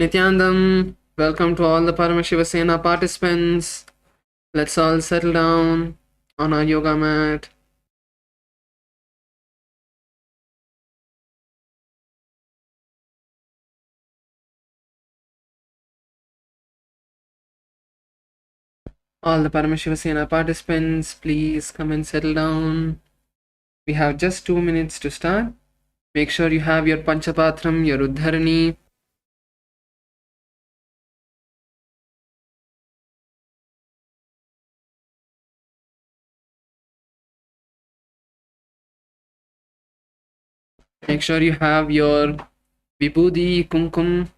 Nityanandam, welcome to all the Paramashivoham participants. Let's all settle down on our yoga mat. All the Paramashivoham participants, please come and settle down. We have just 2 minutes to start. Make sure you have your Panchapatram, your Uddharani. Make sure you have your Vibhuti, Kumkum.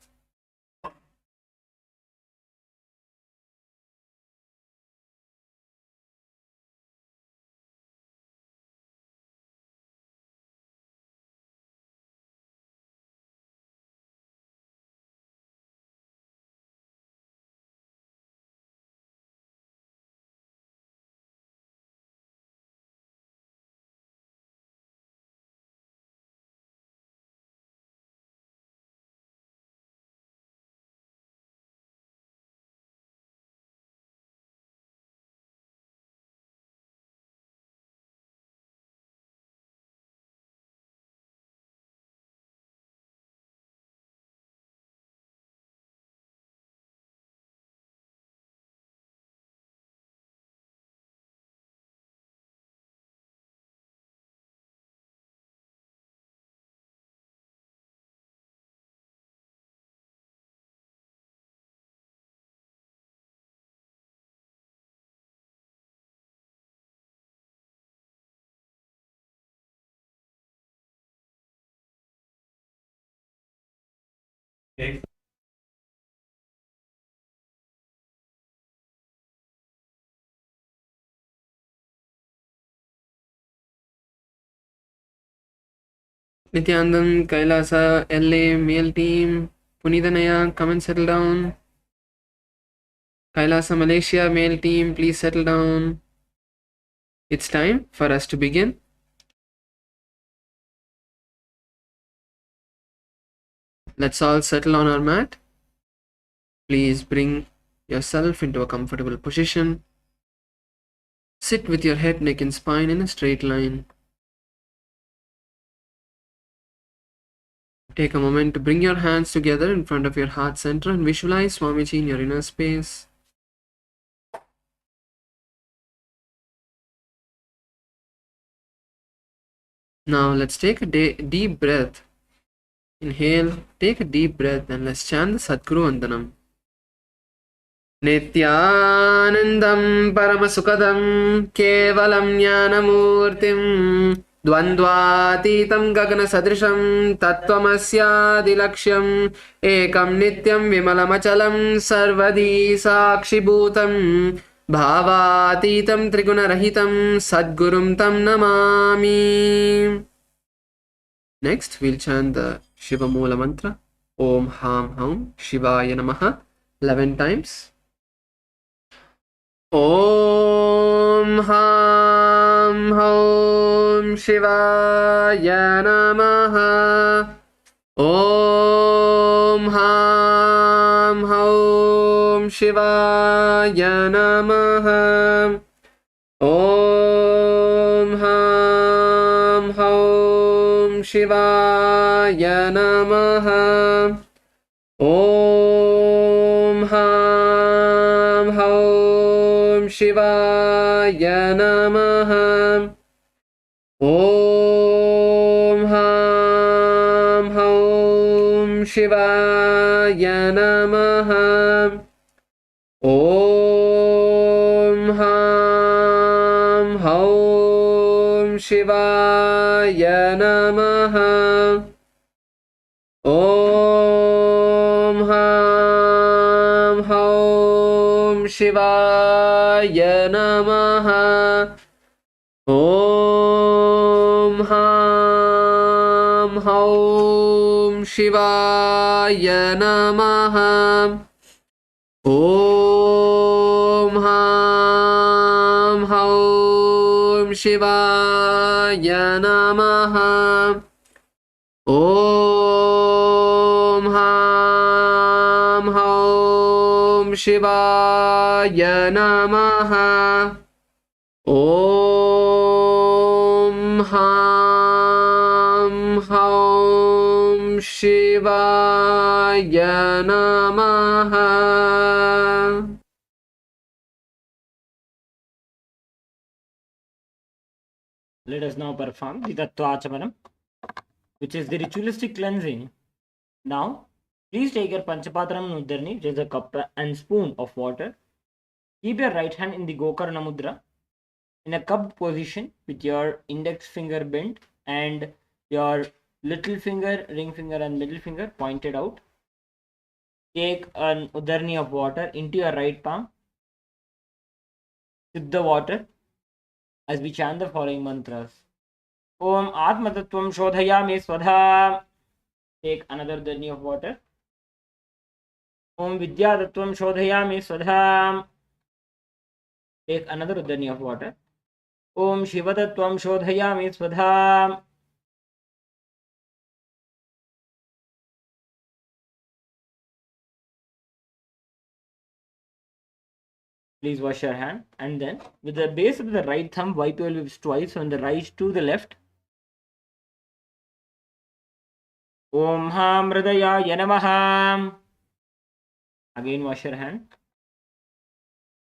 Okay. Nityanandam, Kailasa, LA, male team. Punithanaya, come and settle down. Kailasa, Malaysia, male team, please settle down. It's time for us to begin. Let's all settle on our mat. Please bring yourself into a comfortable position. Sit with your head, neck and spine in a straight line. Take a moment to bring your hands together in front of your heart center and visualize Swamiji in your inner space. Now let's take a deep breath. Inhale, take a deep breath and let's chant the Sadguru Vandanam. Nityanandam Paramasukadam Kevalam Jnanamurtim Dvandvatitam Gagana Sadrisham Tattvamasyaadilaksham Ekam Nityam Vimalamachalam Sarvadi Sakshibhutam Bhavatitam Trigunarahitam Sadgurum Tam Namami. Next, we'll chant the Shiva Moola Mantra. Om Ham Ham Shivaya Namaha 11 times. Om Ham Ham Shivaya Namaha. Om Ham Ham Shivaya Namaha. Om Ham Ham Shivaya Namaha. Om Ham Ham Shivaya Namaha. Om Ham Ham Shivaya Namaha. Om Ham Ham Shivaya Namaha. Om Ham Ham Shivaya Namaha. Om Ham Ham Shivaya Namaha. Om Ham Ham Shivaya Namaha. Om Ham Shivaya Namaha. Om Ham Haum Shivaya Namaha. Let us now perform the Tattva-achamanam, which is the ritualistic cleansing. Now, please take your Panchapatram Nudharni, which is a cup and spoon of water. Keep your right hand in the Gokarna Mudra in a cupped position with your index finger bent and your little finger, ring finger, and middle finger pointed out. Take an Udharni of water into your right palm. Sip the water as we chant the following mantras. Om Atmatattvam Shodhayami Swadha. Take another Udharni of water. Om Vidyatattvam Shodhayami Swadha. Take another Udharni of water. Om Shivatattvam Shodhayami Swadha. Please wash your hand, and then with the base of the right thumb, wipe your lips twice on the right to the left. Om Ham Hridayaya Namaha. Again wash your hand.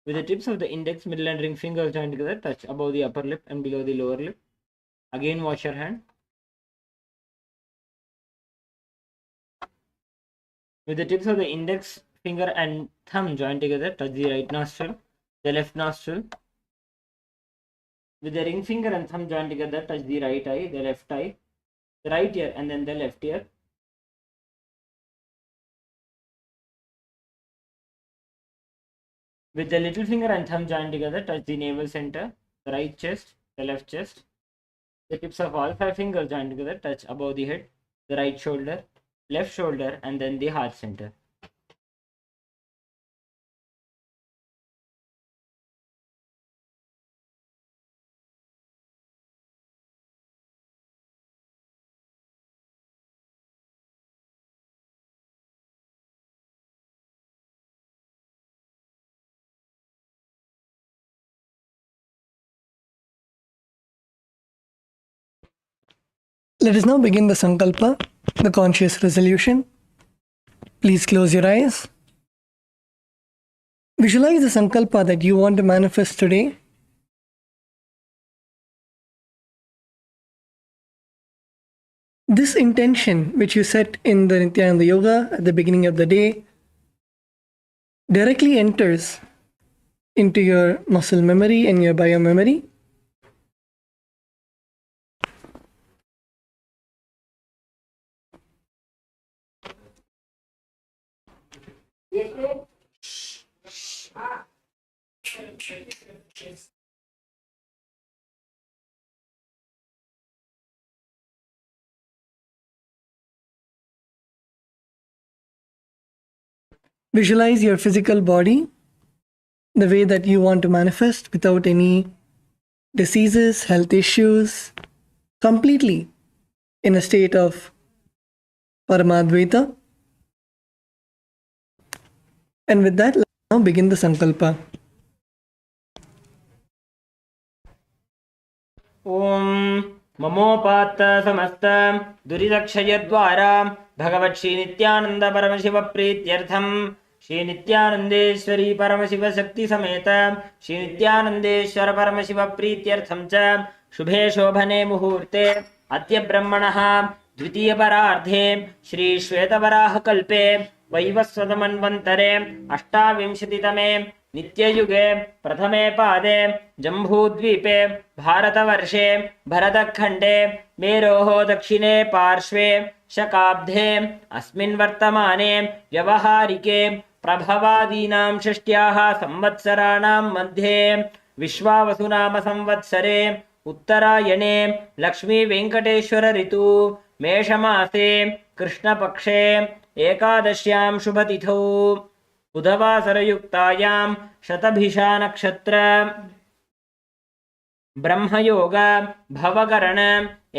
With the tips of the index, middle and ring fingers joined together, touch above the upper lip and below the lower lip. Again wash your hand. With the tips of the index finger and thumb joined together, touch the right nostril, the left nostril. With the ring finger and thumb joined together, touch the right eye, the left eye, the right ear, and then the left ear. With the little finger and thumb joined together, touch the navel center, the right chest, the left chest. The tips of all 5 fingers joined together, touch above the head, the right shoulder, left shoulder, and then the heart center. Let us now begin the Sankalpa, the conscious resolution. Please close your eyes. Visualize the Sankalpa that you want to manifest today. This intention, which you set in the Nityananda Yoga at the beginning of the day, directly enters into your muscle memory and your biomemory. Visualize your physical body the way that you want to manifest without any diseases, health issues, completely in a state of Paramadvaita. And with that, let's now begin the Sankalpa. Om Mamopata Samasta Duridakshayadvara Bhagavat Shri Nityananda Paramashiva Prityartham Shri Nityanandeshwari Paramashiva Shakti Sameta Shri Nityanandeshwara Paramashiva Prityartham Cha Shubhe Shobhane Muhurte Atya Brahmanaha Dvitiya Parardhe Shri Shvetavaraha Kalpe Vaivasvadamanvantare Ashtavimshatitame Nityayuge Prathame Pade Jambudvipe Bharatavarše Bharatakhande Meroho Dakshine Parshve Shakabdhe Asmin Vartamane Vyavaharike Prabhavadinam Shashtyaha Samvatsaranam Madhye Vishwavasunama Samvatsare Uttarayane Lakshmi Venkateshwara Ritu Meshamase Krishna Pakshe Ekadashyam Shubhatithau बुधवासरयुक्तायां Shatabhisha नक्षत्र ब्रह्मयोग भवकरण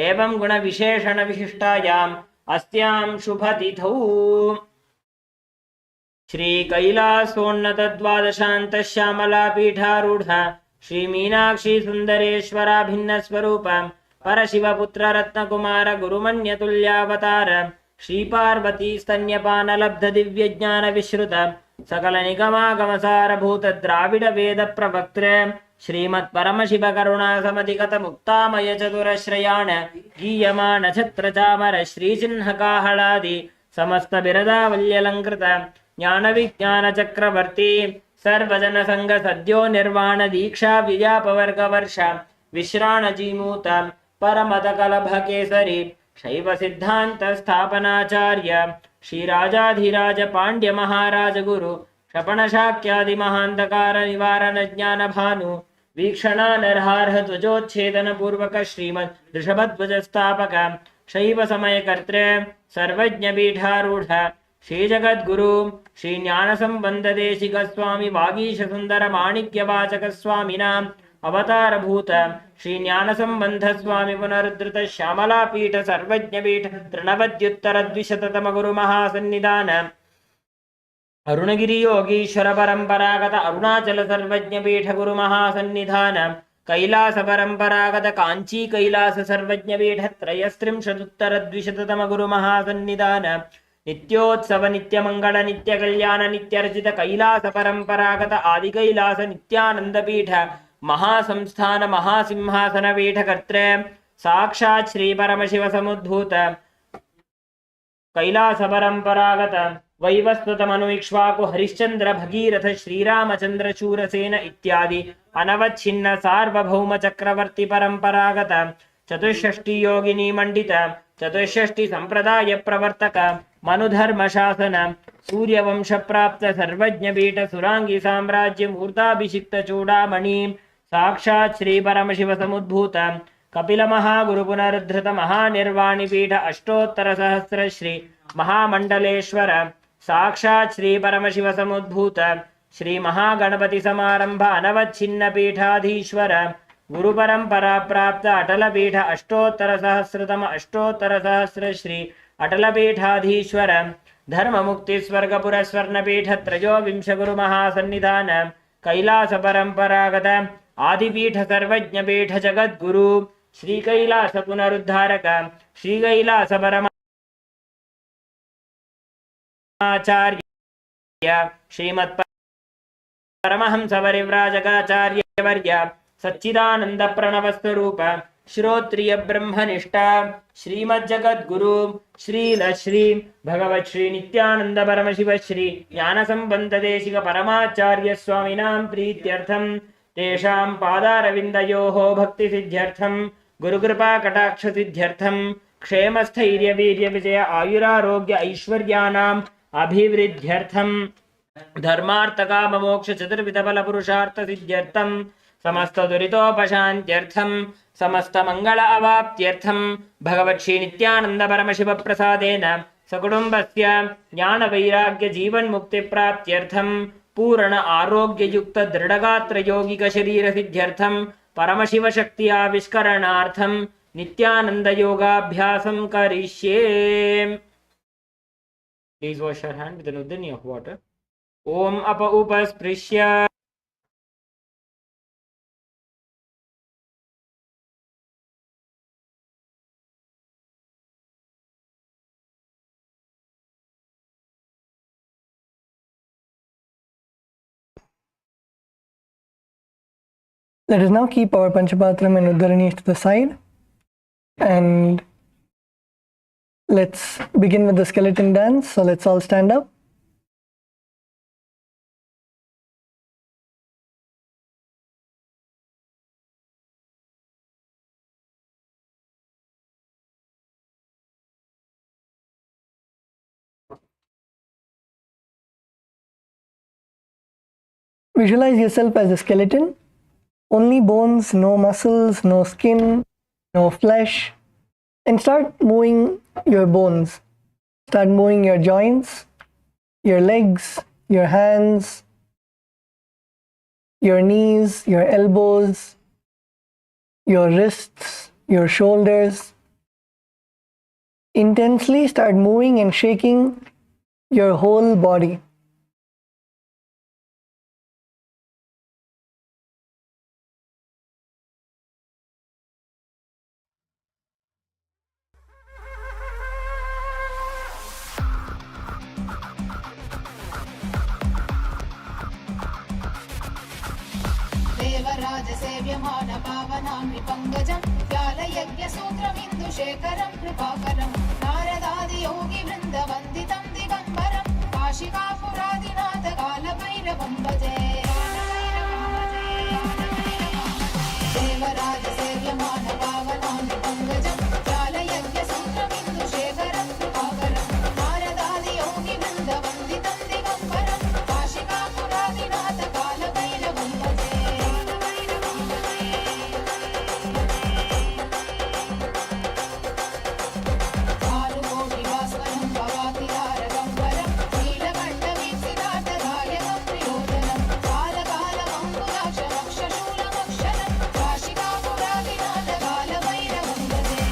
एवं गुण विशेषण विशिष्टायां अस्यां शुभतिथौ श्रीकैलासोन्नतद्वादशान्तश्यामलापीठारूढ श्रीमीनाक्षी सुन्दरेश्वराभिन्नस्वरूप परशिवपुत्ररत्नकुमार गुरुमन्यतुल्यावतार श्रीपार्वती स्तन्यपानलब्धदिव्यज्ञानविश्रुत सकलनिगमागमसारभूत द्राविडवेदप्रवक्त्रे श्रीमत्परमशिवकरुणासमधिगतमुक्तामयचतुरश्रयाण गीयमानछत्रचामर श्रीचिह्नकाहलादि समस्तबिरदावल्यलङ्कृत ज्ञानविज्ञानचक्रवर्ती सर्वजनसङ्ग सद्यो निर्वाण दीक्षा विद्यापवर्गवर्ष विश्राणजीमूत परमतकलभकेसरी शैव सिद्धांत स्थापनाचार्य श्रीराजाधिराज पांड्य महाराज गुरु क्षपण शाक्यादि महांधकार निवारण ज्ञान भानु वीक्षणा नरहार्ह ध्वजोच्छेदन पूर्वक श्रीमद ऋषभध्वज स्थापक शैव समय कर्त्रे सर्वज्ञ पीठारूढ़ श्री जगद्गुरु श्री ज्ञान संबंध देशिक स्वामी वागीश सुंदर माणिक्य वाचक स्वामिनां अवतार भूत श्री ज्ञान संबंध स्वामी पुनरुद्धृत श्यामला पीठ सर्वज्ञ पीठ तृणवद्युत्तर द्विशततम गुरु महासन्निधान अरुणगिरि योगीश्वर परंपरागत अरुणाचल सर्वज्ञ पीठ गुरु महासन्निधान कैलास परंपरागत कांची कैलास सर्वज्ञ पीठ त्रयस्त्रिंशदुत्तर द्विशततम गुरु महासन्निधान नित्योत्सव नित्यमंगल नित्य कल्याण नित्यर्जित कैलास परंपरागत आदि कैलास नित्यानंद पीठ महासंस्थान महासिंहासन पीठ कर्त्रे साक्षात् श्री परमशिव समुद्भूत कैलास परंपरागत वैवस्वत मनुइक्ष्वाकु हरिश्चंद्र भगीरथ श्रीरामचंद्र शूरसेन इत्यादि अनवच्छिन्न सार्वभौम चक्रवर्ती परंपरागत चतुष्षष्टि योगिनी मंडित चतुष्षष्टि संप्रदाय प्रवर्तक मनुधर्म शासन सूर्यवंश प्राप्त सर्वज्ञ पीठ सुरांगी साम्राज्य मूर्ताभिषिक्त चूड़ामणि साक्षात् श्री परमशिव समुद्भूत कपिल महागुरु पुनरुद्धृत महानिर्वाणि पीठ अष्टोत्तर सहस्र श्री महामंडलेश्वर साक्षात् श्री परमशिव समुद्भूत श्री महागणपति समारंभ अनवच्छिन्न पीठाधीश्वर गुरु परंपरा प्राप्त अटल पीठ अष्टोत्तर सहस्र श्री अटल पीठाधीश्वर धर्म मुक्ति स्वर्ग पुरस्वर्ण पीठ त्रयोविंश गुरु महासन्निधान कैलास परंपरागत आदिपीठ सर्वज्ञ पीठ जगद्गुरु श्री कैलास पुनरुद्धारक श्री कैलास परमाचार्य श्रीमत् परमहंस परिव्राजकाचार्य वर्य सच्चिदानंद प्रणव स्वरूप श्रोत्रिय ब्रह्मनिष्ठा श्रीमज्जगद्गुरु श्रील श्री भगवत श्री नित्यानंद परमशिव श्री ज्ञान संबंध देशिक परमाचार्य स्वामिनां प्रीत्यर्थं तेषां पादारविन्दयोः भक्ति सिद्ध्यर्थं गुरुकृपा कटाक्ष सिद्ध्यर्थं क्षेम स्थैर्य वीर्य विजय आयुरारोग्य ऐश्वर्यानाम् अभिवृद्ध्यर्थं धर्मार्थ काम मोक्ष चतुर्विध फल पुरुषार्थ सिद्ध्यर्थं समस्त दुरितोपशान्त्यर्थं समस्त मंगल अवाप्त्यर्थं भगवत् श्री नित्यानंद परमशिव प्रसादेन सकुटुम्बस्य ज्ञान वैराग्य जीवन मुक्ति प्राप्त्यर्थं पूर्ण आरोग्य युक्त दृढ़गात्र यौगिक शरीर सिद्ध्यर्थं परमशिव शक्ति आविष्करणार्थं नित्यानंद योगाभ्यासं करिष्ये. Please wash your hand with an udani of water. Om apa upasprishya. Let us now keep our Panchapatram and Uddaranis to the side, and let's begin with the skeleton dance. So let's all stand up. Visualize yourself as a skeleton. Only bones, no muscles, no skin, no flesh. And start moving your bones. Start moving your joints, your legs, your hands, your knees, your elbows, your wrists, your shoulders. Intensely start moving and shaking your whole body. देवराजसेव्यमान पावनामृपङ्कजं व्यालयज्ञसूत्रमिन्दुशेखरं कृपाकरं नारदादियोगिवृन्दवन्दितं दिगम्बरं काशिकापुरादिनाथ कालभैरवं भजे देवराजसेव्यमान पावनामृपङ्कजं व्यालयज्ञसूत्रमिन्दुशेखरं कृपाकरं नारदादियोगिवृन्दवन्दितं दिगम्बरं काशिकापुरादिनाथ कालभैरवं भजे भानुकोटिभास्वरं भवातिदारगम्बरं नीलकण्ठवीक्षितार्थदायकं प्रियोजनं कालकालमङ्कुलाक्षमक्षशूलमक्षरं काशिकापुरादिनाथ कालभैरवं भजे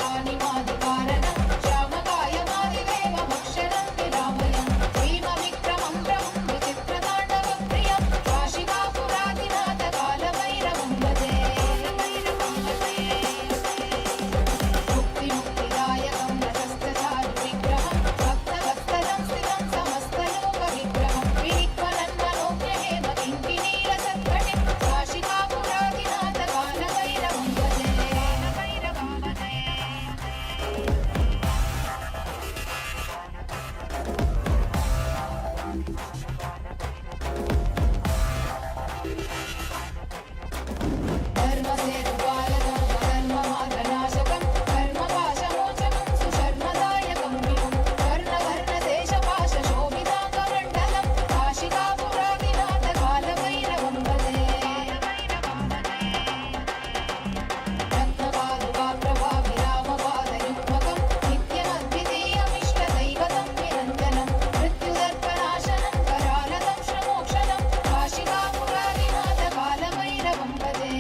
शूलटङ्कपाशदण्डपाणिमादिकारणं श्यामकायमादिदेवमक्षरं विरामयं भीमविक्रमं प्रभुं विचित्रताण्डवप्रियं काशिकापुरादिनाथ कालभैरवं भजे मुक्तिमुक्तिदायकं रथस्थचारुविग्रहं भक्तवत्सलं स्थितं समस्तलोकविग्रहं विनिक्वलन्मनोज्ञहेम किङ्किणीरसत्कटिं काशिकापुरादिनाथ कालभैरवं भजे धर्मसेतुपालकं धर्ममार्गनाशकं कर्मपाशमोचकं सुशर्मदायकं विभुं कर्णवर्णदेशपाशशोभिताङ्गमण्डलं काशिकापुरादिनाथ कालभैरवं भजे रत्नपादुकाप्रभाविरामपादयुग्मकं नित्यमद्वितीयमिष्टदैवतं निरञ्जनं मृत्युदर्पनाशनं करालतं श्रमोक्षणं काशिकापुरादिनाथ कालभैरवं भजे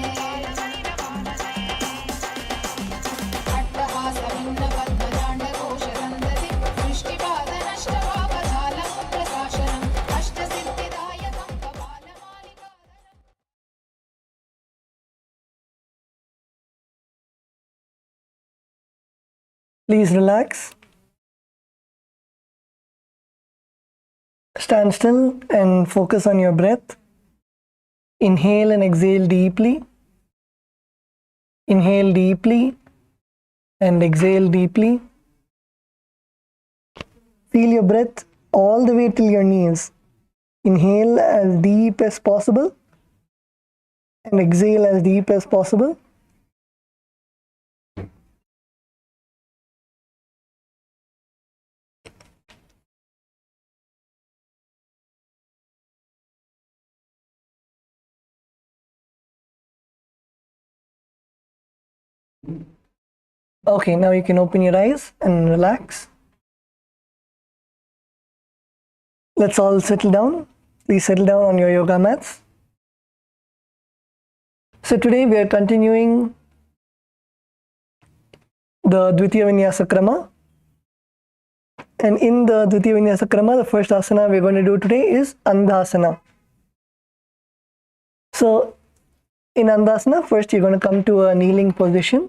अट्टहासभिन्नपद्मजाण्डकोशसन्दतिं दृष्टिपादनष्टपापजालमुग्रशासनम् अष्टसिद्धिदायकं कपालमालिकाधरम् Please relax. Stand still and focus on your breath. Inhale and exhale deeply. Inhale deeply and exhale deeply. Feel your breath all the way till your knees. Inhale as deep as possible and exhale as deep as possible. Okay, now you can open your eyes and relax. Let's all settle down. Please settle down on your yoga mats. So today we are continuing the Dvitiya Vinyasa Krama. And in the Dvitiya Vinyasa Krama, the first asana we're going to do today is Andasana. So in Andasana, first you're going to come to a kneeling position.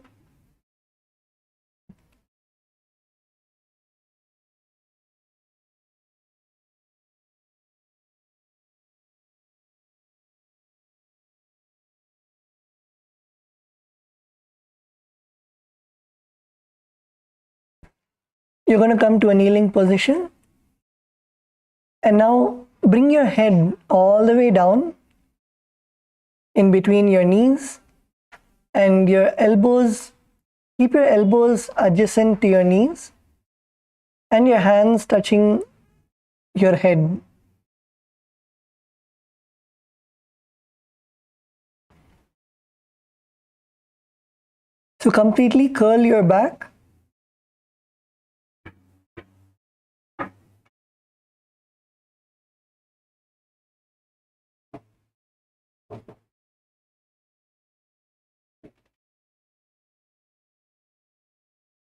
You're going to come to a kneeling position. And now bring your head all the way down in between your knees and your elbows. Keep your elbows adjacent to your knees and your hands touching your head. So completely curl your back.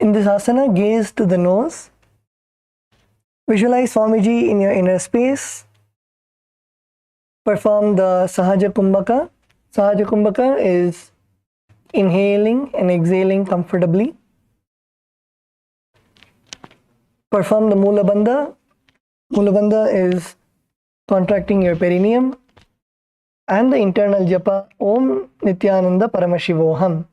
In this asana, gaze to the nose. Visualize Swamiji in your inner space. Perform the Sahaja Kumbhaka Sahaja Kumbhaka is inhaling and exhaling comfortably. Perform the Mula Bandha. Mula Bandha is contracting your perineum, and the internal japa Om Nityananda Paramashivoham.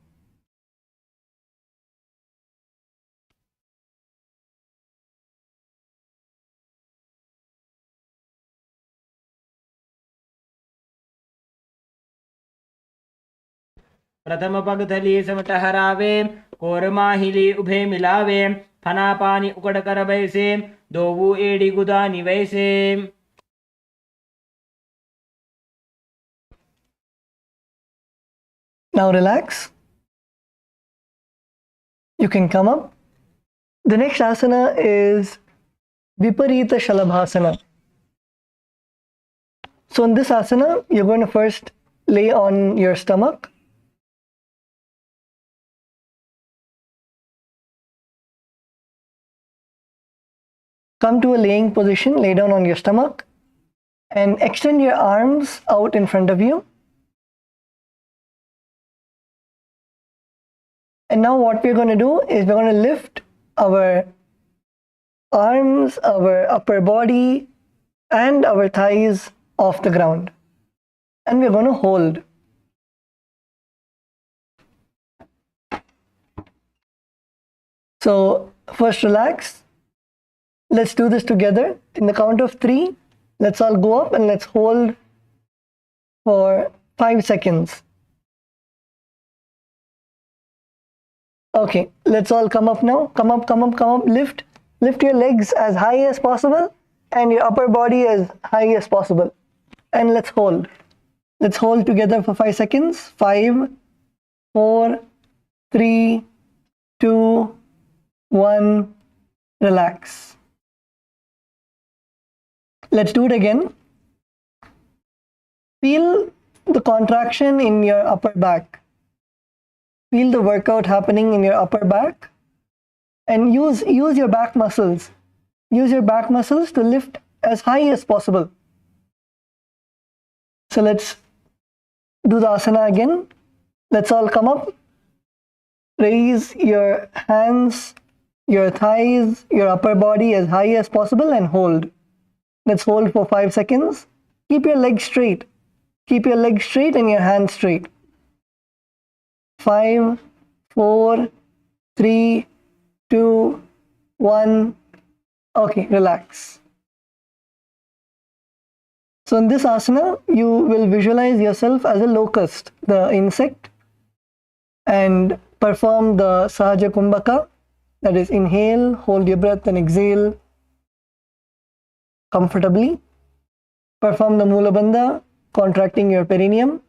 प्रथम पगथली समट हरावे कोरमाहिली उभे मिलावे फना पानी उकड़ कर बैसे दोवू एड़ी गुदानी वैसे. Now relax. You can come up. The next asana is Viparita shalabhasana. So in this asana, you're going to first lay on your stomach. Come to a laying position, lay down on your stomach, and extend your arms out in front of you. And now what we're going to do is we're going to lift our arms, our upper body, and our thighs off the ground. And we're going to hold. So first relax. Let's do this together. In the count of 3, let's all go up and let's hold for 5 seconds. Okay, let's all come up now. Come up, come up, come up. Lift your legs as high as possible and your upper body as high as possible. And let's hold. Let's hold together for 5 seconds. 5, 4, 3, 2, 1. Relax. Let's do it again. Feel the contraction in your upper back. Feel the workout happening in your upper back, and use your back muscles. Use your back muscles to lift as high as possible. So let's do the asana again. Let's all come up. Raise your hands, your thighs, your upper body as high as possible and hold. Let's hold for 5 seconds. Keep your legs straight. Keep your legs straight and your hands straight. 5, 4, 3, 2, 1. Okay, relax. So in this asana, you will visualize yourself as a locust, the insect, and perform the Sahaja Kumbhaka, that is inhale, hold your breath and exhale comfortably. Perform the Mula Bandha, contracting your perineum,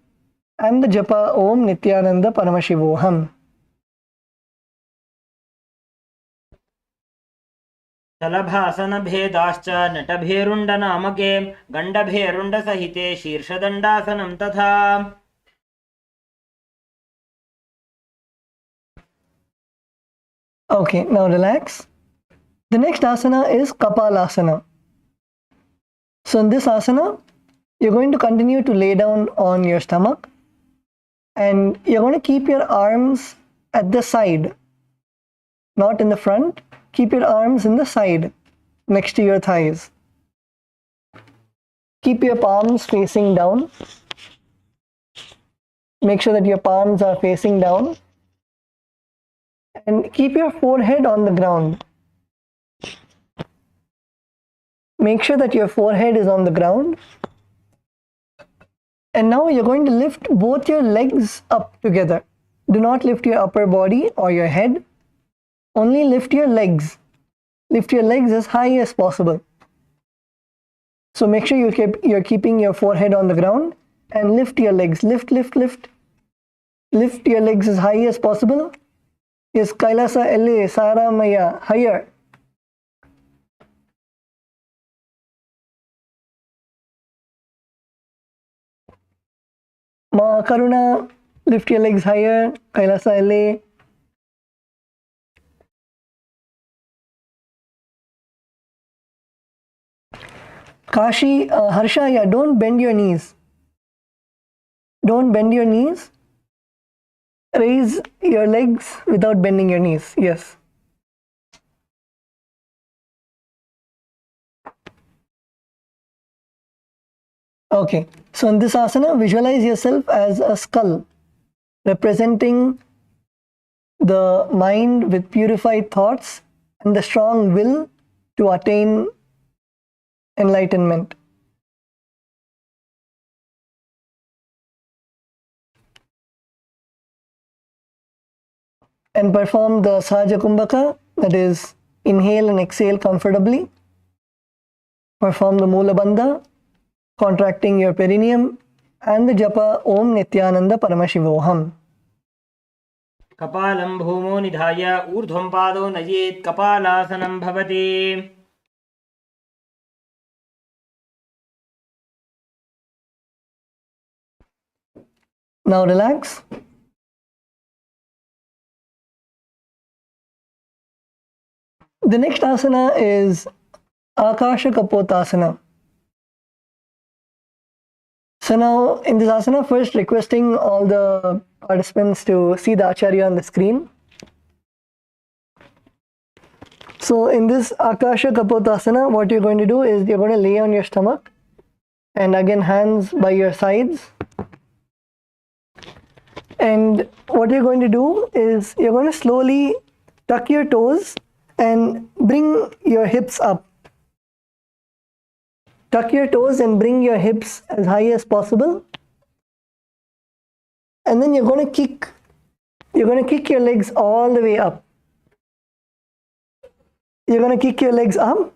and the japa Om Nityananda Paramashivoham. सलभासन भेदाश्च नटभेरुण्ड नामके गण्डभेरुण्ड सहिते शीर्षदण्डासनं तथा. Okay, now relax. The next asana is Kapalasana. So in this asana, you're going to continue to lay down on your stomach, and you're going to keep your arms at the side, not in the front. Keep your arms in the side, next to your thighs. Keep your palms facing down. Make sure that your palms are facing down. And keep your forehead on the ground. Make sure that your forehead is on the ground. And now you're going to lift both your legs up together. Do not lift your upper body or your head. Only lift your legs. Lift your legs as high as possible. So make sure you're keeping your forehead on the ground and lift your legs. Lift, lift, lift. Lift your legs as high as possible. Yes, Kailasa LA, Saramaya, higher. Ma Karuna, lift your legs higher. Kailasa LA. Kashi, Harsha, yeah, don't bend your knees. Don't bend your knees. Raise your legs without bending your knees. Yes. Okay. So in this asana, visualize yourself as a skull, representing the mind with purified thoughts and the strong will to attain enlightenment. And perform the Sahaja Kumbhaka, that is, inhale and exhale comfortably. Perform the Mula Bandha, contracting your perineum, and the Japa Om Nityananda Paramashivoham. कपालं भूमो निधाय ऊर्ध्वं पादो नयेत् कपालासनं भवति. Now relax. The next asana is Akasha Kapottasana. So now in this asana, first requesting all the participants to see the Acharya on the screen. So in this Akasha Kapottasana, what you're going to do is you're going to lay on your stomach and again hands by your sides. And what you're going to do is you're going to slowly tuck your toes and bring your hips up. Tuck your toes and bring your hips as high as possible. And then you're going to kick your legs all the way up. You're going to kick your legs up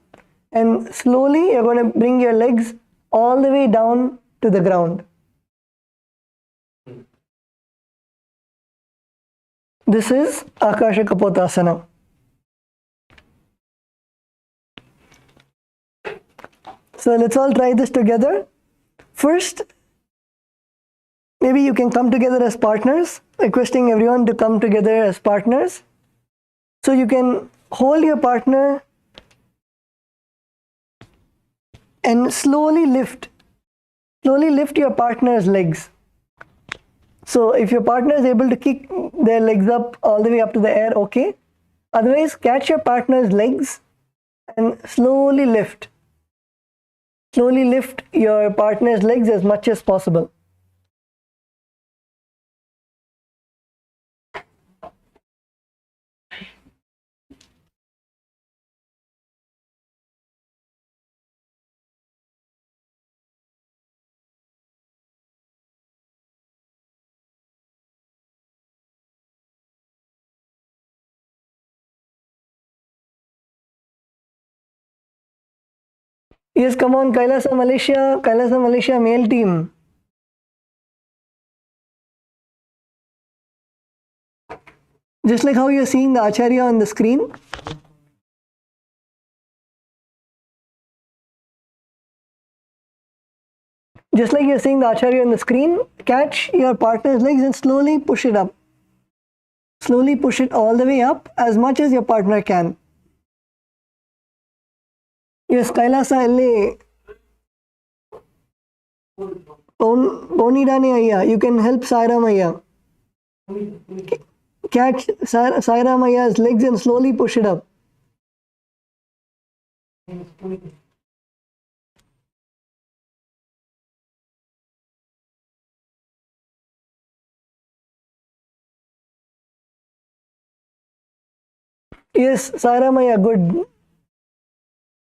and slowly you're going to bring your legs all the way down to the ground. This is Akasha Kapottasana. So let's all try this together. First, maybe you can come together as partners, requesting everyone to come together as partners. So you can hold your partner and slowly lift your partner's legs. So if your partner is able to kick their legs up all the way up to the air, okay. Otherwise, catch your partner's legs and slowly lift. Slowly lift your partner's legs as much as possible. Yes, come on, Kailasa, Malaysia male team. Just like how you're seeing the Acharya on the screen. Just like you're seeing the Acharya on the screen, catch your partner's legs and slowly push it up. Slowly push it all the way up as much as your partner can. Yes, Kailasa LA. Ponidane Ayya, you can help Saira Maya. Catch Saira Maya's legs and slowly push it up. Yes, Saira Maya, good.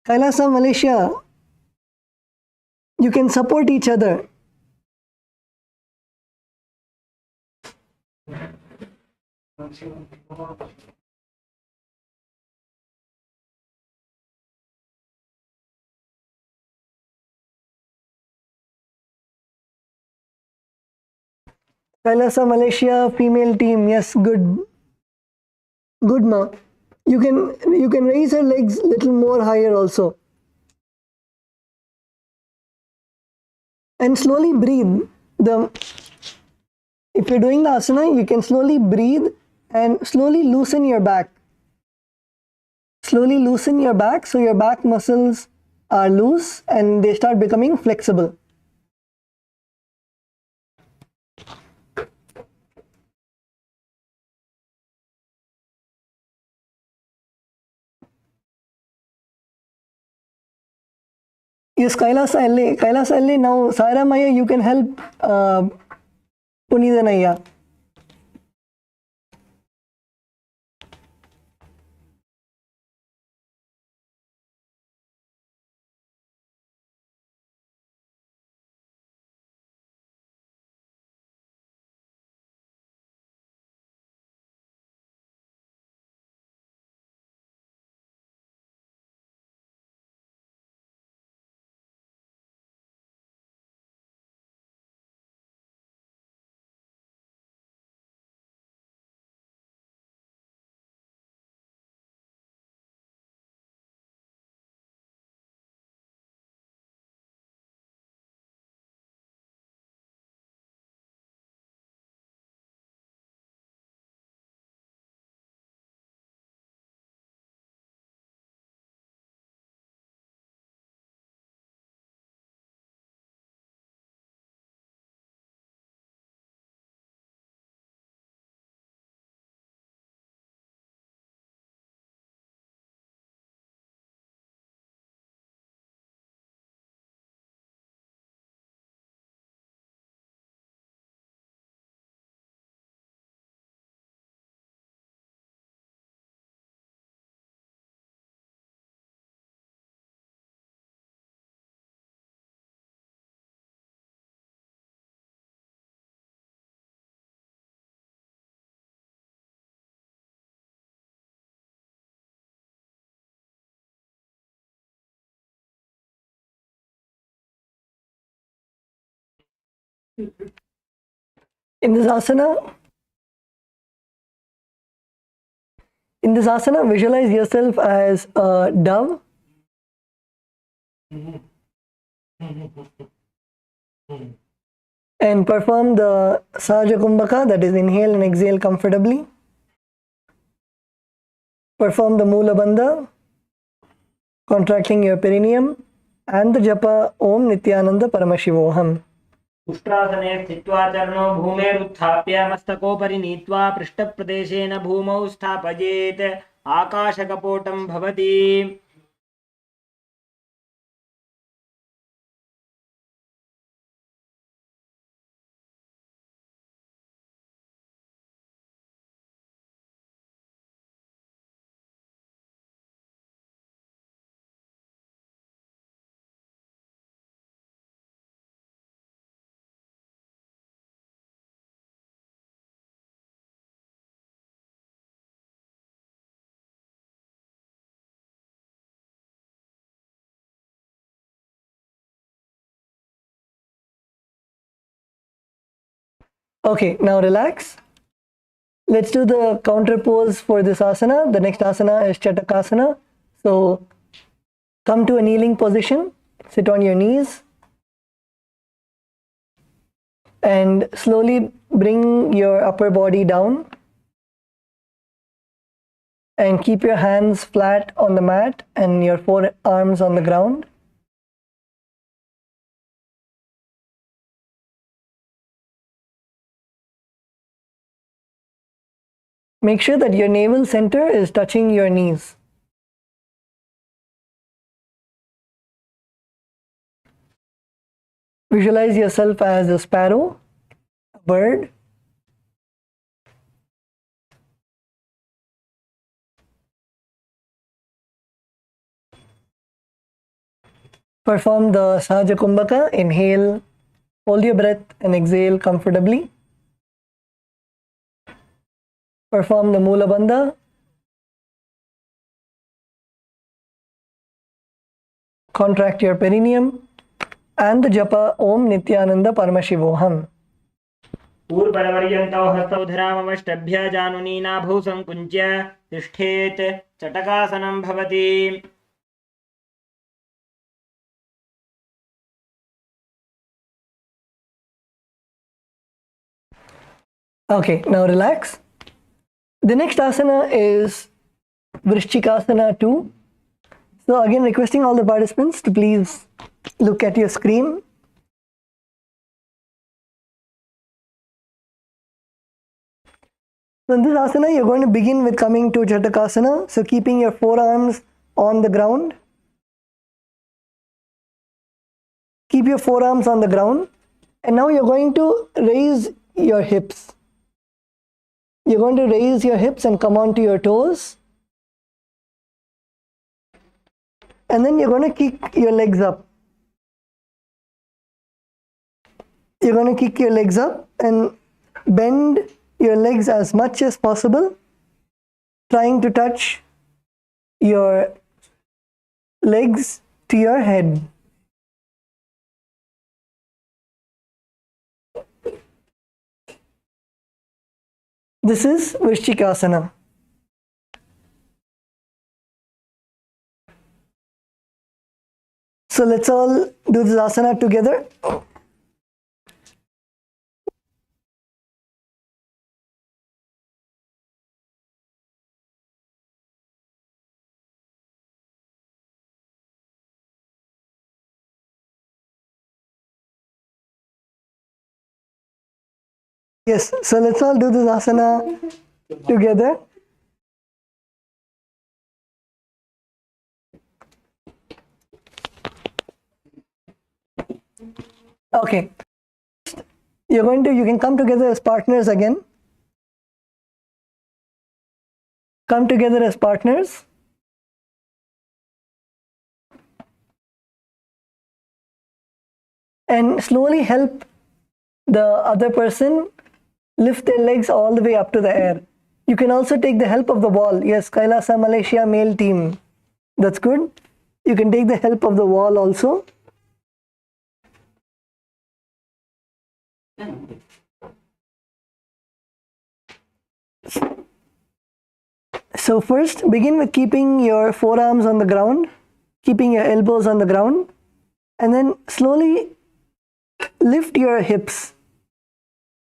Kailasa, Malaysia, you can support each other. Kailasa, Malaysia, female team, yes, good. Good, ma. You can raise her legs a little more higher also. And slowly breathe. If you're doing the asana, you can slowly breathe and slowly loosen your back. Slowly loosen your back so your back muscles are loose and they start becoming flexible. Yes, Kailasa LA. Kailasa LA. Now, Sairamaya, you can help Punithanaya. In this asana, visualize yourself as a dove and perform the Sahaja Kumbhaka, that is inhale and exhale comfortably. Perform the Mula Bandha, contracting your perineum, and the japa Om Nityananda Paramashivoham. उष्ट्रासने स्थित्वा चरणौ भूमेरुत्थाप्य मस्तकोपरि नीत्वा पृष्ठप्रदेशेन भूमौ स्थापयेत् आकाशकपोटं भवति Okay, now relax. Let's do the counter pose for this asana. The next asana is Chhattakasana. So come to a kneeling position, sit on your knees, and slowly bring your upper body down and keep your hands flat on the mat and your forearms on the ground. Make sure that your navel center is touching your knees. Visualize yourself as a sparrow, a bird. Perform the Sahaja Kumbhaka. Inhale, hold your breath and exhale comfortably. Perform the Mula Bandha. Contract your perineum and the japa Om Nityananda Paramashivoham. पूर्वपर्यन्तौ हस्तौ धरामवष्टभ्य जानुनीनाभौ संकुञ्च्य तिष्ठेत् चटकासनं भवति Okay, now relax. The next asana is Vishikasana 2. So again, requesting all the participants to please look at your screen. So in this asana, you're going to begin with coming to Chhattakasana. So keeping your forearms on the ground. Keep your forearms on the ground. And now you're going to raise your hips. You're going to raise your hips and come onto your toes. And then you're going to kick your legs up. You're going to kick your legs up and bend your legs as much as possible, trying to touch your legs to your head. This is Vishikasana. So let's all do this asana together. Yes, so let's all do this asana together. Okay. You can come together as partners again. Come together as partners. And slowly help the other person lift their legs all the way up to the air. You can also take the help of the wall. Yes, Kailasa Malaysia male team. That's good. You can take the help of the wall also. So first, begin with keeping your forearms on the ground, keeping your elbows on the ground, and then slowly lift your hips.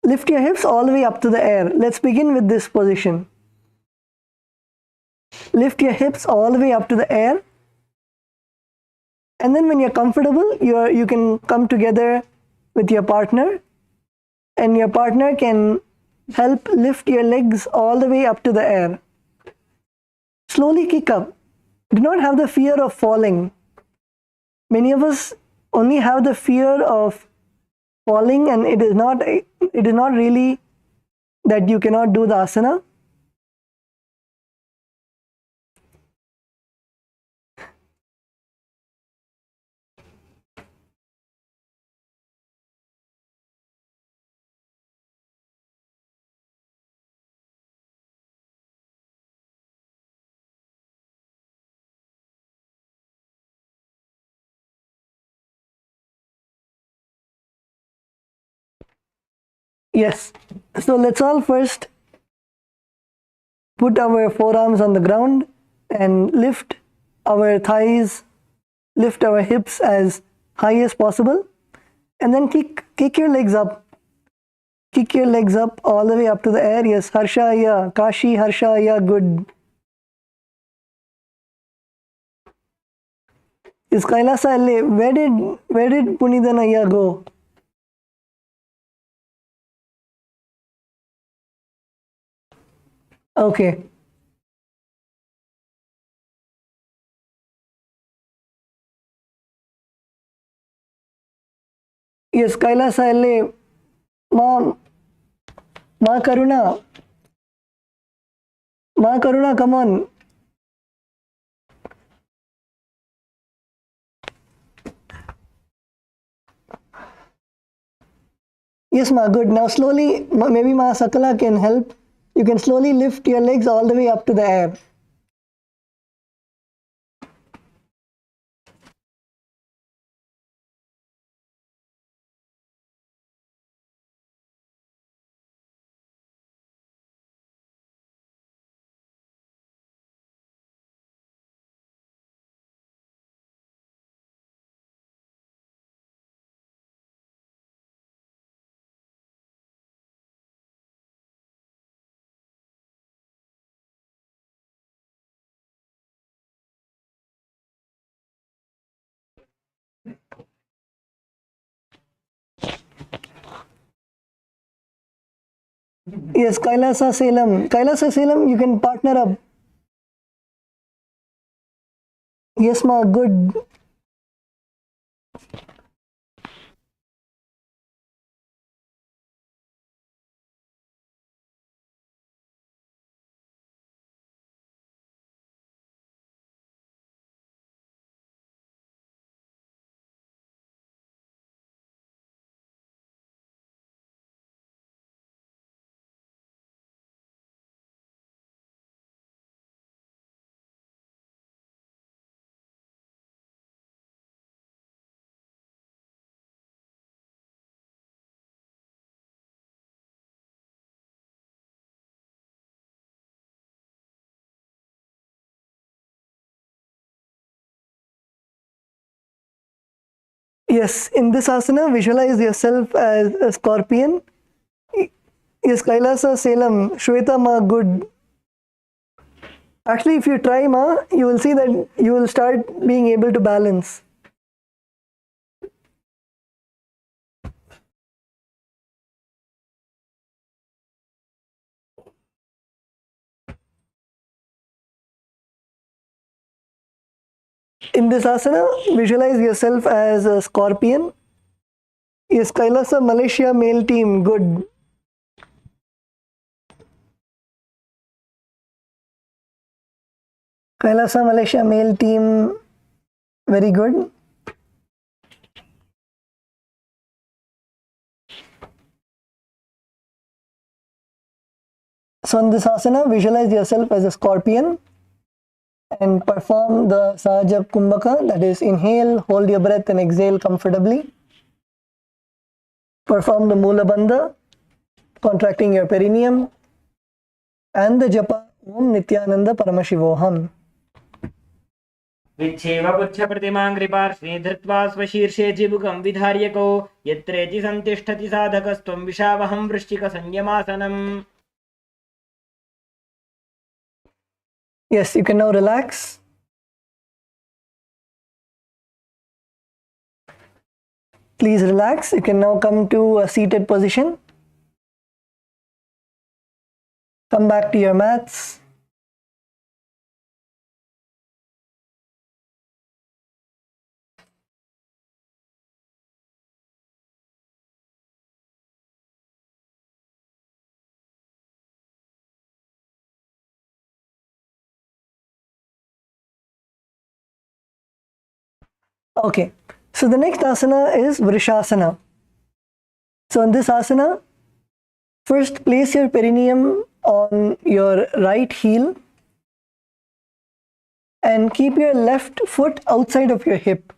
Lift your hips all the way up to the air. Let's begin with this position. Lift your hips all the way up to the air. And then when you're comfortable, you can come together with your partner, and your partner can help lift your legs all the way up to the air. Slowly kick up. Do not have the fear of falling. Many of us only have the fear of falling, and it is not really that you cannot do the asana. Yes. So let's all first put our forearms on the ground and lift our thighs, lift our hips as high as possible, and then kick your legs up. Kick your legs up all the way up to the air. Yes, Harshaya, Kashi, Harshaya, good. Yes, Kailasa, where did Punidanaya go? Okay. Yes, Kailasa, Ma Karuna, come on. Yes, Ma, good. Now slowly, maybe Ma Sakala can help. You can slowly lift your legs all the way up to the air. Yes, Kailasa Salem. Kailasa Salem, you can partner up. Yes, Ma, good. Yes, in this asana, visualize yourself as a scorpion. Yes, Kailasa, Salem, Shweta Ma, good. Actually, if you try Ma, you will see that you will start being able to balance. In this asana, visualize yourself as a scorpion. Yes, Kailasa, Malaysia male team, good. Kailasa, Malaysia male team, very good. So in this asana, visualize yourself as a scorpion and perform the Sahaja Kumbhaka, that is inhale, hold your breath and exhale comfortably. Perform the Mula Bandha, contracting your perineum, and the Japa Om Nityananda Paramashivoham. विच्छेव पुच्छ प्रतिमाङ्घ्रिपार्श्वे धृत्वा स्वशीर्षे जिबुकं विधार्यको यत्रेति संतिष्ठति साधकस्त्वं विशावहं वृश्चिकसंयमासनम्. Yes, you can now relax. Please relax. You can now come to a seated position. Come back to your mats. Okay, so the next asana is Vishasana. So in this asana, first place your perineum on your right heel and keep your left foot outside of your hip.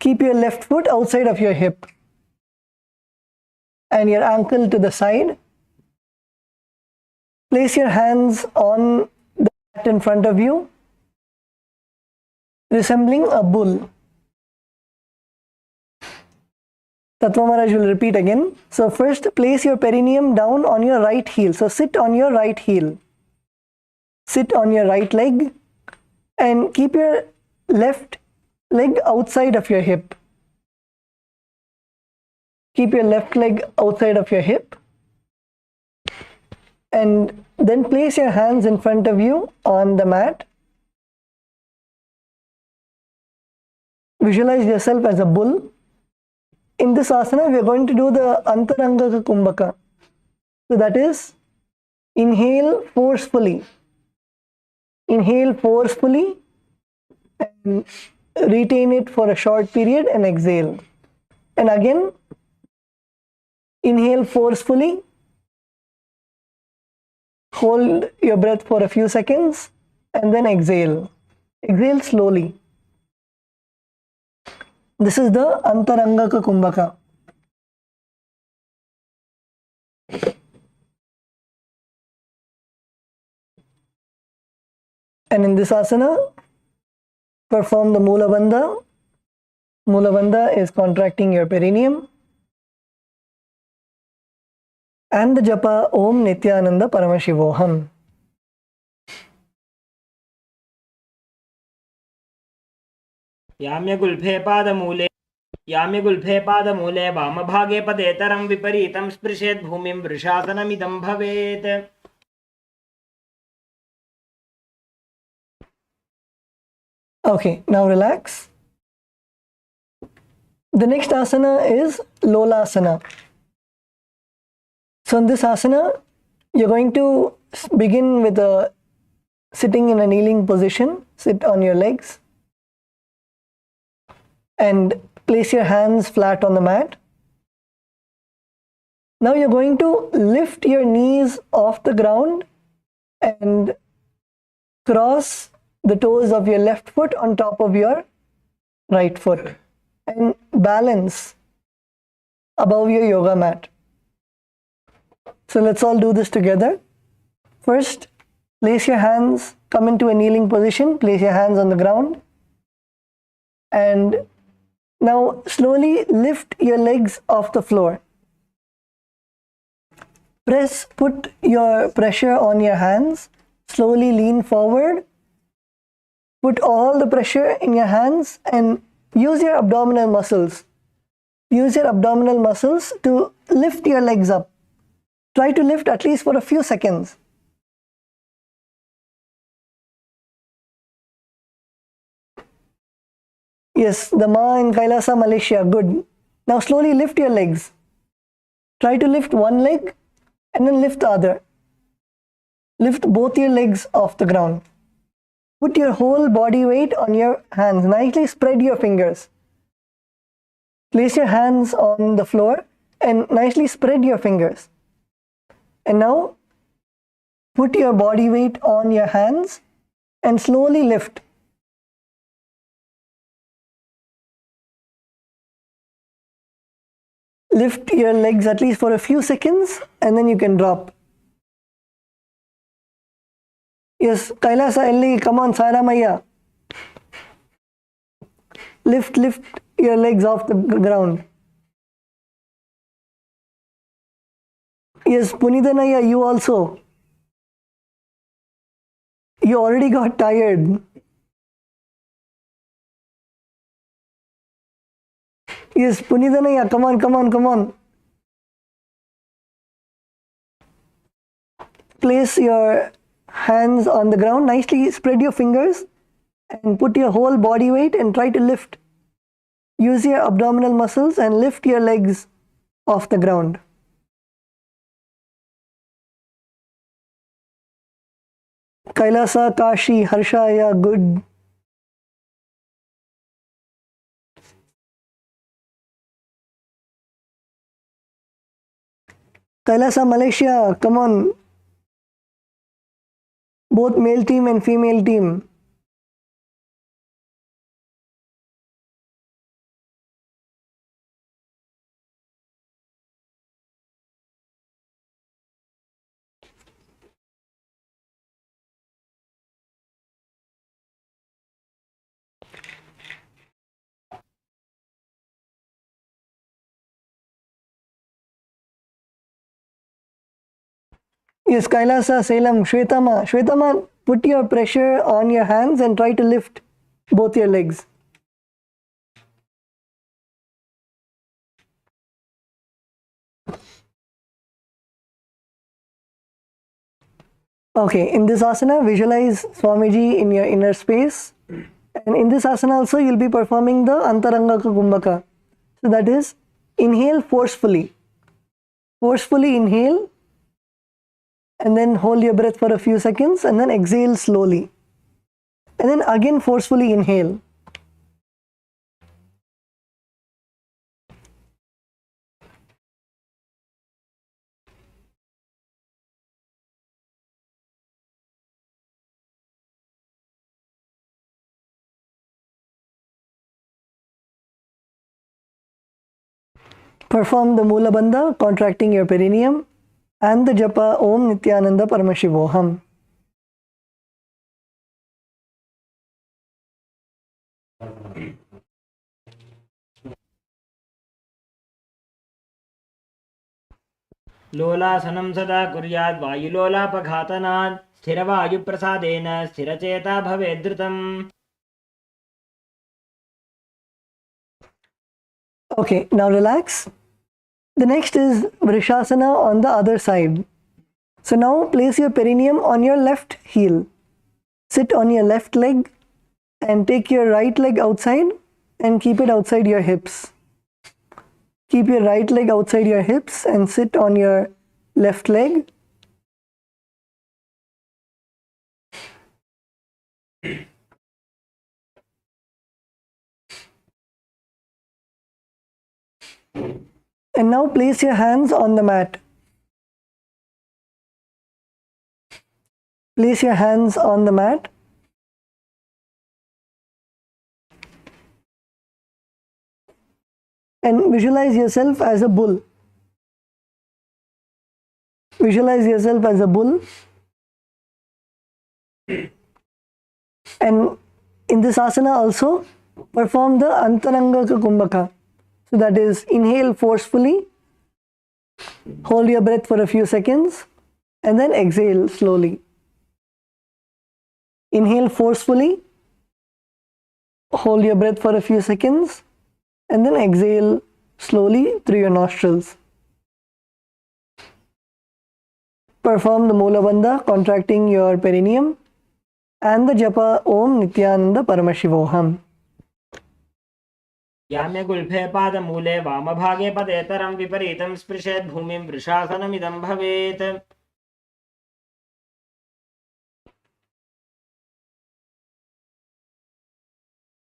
Keep your left foot outside of your hip and your ankle to the side. Place your hands on the mat in front of you, resembling a bull. Tattva Maharaj will repeat again. So first place your perineum down on your right heel. So sit on your right heel. Sit on your right leg and keep your left leg outside of your hip. Keep your left leg outside of your hip. And then place your hands in front of you on the mat. Visualize yourself as a bull. In this asana, we are going to do the Antaranga Kumbhaka. So that is, inhale forcefully. Inhale forcefully and retain it for a short period and exhale. And again, inhale forcefully. Hold your breath for a few seconds and then exhale. Exhale slowly. This is the Antarangaka Kumbhaka. And in this asana, perform the Mula Bandha. Mula Bandha is contracting your perineum. And the Japa Om Nityananda Paramashivoham. याम्यगुल्फे पादमूले वामभागे पदेतरं विपरीतं स्पृशेत् भूमिं वृषासनमिदं भवेत्. Okay, now relax. The next asana is Lolasana. So in this asana, you're going to begin with sitting in a kneeling position. Sit on your legs and place your hands flat on the mat. Now you're going to lift your knees off the ground and cross the toes of your left foot on top of your right foot and balance above your yoga mat. So let's all do this together. First, place your hands, come into a kneeling position, place your hands on the ground. And now slowly lift your legs off the floor. Put your pressure on your hands. Slowly lean forward. Put all the pressure in your hands and use your abdominal muscles. Use your abdominal muscles to lift your legs up. Try to lift at least for a few seconds. Yes, the Ma in Kailasa, Malaysia. Good. Now slowly lift your legs. Try to lift one leg and then lift the other. Lift both your legs off the ground. Put your whole body weight on your hands. Nicely spread your fingers. Place your hands on the floor and nicely spread your fingers. And now put your body weight on your hands and slowly lift. Lift your legs at least for a few seconds and then you can drop. Yes, Kailasa Elli, come on, Sairamaya. Lift your legs off the ground. Yes, Punithanaya, you also. You already got tired. Yes, Punithanaya, come on. Place your hands on the ground, nicely spread your fingers and put your whole body weight and try to lift. Use your abdominal muscles and lift your legs off the ground. Kailasa, Kashi, Harshaya, good. Kailasa, Malaysia, come on. Both male team and female team. Yes, Kailasa, Salem, Shwetama, put your pressure on your hands and try to lift both your legs. Okay, in this asana, visualize Swamiji in your inner space. And in this asana also, you'll be performing the Antaranga Kumbhaka. So that is, inhale forcefully. Forcefully inhale. And then hold your breath for a few seconds and then exhale slowly. And then again forcefully inhale. Perform the Mula Bandha, contracting your perineum, and the japa Om Nityananda Paramashivoham. लोलासनं सदा कुर्याद् वायुलोलापघातनात् स्थिरवायुप्रसादेन स्थिरचेता भवेद्धृतम्. Okay, now relax. The next is Vishasana on the other side. So now place your perineum on your left heel. Sit on your left leg and take your right leg outside and keep it outside your hips. Keep your right leg outside your hips and sit on your left leg. And now place your hands on the mat. Place your hands on the mat. And visualize yourself as a bull. Visualize yourself as a bull. And in this asana also, perform the Antaranga Kumbhaka. So that is, inhale forcefully, hold your breath for a few seconds, and then exhale slowly. Inhale forcefully, hold your breath for a few seconds, and then exhale slowly through your nostrils. Perform the Mula Bandha, contracting your perineum, and the japa Om Nityananda Paramashivoham. याम्य गुल्फे पादमूले वामभागे पदेतरं विपरीतं स्पृशेत् भूमिं वृषासनमिदं भवेत्.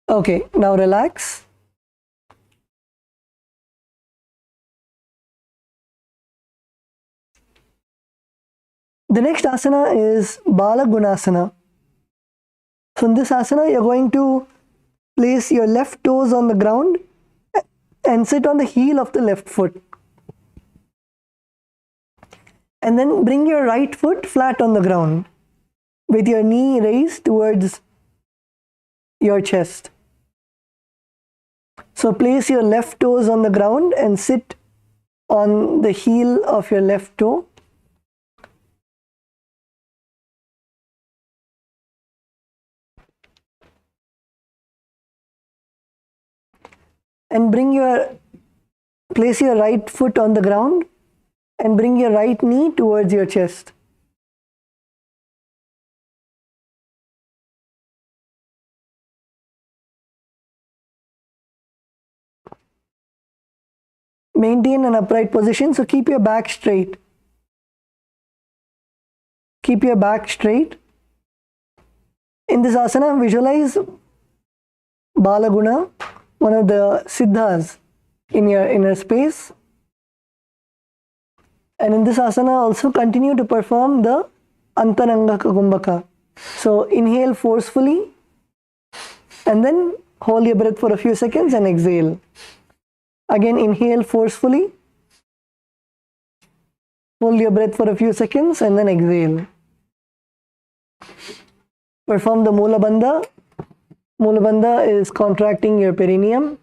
Okay, now relax. The next asana is Balagonasana. So in this asana, you're going to place your left toes on the ground and sit on the heel of the left foot. And then bring your right foot flat on the ground with your knee raised towards your chest. So place your left toes on the ground and sit on the heel of your left toe. And place your right foot on the ground and bring your right knee towards your chest. Maintain an upright position, so keep your back straight. Keep your back straight. In this asana, visualize Balaguna, one of the siddhas in your inner space. And in this asana, also continue to perform the Antaranga Kumbhaka. So inhale forcefully and then hold your breath for a few seconds and exhale. Again, inhale forcefully, hold your breath for a few seconds and then exhale. Perform the Mula Bandha. Mula Bandha is contracting your perineum.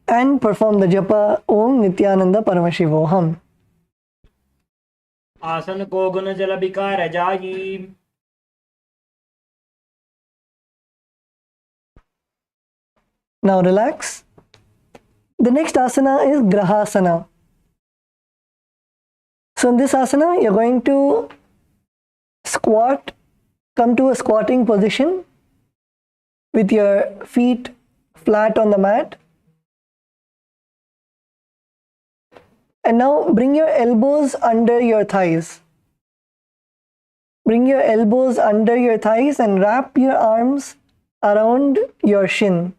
And perform the japa Om Nityananda Paramashivoham. आसन को गुण जल विकार जायी. Now relax. The next asana is Graasana. So in this asana, you're going to squat, come to a squatting position with your feet flat on the mat. And now bring your elbows under your thighs. Bring your elbows under your thighs and wrap your arms around your shin.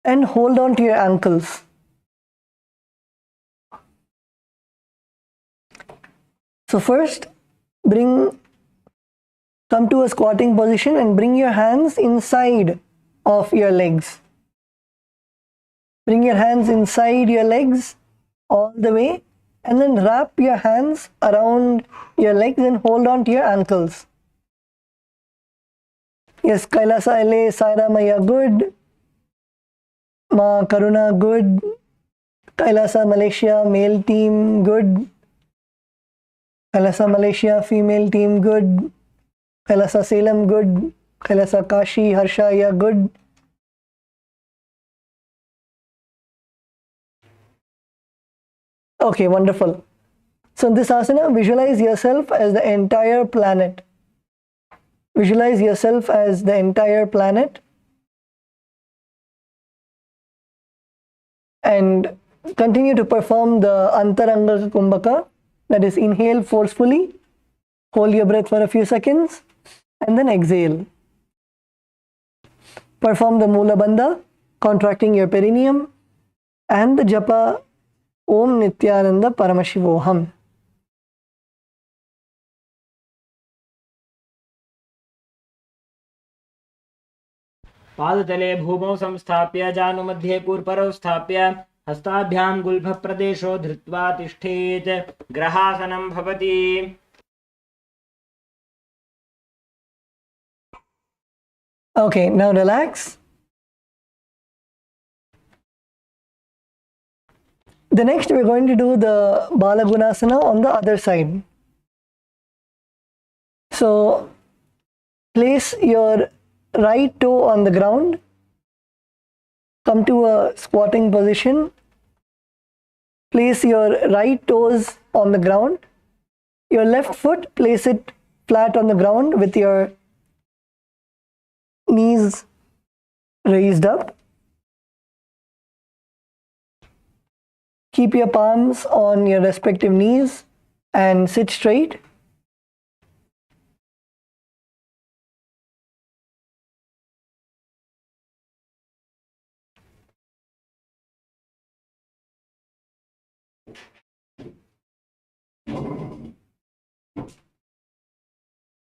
And hold on to your ankles. So first, come to a squatting position and bring your hands inside of your legs. Bring your hands inside your legs all the way and then wrap your hands around your legs and hold on to your ankles. Yes, Kailasa LA, Saira Maya, good. Ma Karuna, good. Kailasa Malaysia, male team, good. Kailasa Malaysia, female team, good. Kailasa Salem, good. Kailasa Kashi, Harsha, yeah, good. Okay, wonderful. So in this asana, visualize yourself as the entire planet. Visualize yourself as the entire planet. And continue to perform the Antaranga Kumbhaka. That is, inhale forcefully, hold your breath for a few seconds, and then exhale. Perform the Mula Bandha, contracting your perineum, and the japa Om Nityananda Paramashivoham. पादतले भूमौ संस्थाप्य जानुमध्ये कूर्परौ स्थाप्य हस्ताभ्यां गुल्भप्रदेशो धृत्वा तिष्ठेत् ग्रहासनं भवति Okay, now relax. The next we're going to do the Balagonasana on the other side. So place your right toe on the ground, come to a squatting position, place your right toes on the ground, your left foot place it flat on the ground with your knees raised up. Keep your palms on your respective knees and sit straight.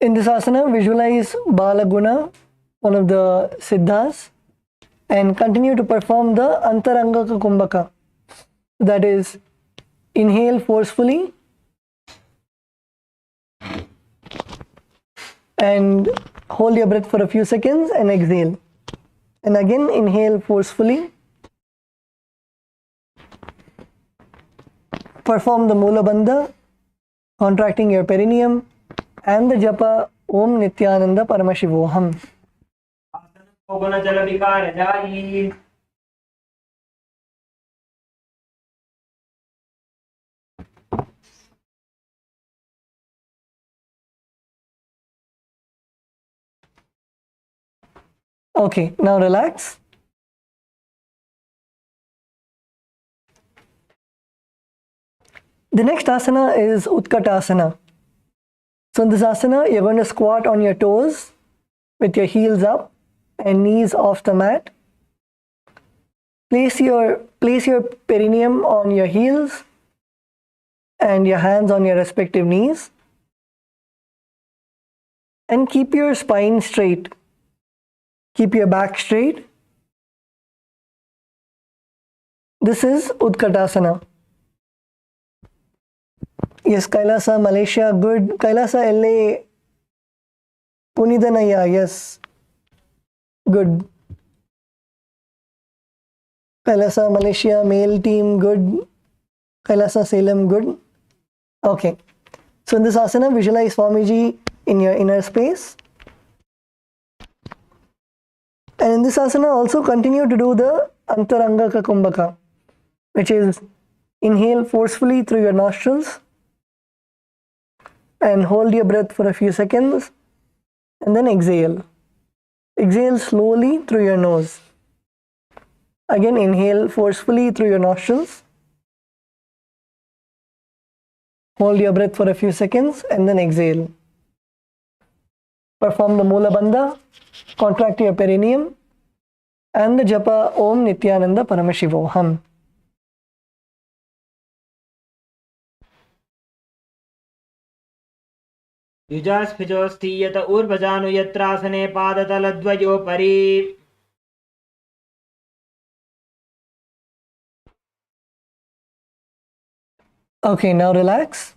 In this asana, visualize Balaguna, one of the Siddhas, and continue to perform the Antarangaka Kumbhaka. That is, inhale forcefully and hold your breath for a few seconds and exhale. And again, inhale forcefully. Perform the Mula Bandha, contracting your perineum, and the japa Om Nityananda Paramashivoham. Okay, now relax. The next asana is Utkatasana. So in this asana, you're going to squat on your toes with your heels up and knees off the mat. Place your perineum on your heels and your hands on your respective knees. And keep your spine straight. Keep your back straight. This is Utkatasana. Yes, Kailasa, Malaysia, good. Kailasa, LA, Punidanaya, yes, good. Kailasa, Malaysia, male team, good. Kailasa, Salem, good. Okay. So in this asana, visualize Swamiji in your inner space. And in this asana, also continue to do the Antarangaka Kumbhaka, which is inhale forcefully through your nostrils and hold your breath for a few seconds and then exhale. Exhale slowly through your nose. Again, inhale forcefully through your nostrils. Hold your breath for a few seconds and then exhale. Perform the Mula Bandha, contract your perineum, and the japa Om Nityananda Paramashivoham. युजास्फिजोस्तीयत ऊर्वजानु यत्रासने पादतलद्वयोपरि Okay, now relax.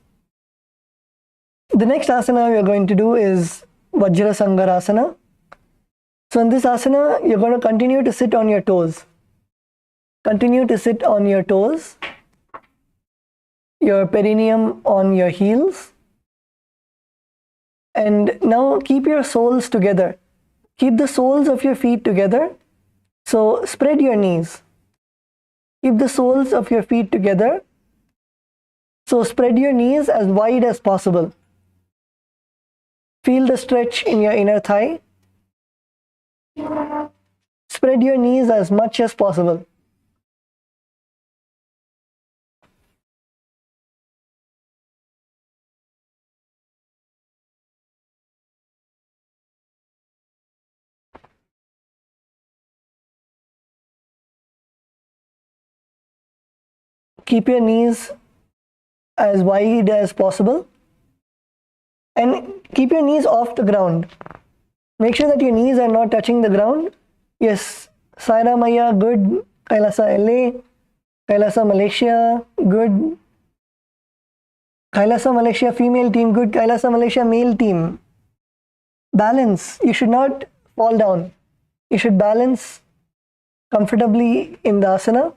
The next asana we are going to do is Vajra Sangarasana. So in this asana, you're going to continue to sit on your toes. Continue to sit on your toes. Your perineum on your heels. And now keep your soles together. Keep the soles of your feet together. So spread your knees. Keep the soles of your feet together. So spread your knees as wide as possible. Feel the stretch in your inner thigh. Spread your knees as much as possible. Keep your knees as wide as possible and keep your knees off the ground. Make sure that your knees are not touching the ground. Yes, Saira Maya, good. Kailasa LA. Kailasa Malaysia, good. Kailasa Malaysia female team, good. Kailasa Malaysia male team. Balance. You should not fall down. You should balance comfortably in the asana.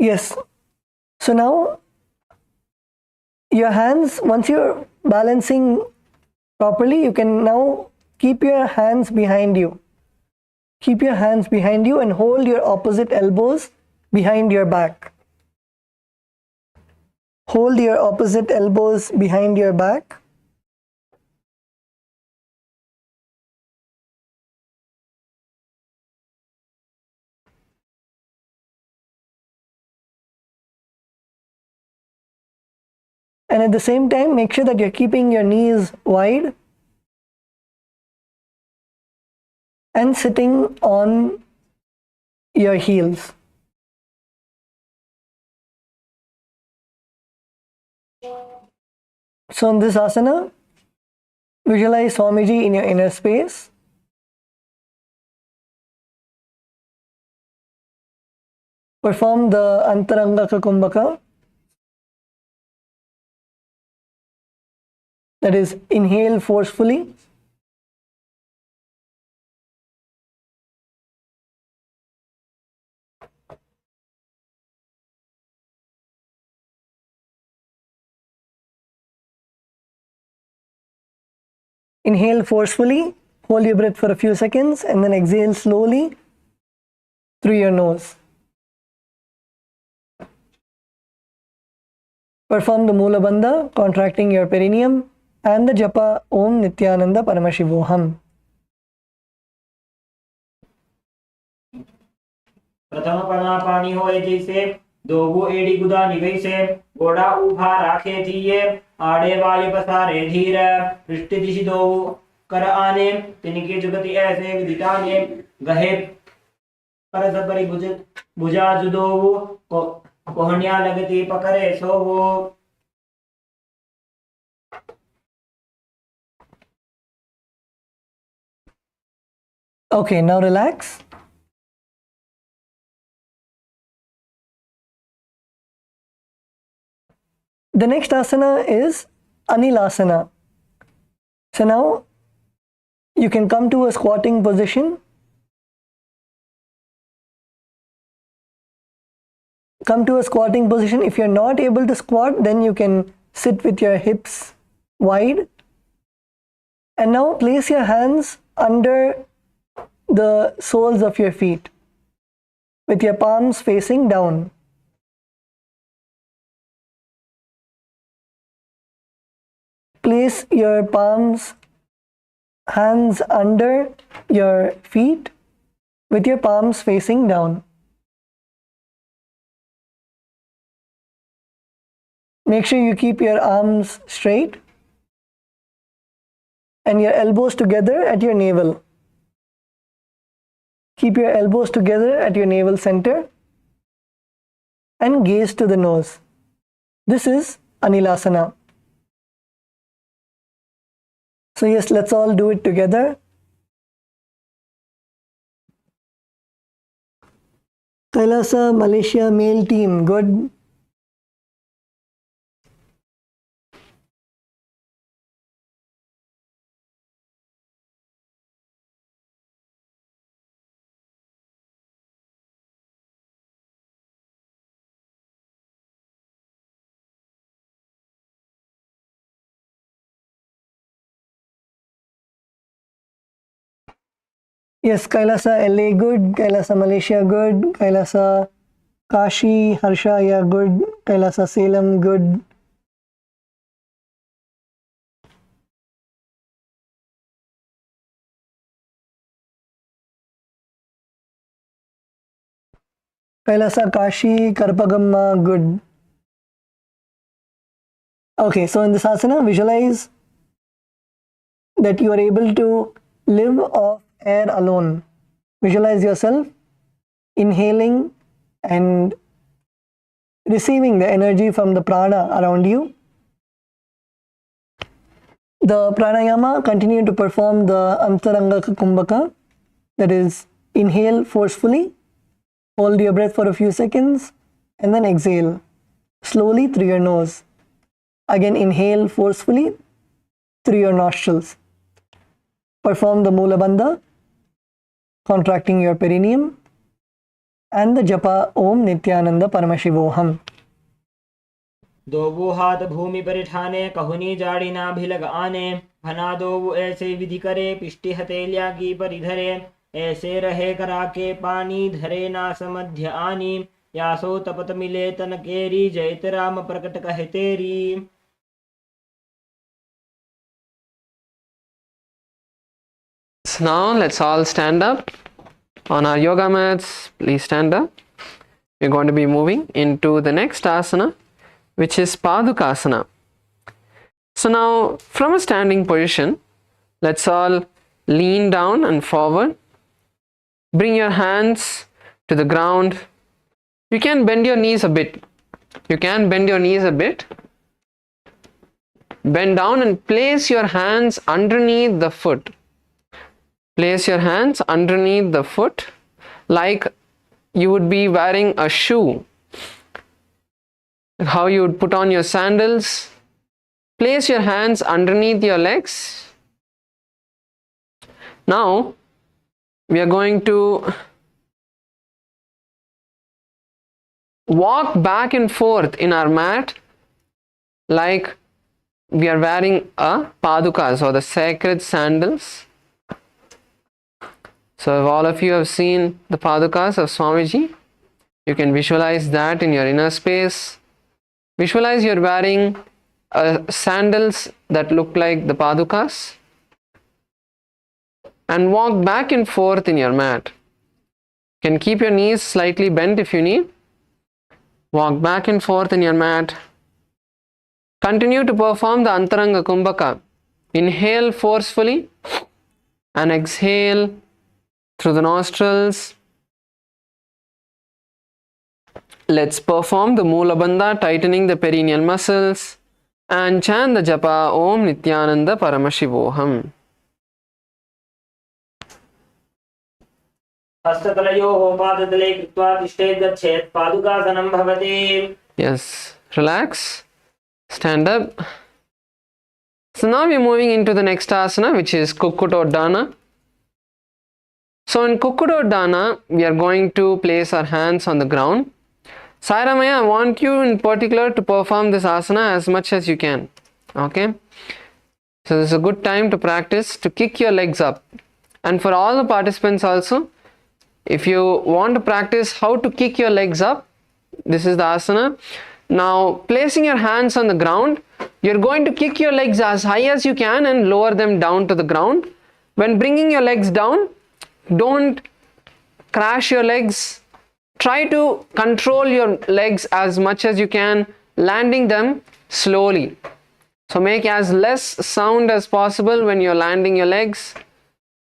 Yes. So now your hands, once you're balancing properly, you can now keep your hands behind you. Keep your hands behind you and hold your opposite elbows behind your back. Hold your opposite elbows behind your back. And at the same time, make sure that you're keeping your knees wide and sitting on your heels. So in this asana, visualize Swamiji in your inner space. Perform the Antaranga Kumbhaka. That is, inhale forcefully. Inhale forcefully, hold your breath for a few seconds, and then exhale slowly through your nose. Perform the Mula Bandha, contracting your perineum, and the Japa Om Nityananda Paramashivoham. प्रथम पना पानी होए जैसे Dogu एड़ी गुदा निवैसे गोड़ा उभा राखे थिए आड़े वाले पसारे धीर पृष्ठ दिशि दोगु कर आने तिनके जुगति ऐसे विदिताने गहे पर सबरी भुजा जुदोगु कोहण्या लगती पकड़े सोगु. Okay, now relax. The next asana is Anilasana. So now you can come to a squatting position. Come to a squatting position. If you're not able to squat, then you can sit with your hips wide. And now place your hands under the soles of your feet with your palms facing down. Place your hands under your feet with your palms facing down. Make sure you keep your arms straight and your elbows together at your navel. Keep your elbows together at your navel center and gaze to the nose. This is Anilasana. So yes, let's all do it together. Kailasa Malaysia male team, good. Yes, Kailasa LA, good. Kailasa Malaysia, good. Kailasa Kashi, Harsha, yeah, good. Kailasa Salem, good. Kailasa, Kashi, Karpagamma, good. Okay, so in this asana, visualize that you are able to live off air alone. Visualize yourself inhaling and receiving the energy from the prana around you. The pranayama, continue to perform the antaranga kumbhaka, that is, inhale forcefully, hold your breath for a few seconds, and then exhale slowly through your nose. Again, inhale forcefully through your nostrils. Perform the Mula Bandha, contracting your perineum, and the japa Om Nityananda Paramashivoham. दो हाथ भूमि पर ठाने कहुनी जाड़ी ना भिलग आने भना दो ऐसे विधि करे पिष्टि हथेलिया की परिधरे ऐसे रहे करा के पानी धरे ना समध्य आनी यासो तपत मिले तन केरी जयत राम प्रकट कहे तेरी. So now let's all stand up on our yoga mats. Please stand up. We're going to be moving into the next asana, which is Padukasana. So now from a standing position, let's all lean down and forward. Bring your hands to the ground. You can bend your knees a bit. Bend down and place your hands underneath the foot. Place your hands underneath the foot like you would be wearing a shoe. How you would put on your sandals. Place your hands underneath your legs. Now we are going to walk back and forth in our mat like we are wearing a padukas or the sacred sandals. So if all of you have seen the padukas of Swamiji, you can visualize that in your inner space. Visualize you're wearing sandals that look like the padukas and walk back and forth in your mat. You can keep your knees slightly bent if you need. Walk back and forth in your mat. Continue to perform the Antaranga Kumbhaka. Inhale forcefully and exhale through the nostrils. Let's perform the Mula Bandha, tightening the perineal muscles, and chant the japa Om Nityananda Paramashivoham. हस्तकलयोः पादतले कृत्वा तिष्ठेत् गच्छेत् पादुकासनं भवति. Yes, relax, stand up. So now we are moving into the next asana, which is Kukkutoddana. So in Kukkutoddana, we are going to place our hands on the ground. Sairamaya, I want you in particular to perform this asana as much as you can. Okay? So this is a good time to practice, to kick your legs up. And for all the participants also, if you want to practice how to kick your legs up, this is the asana. Now, placing your hands on the ground, you're going to kick your legs as high as you can and lower them down to the ground. When bringing your legs down, don't crash your legs. Try to control your legs as much as you can, landing them slowly. So make as less sound as possible when you're landing your legs.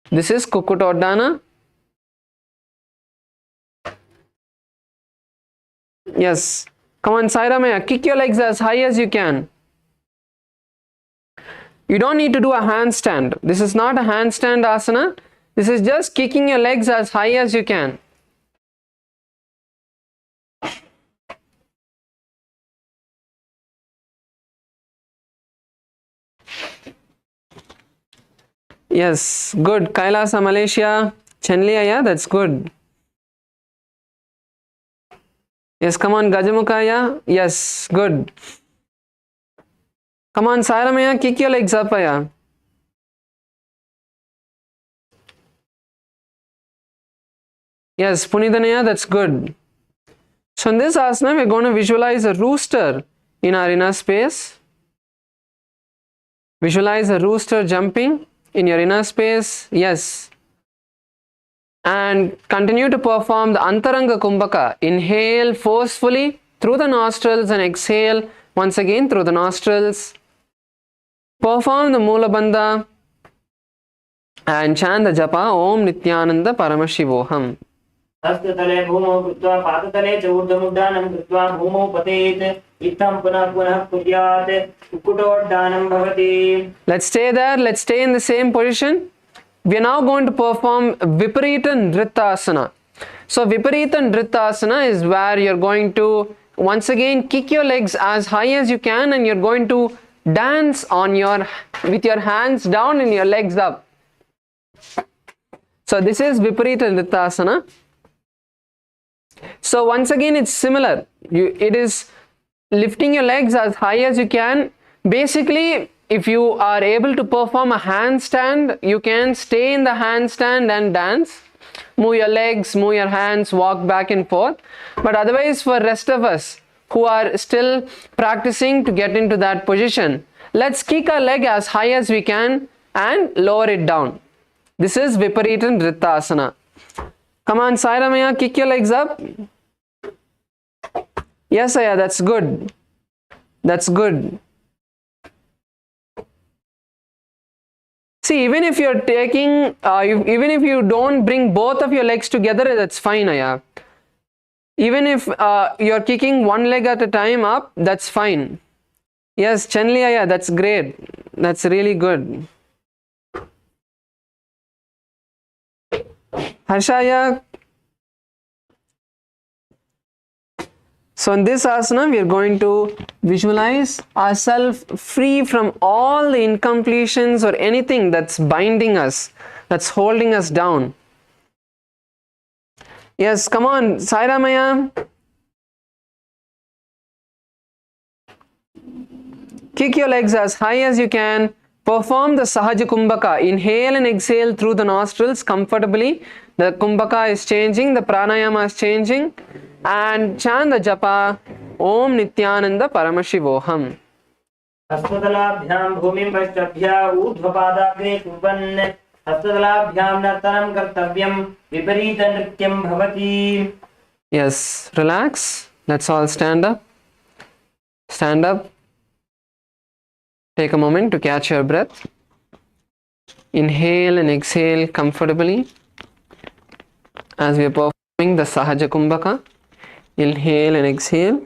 This is Kukkutoddana. Yes. Come on, Sairamaya, kick your legs as high as you can. You don't need to do a handstand. This is not a handstand asana. This is just kicking your legs as high as you can. Yes, good. Kailasa, Malaysia. Chenliya, yeah, that's good. Yes, come on, Gajamukaya. Yes, good. Come on, Sairamaya, kick your legs up, Aya. Yes, Punidanaya, that's good. So in this asana, we're going to visualize a rooster in our inner space. Visualize a rooster jumping in your inner space. Yes. And continue to perform the Antaranga Kumbhaka. Inhale forcefully through the nostrils and exhale once again through the nostrils. Perform the Mula Bandha and chant the japa Om Nityananda Paramashivoham. हस्ततले भूमौ कृत्वा पादतले च ऊर्ध्वमुड्डानं कृत्वा भूमौ पतेत् इत्थं पुनः पुनः कुर्यात् कुक्कुटोड्डानं भवति. Let's stay there. Let's stay in the same position. We are now going to perform Vipitanuttasana. So Vipitanuttasana is where you're going to once again kick your legs as high as you can, and you're going to dance on with your hands down and your legs up. So this is Vipitanuttasana. So once again it's similar. It is lifting your legs as high as you can. Basically, if you are able to perform a handstand, you can stay in the handstand and dance. Move your legs, move your hands, walk back and forth. But otherwise, for rest of us who are still practicing to get into that position, let's kick our leg as high as we can and lower it down. This is Viparitannrittasana. Come on, Sai Ramaya, kick your legs up. Yes, Aya, that's good. That's good. See, even if you're taking, even if you don't bring both of your legs together, that's fine, Aya. Even if you're kicking one leg at a time up, that's fine. Yes, Chenli Aya, that's great. That's really good. Harshaya. So in this asana, we are going to visualize ourselves free from all the incompletions or anything that's binding us, that's holding us down. Yes, come on, Sai Ramaya. Kick your legs as high as you can. Perform the Sahaja Kumbhaka. Inhale and exhale through the nostrils comfortably. The Kumbhaka is changing, the Pranayama is changing. And chant the japa Om Nityananda Paramashivoham. हस्ततलाभ्यां भूमिं पश्चाभ्य ऊर्ध्वपादाग्रे कुर्वन् हस्ततलाभ्यां नर्तनं कर्तव्यं विपरीतनृत्यं भवति. Yes, relax. Let's all stand up. Stand up. Take a moment to catch your breath. Inhale and exhale comfortably as we are performing the Sahaja Kumbhaka. Inhale and exhale.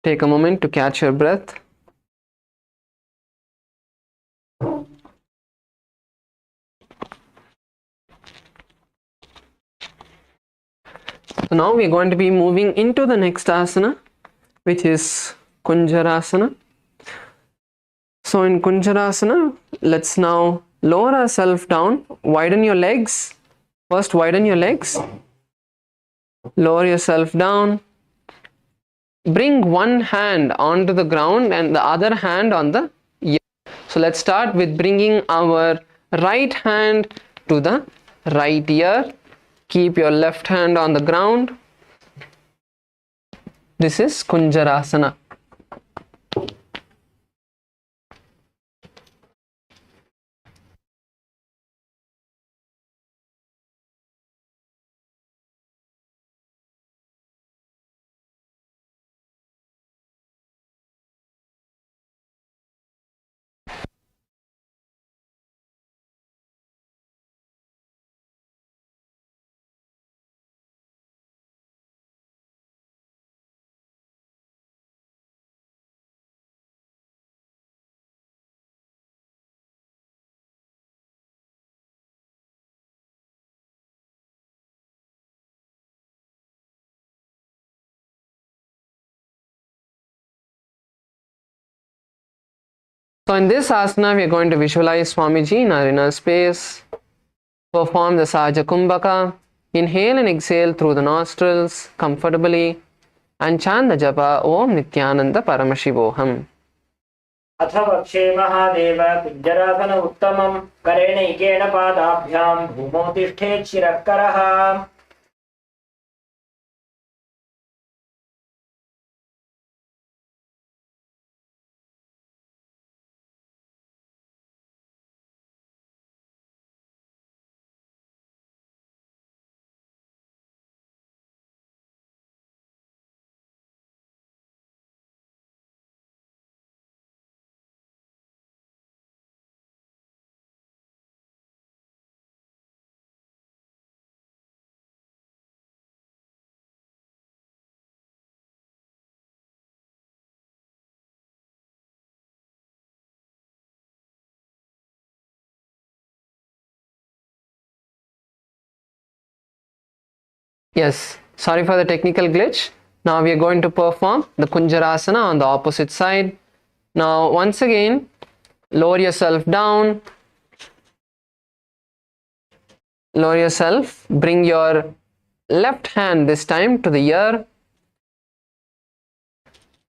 Take a moment to catch your breath. So now we are going to be moving into the next asana, which is Kunjarasana. So in Kunjarasana, let's now lower ourselves down, widen your legs. First widen your legs, lower yourself down, bring one hand onto the ground and the other hand on the ear. So let's start with bringing our right hand to the right ear. Keep your left hand on the ground. This is Kunjarasana. So in this asana, we are going to visualize Swamiji in our inner space. Perform the Sahaja Kumbhaka. Inhale and exhale through the nostrils comfortably. And chant the japa Om Nityananda Paramashivoham. अथ वक्षे महादेव कुञ्जरासन उत्तमं करेणैकेन पादाभ्यां भूमौ तिष्ठेत् शिरःकरः. Yes, sorry for the technical glitch. Now we are going to perform the Kunjarasana on the opposite side. Now once again, lower yourself down. Lower yourself. Bring your left hand this time to the ear.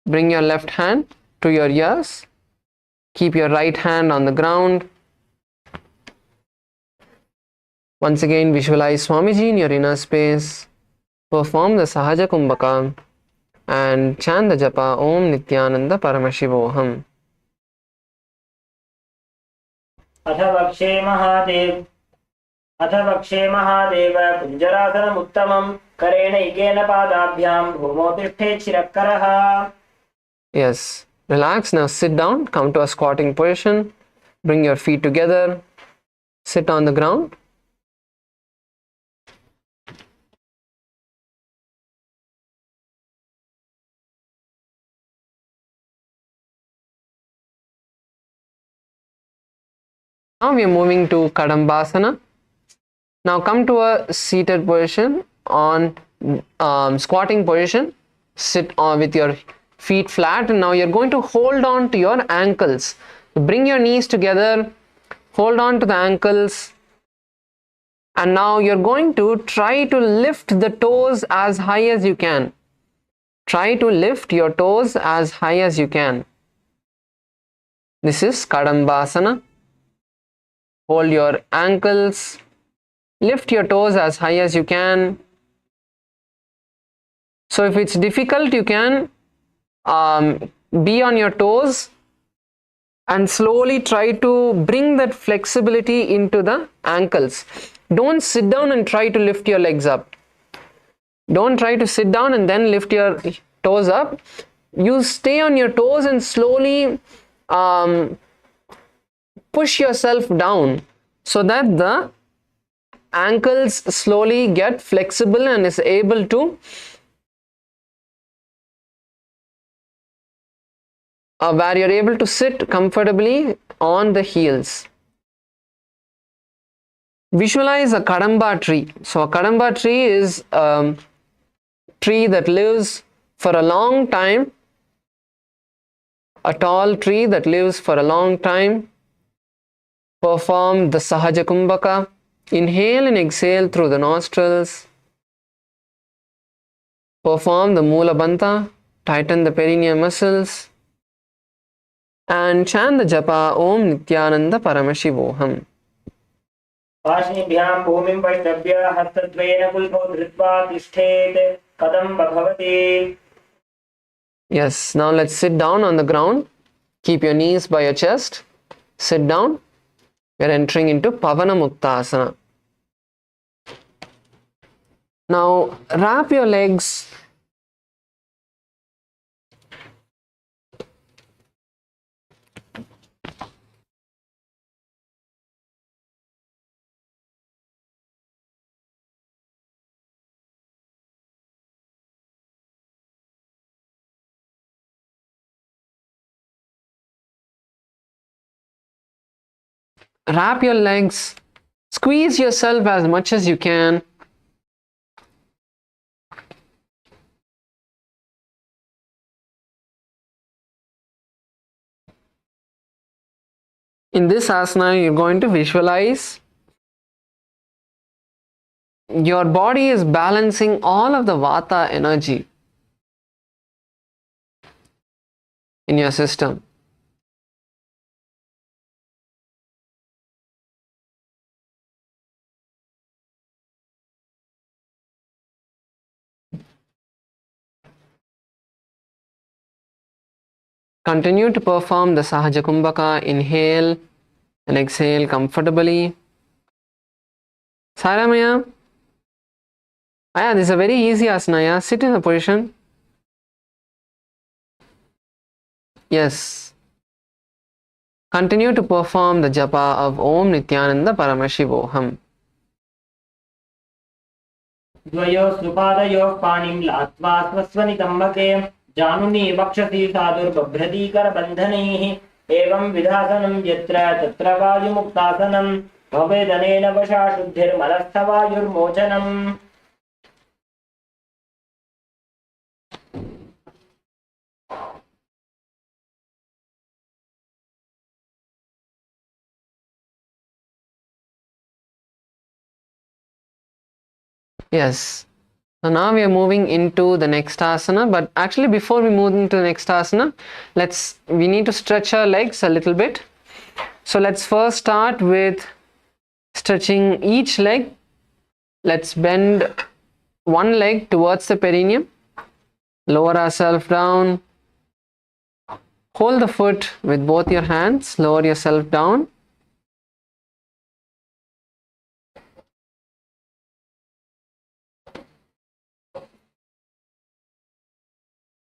Bring your left hand to your ears. Keep your right hand on the ground. Once again, visualize Swamiji in your inner space. Perform the Sahaja Kumbhaka and chant the japa Om Nityananda Paramashivoham. अथ वक्षे महादेव कुञ्जरासनमुत्तमं करेण इकेन पादाभ्यां भूमौ तिष्ठेत् शिरःकरः. Yes, relax. Now sit down. Come to a squatting position. Bring your feet together. Sit on the ground. Now we are moving to Kadambasana. Now come to a seated position on squatting position. Sit on with your feet flat, and now you're going to hold on to your ankles. Bring your knees together, hold on to the ankles, and now you're going to try to lift the toes as high as you can. Try to lift your toes as high as you can. This is Kadambasana. Hold your ankles, lift your toes as high as you can. So if it's difficult, you can be on your toes and slowly try to bring that flexibility into the ankles. Don't sit down and try to lift your legs up. Don't try to sit down and then lift your toes up. You stay on your toes and slowly push yourself down so that the ankles slowly get flexible and is able to where you're able to sit comfortably on the heels. Visualize a Kadamba tree. So a Kadamba tree is a tree that lives for a long time, a tall tree that lives for a long time. Perform the Sahaja Kumbhaka. Inhale and exhale through the nostrils. Perform the Mula Banta. Tighten the perineum muscles. And chant the japa Om Nityananda Paramashivoham. पाशनिभ्यां भूमिं वैष्णव्य हस्तद्वयेन कुल्भौ धृत्वा तिष्ठेत् कथं भवति. Yes, now let's sit down on the ground. Keep your knees by your chest. Sit down. We are entering into Utkatasana. Now wrap your legs squeeze yourself as much as you can. In this asana, you're going to visualize your body is balancing all of the vata energy in your system. Continue to perform the Sahaja Kumbhaka. Inhale and exhale comfortably. Saramaya. This is a very easy asana. Yeah? Sit in a position. Yes. Continue to perform the japa of Om Nityananda Paramashivoham. द्वयोः सुपादयोः पाणिं लात्वा स्वस्वनितम्बके जानुनी वक्षसि साधुर्बभ्रतीकरबन्धनैः एवं विधासनं यत्र तत्र वायुमुक्तासनं भवेदनेन वशा शुद्धिर्मनस्थवायुर्मोचनम्. Yes. So now we are moving into the next asana, but actually before we move into the next asana, we need to stretch our legs a little bit. So let's first start with stretching each leg. Let's bend one leg towards the perineum, lower ourselves down, hold the foot with both your hands, lower yourself down.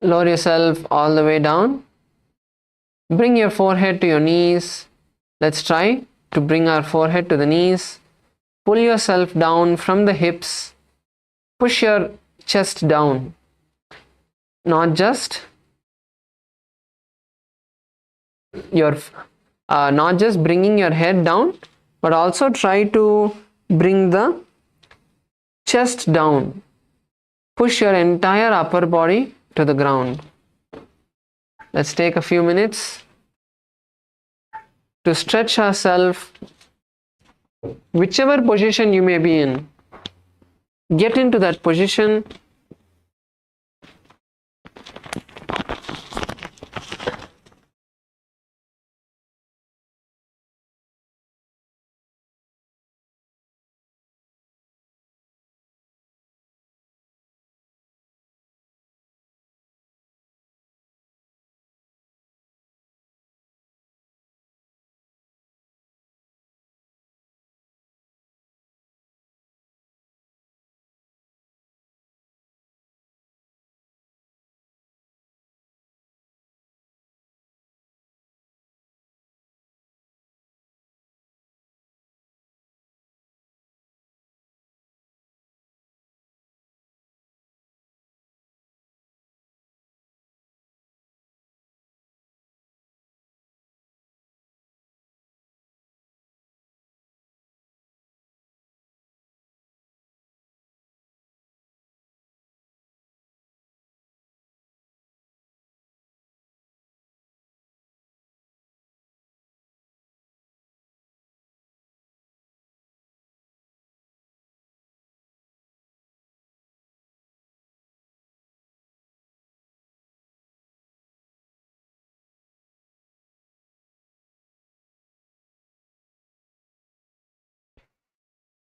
Lower yourself all the way down. Bring your forehead to your knees. Let's try to bring our forehead to the knees. Pull yourself down from the hips. Push your chest down. Not just bringing your head down, but also try to bring the chest down. Push your entire upper body to the ground. Let's take a few minutes to stretch ourselves. Whichever position you may be in, get into that position.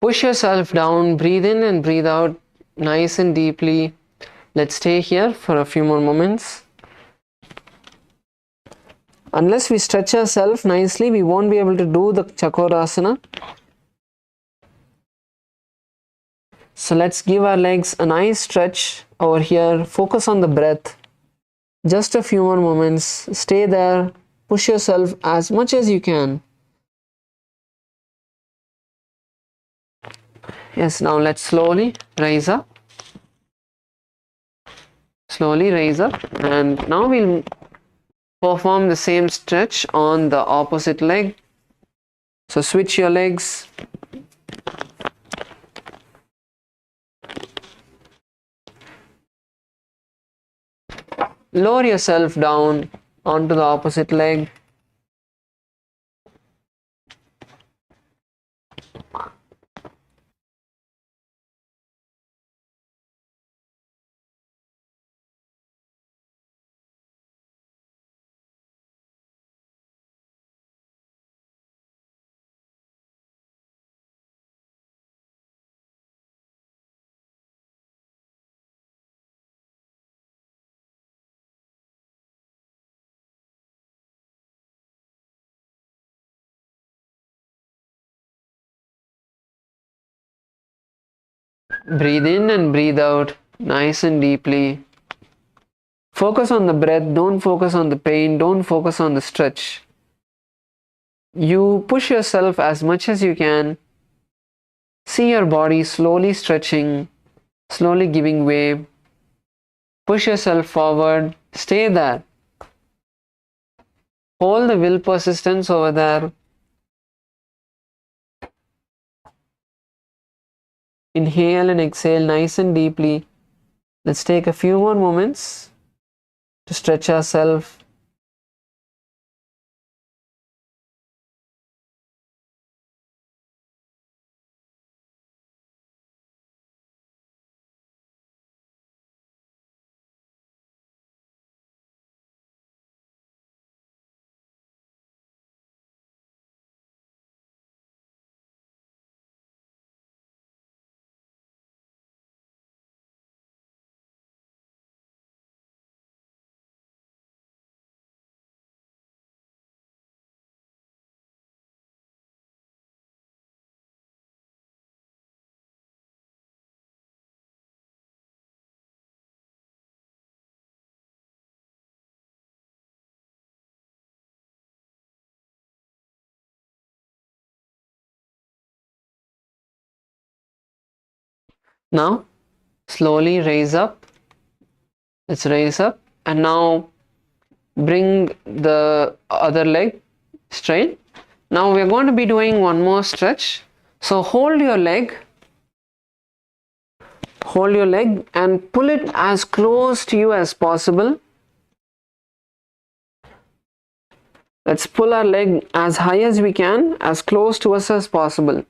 Push yourself down, breathe in and breathe out nice and deeply. Let's stay here for a few more moments. Unless we stretch ourselves nicely, we won't be able to do the Chakorasana. So let's give our legs a nice stretch over here. Focus on the breath. Just a few more moments. Stay there. Push yourself as much as you can. Yes, now let's slowly rise up. Slowly raise up. And now we'll perform the same stretch on the opposite leg. So switch your legs. Lower yourself down onto the opposite leg. Breathe in and breathe out nice and deeply. Focus on the breath, don't focus on the pain, don't focus on the stretch. You push yourself as much as you can. See your body slowly stretching, slowly giving way. Push yourself forward, stay there. Hold the will persistence over there. Inhale and exhale nice and deeply. Let's take a few more moments to stretch ourselves. Now slowly raise up. Let's raise up, and now bring the other leg straight. Now we are going to be doing one more stretch. So hold your leg and pull it as close to you as possible. Let's pull our leg as high as we can, as close to us as possible.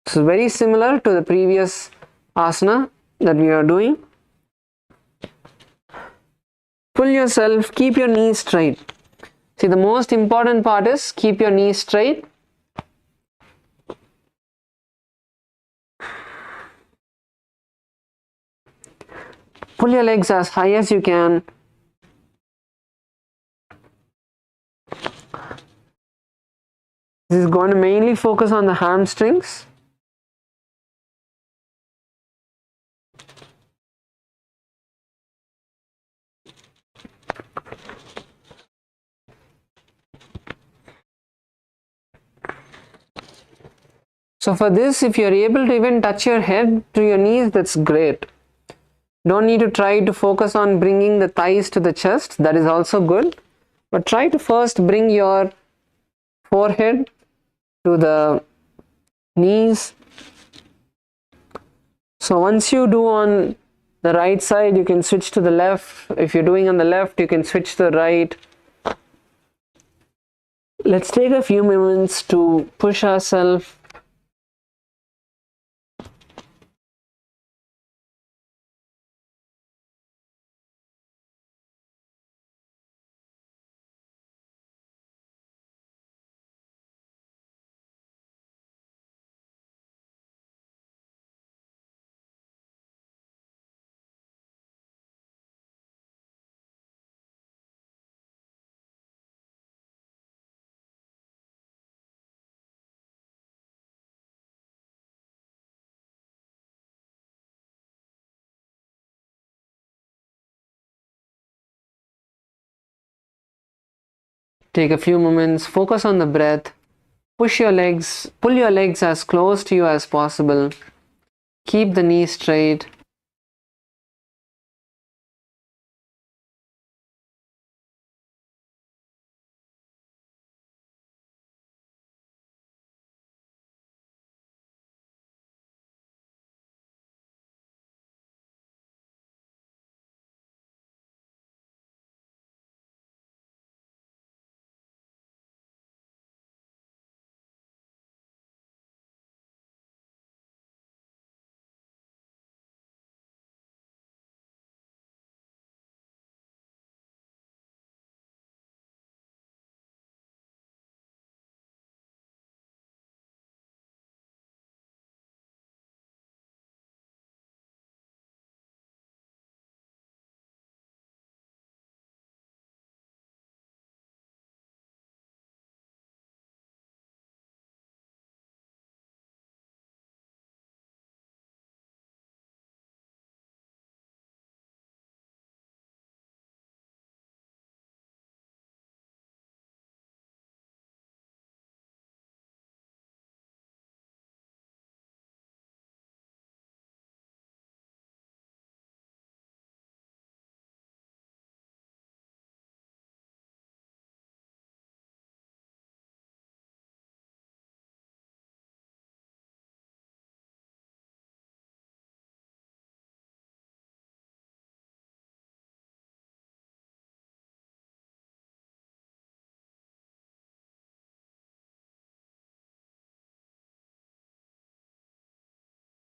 So very similar to the previous asana that we are doing. Pull yourself, keep your knees straight. See, the most important part is keep your knees straight. Pull your legs as high as you can. This is going to mainly focus on the hamstrings. So for this, if you're able to even touch your head to your knees, that's great. Don't need to try to focus on bringing the thighs to the chest. That is also good. But try to first bring your forehead to the knees. So once you do on the right side, you can switch to the left. If you're doing on the left, you can switch to the right. Let's take a few moments to push ourselves. Take a few moments, focus on the breath, pull your legs as close to you as possible, keep the knees straight.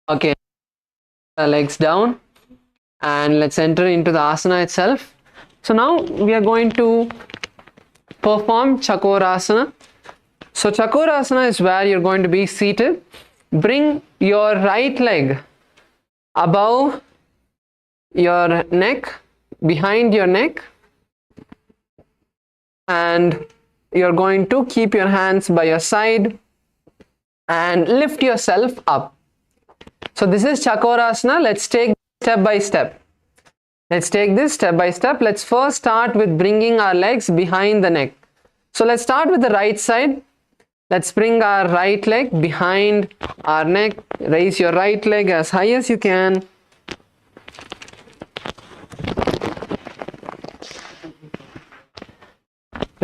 Okay, legs down, and let's enter into the asana itself. So now we are going to perform Chakorasana. So Chakorasana is where you're going to be seated. Bring your right leg above your neck, behind your neck, and you're going to keep your hands by your side and lift yourself up. So this is Chakorasana. Let's take step by step. Let's take this step by step. Let's first start with bringing our legs behind the neck. So let's start with the right side. Let's bring our right leg behind our neck. Raise your right leg as high as you can.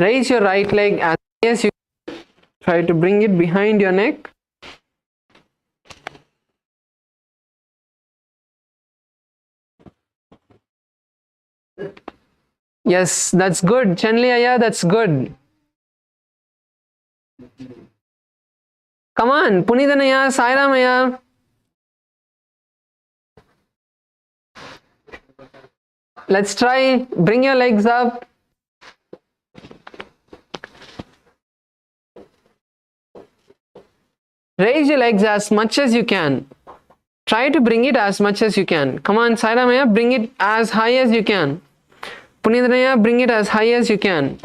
Raise your right leg as high as you can. Try to bring it behind your neck. Yes, that's good. Chanliyaya, that's good. Come on, Punithanaya, Sairamaya. Let's try. Bring your legs up. Raise your legs as much as you can. Try to bring it as much as you can. Come on, Sairamaya, bring it as high as you can. Punithanaya, bring it as high as you can.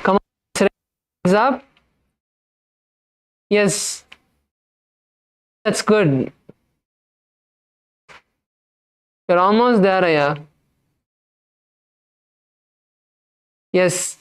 Come on, legs up. Yes, that's good. You're almost there, Aya. Yes.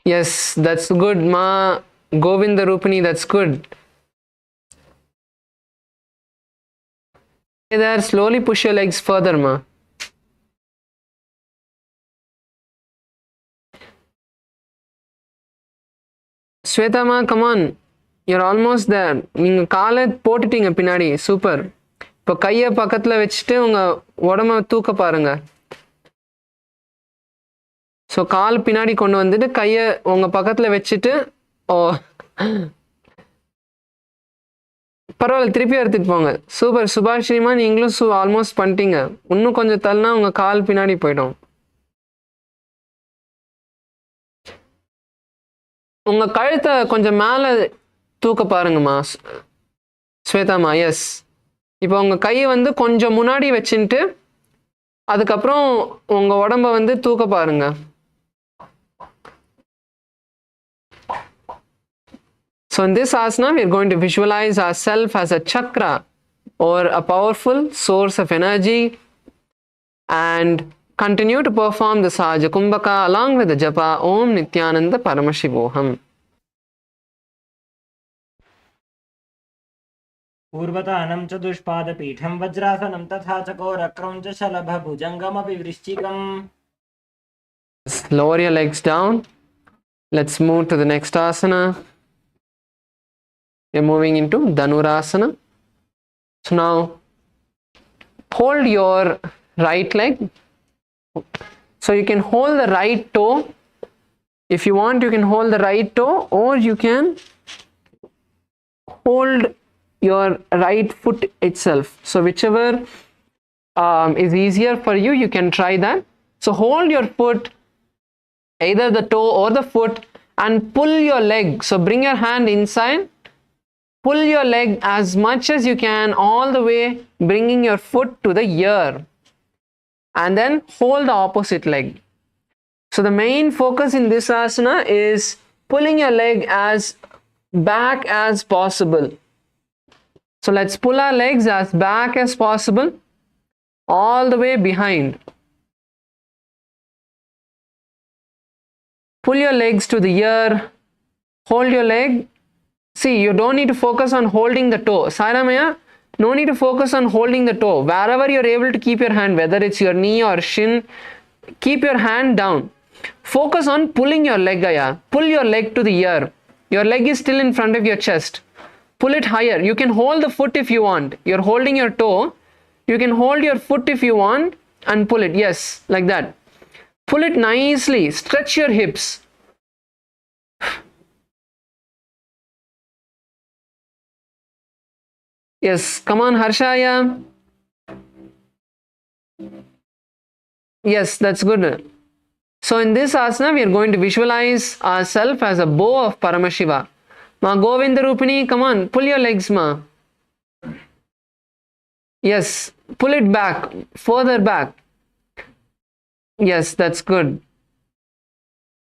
Yes, that's good, Ma Govinda Rupini, that's good. Stay there, slowly push your legs further, Ma. Sweta Ma, come on. You're almost there. நீங்க காலை போட்டுட்டீங்க பின்னாடி. Super. இப்போ கையை பக்கத்துல வச்சுட்டு உங்க உடம்ப தூக்க பாருங்க. ஸோ கால் பின்னாடி கொண்டு வந்துட்டு கையை உங்க பக்கத்துல வச்சுட்டு ஓ பரவாயில்ல, திருப்பி எடுத்துட்டு போங்க. சூப்பர் சுபாஷினிமா, நீங்களும் ஆல்மோஸ்ட் பண்ணிட்டீங்க. இன்னும் கொஞ்சம் தள்ளினா உங்க கால் பின்னாடி போயிடும். உங்க கழுத்தை கொஞ்சம் மேல தூக்க பாருங்கம்மா ஸ்வேதாமா. எஸ், இப்போ உங்க கையை வந்து கொஞ்சம் முன்னாடி வச்சுட்டு அதுக்கப்புறம் உங்க உடம்ப வந்து தூக்க பாருங்க. So in this asana, we are going to visualize ourselves as a chakra or a powerful source of energy and continue to perform the Sahaja Kumbhaka along with the japa Om Nityananda Paramashivoham. पूर्वतानं च दुष्पादपीठं वज्रासनं तथा च कोरक्रं च शलभभुजङ्गमपि वृश्चिकम्. Lower your legs down. Let's move to the next asana. We're moving into Dhanurasana. So now hold your right leg So you can hold the right toe. If you want, you can hold the right toe, or you can hold your right foot itself. So whichever is easier for you, you can try that. So hold your foot, either the toe or the foot, and pull your leg. So bring your hand inside, pull your leg as much as you can, all the way, bringing your foot to the ear, and then hold the opposite leg. So the main focus in this asana is pulling your leg as back as possible. So let's pull our legs as back as possible, all the way behind. Pull your legs to the ear, hold your leg. See, you don't need to focus on holding the toe. Sairamaya, no need to focus on holding the toe. Wherever you're able to keep your hand, whether it's your knee or shin, keep your hand down. Focus on pulling your leg, Aya. Pull your leg to the ear. Your leg is still in front of your chest. Pull it higher. You can hold the foot if you want. You're holding your toe. You can hold your foot if you want and pull it. Yes, like that. Pull it nicely. Stretch your hips. Yes, come on, Harshaya. Yes, that's good. So in this asana, we are going to visualize ourselves as a bow of Paramashiva. Ma Govinda Rupini, come on, pull your legs, ma. Yes, pull it back, further back. Yes, that's good.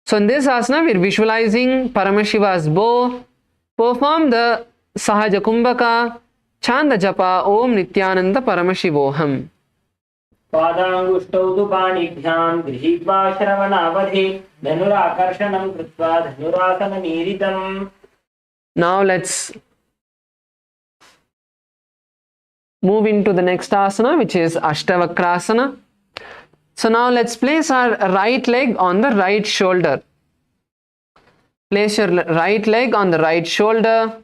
So in this asana, we are visualizing Paramashiva's bow. Perform the Sahaja Kumbhaka, chant the japa Om Nityananda Paramashivoham. पादाङ्गुष्टौ तु पाणिभ्यां गृहीत्वा श्रवणावधि धनुराकर्षणं कृत्वा धनुरासनमीरितम्. Now let's move into the next asana, which is Ashtavakrasana. So now let's place our right leg on the right shoulder. Place your right leg on the right shoulder.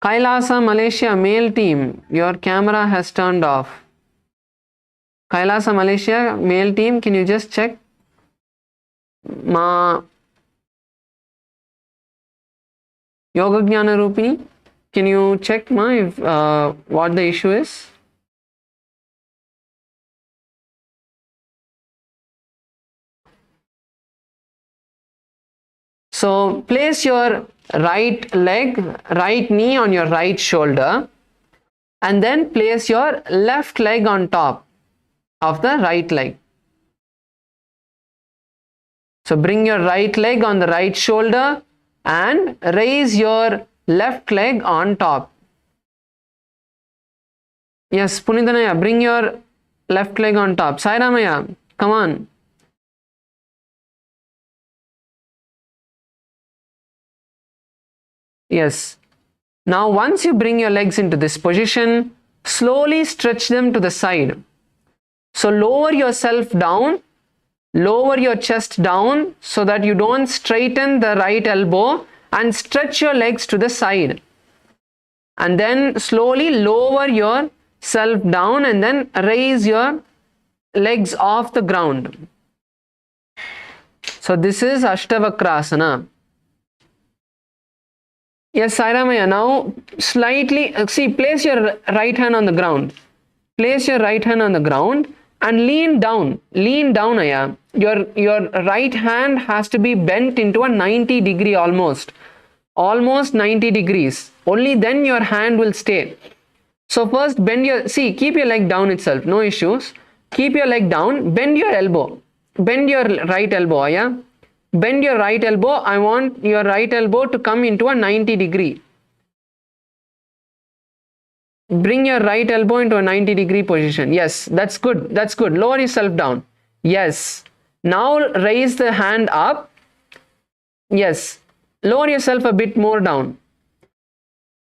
Kailasa, Malaysia, male team, your camera has turned off. Kailasa, Malaysia, male team, can you just check? Ma Yoga Jnana Rupini, can you check ma if what the issue is? So place your right leg, right knee on your right shoulder, and then place your left leg on top of the right leg. So bring your right leg on the right shoulder and raise your left leg on top. Yes, Punitanaya, bring your left leg on top. Sairamaya, come on. Yes. Now once you bring your legs into this position, slowly stretch them to the side. So lower yourself down, lower your chest down so that you don't straighten the right elbow, and stretch your legs to the side. And then slowly lower yourself down and then raise your legs off the ground. So this is Ashtavakrasana. Yes, Sairamaya, now slightly, see, place your right hand on the ground. Place your right hand on the ground and lean down. Lean down, Aya. Your right hand has to be bent into a 90 degree almost 90 degrees. Only then your hand will stay. So first bend your, see, keep your leg down itself, no issues. Keep your leg down, bend your elbow. Bend your right elbow, Aya. Bend your right elbow. I want your right elbow to come into a 90 degree. Bring your right elbow into a 90 degree position. Yes, that's good. That's good. Lower yourself down. Yes. Now raise the hand up. Yes. Lower yourself a bit more down.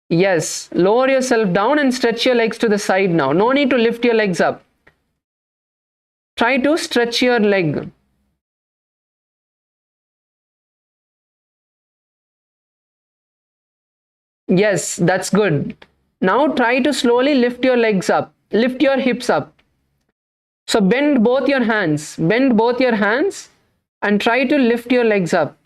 Yes. Lower yourself down and stretch your legs to the side now. No need to lift your legs up. Try to stretch your leg. Yes, that's good. Now try to slowly lift your legs up. Lift your hips up. So bend both your hands. Bend both your hands and try to lift your legs up.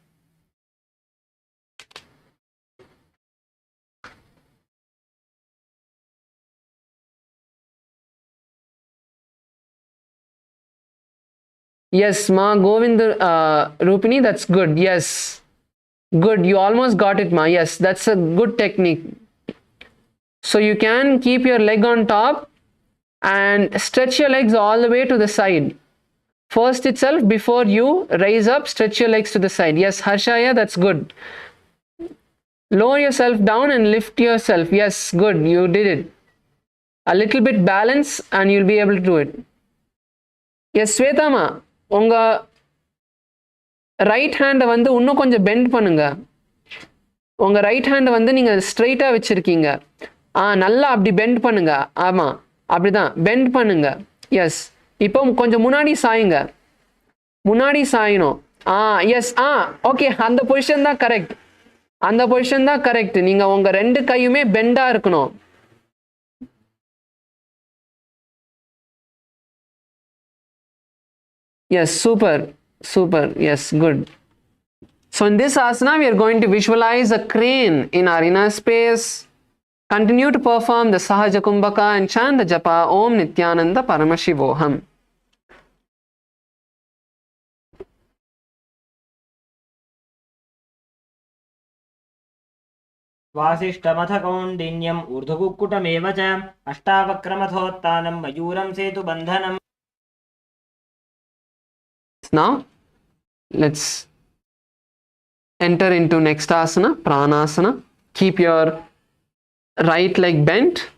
Yes, Ma Govind Rupini, that's good. Yes. Good. You almost got it, Ma. Yes, that's a good technique. So you can keep your leg on top and stretch your legs all the way to the side. First itself, before you raise up, stretch your legs to the side. Yes, Harshaya, that's good. Lower yourself down and lift yourself. Yes, good. You did it. A little bit balance and you'll be able to do it. Yes, Svetama, unga right hand வந்து இன்னும் கொஞ்சம் bend பண்ணுங்க. உங்க right hand வந்து நீங்க ஸ்ட்ரைட்டா வச்சிருக்கீங்க. நல்லா அப்படி பெண்ட் பண்ணுங்க. ஆமா, அப்படிதான் பெண்ட் பண்ணுங்க. எஸ், இப்போ கொஞ்சம் முன்னாடி சாயுங்க. முன்னாடி சாயணும். எஸ், ஓகே, அந்த பொசிஷன் தான் கரெக்ட். அந்த பொசிஷன் தான் கரெக்ட். நீங்க உங்க ரெண்டு கையுமே பெண்டா இருக்கணும். Yes, super, super. Yes, good. So in this asana, we are going to visualize a crane in our inner space. Continue to perform the Sahaja Kumbhaka and chant the japa Om Nityananda Paramashivoham. वासिष्ठमथ कौण्डिन्यम् ऊर्ध्वकुक्कुटमेव च अष्टावक्रमथोत्तानं मयूरं सेतुबन्धनम्. Now, let's enter into next asana, Pranasana. Keep your right leg bent.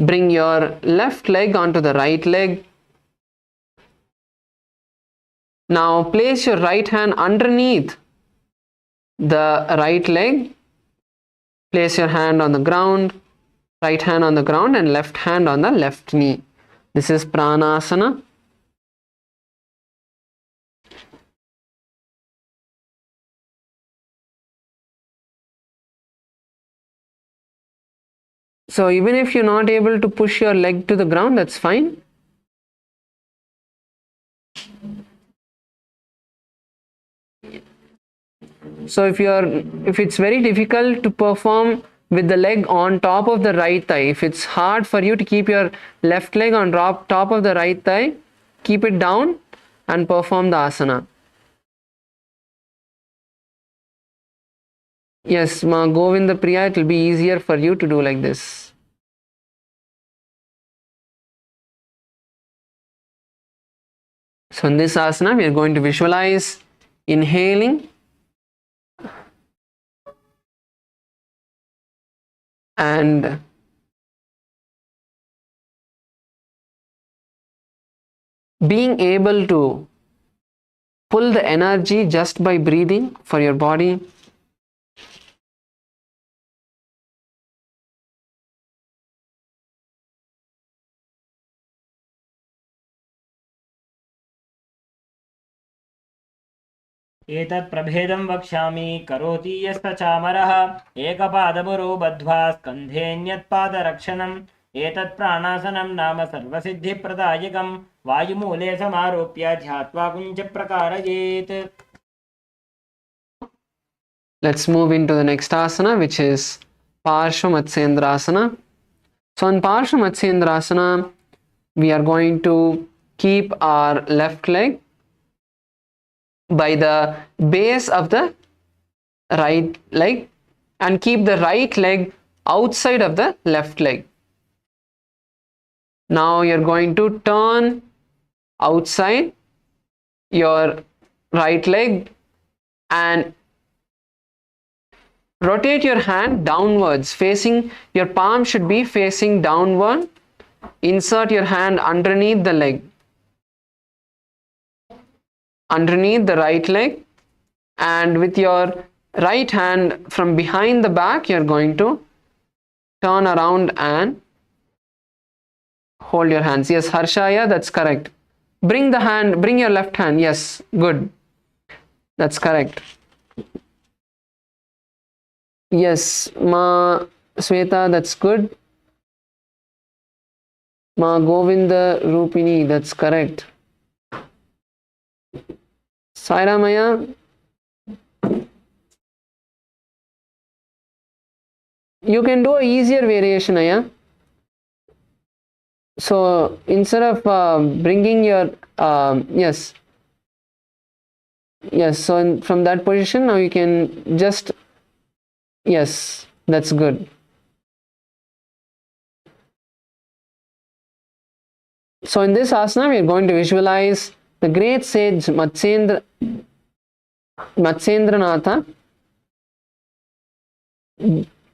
Bring your left leg onto the right leg. Now place your right hand underneath the right leg. Place your hand on the ground, right hand on the ground and left hand on the left knee. This is Pranasana. So even if you're not able to push your leg to the ground, that's fine. So if it's very difficult to perform with the leg on top of the right thigh, if it's hard for you to keep your left leg on top of the right thigh, keep it down and perform the asana. Yes, Ma Govinda Priya, it will be easier for you to do like this. So in this asana, we are going to visualize inhaling and being able to pull the energy just by breathing for your body. एतत् प्रभेदं वक्ष्यामि करोति यस्तचामरः एकपादमुरो बद्ध्वा स्कन्धेऽन्यत्पादरक्षणम् एतत् प्राणासनं नाम सर्वसिद्धिप्रदायकं वायुमूले समारोप्य ध्यात्वा कुञ्जप्रकारयेत्. Let's move into the next asana, which is Parshvamatsendrasana. So in Parshvamatsendrasana, we are going to keep our left leg by the base of the right leg and keep the right leg outside of the left leg. Now you're going to turn outside your right leg and rotate your hand downwards, facing, your palm should be facing downward. Insert your hand underneath the leg, underneath the right leg, and with your right hand from behind the back, you're going to turn around and hold your hands. Yes, Harshaya, that's correct. Bring your left hand. Yes, good. That's correct. Yes, Ma Sweta, that's good. Ma Govinda Rupini, that's correct. Sairamaya, you can do a easier variation, Aya. So instead of bringing your yes, so from that position now you can just, yes, that's good. So in this asana we are going to visualize the great sage Matsendranatha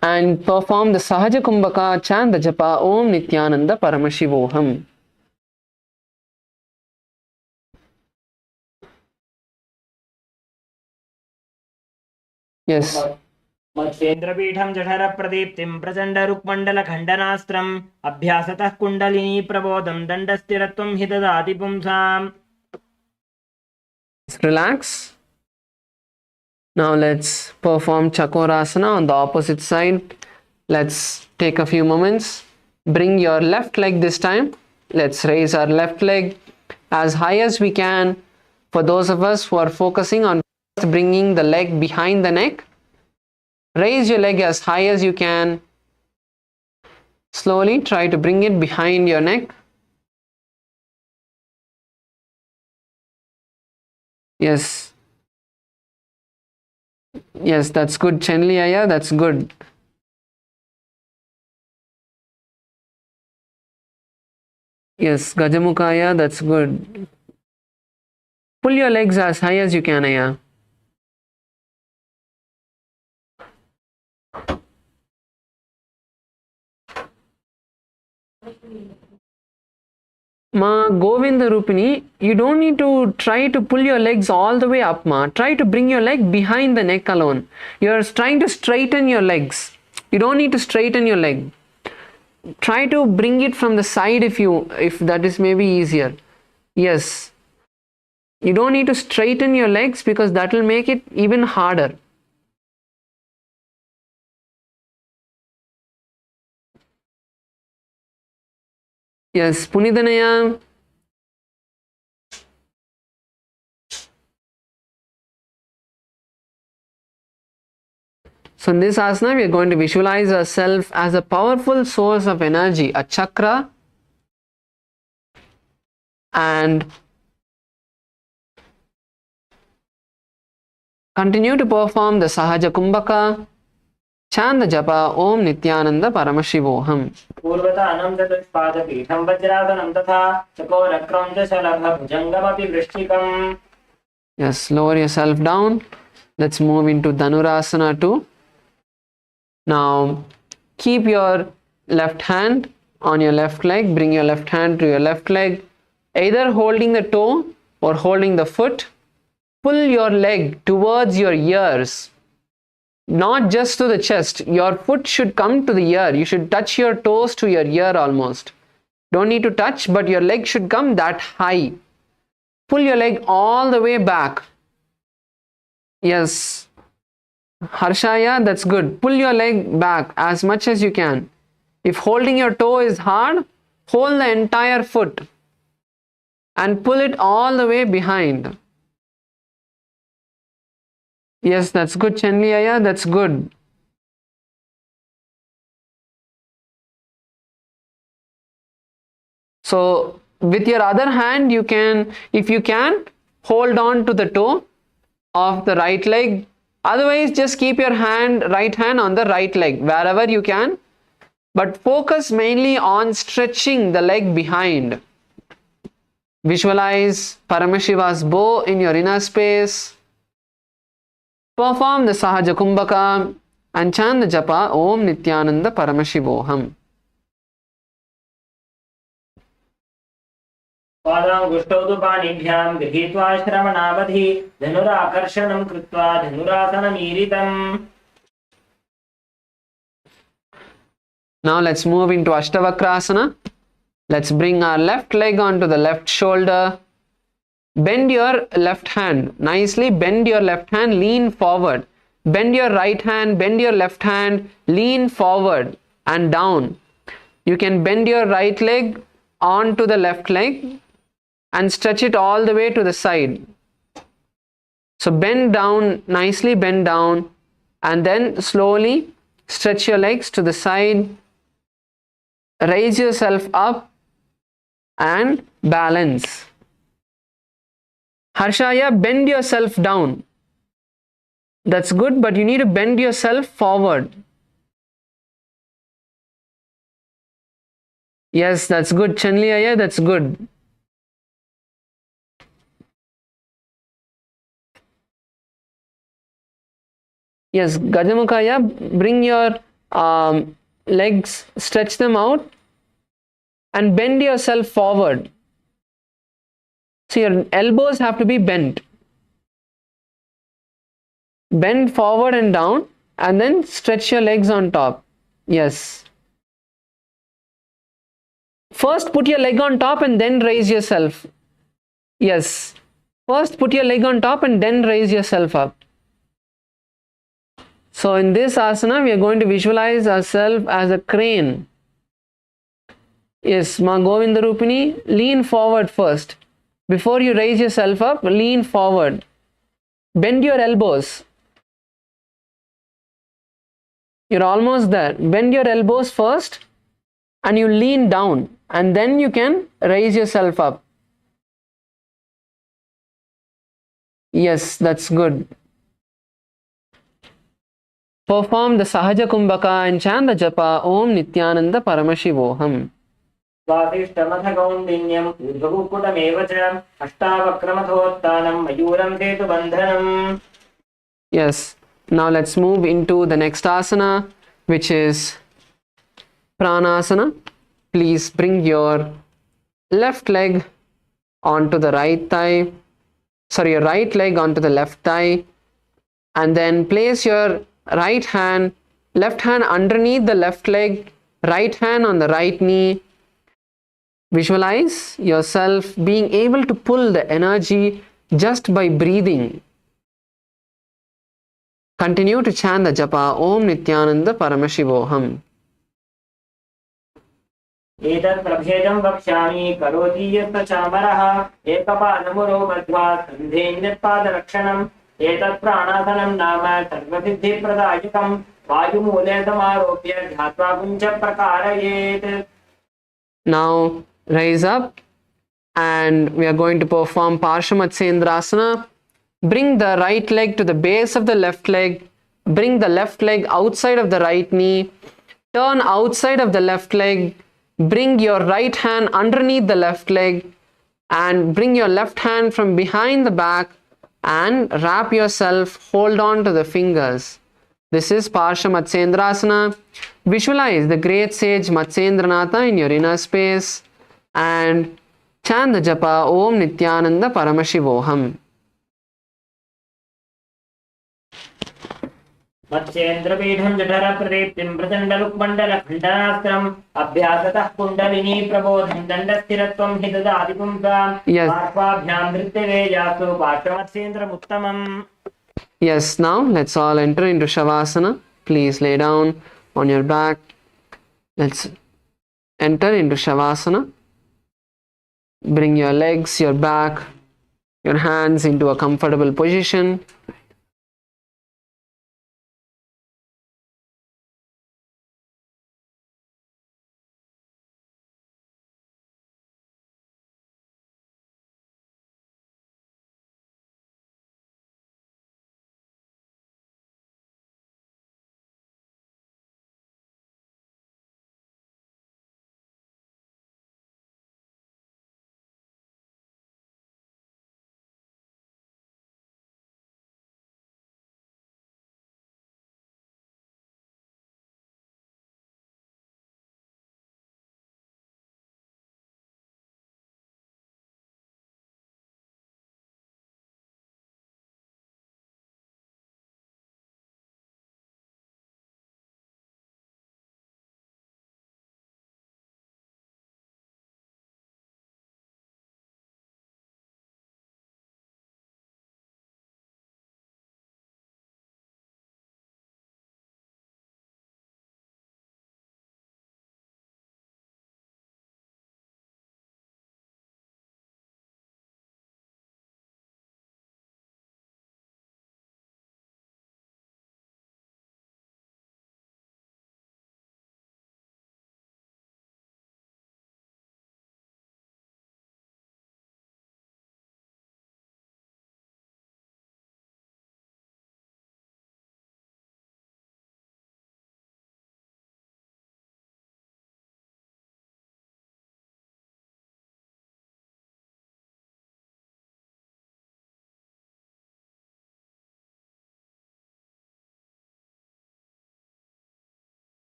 and perform the Sahaja Kumbhaka chant the japa Om Nityananda Paramashivoham. Yes. मत्स्येन्द्रपीठं जठरप्रदीप्तिं प्रचण्डरुक्मण्डलखण्डनास्त्रम् अभ्यासतः kundalini प्रबोधं दण्डस्थिरत्वं हि ददाति पुंसाम्. Relax. Now let's perform Chakorasana on the opposite side. Let's take a few moments. Bring your left leg this time. Let's raise our left leg as high as we can. For those of us who are focusing on bringing the leg behind the neck, raise your leg as high as you can. Slowly try to bring it behind your neck. Yes. Yes, that's good. Chenli Aya, that's good. Yes, Gajamukaya, that's good. Pull your legs as high as you can, Aya. Ma Govinda Rupini, you don't need to try to pull your legs all the way up, ma. Try to bring your leg behind the neck alone. You're trying to straighten your legs. You don't need to straighten your leg. Try to bring it from the side if that is maybe easier. Yes. You don't need to straighten your legs because that will make it even harder. Yes, Punidanaya. So in this asana, we are going to visualize ourselves as a powerful source of energy, a chakra, and continue to perform the Sahaja Kumbhaka, chant the japa Om Nityananda Paramashivoham. पूर्वतानं चतुष्पादपीठं वज्रासनं तथा चकोरक्रौञ्चशलभभुजङ्गमपि वृश्चिकम्. Yes, lower yourself down. Let's move into Dhanurasana too. Now, keep your left hand on your left leg. Bring your left hand to your left leg, either holding the toe or holding the foot. Pull your leg towards your ears, not just to the chest. Your foot should come to the ear. You should touch your toes to your ear almost. Don't need to touch, but your leg should come that high. Pull your leg all the way back. Yes. Harshaya, that's good. Pull your leg back as much as you can. If holding your toe is hard, hold the entire foot and pull it all the way behind. Yes, that's good, Chenliaya, that's good. So with your other hand, you can, if you can, hold on to the toe of the right leg. Otherwise, just keep your right hand on the right leg wherever you can. But focus mainly on stretching the leg behind. Visualize Paramashiva's bow in your inner space. Perform the Sahaja Kumbhaka and chant the japa Om Nityananda Paramashivoham. पादाङ्गुष्ठौ तु पाणिभ्यां गृहीत्वा श्रवणावधि धनुराकर्षणं कृत्वा धनुरासनमीरितम्. Now let's move into Ashtavakrasana. Let's bring our left leg onto the left shoulder. Bend your left hand. Nicely bend your left hand, lean forward. Bend your right hand, bend your left hand, lean forward and down. You can bend your right leg onto the left leg and stretch it all the way to the side. So bend down, nicely bend down, and then slowly stretch your legs to the side. Raise yourself up and balance. Harshaya, bend yourself down. That's good, but you need to bend yourself forward. Yes, that's good. Chanliyaya, that's good. Yes, Gajamukaya, bring your legs, stretch them out and bend yourself forward. So your elbows have to be bent. Bend forward and down and then stretch your legs on top. Yes. First put your leg on top and then raise yourself. Yes. First put your leg on top and then raise yourself up. So in this asana, we are going to visualize ourselves as a crane. Yes, Ma Govinda Rupini, lean forward first. Before you raise yourself up, lean forward. Bend your elbows. You're almost there. Bend your elbows first and you lean down and then you can raise yourself up. Yes, that's good. Perform the Sahaja Kumbhaka and chant the japa Om Nityananda Paramashivoham. स्वादिष्टमथ गौण्डिन्यम् ऊर्ध्वकुक्कुटमेव च अष्टावक्रमथोत्तानम् मयूरम् सेतुबन्धनम्. Yes. Now let's move into the next asana, which is Pranasana. Please bring your left leg onto the right thigh. Sorry, your right leg onto the left thigh. And then place your left hand underneath the left leg, right hand on the right knee. Visualize yourself being able to pull the energy just by breathing. Continue to chant the japa Om Nityananda Paramashivoham. एतत् प्रभेदं वक्ष्यामि करोति यत्र चामरः एकपादमुरो बद्ध्वा सन्धेन्यत्पादरक्षणम् एतत् प्राणासनं नाम सर्वसिद्धिप्रदायकं वायुमूले समारोप्य ध्यात्वा कुञ्जप्रकारयेत्. Now rise up and we are going to perform Paramashivoham. Bring the right leg to the base of the left leg. Bring the left leg outside of the right knee. Turn outside of the left leg. Bring your right hand underneath the left leg and bring your left hand from behind the back and wrap yourself, hold on to the fingers. This is Parsha Matsyendrasana. Visualize the great sage Matsyendranatha in your inner space and chant the japa Om Nityananda Paramashivoham. मत्स्येन्द्रपीठं जठरप्रदीप्तिं प्रचण्डलुक्मण्डलखण्डनास्त्रम् अभ्यासतः kundalini प्रबोधं दण्डस्थिरत्वं हि ददाति पुंसाम् पार्श्वाभ्यां नृत्यवेजासु पार्श्वमत्स्येन्द्रमुत्तमम्. Yes, now let's all enter into Shavasana. Please lay down on your back. Let's enter into Shavasana. Bring your legs, your back, your hands into a comfortable position.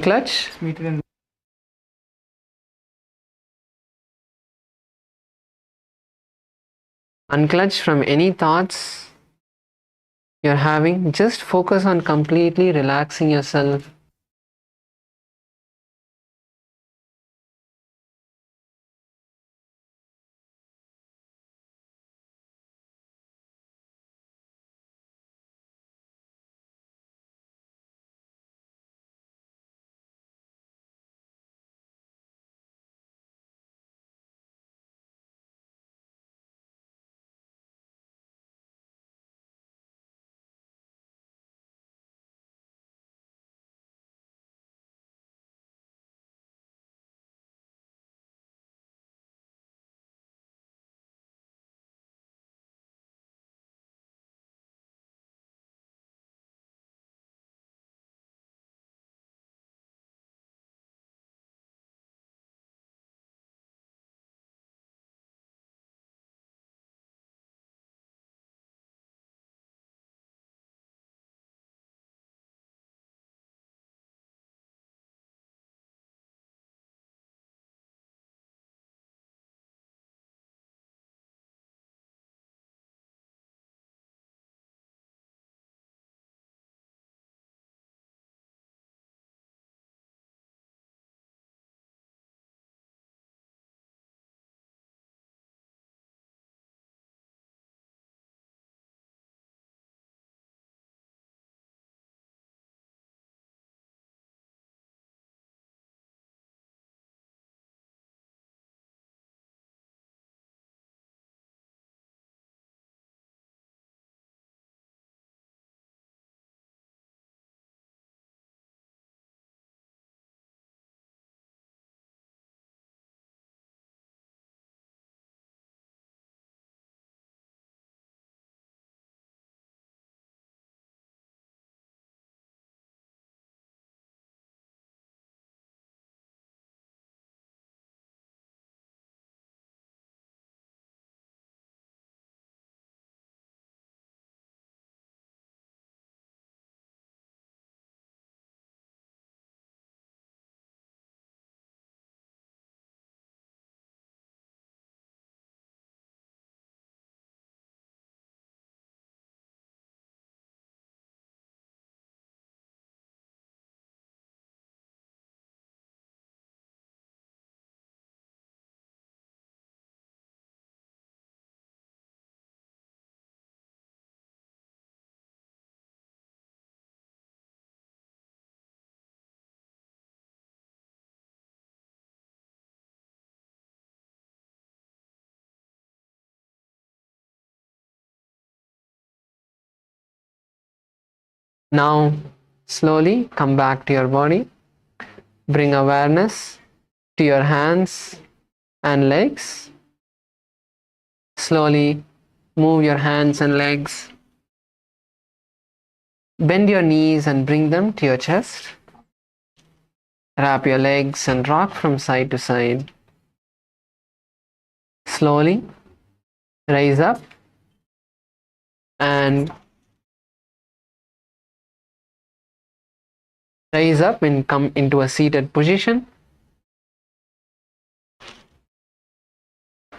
Clutch. Unclutch from any thoughts you're having. Just focus on completely relaxing yourself. Now, slowly come back to your body. Bring awareness to your hands and legs. Slowly move your hands and legs. Bend your knees and bring them to your chest. Wrap your legs and rock from side to side. Slowly raise up and come into a seated position.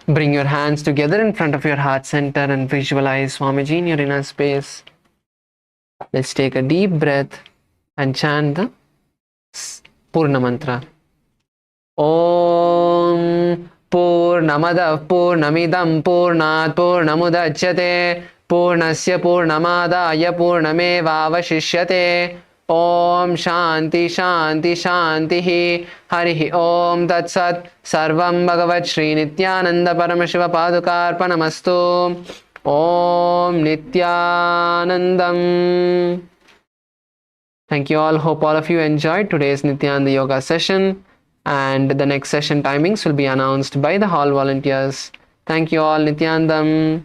Bring your hands together in front of your heart center and visualize Swamiji in your inner space. Let's take a deep breath and chant the Purna mantra. Om Purnamadav Purnamidam Purnat Purnamudachyate Purnasya Purnamadaya Purnamevavashishyate. Om Shanti Shanti Shanti Harihi Om Tat Sat Sarvam Bhagavat Shri Nityananda Paramashiva Padukarpanamastu. Om Nityanandam. Thank you all. Hope all of you enjoyed today's Nityananda Yoga session, and the next session timings will be announced by the hall volunteers. Thank you all. Nityanandam.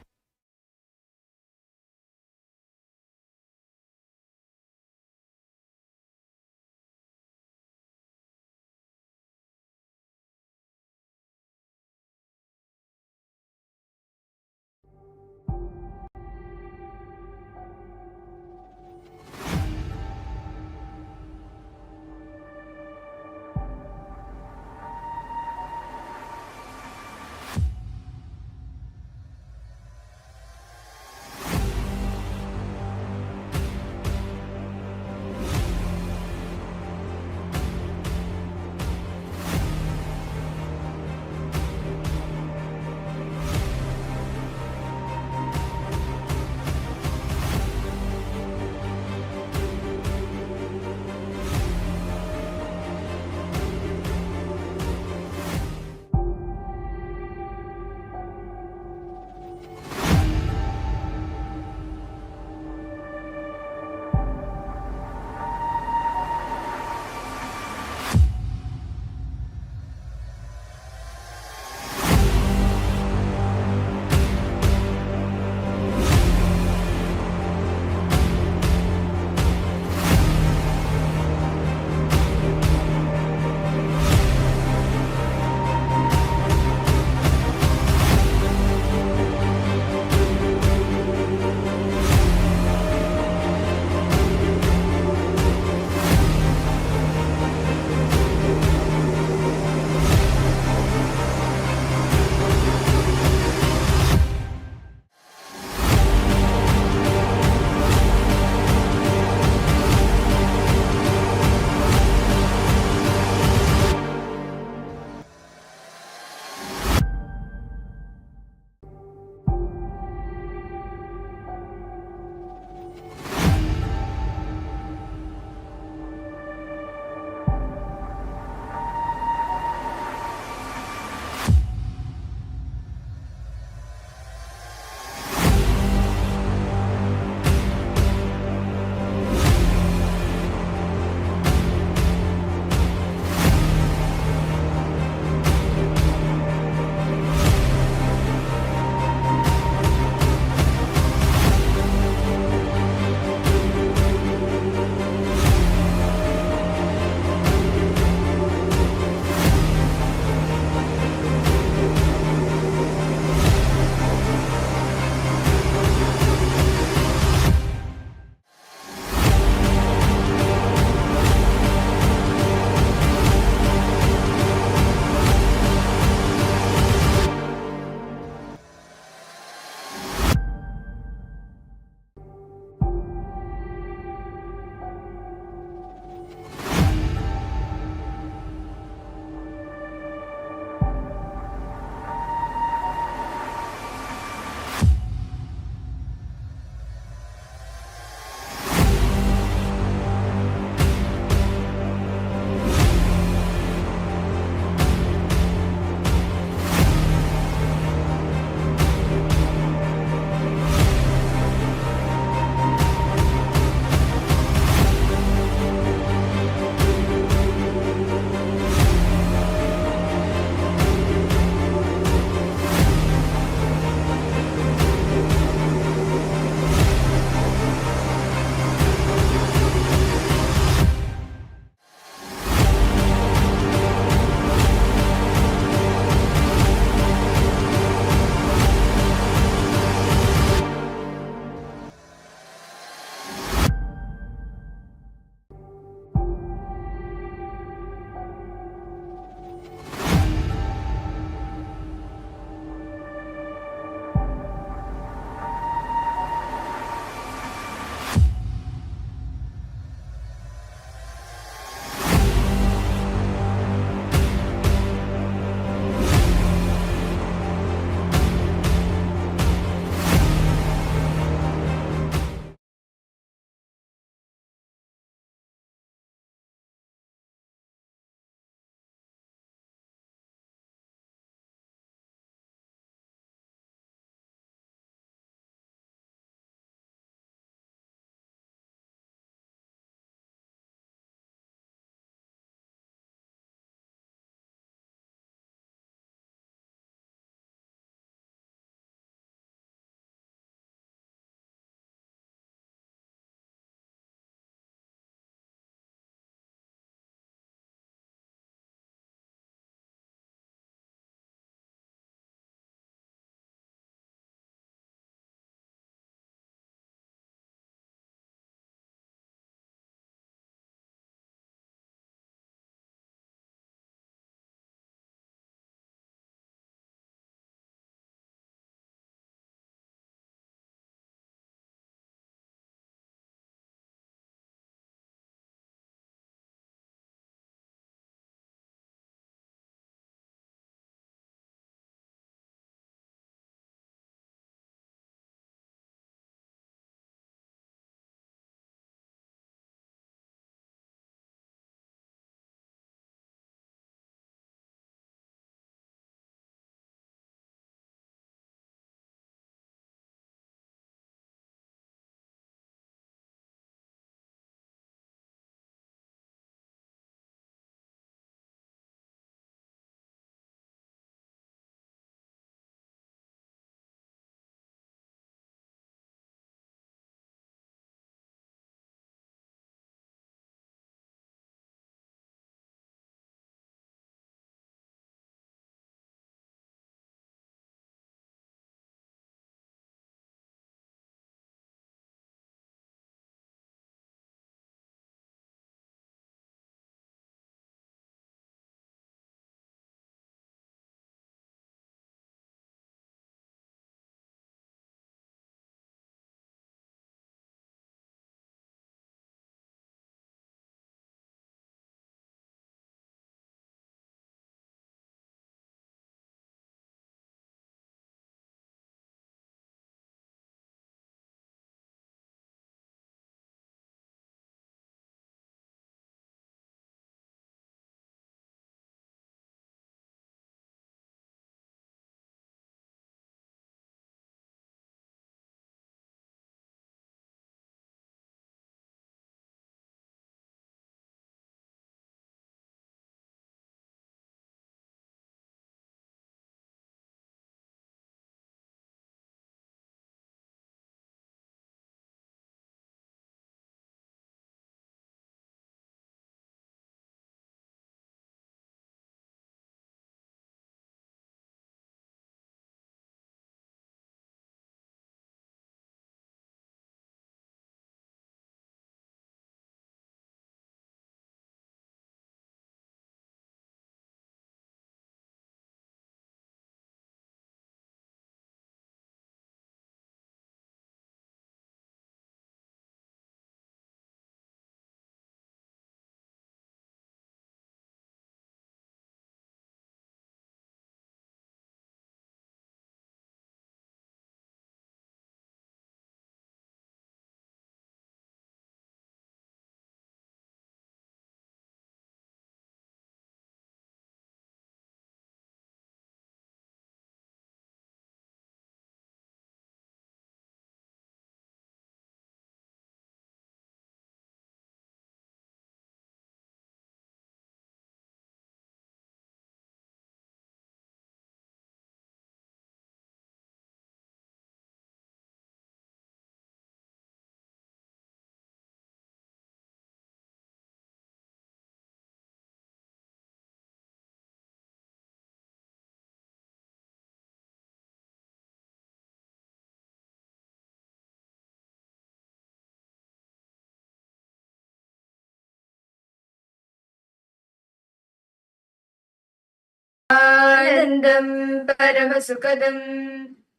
नित्यानन्दं परमसुखदं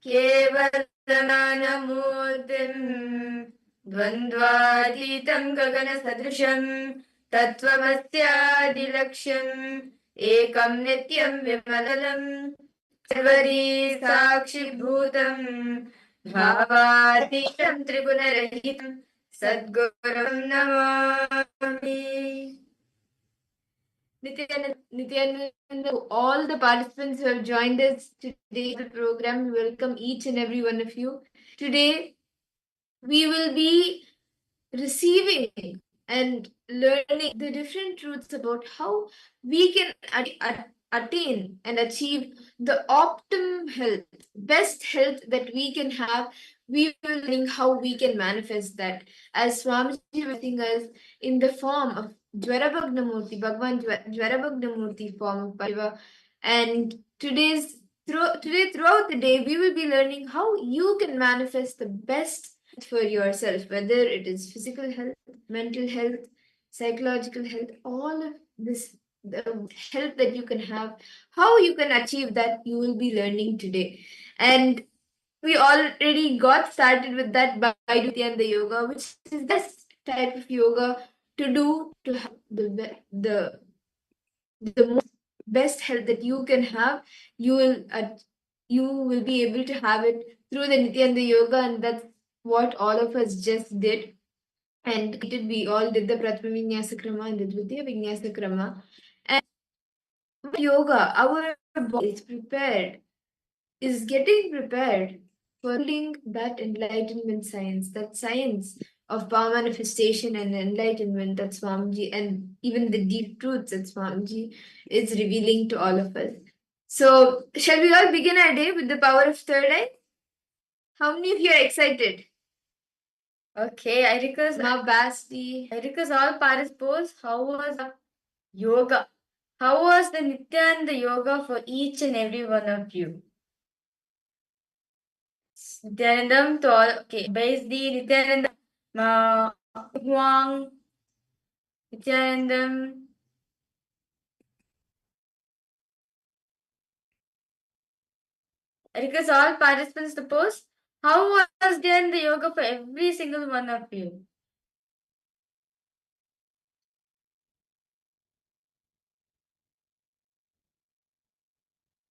केवलमानमूर्तिं द्वन्द्वातीतं गगनसदृशं तत्त्वमस्यादिलक्ष्यम् एकं नित्यं विमलम् Sharvari साक्षिभूतं भावातीतं त्रिगुणरहितं सद्गुरुं Namami. Nityananda, all the participants who have joined us today in the program, we welcome each and every one of you. Today, we will be receiving and learning the different truths about how we can attain and achieve the optimum health, best health that we can have. We will learning how we can manifest that, as Swamiji was telling us, in the form of Jwarabhagnamurti, Bhagwan Jwarabhagnamurti form of Shiva. And today throughout the day, we will be learning how you can manifest the best for yourself, whether it is physical health, mental health, psychological health, all of this, the health that you can have, how you can achieve that, you will be learning today. And we already got started with that by doing the yoga, which is the best type of yoga to do to have the most best health that you can have. You will be able to have it through the Nityananda yoga, and that's what all of us just did. And we all did the Prathama Vinyasa Krama and the Dvitiya Vinyasa Krama. And yoga, our body is prepared, is getting prepared for that enlightenment science, that science of power manifestation and enlightenment that Swamiji, and even the deep truths that Swamiji is revealing to all of us. So, shall we all begin our day with the power of third eye? How many of you are excited? Okay, I request all participants. How was yoga? How was the Nityananda yoga for each and every one of you? Nityanandam to all. Okay, base the Nityananda. Huang. Nityanandam. I request all participants to post. How was the yoga for every single one of you?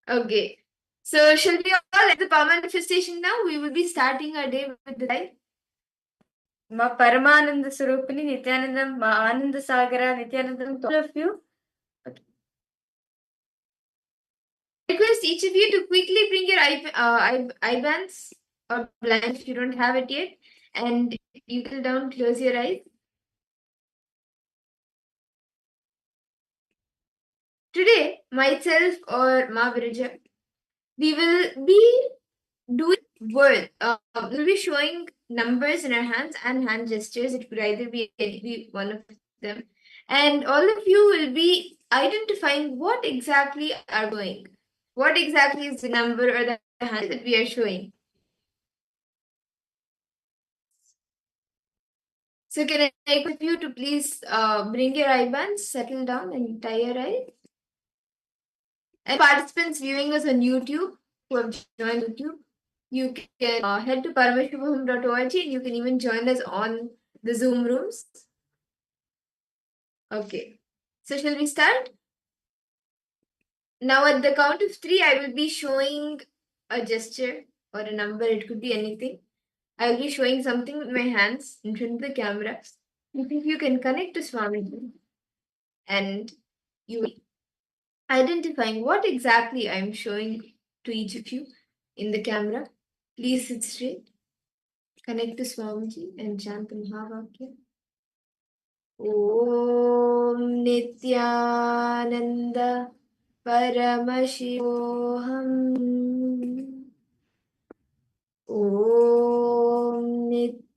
Okay. So shall we all at the power manifestation now? We will be starting our day with the light. Ma Paramananda Surupini, Nityanandam, Ma Ananda Sagara, Nityanandam, all of you. Okay. Request each of you to quickly bring your eye bands or blinds if you don't have it yet, and you can down, close your eyes. Today, myself or Ma Virija, we will be doing word. We'll be showing numbers in our hands and hand gestures. It could either be one of them, and all of you will be identifying what exactly are going. What exactly is the number or the hand that we are showing? So can I ask you to please bring your eye bands, settle down, and tie your eyes. And participants viewing us on YouTube who have joined YouTube, you can head to paramashivoham.org and you can even join us on the Zoom rooms. Okay. So shall we start? Now at the count of 3, I will be showing a gesture or a number. It could be anything. I will be showing something with my hands in front of the camera. If you can connect to Swamiji and you will identifying what exactly I am showing to each of you in the camera. Please sit straight, connect to Swamiji and chant the Mahavakya. Om Nityananda Paramashivoham. Om Nityananda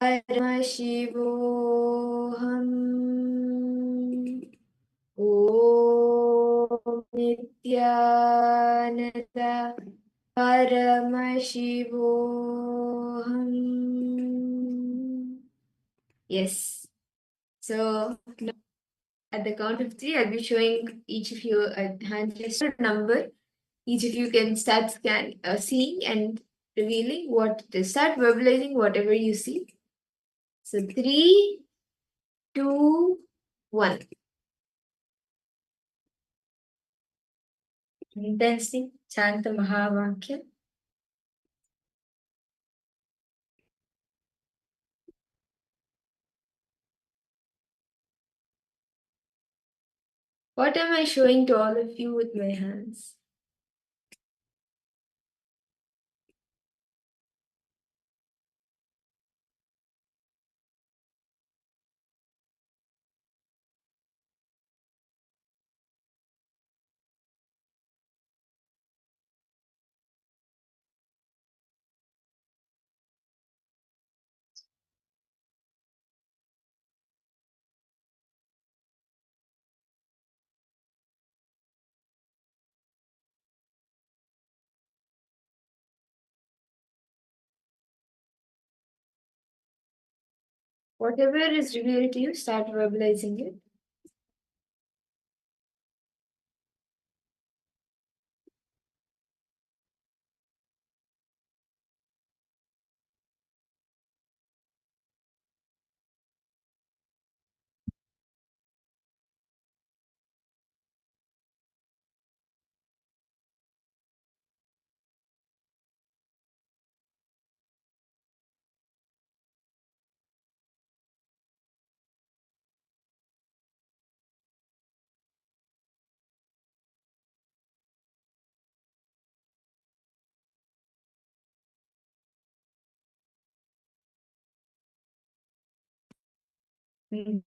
Paramashivoham. Om Nityananda Paramashivoham. Yes. So At the count of 3, I'll be showing each of you a hand gesture number. Each of you can start seeing and revealing what it is. Start verbalizing whatever you see. So 3, 2, 1. Intensely chant the Mahavakya. What am I showing to all of you with my hands? Whatever is revealed to you, start verbalizing it.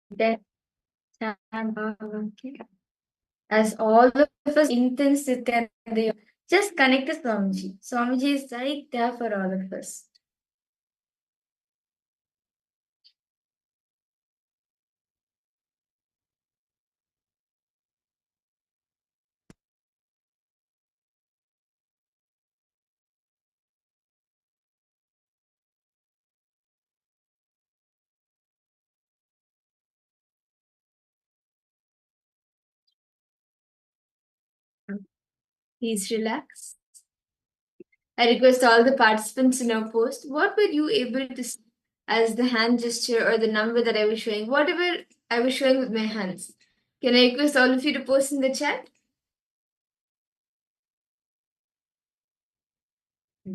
That chant Mahavakya. As all of us intense Nityananda Yoga, just connect to Swamiji. Swamiji is right there for all of us. Please relax. I request all the participants in our post, what were you able to see as the hand gesture or the number that I was showing? Whatever I was showing with my hands. Can I request all of you to post in the chat?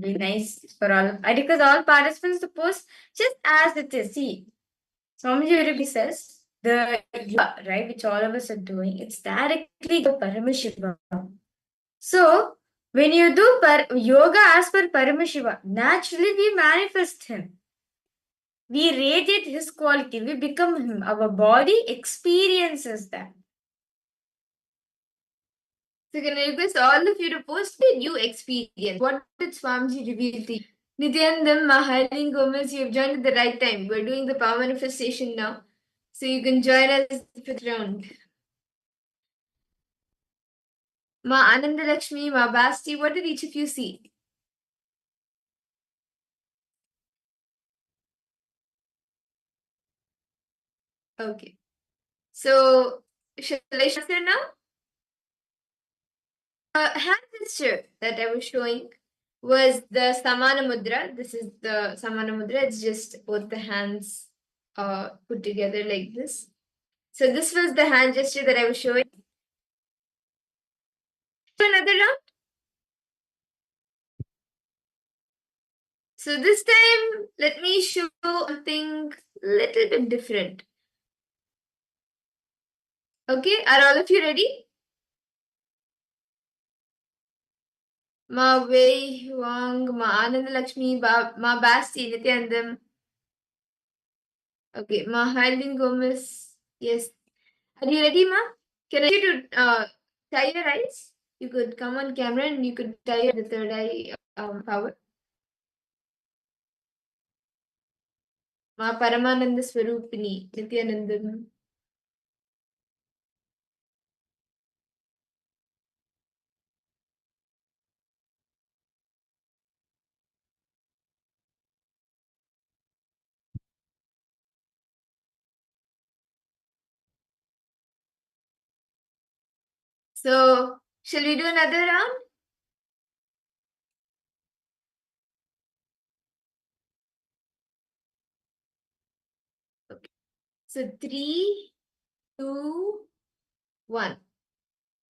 Be nice for all. I request all participants to post just as it is. See, Swamiji Viribi says the yoga, right, which all of us are doing, it's directly the Paramashiva. So, when you do yoga as per Paramashiva, naturally we manifest him. We radiate his quality, we become him. Our body experiences that. So, can I request all of you to post a new experience? What did Swamiji reveal to you? Nityanandam, Mahalin, Gomez, you have joined at the right time. We're doing the power manifestation now. So, you can join us in the fifth round. Ma Ananda Lakshmi, Ma Basti, what did each of you see? Okay. So, shall I answer now? Hand gesture that I was showing was the Samana Mudra. This is the Samana Mudra. It's just both the hands put together like this. So this was the hand gesture that I was showing. Another round. So this time, let me show something little bit different. Okay, are all of you ready? Ma Wei Huang, Ma Ananda Lakshmi, Ma Basti, Nityanandam. Okay, Ma Hailin Gomez. Yes. Are you ready, Ma? Can I get you to tie your eyes? You could come on camera and you could tie the third eye power. Ma Paramananda Swarupini, Nityanandam. So, shall we do another round? Okay. So, 3, 2, 1.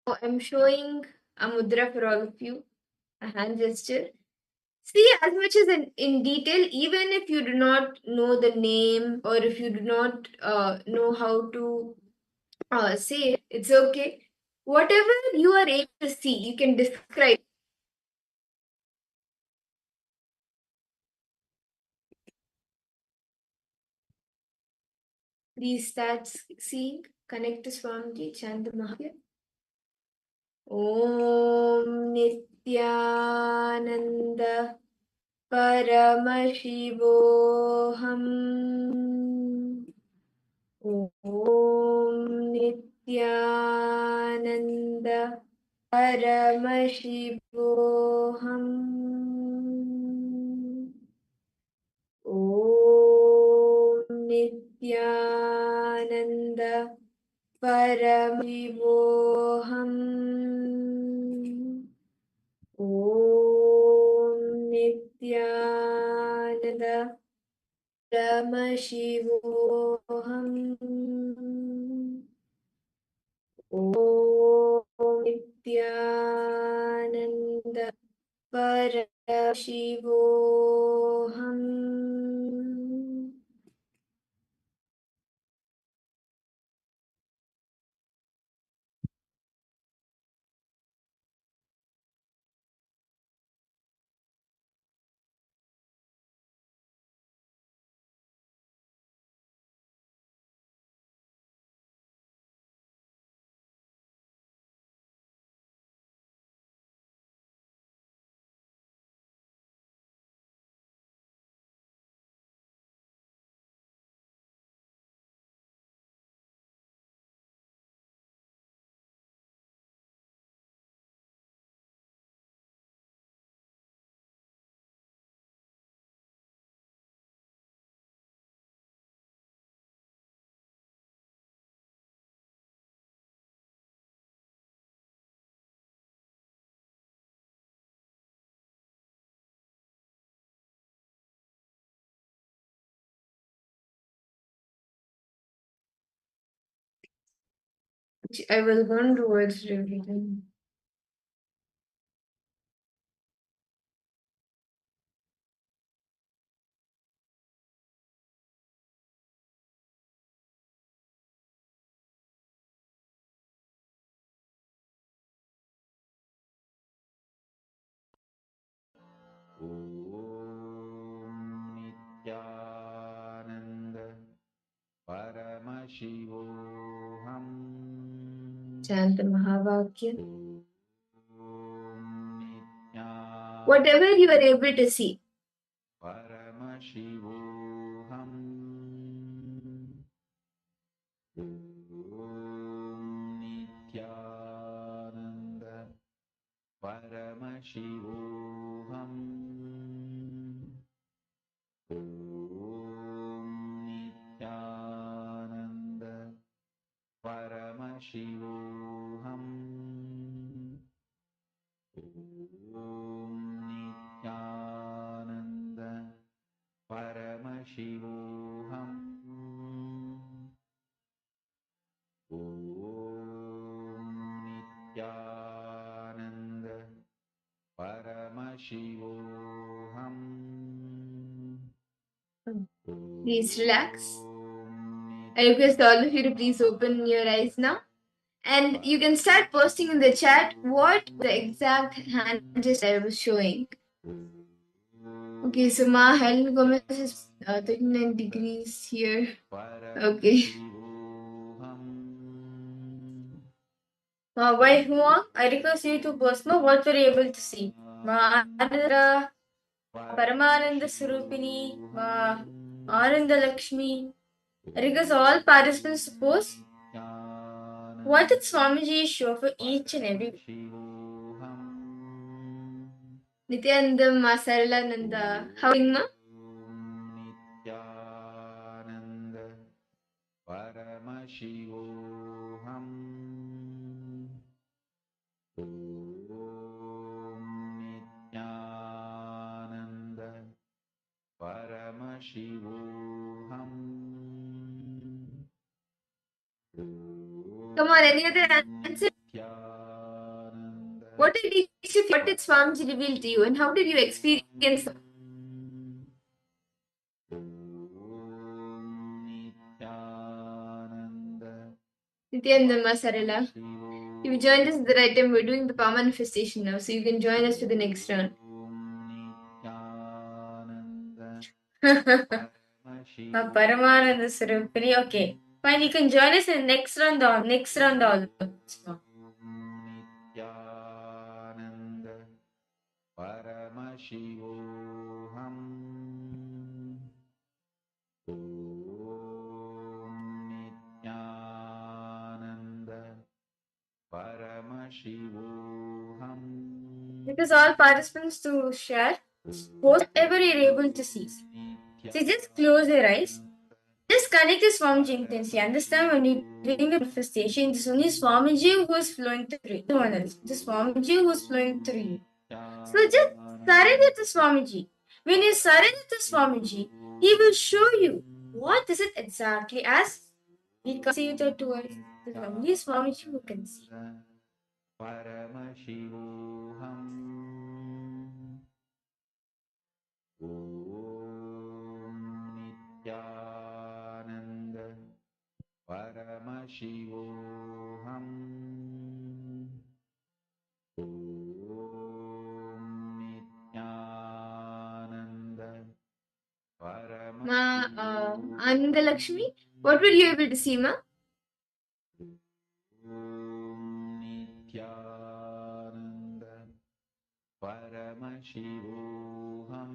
So, I'm showing a mudra for all of you, a hand gesture. See as much as in detail, even if you do not know the name or if you do not know how to say it, it's okay. Whatever you are able to see, you can describe. Please start seeing. Connect to Swamiji, chant the Mahavya. Om Nityananda Paramashivoham. Om Nityananda Paramashivoham. Om Nityananda Paramashivoham. Om Nityananda Paramashivoham. Om Nityananda Paramashivoham. I was one towards everything. Om Nityananda Paramashivoham. Chant the Mahavakya. Om Nityananda Whatever you are able to see. Paramashivoham. Om Nityananda Paramashivoham. Om Nityananda Paramashivoham. Om Nityananda Paramashivoham. Om Nityananda Paramashivoham. Please relax. I request all of you to please open your eyes now. And you can start posting in the chat what the exact hand gesture I was showing. Okay, so my Helen Gomez is 39 degrees here. Okay. Why Hua? I request you to post what you're able to see. Arindra, Paramananda Surupini, Arindra Lakshmi. I request all participants to post what did Swamiji show for each and every. Nityananda Masaralananda. How ma? Nityananda Paramashivoham. Come on, any other answer? What did each of what did Swamiji reveal to you, and how did you experience them? Nityananda Sarala. You joined us at the right time. We're doing the power manifestation now, so you can join us for the next round. Paramananda Sarupani. Okay. Fine, you can join us in the next round also. Paramashivoham Nityananda Paramashivoham. Because all participants to share whatever you're able to see. So just close your eyes. Just connect to Swamiji intensely. Understand when you're doing the manifestation, it's only Swamiji who is flowing through you. No one else. It's Swamiji who is flowing through you. So just surrender to Swamiji. When you surrender to Swamiji, he will show you what is it exactly as we can see it with our two eyes. It's only Swamiji who can see. Paramashivoham Om Nityananda Paramashivoham Om Nityananda Ma Anandalakshmi, what were you able to see, Ma? Om Nityananda Paramashivoham.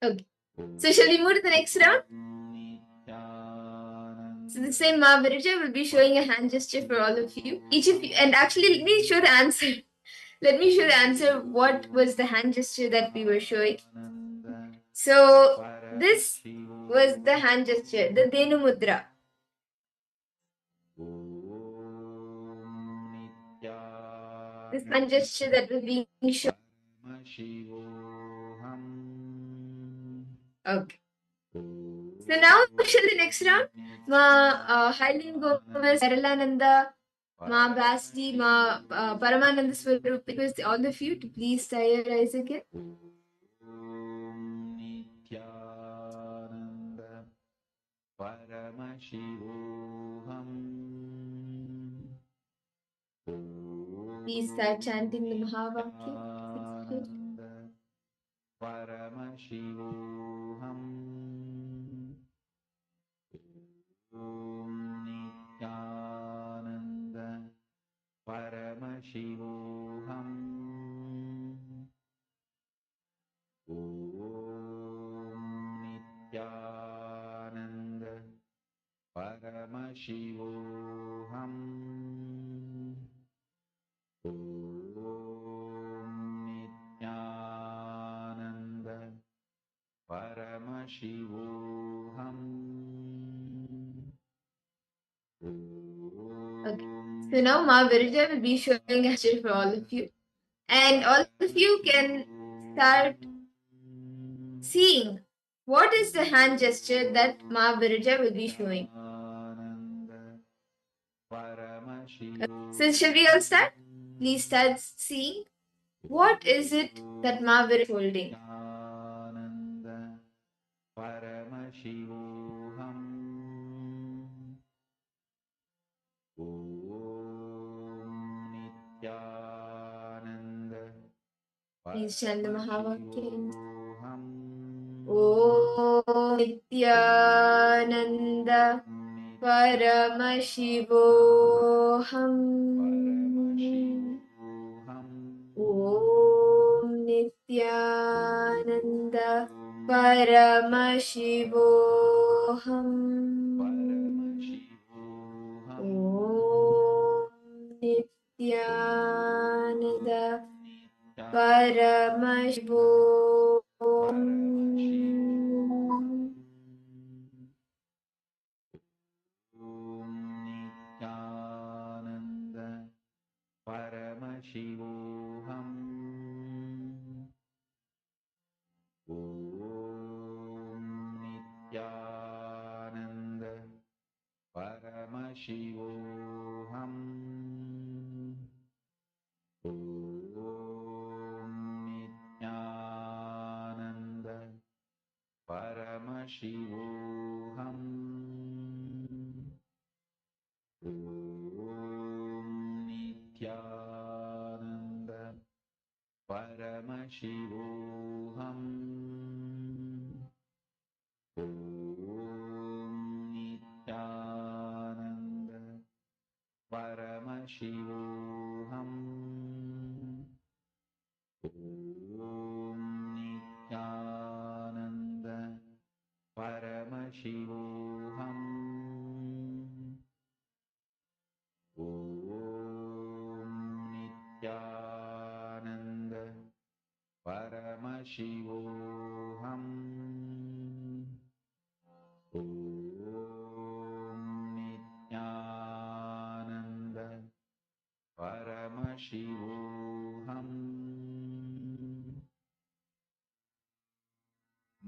Okay. So shall we move to the next round? So the same Viparita will be showing a hand gesture for all of you. Each of you, and actually let me show the answer. Let me show the answer. What was the hand gesture that we were showing? So this was the hand gesture, the Denu Mudra. This hand gesture that was being shown. Okay. So now shall the next round? Ma Haileen Gomez, Saralananda, Ma Basti, Ma Paramananda Swarup. Request all of you to please tie your eyes again. Om Nityananda Paramashivoham. Please start chanting the Mahavakya. Paramashivoham. Om Nityananda Paramashivoham. Om Nityananda Paramashivoham. Om Nityananda Paramashivoham. Okay. So now Ma Virja will be showing a gesture for all of you. And all of you can start seeing what is the hand gesture that Ma Virja will be showing. So shall we all start? Please start seeing what is it that Ma Virja is holding. Paramashivoham. Om Nityananda Please chant the Mahavakya. Paramashivoham. Om Nityananda Paramashivoham. Om Nityananda Paramashivoham. Om Nityananda Paramashivoham. Om Nityananda Paramashivoham. Om Paramashivoham Om Nityananda Paramashivoham Om Nityananda Paramashivoham Om Nityananda Paramashivoham Om Nityananda Paramashivoham Om Nityananda Paramashivoham Om Nityananda Paramashivoham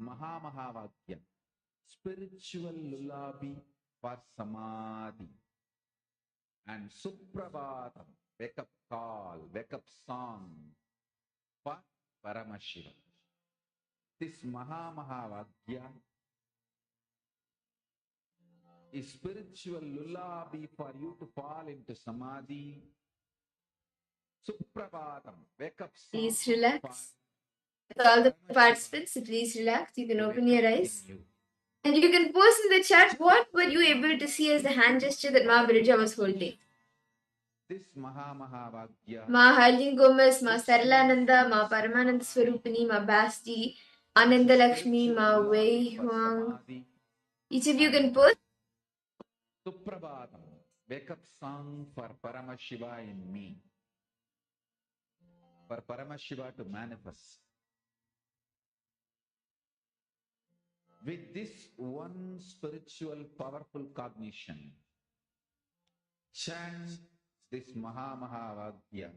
Mahamahavakya, spiritual lullaby for samadhi, and Suprabhatam, wake up call, wake up song for Paramashiva. This Mahamahavakya is spiritual lullaby for you to fall into samadhi. Suprabhatam, wake up song. Please relax. All the participants, please relax. You can open your eyes. And you can post in the chat what were you able to see as the hand gesture that Ma Birja was holding. This Mahamahavakya Ma Harlin Gomez, Ma Saralananda, Ma Paramananda Swarupini, Ma Basti, Ananda Lakshmi, Ma Wei Huang. Each of you can post. Suprabhatam, wake up song for Paramashiva in me. For Paramashiva to manifest. With this one spiritual powerful cognition, chant this Mahamahavakya.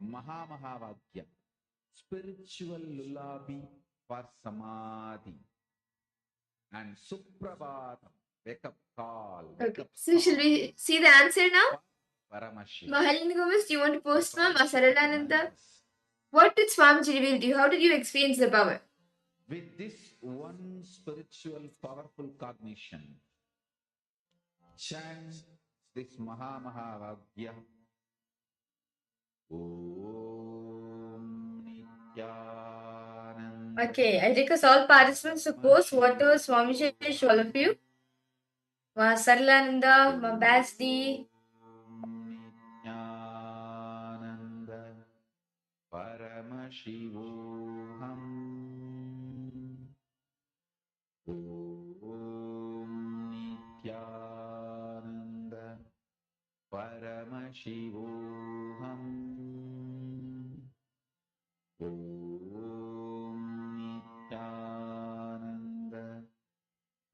Mahamahavakya, spiritual lullaby for samadhi, and Suprabhatam, wake up call. Okay, so shall we see the answer now? Paramashiva. Ma Harlin Gomez, do you want to post, Ma? Ma Saralananda? What did Swamiji reveal to you? How did you experience the power? With this one spiritual powerful cognition, chant this Mahamahavakya. Om Nityananda. Okay, I request all participants to post whatever Swamiji showed all of you. Ma Saralananda, Ma Basti. Nityananda Paramashivoham Om Nityananda Paramashivoham Om Nityananda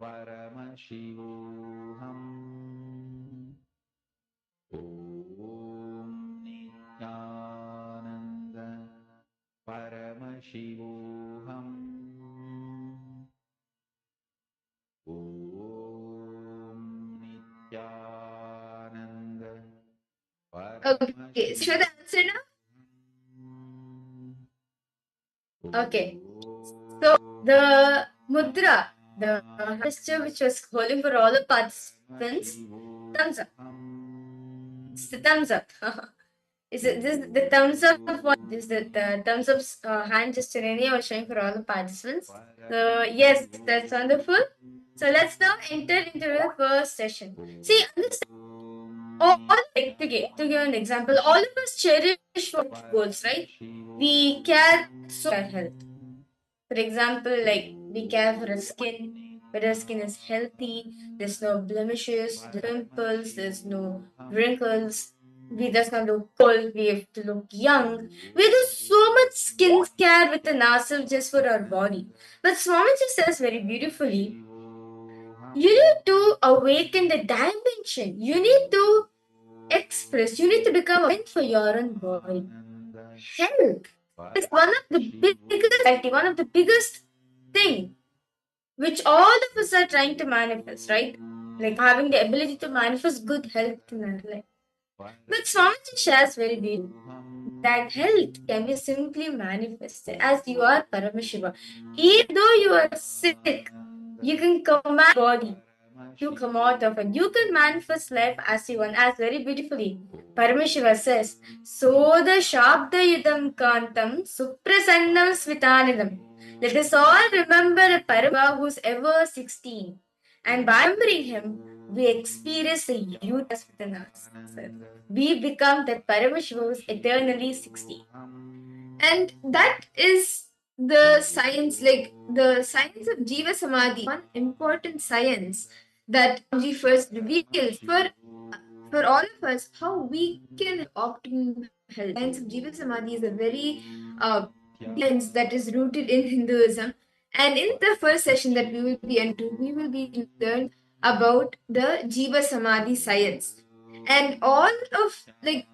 Paramashivoham Om Nityananda Paramashivoham Om Nityananda Okay, show the answer now. Okay, so the mudra, the gesture which was holding for all the participants, thumbs up. It's the thumbs up. Is it this the thumbs up? What is the thumbs up hand gesture? Any I was showing for all the participants. So yes, that's wonderful. So let's now enter into the first session. See, understand. All like to give an example, all of us cherish goals, right? We care so our health. For example, like we care for our skin, where our skin is healthy, there's no blemishes, the pimples, there's no wrinkles. We just not look old, we have to look young. We do so much skin care within ourselves just for our body. But Swamiji says very beautifully, you need to awaken the dimension. You need to express, you need to become a mind for your own body. Health is one of the biggest thing which all of us are trying to manifest, right? Like having the ability to manifest good health in our life. But Swamiji shares very deep that health can be simply manifested as you are Paramashiva. Even though you are sick, you can command body to come out of it. You can manifest life as you want, as very beautifully Paramashiva says, so the Shabda Yudam Kantam Suprasannam Svitanidam. Let us all remember a Paramashiva who's ever 16. And by remembering him, we experience the youth within us. We become that Paramashiva who's eternally 60. And that is the science, like the science of Jiva Samadhi, one important science that Swamiji first reveals for all of us how we can have optimum health. Science of Jiva Samadhi is a very science that is rooted in Hinduism. And in the first session that we will be into, we will be learn about the Jiva Samadhi science. And all of, like,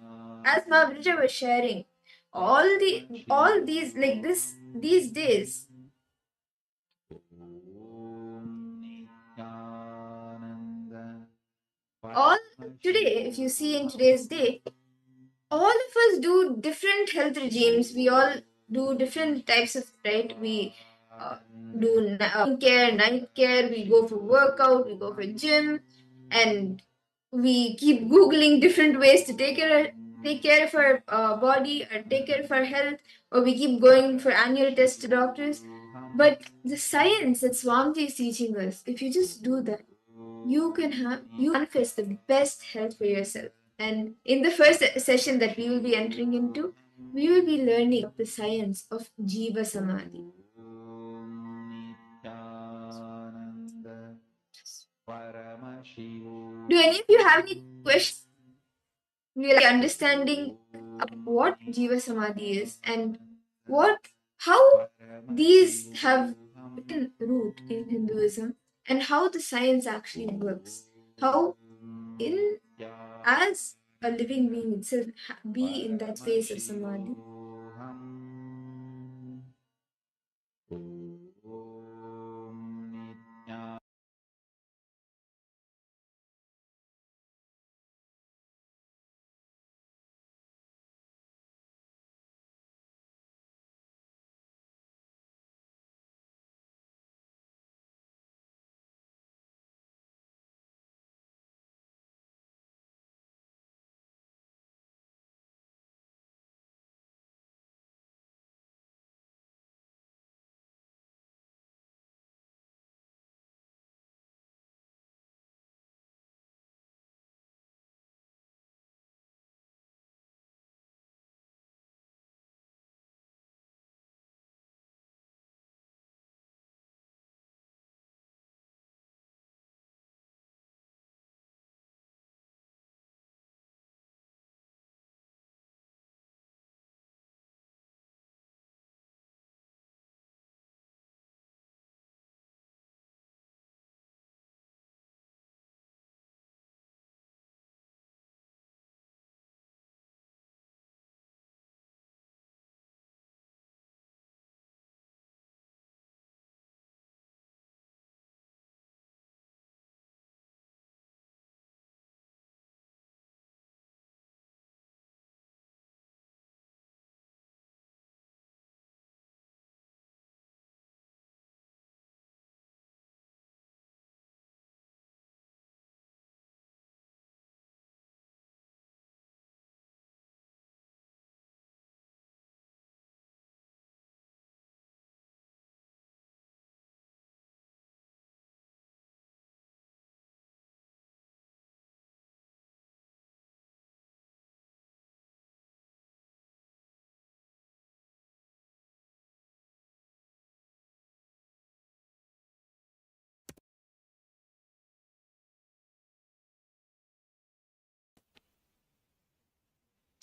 as Mahaprabhu was sharing, all these, like this these days, all today, if you see in today's day, all of us do different health regimes. We all do different types of, right? We do care, night care. We go for workout. We go for gym, and we keep googling different ways to take care of our body or take care of our health, or we keep going for annual tests to doctors. But the science that Swamiji is teaching us, if you just do that, you manifest the best health for yourself. And in the first session that we will be entering into, we will be learning the science of Jiva Samadhi. Do any of you have any questions? We are understanding what Jiva Samadhi is and how these have taken root in Hinduism and how the science actually works. How as a living being itself be in that space of samadhi.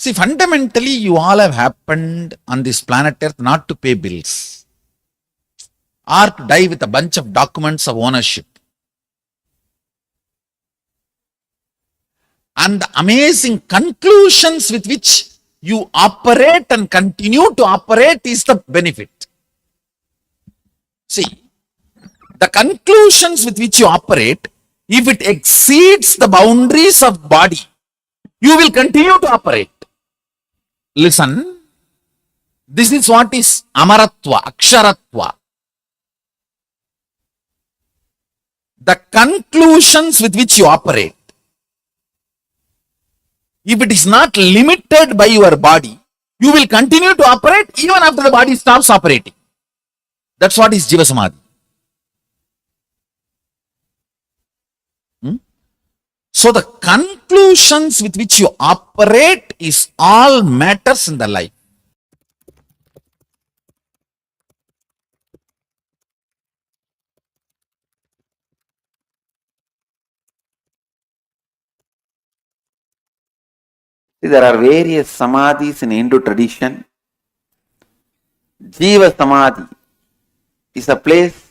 See, fundamentally, you all have happened on this planet Earth not to pay bills or to die with a bunch of documents of ownership. And the amazing conclusions with which you operate and continue to operate is the benefit. See, the conclusions with which you operate, if it exceeds the boundaries of body, you will continue to operate. Listen, this is what is amaratva, aksharatva. The conclusions with which you operate, if it is not limited by your body, you will continue to operate even after the body stops operating. That's what is Jiva Samadhi. So the conclusions with which you operate is all matters in the life. There are various samadhis in Hindu tradition. Jiva Samadhi is a place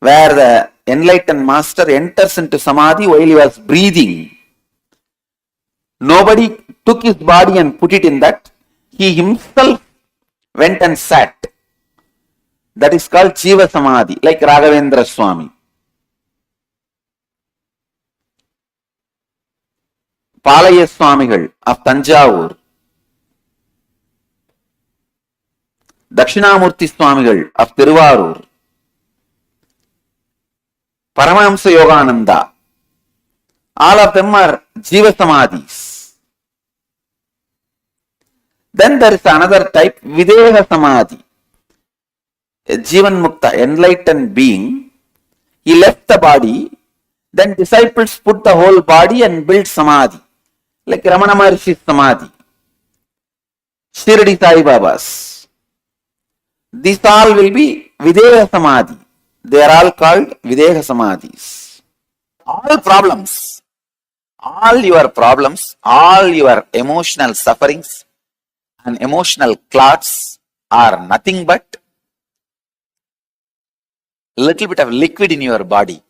where the enlightened master enters into samadhi while he was breathing. Nobody took his body and put it in that. He himself went and sat. That is called Jiva Samadhi, like Raghavendra Swami. Palaya Swamigal of Tanjavur, Dakshinamurti Swamigal of Tiruvarur, Paramahamsa Yogananda, all of them are Jiva Samadhis. Then there is another type, Videha Samadhi. A Jivan Mukta, enlightened being, he left the body, then disciples put the whole body and built Samadhi. Like Ramana Maharshi's Samadhi, Shirdi Sai Baba's. These all will be Videha Samadhi. They are all called Videha Samadhis. All problems, all your emotional sufferings and emotional clots are nothing but a little bit of liquid in your body.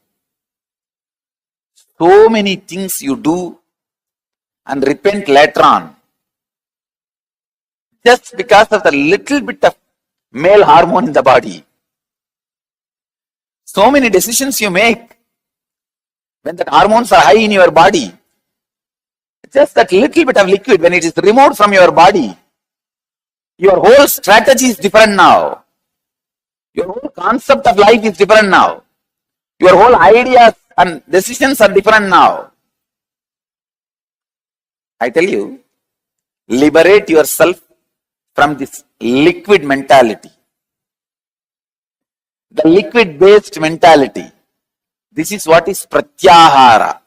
So many things you do and repent later on, just because of the little bit of male hormone in the body. So many decisions you make when the hormones are high in your body, just that little bit of liquid, when it is removed from your body, your whole strategy is different now. Your whole concept of life is different now. Your whole ideas and decisions are different now. I tell you, liberate yourself from this liquid mentality. The liquid based mentality. This is what is pratyahara.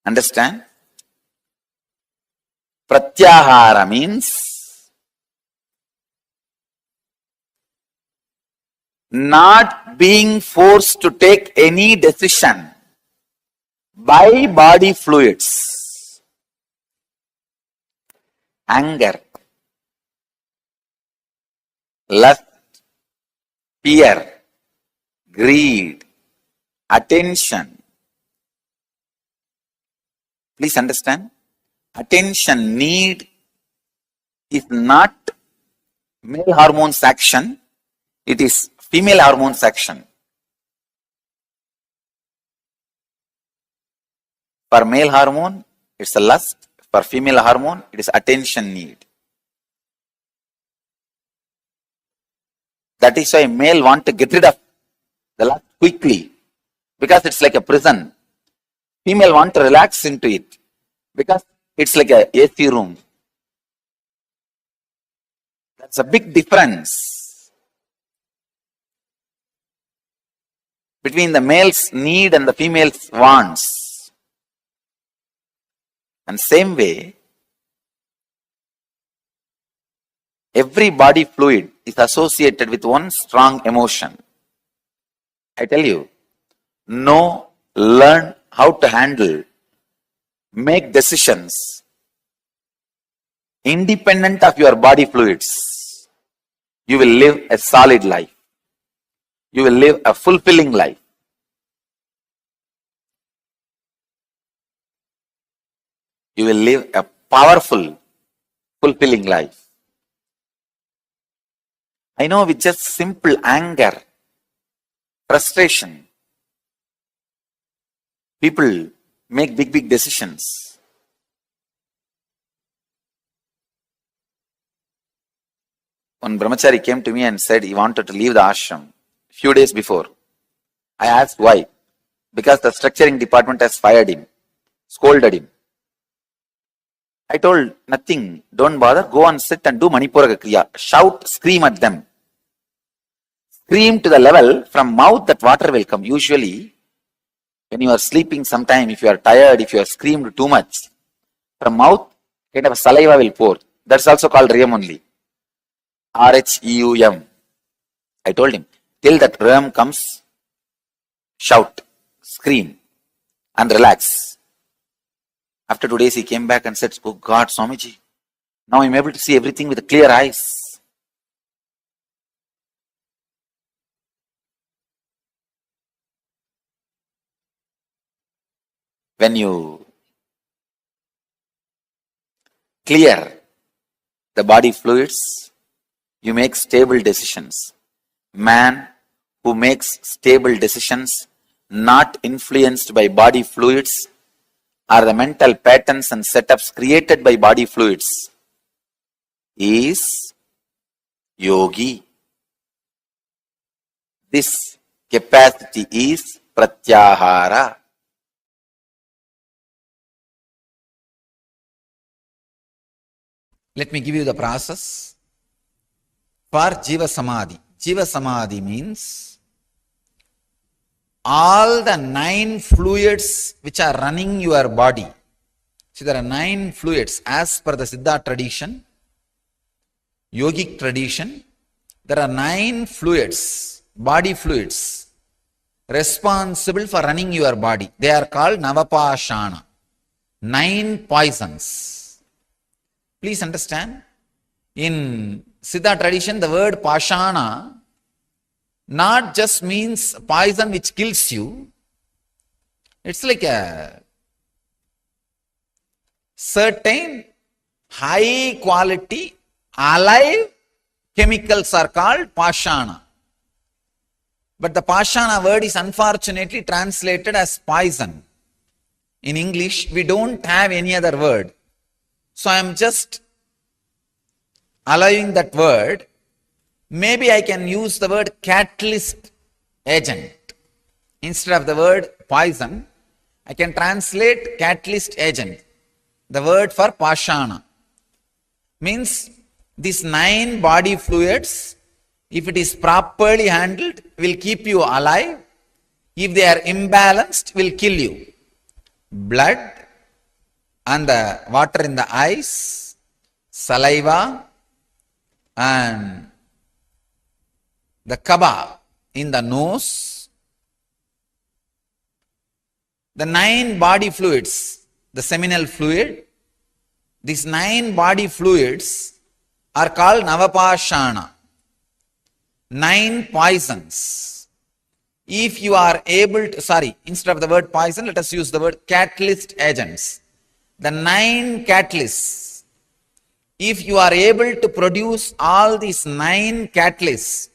Understand? Pratyahara means not being forced to take any decision by body fluids. Anger, lust, fear, greed, attention. Please understand, attention need is not male hormones action, it is female hormones action. For male hormone, it's a lust. For female hormone, it is attention need. That is why male want to get rid of the lust quickly, because it's like a prison. Female want to relax into it, because it's like a AC room. That's a big difference between the male's need and the female's wants. And same way, every body fluid is associated with one strong emotion. I tell you, no learn how to handle, make decisions independent of your body fluids, you will live a solid life. You will live a fulfilling life. You will live a powerful, fulfilling life. I know with just simple anger, frustration, people make big decisions. One brahmachari came to me and said he wanted to leave the ashram few days before. I asked why. Because the structuring department has fired him, scolded him. I told, nothing, don't bother, go and sit and do Manipura Kriya. Shout, scream at them. Scream to the level from mouth that water will come. Usually, when you are sleeping sometime, if you are tired, if you are screamed too much, from mouth, kind of saliva will pour. That's also called REM only. RHEUM. I told him, till that REM comes, shout, scream, and relax. After 2 days, he came back and said, oh God, Swamiji, now I'm able to see everything with clear eyes. When you clear the body fluids, you make stable decisions. Man who makes stable decisions, not influenced by body fluids, are the mental patterns and setups created by body fluids, is yogi. This capacity is pratyahara. Let me give you the process for Jiva Samadhi. Jiva Samadhi means all the 9 fluids which are running your body. See, there are 9 fluids as per the Siddha tradition, yogic tradition. There are 9 fluids, body fluids, responsible for running your body. They are called Navapashana, 9 poisons. Please understand, in Siddha tradition, the word Pashana not just means poison which kills you. It's like a certain high quality alive chemicals are called Pashana. But the Pashana word is unfortunately translated as poison. In English, we don't have any other word. So I am just allowing that word. Maybe I can use the word catalyst agent. Instead of the word poison, I can translate catalyst agent. The word for Pashana means these 9 body fluids, if it is properly handled, will keep you alive. If they are imbalanced, will kill you. Blood and the water in the eyes, saliva, and the kaba in the nose, the 9 body fluids, the seminal fluid, these 9 body fluids are called Navapashana, 9 poisons. If you are able to, instead of the word poison, let us use the word catalyst agents. The 9 catalysts, if you are able to produce all these 9 catalysts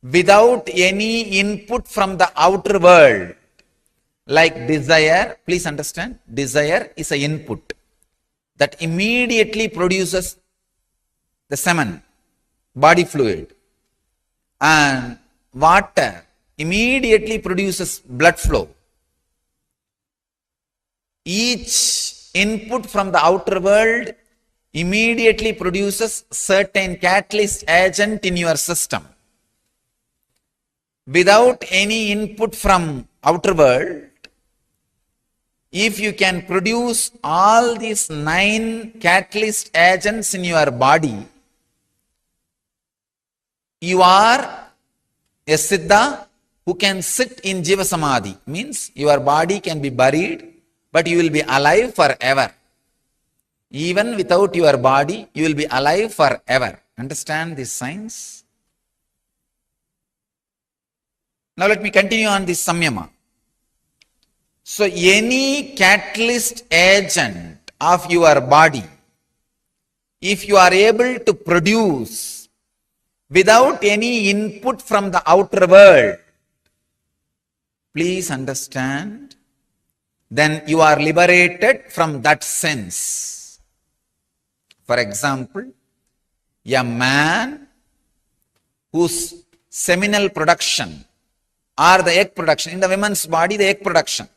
without any input from the outer world, like desire, please understand, desire is an input that immediately produces the semen, body fluid, and water immediately produces blood flow. Each input from the outer world immediately produces certain catalyst agent in your system. Without any input from outer world, if you can produce all these 9 catalyst agents in your body, you are a Siddha who can sit in Jiva Samadhi. Means your body can be buried, but you will be alive forever. Even without your body, you will be alive forever. Understand this science? Now let me continue on this samyama. So any catalyst agent of your body, if you are able to produce without any input from the outer world, please understand, then you are liberated from that sense. For example, a man whose seminal production or the egg production, in the woman's body the egg production,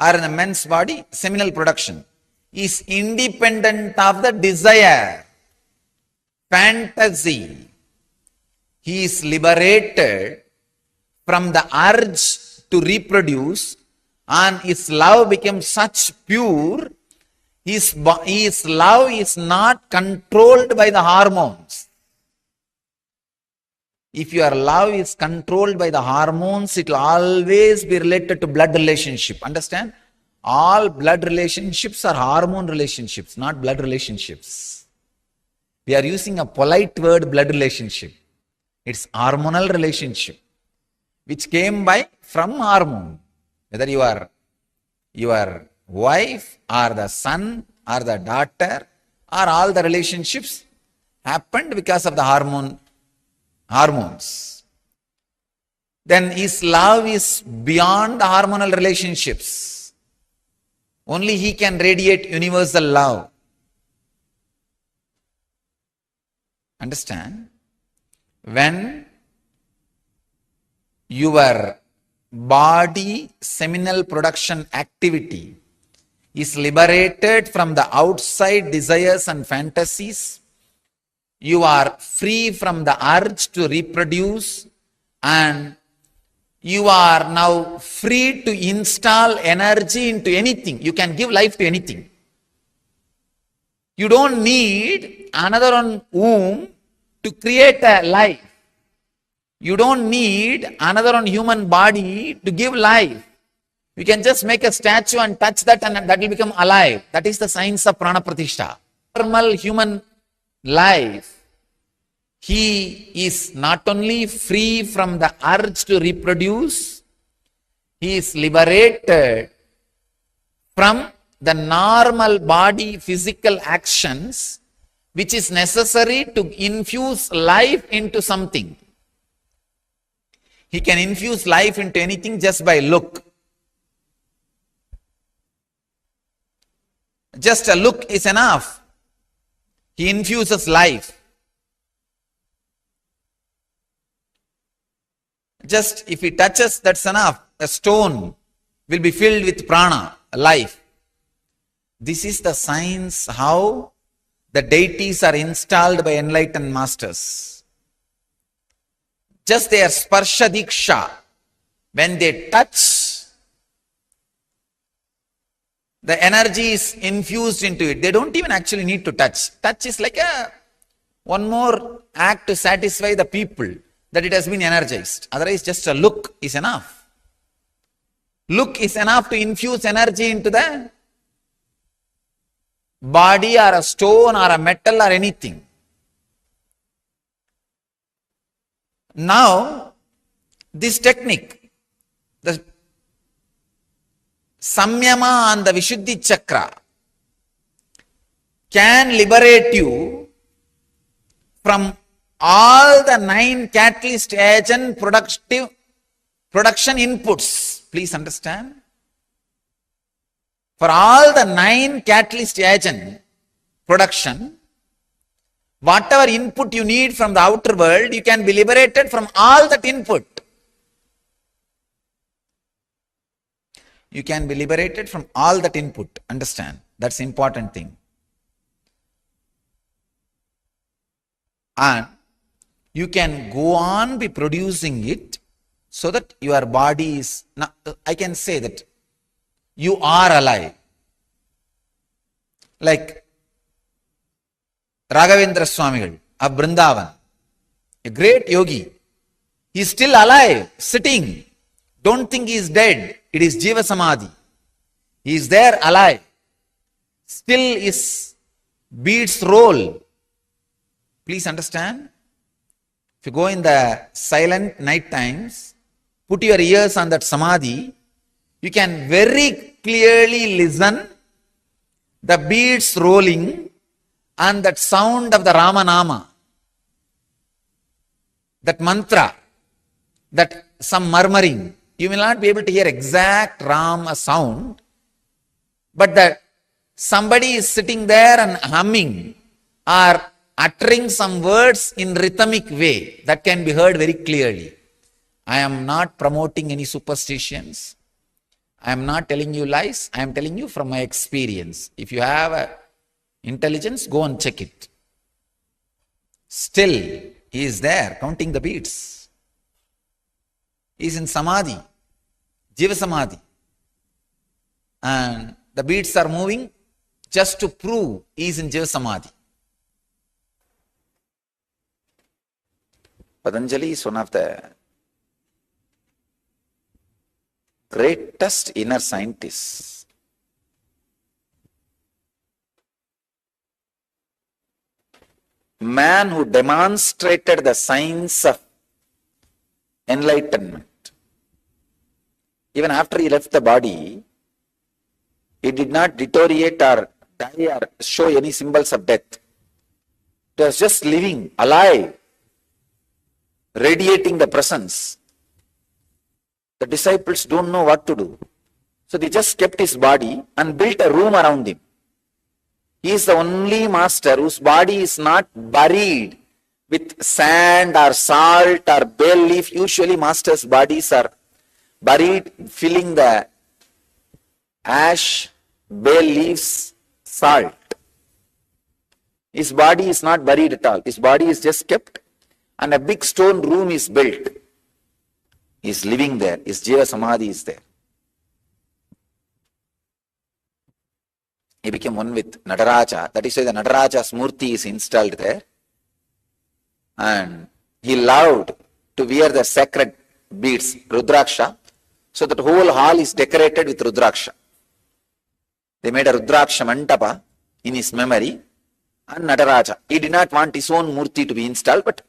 or in the men's body seminal production, is independent of the desire, fantasy. He is liberated from the urge to reproduce, and his love becomes such pure, his love is not controlled by the hormones. If your love is controlled by the hormones, it will always be related to blood relationship. Understand? All blood relationships are hormone relationships, not blood relationships. We are using a polite word, blood relationship. It's hormonal relationship, which came by from hormone. Whether you are your wife or the son or the daughter, or all the relationships happened because of the hormones. Then his love is beyond the hormonal relationships. Only he can radiate universal love. Understand? When your body seminal production activity is liberated from the outside desires and fantasies, you are free from the urge to reproduce, and you are now free to install energy into anything. You can give life to anything. You don't need another womb to create a life. You don't need another human body to give life. You can just make a statue and touch that, and that will become alive. That is the science of prana pratishtha. Normal human life, he is not only free from the urge to reproduce, he is liberated from the normal body physical actions which is necessary to infuse life into something. He can infuse life into anything just by look. Just a look is enough. He infuses life. Just if he touches, that's enough. A stone will be filled with prana, life. This is the science how the deities are installed by enlightened masters. Just their sparsha diksha, when they touch, the energy is infused into it. They don't even actually need to touch. Touch is like one more act to satisfy the people that it has been energized. Otherwise, just a look is enough. Look is enough to infuse energy into the body or a stone or a metal or anything. Now, this technique, the samyama on the Vishuddhi chakra, can liberate you from all the 9 catalyst agent production inputs. Please understand. For all the 9 catalyst agent production, whatever input you need from the outer world, you can be liberated from all that input. You can be liberated from all that input. Understand? That's the important thing. And you can go on be producing it so that your body is, I can say that you are alive. Like Raghavendra Swamigal of Vrindavan, a great yogi. He is still alive, sitting. Don't think he is dead. It is Jiva Samadhi. He is there alive. Still his beats roll. Please understand. If you go in the silent night times, put your ears on that Samadhi, you can very clearly listen the beats rolling and that sound of the Ramanama, that mantra, that some murmuring. You will not be able to hear exact Rama sound, but that somebody is sitting there and humming or uttering some words in rhythmic way, that can be heard very clearly. I am not promoting any superstitions. I am not telling you lies. I am telling you from my experience. If you have intelligence, go and check it. Still, he is there counting the beats. He is in Samadhi, Jiva Samadhi. And the beats are moving just to prove he is in Jiva Samadhi. Patanjali is one of the greatest inner scientists. Man who demonstrated the science of enlightenment. Even after he left the body, he did not deteriorate or die or show any symbols of death. He was just living, alive, radiating the presence. The disciples don't know what to do. So they just kept his body and built a room around him. He is the only master whose body is not buried with sand or salt or bay leaf. Usually masters' bodies are buried, filling the ash, bay leaves, salt. His body is not buried at all. His body is just kept and a big stone room is built. He is living there. His Jiva Samadhi is there. He became one with Nataraja. That is why the Nataraja's Murti is installed there. And he loved to wear the sacred beads, Rudraksha, so that whole hall is decorated with Rudraksha. They made a Rudraksha Mantapa in his memory and Nataraja. He did not want his own Murti to be installed, but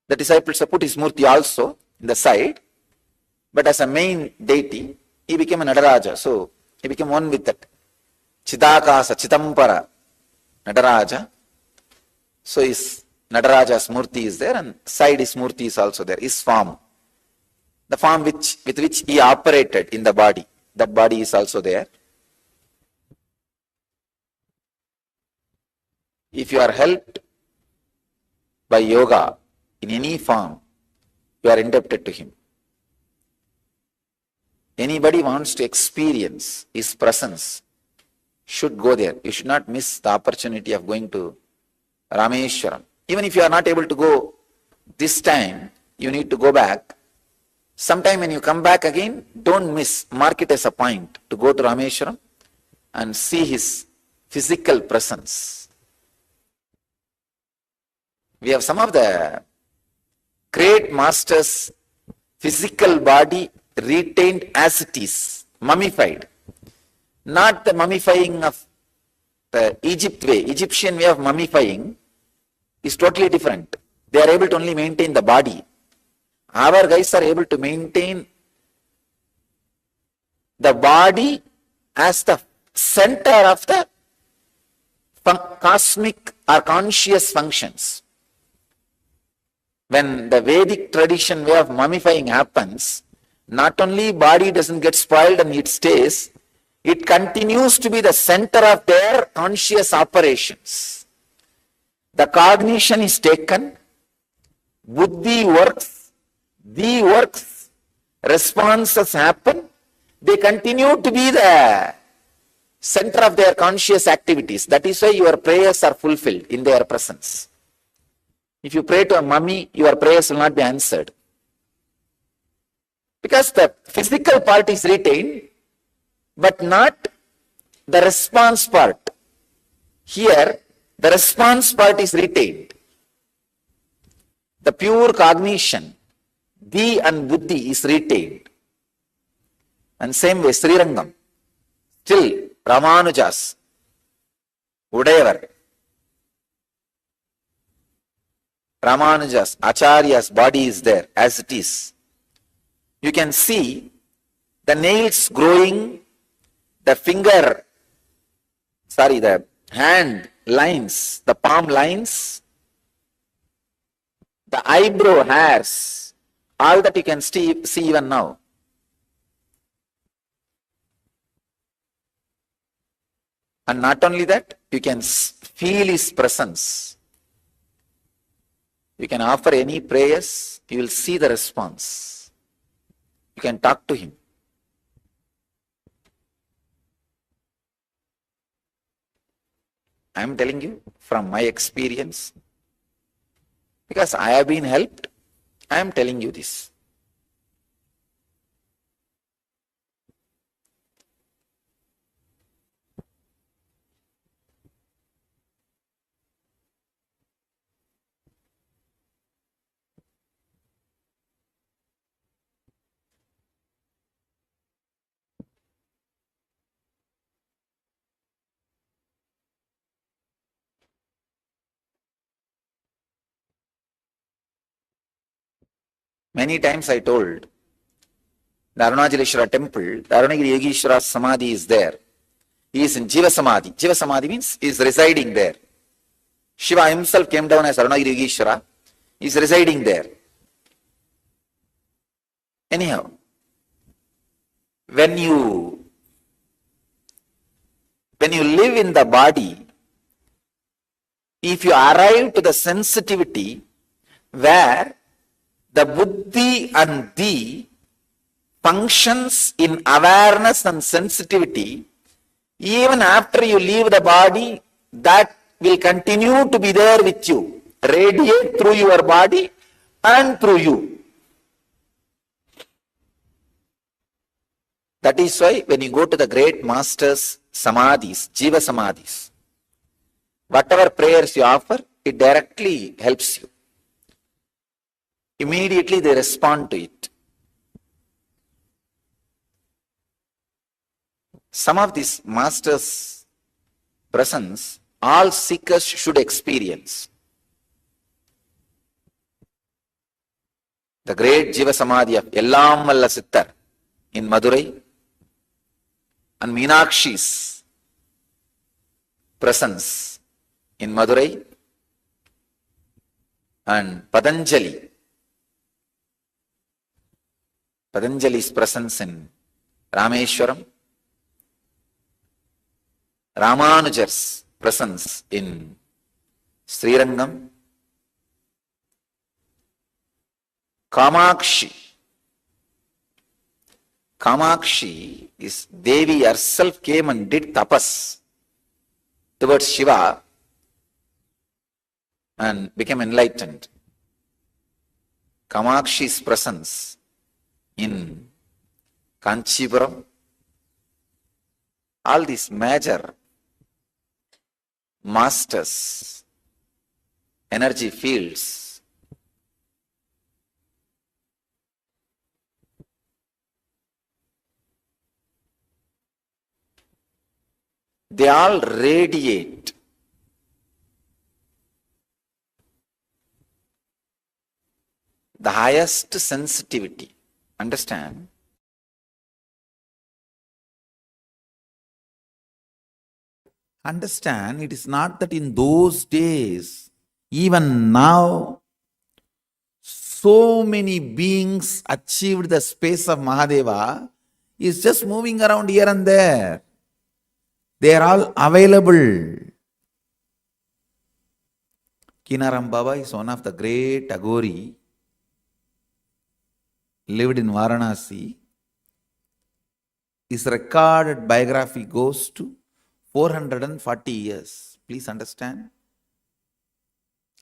the disciples put his Murti also in the side. But as a main deity, he became a Nataraja. So he became one with that. Chidakasa, Chitampara, Nataraja. So his Nataraja's Murti is there and side his Murti is also there, his form. The form with which he operated in the body. That body is also there. If you are helped by yoga in any form, you are indebted to him. Anybody wants to experience his presence should go there. You should not miss the opportunity of going to Rameshwaram. Even if you are not able to go this time, you need to go back. Sometime when you come back again, don't miss, mark it as a point to go to Rameshwaram and see his physical presence. We have some of the great masters' physical body retained as it is, mummified. Not the mummifying of the Egyptian way of mummifying is totally different. They are able to only maintain the body. Our guys are able to maintain the body as the center of the cosmic or conscious functions. When the Vedic tradition way of mummifying happens, not only body doesn't get spoiled and it stays, it continues to be the center of their conscious operations. The cognition is taken, buddhi works, the works, responses happen, they continue to be the center of their conscious activities. That is why your prayers are fulfilled in their presence. If you pray to a mummy, your prayers will not be answered. Because the physical part is retained, but not the response part. Here, the response part is retained. The pure cognition, Di and Buddhi is retained. And same way, Srirangam, still Ramanujas, whatever, Ramanujas, Acharya's body is there as it is. You can see the nails growing, the hand lines, the palm lines, the eyebrow hairs, all that you can see even now. And not only that, you can feel his presence. You can offer any prayers, you will see the response. You can talk to him. I am telling you from my experience, because I have been helped, I am telling you this. Many times I told, the Arunachaleshwara temple, the Arunagiri Yogeshwara Samadhi is there. He is in Jiva Samadhi. Jiva Samadhi means he is residing there. Shiva himself came down as Arunagiri Yogeshwara. He is residing there. Anyhow, when you live in the body, if you arrive to the sensitivity where the buddhi and di functions in awareness and sensitivity, even after you leave the body, that will continue to be there with you, radiate through your body and through you. That is why when you go to the great masters' samadhis, jiva samadhis, whatever prayers you offer, it directly helps you. Immediately they respond to it. Some of these masters' presence, all seekers should experience. The great Jiva Samadhi of Ellam Valla Sittar in Madurai and Meenakshi's presence in Madurai and Patanjali's presence in Rameshwaram, Ramanujar's presence in Srirangam, Kamakshi is Devi herself came and did tapas towards Shiva and became enlightened. Kamakshi's presence in Kanchipuram, all these major masters, energy fields, they all radiate the highest sensitivity. Understand? Understand, it is not that in those days, even now, so many beings achieved the space of Mahadeva is just moving around here and there. They are all available. Kinaram Baba is one of the great Agori, lived in Varanasi. His recorded biography goes to 440 years. Please understand.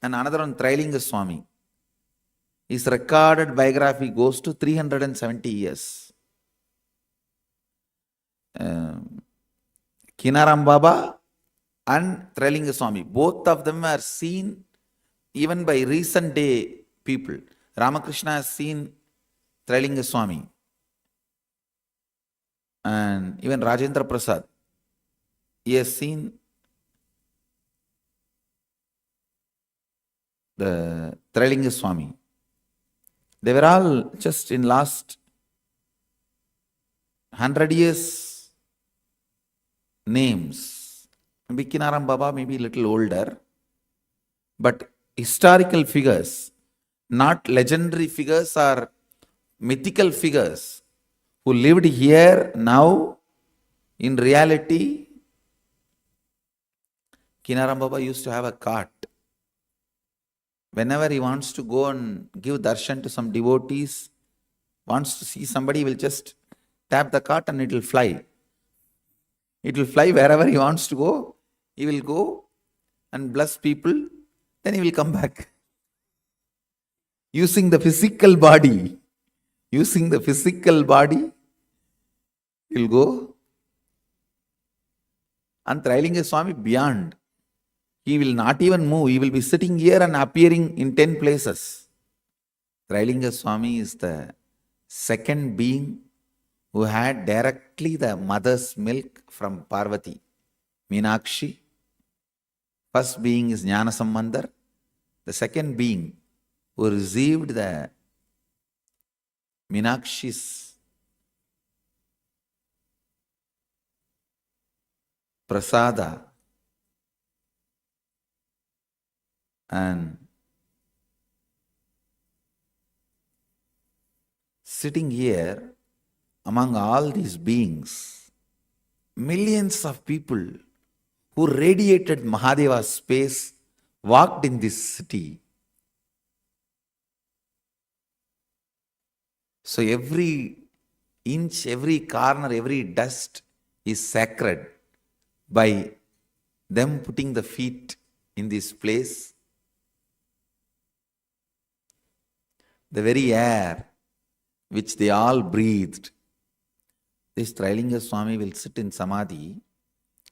And another one, Trailinga Swami. His recorded biography goes to 370 years. Kinaram Baba and Trailinga Swami, both of them are seen even by recent day people. Ramakrishna has seen Trailinga Swami, and even Rajendra Prasad, he has seen the Trailinga Swami. They were all just in last 100 years names. Bikinaram Baba may be a little older, but historical figures, not legendary figures or mythical figures who lived here now. In reality, Kinaram Baba used to have a cart. Whenever he wants to go and give darshan to some devotees, wants to see somebody, he will just tap the cart and it will fly. It will fly wherever he wants to go. He will go and bless people, then he will come back. Using the physical body, he will go. And Trailinga Swami beyond. He will not even move. He will be sitting here and appearing in 10 places. Trailinga Swami is the second being who had directly the mother's milk from Parvati, Meenakshi. First being is Jnana Sambandar. The second being who received the Meenakshi's prasada and sitting here among all these beings, millions of people who radiated Mahadeva's space walked in this city. So every inch, every corner, every dust is sacred by them putting the feet in this place. The very air which they all breathed. This Trailinga Swami will sit in Samadhi.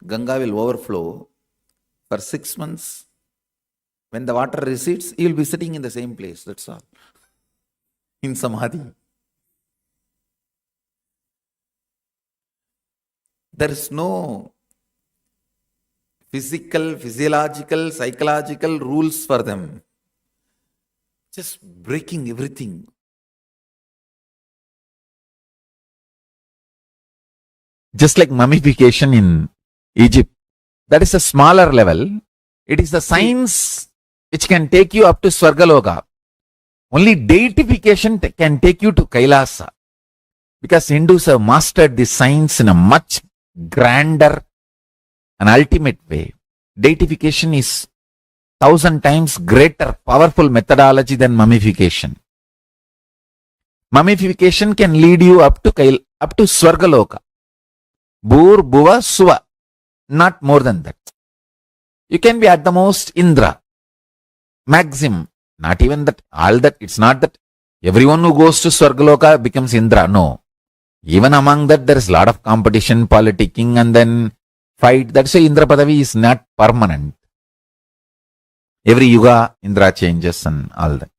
Ganga will overflow for 6 months. When the water recedes, he will be sitting in the same place. That's all. In Samadhi. There is no physical, physiological, psychological rules for them. Just breaking everything. Just like mummification in Egypt. That is a smaller level. It is the science which can take you up to Swargaloka. Only deification can take you to Kailasa. Because Hindus have mastered this science in a much grander and ultimate way. Deification is 1,000 times greater, powerful methodology than mummification. Mummification can lead you up to Swargaloka. Bhur, Bhuva, Suva. Not more than that. You can be at the most Indra. Maximum. Not even that. All that. It's not that everyone who goes to Swargaloka becomes Indra. No. Even among that, there is a lot of competition, politicking, and then fight. That's why Indra Padavi is not permanent. Every yuga, Indra changes and all that.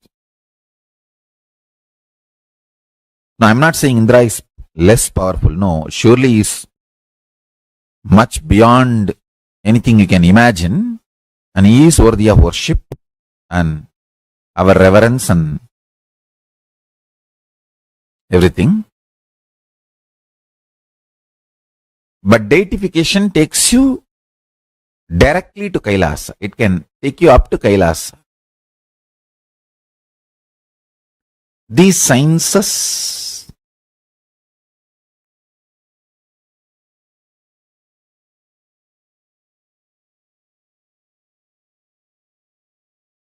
Now, I'm not saying Indra is less powerful. No, surely is much beyond anything you can imagine. And he is worthy of worship and our reverence and everything. But deification takes you directly to Kailasa. It can take you up to Kailasa. These sciences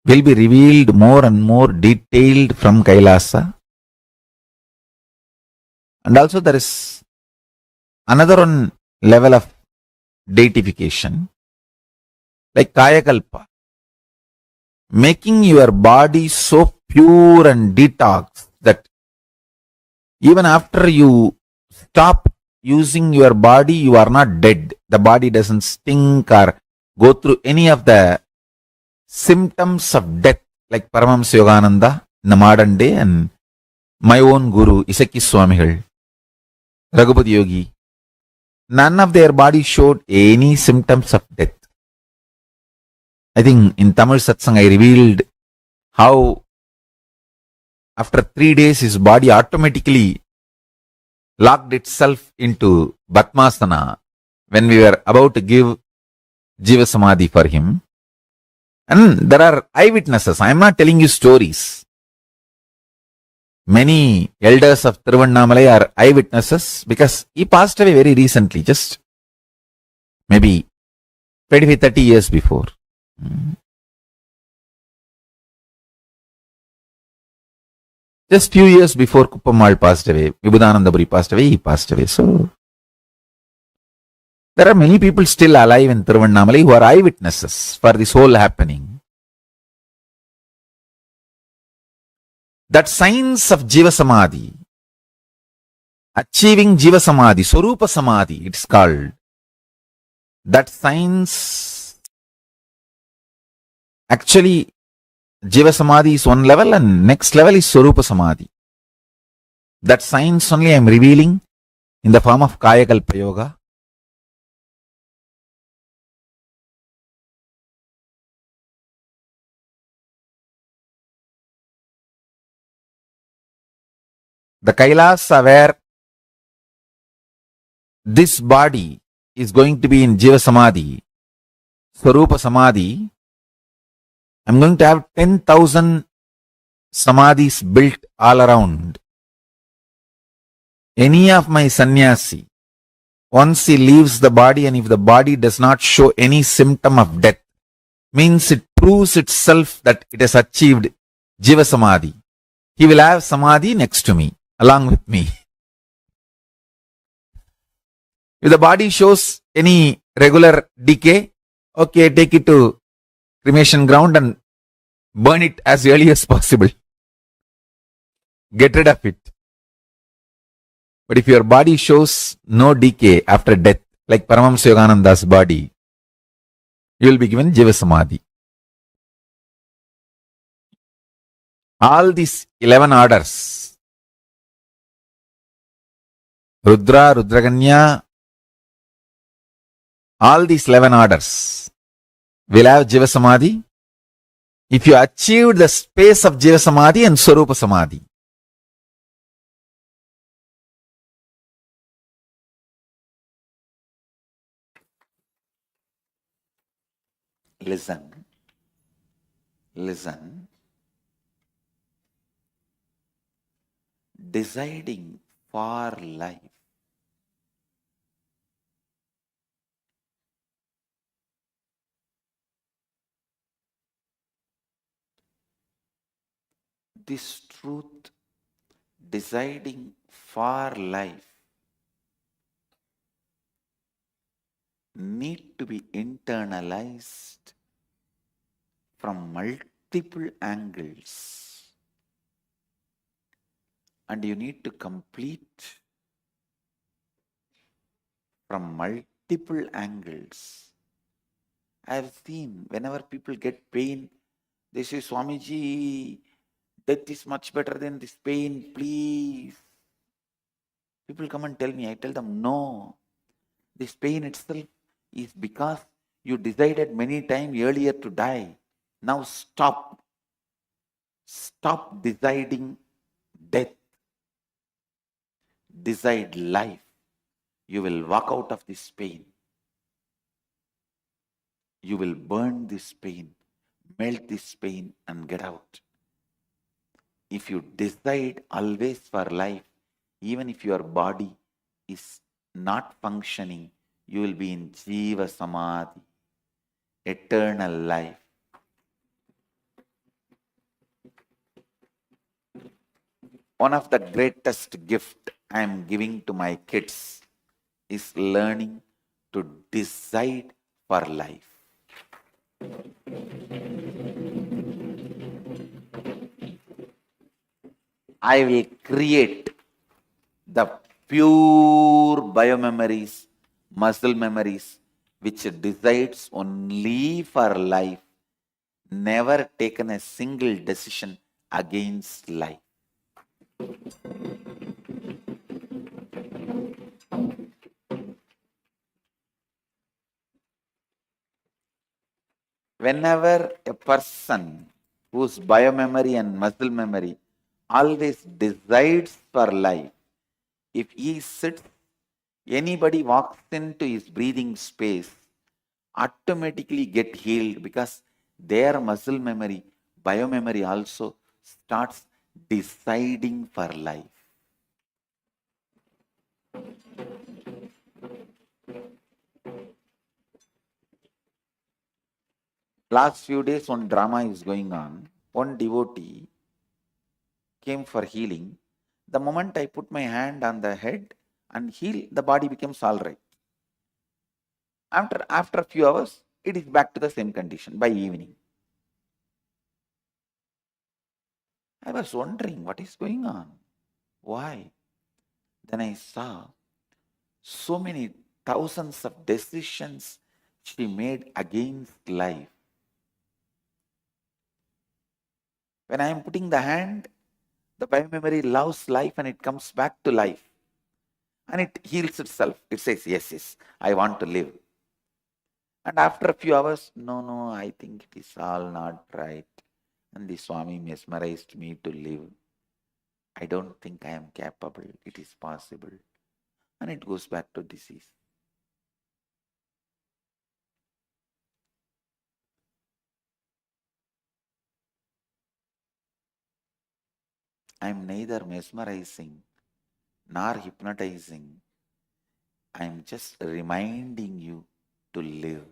will be revealed more and more detailed from Kailasa. And also there is another one level of deification, like Kaya Kalpa, making your body so pure and detox that even after you stop using your body, you are not dead. The body doesn't stink or go through any of the symptoms of death, like Paramahamsa Yogananda in the modern day, and my own Guru, Isaki Swamigal, Raghupati Yogi, none of their body showed any symptoms of death. I think in Tamil Satsang I revealed how after 3 days his body automatically locked itself into Bhatmasana when we were about to give Jiva Samadhi for him. And there are eyewitnesses. I am not telling you stories. Many elders of Tiruvannamalai are eyewitnesses because he passed away very recently, just maybe 25-30 years before. Just few years before Kuppamal passed away, Vibhudanandapuri passed away, he passed away. So, there are many people still alive in Tiruvannamalai who are eyewitnesses for this whole happening. That science of Jiva Samadhi, achieving Jiva Samadhi, Swarupa Samadhi, it's called. That science, actually, Jiva Samadhi is one level and next level is Swarupa Samadhi. That science only I am revealing in the form of Kaya Kalpa Yoga. The Kailasa where this body is going to be in Jiva Samadhi, Swarupa Samadhi, I'm going to have 10,000 Samadhis built all around. Any of my sannyasi, once he leaves the body and if the body does not show any symptom of death, means it proves itself that it has achieved Jiva Samadhi. He will have Samadhi next to me, along with me. If the body shows any regular decay, okay, take it to cremation ground and burn it as early as possible. Get rid of it. But if your body shows no decay after death, like Paramahamsa Yogananda's body, you will be given Jiva Samadhi. All these 11 orders, Rudra, Rudraganya, all these 11 orders will have Jiva Samadhi if you achieve the space of Jiva Samadhi and Swarupa Samadhi. Listen. Deciding for life. This truth, deciding for life, need to be internalized from multiple angles, and you need to complete from multiple angles. I have seen whenever people get pain, they say, Swamiji, death is much better than this pain, please. People come and tell me, I tell them, no, this pain itself is because you decided many times earlier to die. Now stop. Stop deciding death. Decide life. You will walk out of this pain. You will burn this pain, melt this pain and get out. If you decide always for life, even if your body is not functioning, you will be in Jiva Samadhi, eternal life. One of the greatest gifts I am giving to my kids is learning to decide for life. I will create the pure biomemories, muscle memories, which decides only for life, never taken a single decision against life. Whenever a person whose biomemory and muscle memory always decides for life, if he sits, anybody walks into his breathing space, automatically get healed because their muscle memory, biomemory also starts deciding for life. Last few days, one drama is going on. One devotee came for healing. The moment I put my hand on the head and heal, the body becomes all right. After a few hours, it is back to the same condition by evening. I was wondering what is going on. Why? Then I saw so many thousands of decisions she made against life. When I am putting the hand, the biomemory loves life and it comes back to life. And it heals itself. It says, yes, yes, I want to live. And after a few hours, no, I think it is all not right. And the Swami mesmerized me to live. I don't think I am capable. It is possible. And it goes back to disease. I am neither mesmerizing nor hypnotizing. I am just reminding you to live.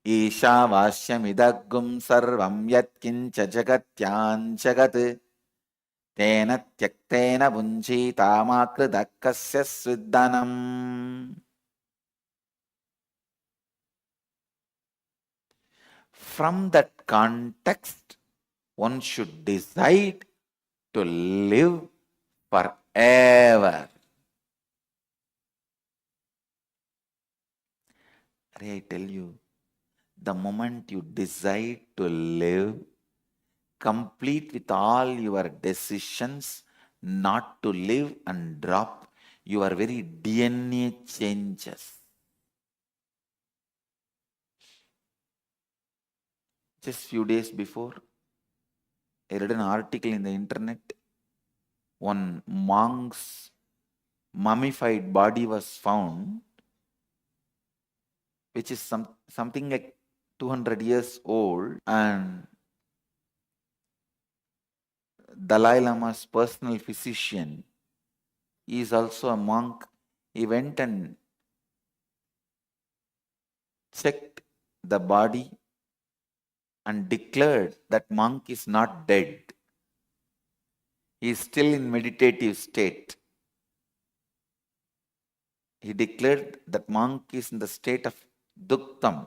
Ishavashyamidagum sarvam yatkincha jagatyan jagat tena tyaktena bunjitamakridakasya sviddanam. From that context, one should decide to live forever. I tell you, the moment you decide to live, complete with all your decisions not to live and drop, your very DNA changes. Just few days before, I read an article in the internet. One monk's mummified body was found, which is something like 200 years old, and Dalai Lama's personal physician, he is also a monk. He went and checked the body and declared that monk is not dead. He is still in meditative state. He declared that monk is in the state of duktam.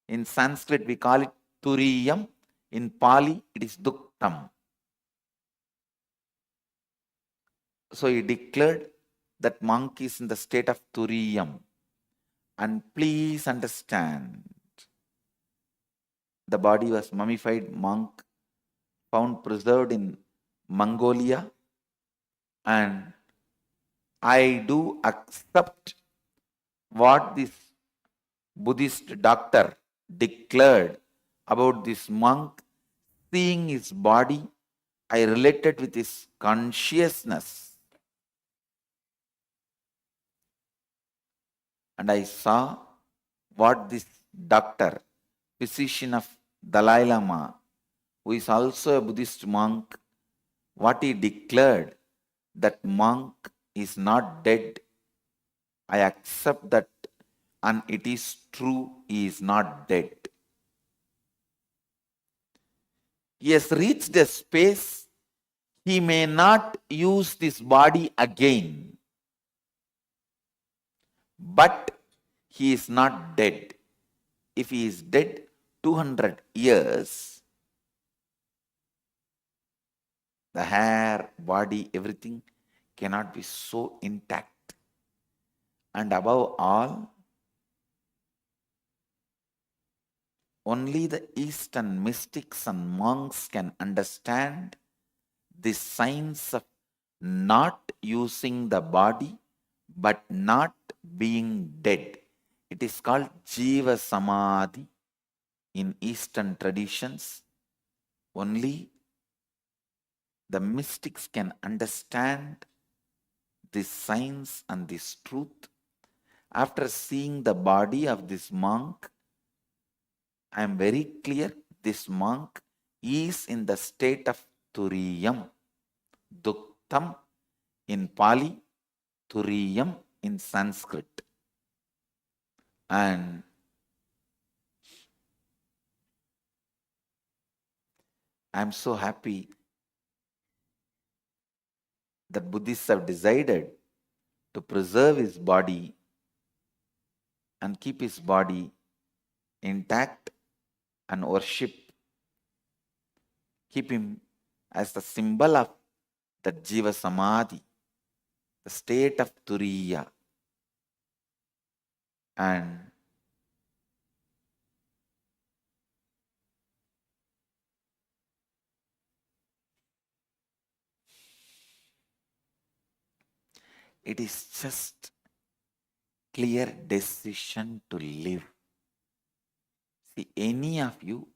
In Sanskrit, we call it turiyam. In Pali, it is duktam. So he declared that monk is in the state of turiyam. And please understand, the body was mummified monk, found preserved in Mongolia, and I do accept what this Buddhist doctor declared about this monk. Seeing his body, I related with his consciousness. And I saw what this doctor, physician of Dalai Lama, who is also a Buddhist monk, what he declared, that monk is not dead. I accept that, and it is true, he is not dead. He has reached a space he may not use this body again, but he is not dead. If he is dead 200 years, the hair, body, everything cannot be so intact. And above all, only the Eastern mystics and monks can understand the science of not using the body but not being dead. It is called Jiva Samadhi in Eastern traditions. Only the mystics can understand this science and this truth. After seeing the body of this monk, I am very clear this monk is in the state of Turiyam, Duktam in Pali, Turiyam in Sanskrit. And I am so happy that Buddhists have decided to preserve his body and keep his body intact and worship, keep him as the symbol of that Jiva Samadhi, the state of Turiya. And it is just clear decision to live. See, any of you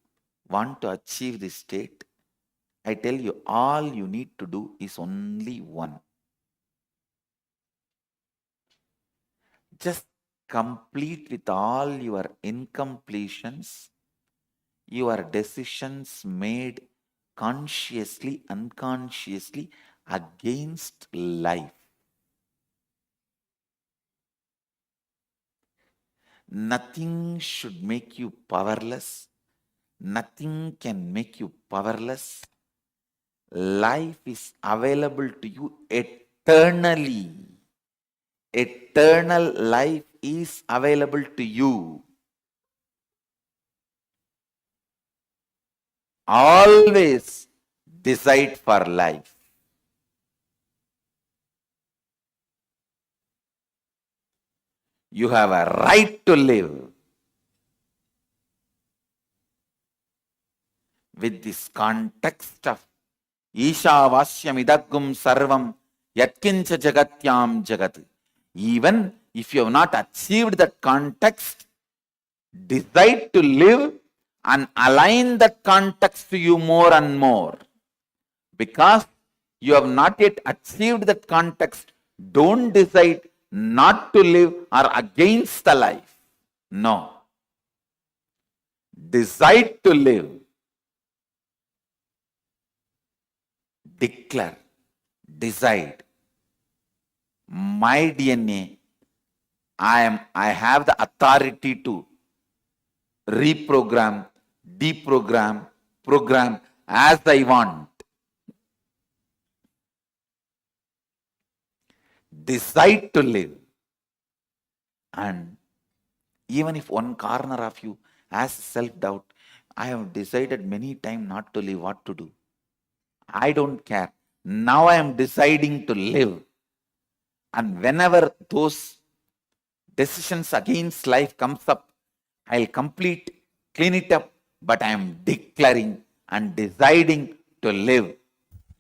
want to achieve this state, I tell you, all you need to do is only one. Just complete with all your incompletions, your decisions made consciously, unconsciously against life. Nothing should make you powerless. Nothing can make you powerless. Life is available to you eternally. Eternal life is available to you. Always decide for life. You have a right to live. With this context of Ishavasyam idagum sarvam yatkincha jagatyam jagat. Even if you have not achieved that context, decide to live and align that context to you more and more. Because you have not yet achieved that context, don't decide not to live or against the life. No. Decide to live. Declare. Decide. My DNA, I have the authority to reprogram, deprogram, program as I want. Decide to live. And even if one corner of you has self-doubt, I have decided many times not to live, what to do? I don't care. Now I am deciding to live. And whenever those decisions against life comes up, I'll clean it up, but I am declaring and deciding to live.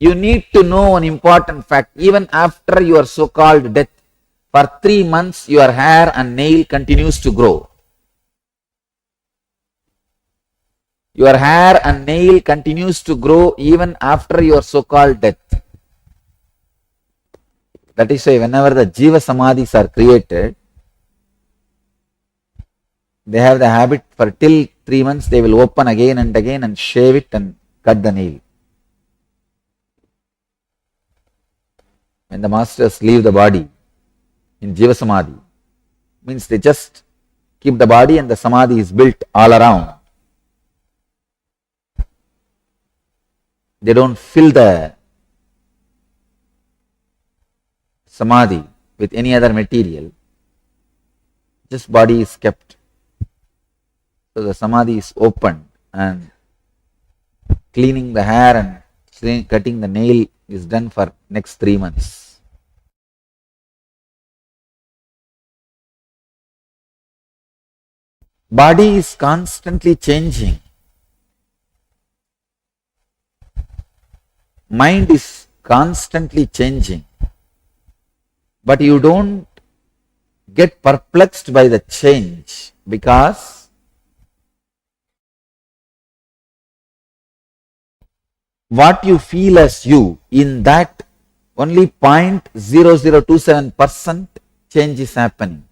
You need to know an important fact. Even after your so-called death, for 3 months your hair and nail continues to grow. Your hair and nail continues to grow even after your so-called death. That is why whenever the Jiva Samadhis are created, they have the habit for till 3 months they will open again and again and shave it and cut the nail. When the masters leave the body in Jiva Samadhi, means they just keep the body and the Samadhi is built all around. They don't fill the Samadhi with any other material. Just body is kept. So the Samadhi is opened and cleaning the hair and cutting the nail is done for next 3 months. Body is constantly changing. Mind is constantly changing. But you don't get perplexed by the change, because what you feel as you, in that only 0.0027% change is happening.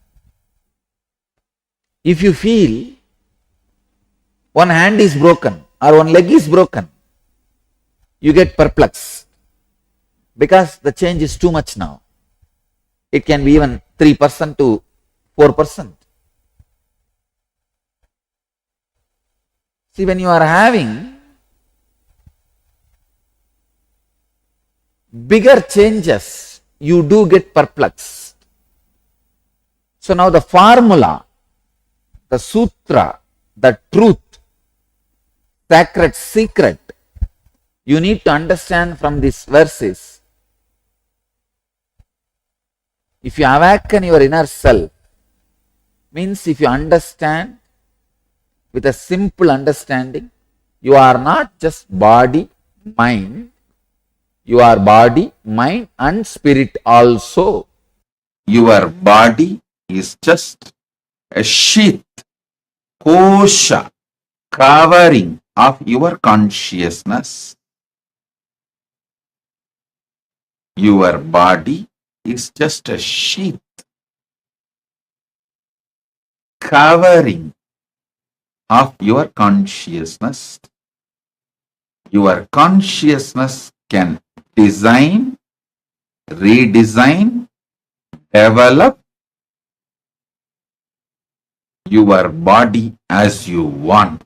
If you feel one hand is broken or one leg is broken, you get perplexed because the change is too much now. It can be even 3% to 4%. See, when you are having bigger changes, you do get perplexed. So now the formula, the sutra, the truth, sacred secret, you need to understand from these verses. If you awaken your inner self, means if you understand with a simple understanding, you are not just body, mind, you are body, mind and spirit also. Your body is just a sheath, kosha, covering of your consciousness. Your body is just a sheath, covering of your consciousness. Your consciousness can design, redesign, develop your body as you want.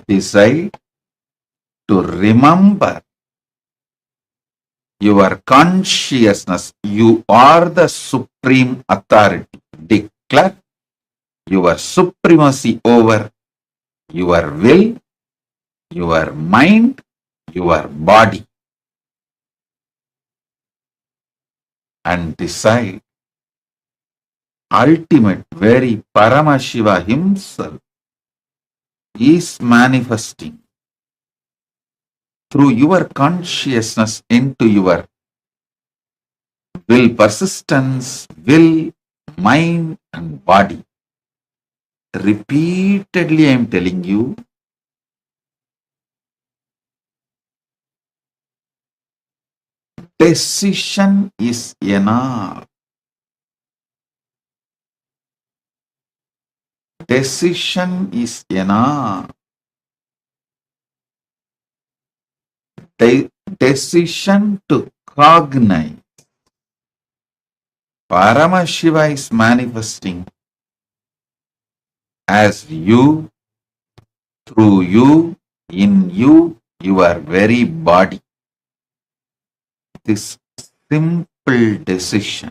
Decide to remember your consciousness. You are the supreme authority. Declare your supremacy over your will, your mind, your body, and decide. Ultimate, very Paramashiva himself is manifesting through your consciousness into your will, persistence, will, mind and body. Repeatedly I am telling you, decision is enough. Decision is enough. Decision to cognize. Paramashiva is manifesting as you, through you, in you, your very body. This simple decision,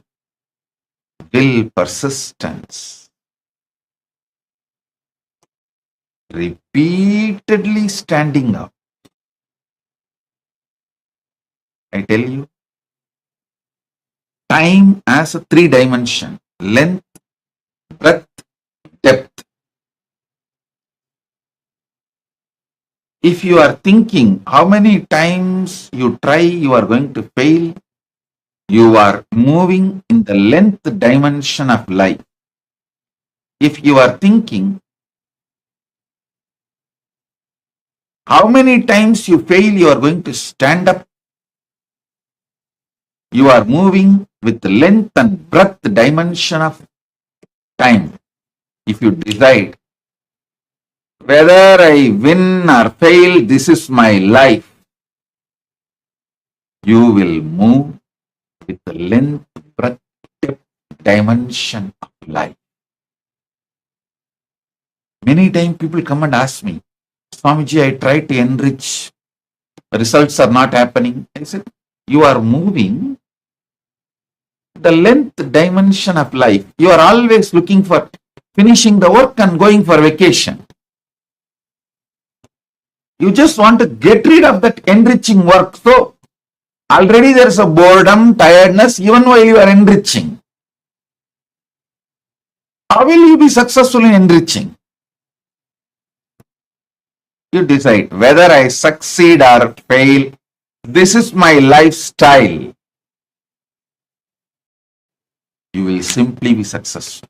will, persistence, repeatedly standing up. I tell you, time as a 3-dimension, length, breadth, depth. If you are thinking how many times you try, you are going to fail, you are moving in the length dimension of life. If you are thinking how many times you fail, you are going to stand up, you are moving with the length and breadth dimension of time. If you decide whether I win or fail, this is my life, you will move with the length, breadth, depth dimension of life. Many times people come and ask me, Swamiji, I try to enrich, results are not happening. I said, you are moving the length dimension of life. You are always looking for finishing the work and going for vacation. You just want to get rid of that enriching work. So already there is a boredom, tiredness, even while you are enriching. How will you be successful in enriching? You decide whether I succeed or fail. This is my lifestyle. You will simply be successful.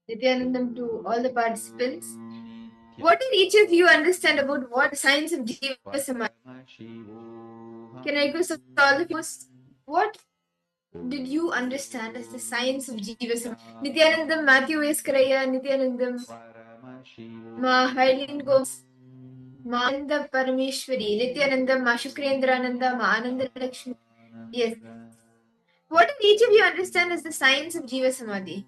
Nityanandam to all the participants. What did each of you understand about what the science of Jiva Samadhi? Can I request all of you? What did you understand as the science of Jiva Samadhi? Nityanandam, Matthew S. Karaya, Nityanandam, Ma Harleen Gomes, Ma Ananda Parameshwari, Nityanandam, Ma Shukrendrananda, Ma Ananda Lakshmi. Yes. What did each of you understand as the science of Jiva Samadhi?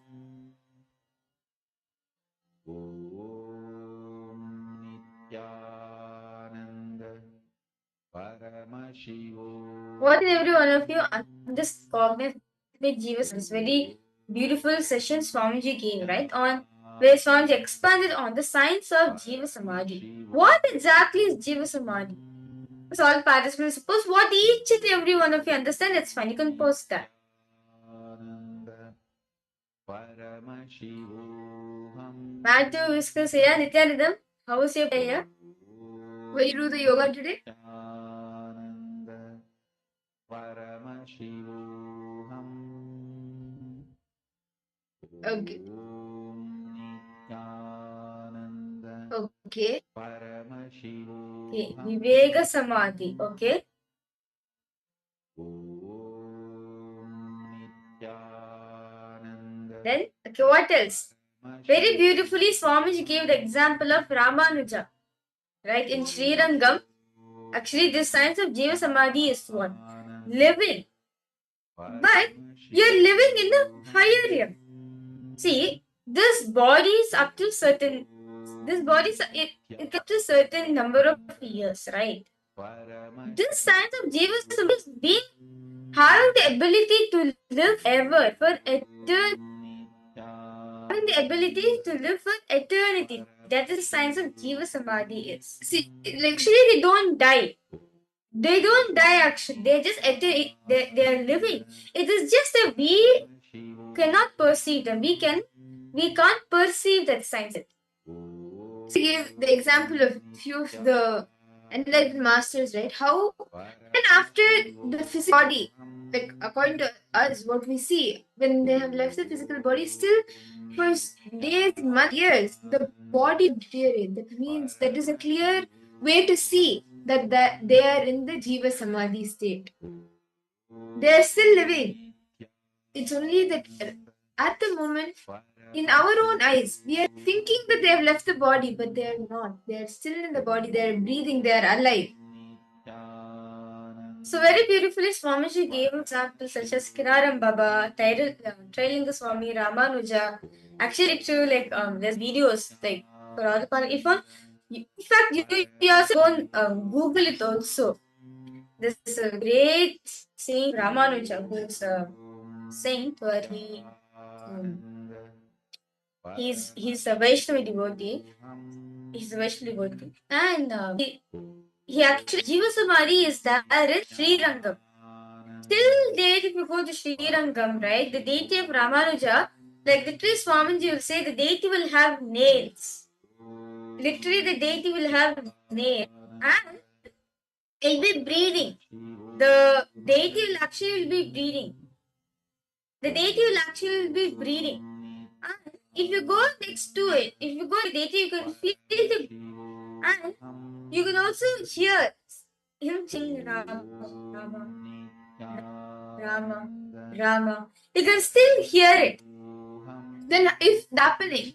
What did every one of you understand cognitive Jiva Samadhi? It's very beautiful session Swamiji gave, right? On where Swamiji expanded on the science of Jiva Samadhi. What exactly is Jiva Samadhi? So all participants, suppose what each and every one of you understand, it's fine. You can post that. Matthew Vishikasana, Nityanandam, how was your prayer? Will you do the yoga today? Okay. Okay. Okay. Viveka Samadhi. Okay. Then, okay, what else? Very beautifully, Swamiji gave the example of Ramanuja. Right? In Sri Rangam, actually, this science of Jiva Samadhi is what? Living. But you're living in the higher realm. See, this body is up to certain. This body is it up to certain number of years, right? This science of Jiva Samadhi is being having the ability to live ever for eternity. Having the ability to live for eternity. That is the science of Jiva Samadhi is. See, actually, they don't die. They don't die actually. They're just they are living. It is just that we cannot perceive them. We can't perceive that science. She gave the example of few of the enlightened masters, right? How and after the physical body, like according to us, what we see when they have left the physical body, still for days, months, years, the body deteriorates. That means that is a clear way to see that they are in the Jiva Samadhi state. They are still living. It's only that at the moment, in our own eyes, we are thinking that they have left the body, but they are not. They are still in the body. They are breathing. They are alive. So very beautifully, Swamiji gave examples such as Kiraram Baba, Trailinga Swami, Ramanuja. Actually, too, like there's videos like for all the in fact, you also go and Google it also. This is a great saint Ramanuja, who is a saint where he's a Vaishnava devotee. He's a Vaishnava devotee, and he actually Jiva Samadhi is there in Sri Rangam. Till date, if you go to Sri Rangam, right, the deity of Ramanuja, like literally Swamiji will say the deity will have nails. Literally, the deity will have nails and it'll be breathing. The deity will actually be breathing. The deity will actually be breathing. And if you go next to it, if you go to the deity, you can feel it. And you can also hear him sing Rama, Rama, Rama, Rama. You can still hear it. Then if happening,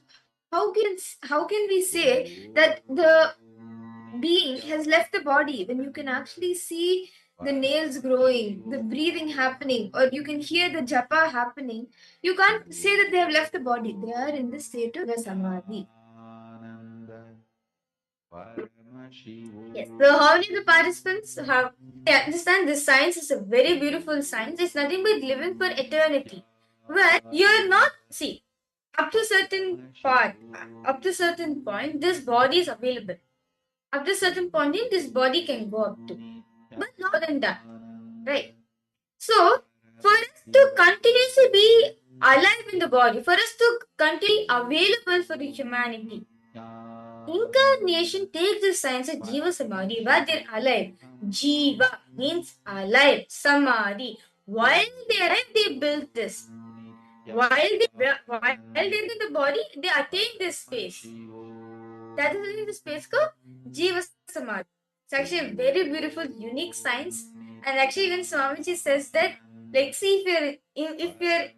how can we say that the being has left the body when you can actually see the nails growing, the breathing happening, or you can hear the japa happening? You can't say that they have left the body. They are in the state of the samadhi. Yes. So how many of the participants have understand this science is a very beautiful science. It's nothing but living for eternity. Where you're not up to certain point, this body is available. Up to a certain point in this body can go up to. But not more than that. Right? So for us to continuously be alive in the body, for us to continue available for the humanity, incarnation takes the science of Jiva Samadhi, where they're alive. Jiva means alive. Samadhi. while they arrive, they built this. While they're in the body, they attain this space. That is in the space called Jiva Samadhi. It's actually a very beautiful, unique science. And actually, even Swamiji says that, like, see, if you're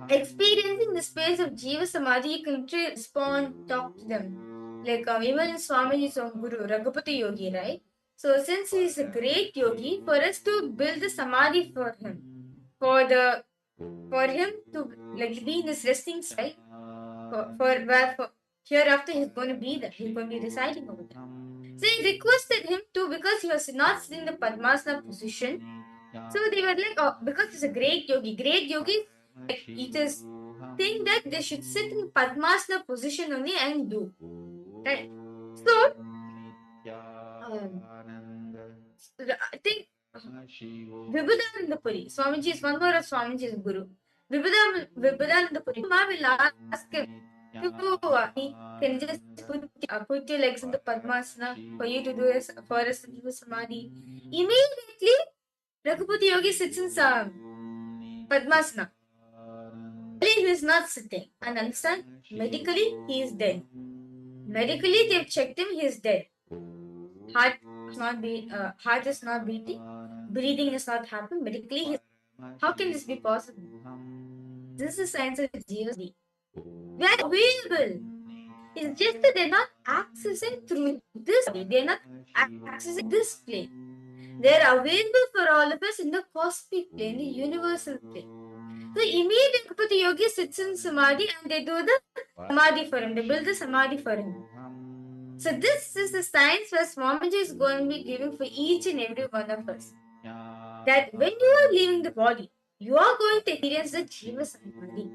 experiencing the space of Jiva Samadhi, you can respond, talk to them. Like, even in Swamiji's own Guru, Raghupati Yogi, right? So, since he's a great yogi, for us to build the Samadhi for him, for him to like be in this resting state, for hereafter he's going to be there, he's going to be residing over there. So he requested him to, because he was not sitting in the Padmasana position. So they were like, oh, because he's a great yogi, like, it is think that they should sit in Padmasana position only and do. Right? So I think Vibhudanandapuri, Swamiji is one more of Swamiji's Guru. Vibhudanandapuri, Ma will ask him can you just put your legs in the Padmasana for you to do this, for us to do Samadhi. Immediately, Raghupati Yogi sits in Padmasana. He is not sitting. And understand, medically, he is dead. Medically, they've checked him, he is dead. Heart is not beating, breathing is not happening. Medically, how can this be possible? This is science of Jiva. We are available. It's just that they're not accessing through this way. They're not accessing this plane. They're available for all of us in the cosmic plane, the universal plane. So immediately the yogi sits in Samadhi and they do the Samadhi for him. They build the Samadhi for him. So this is the science where Swamiji is going to be giving for each and every one of us. That when you are leaving the body, you are going to experience the Jiva Samadhi.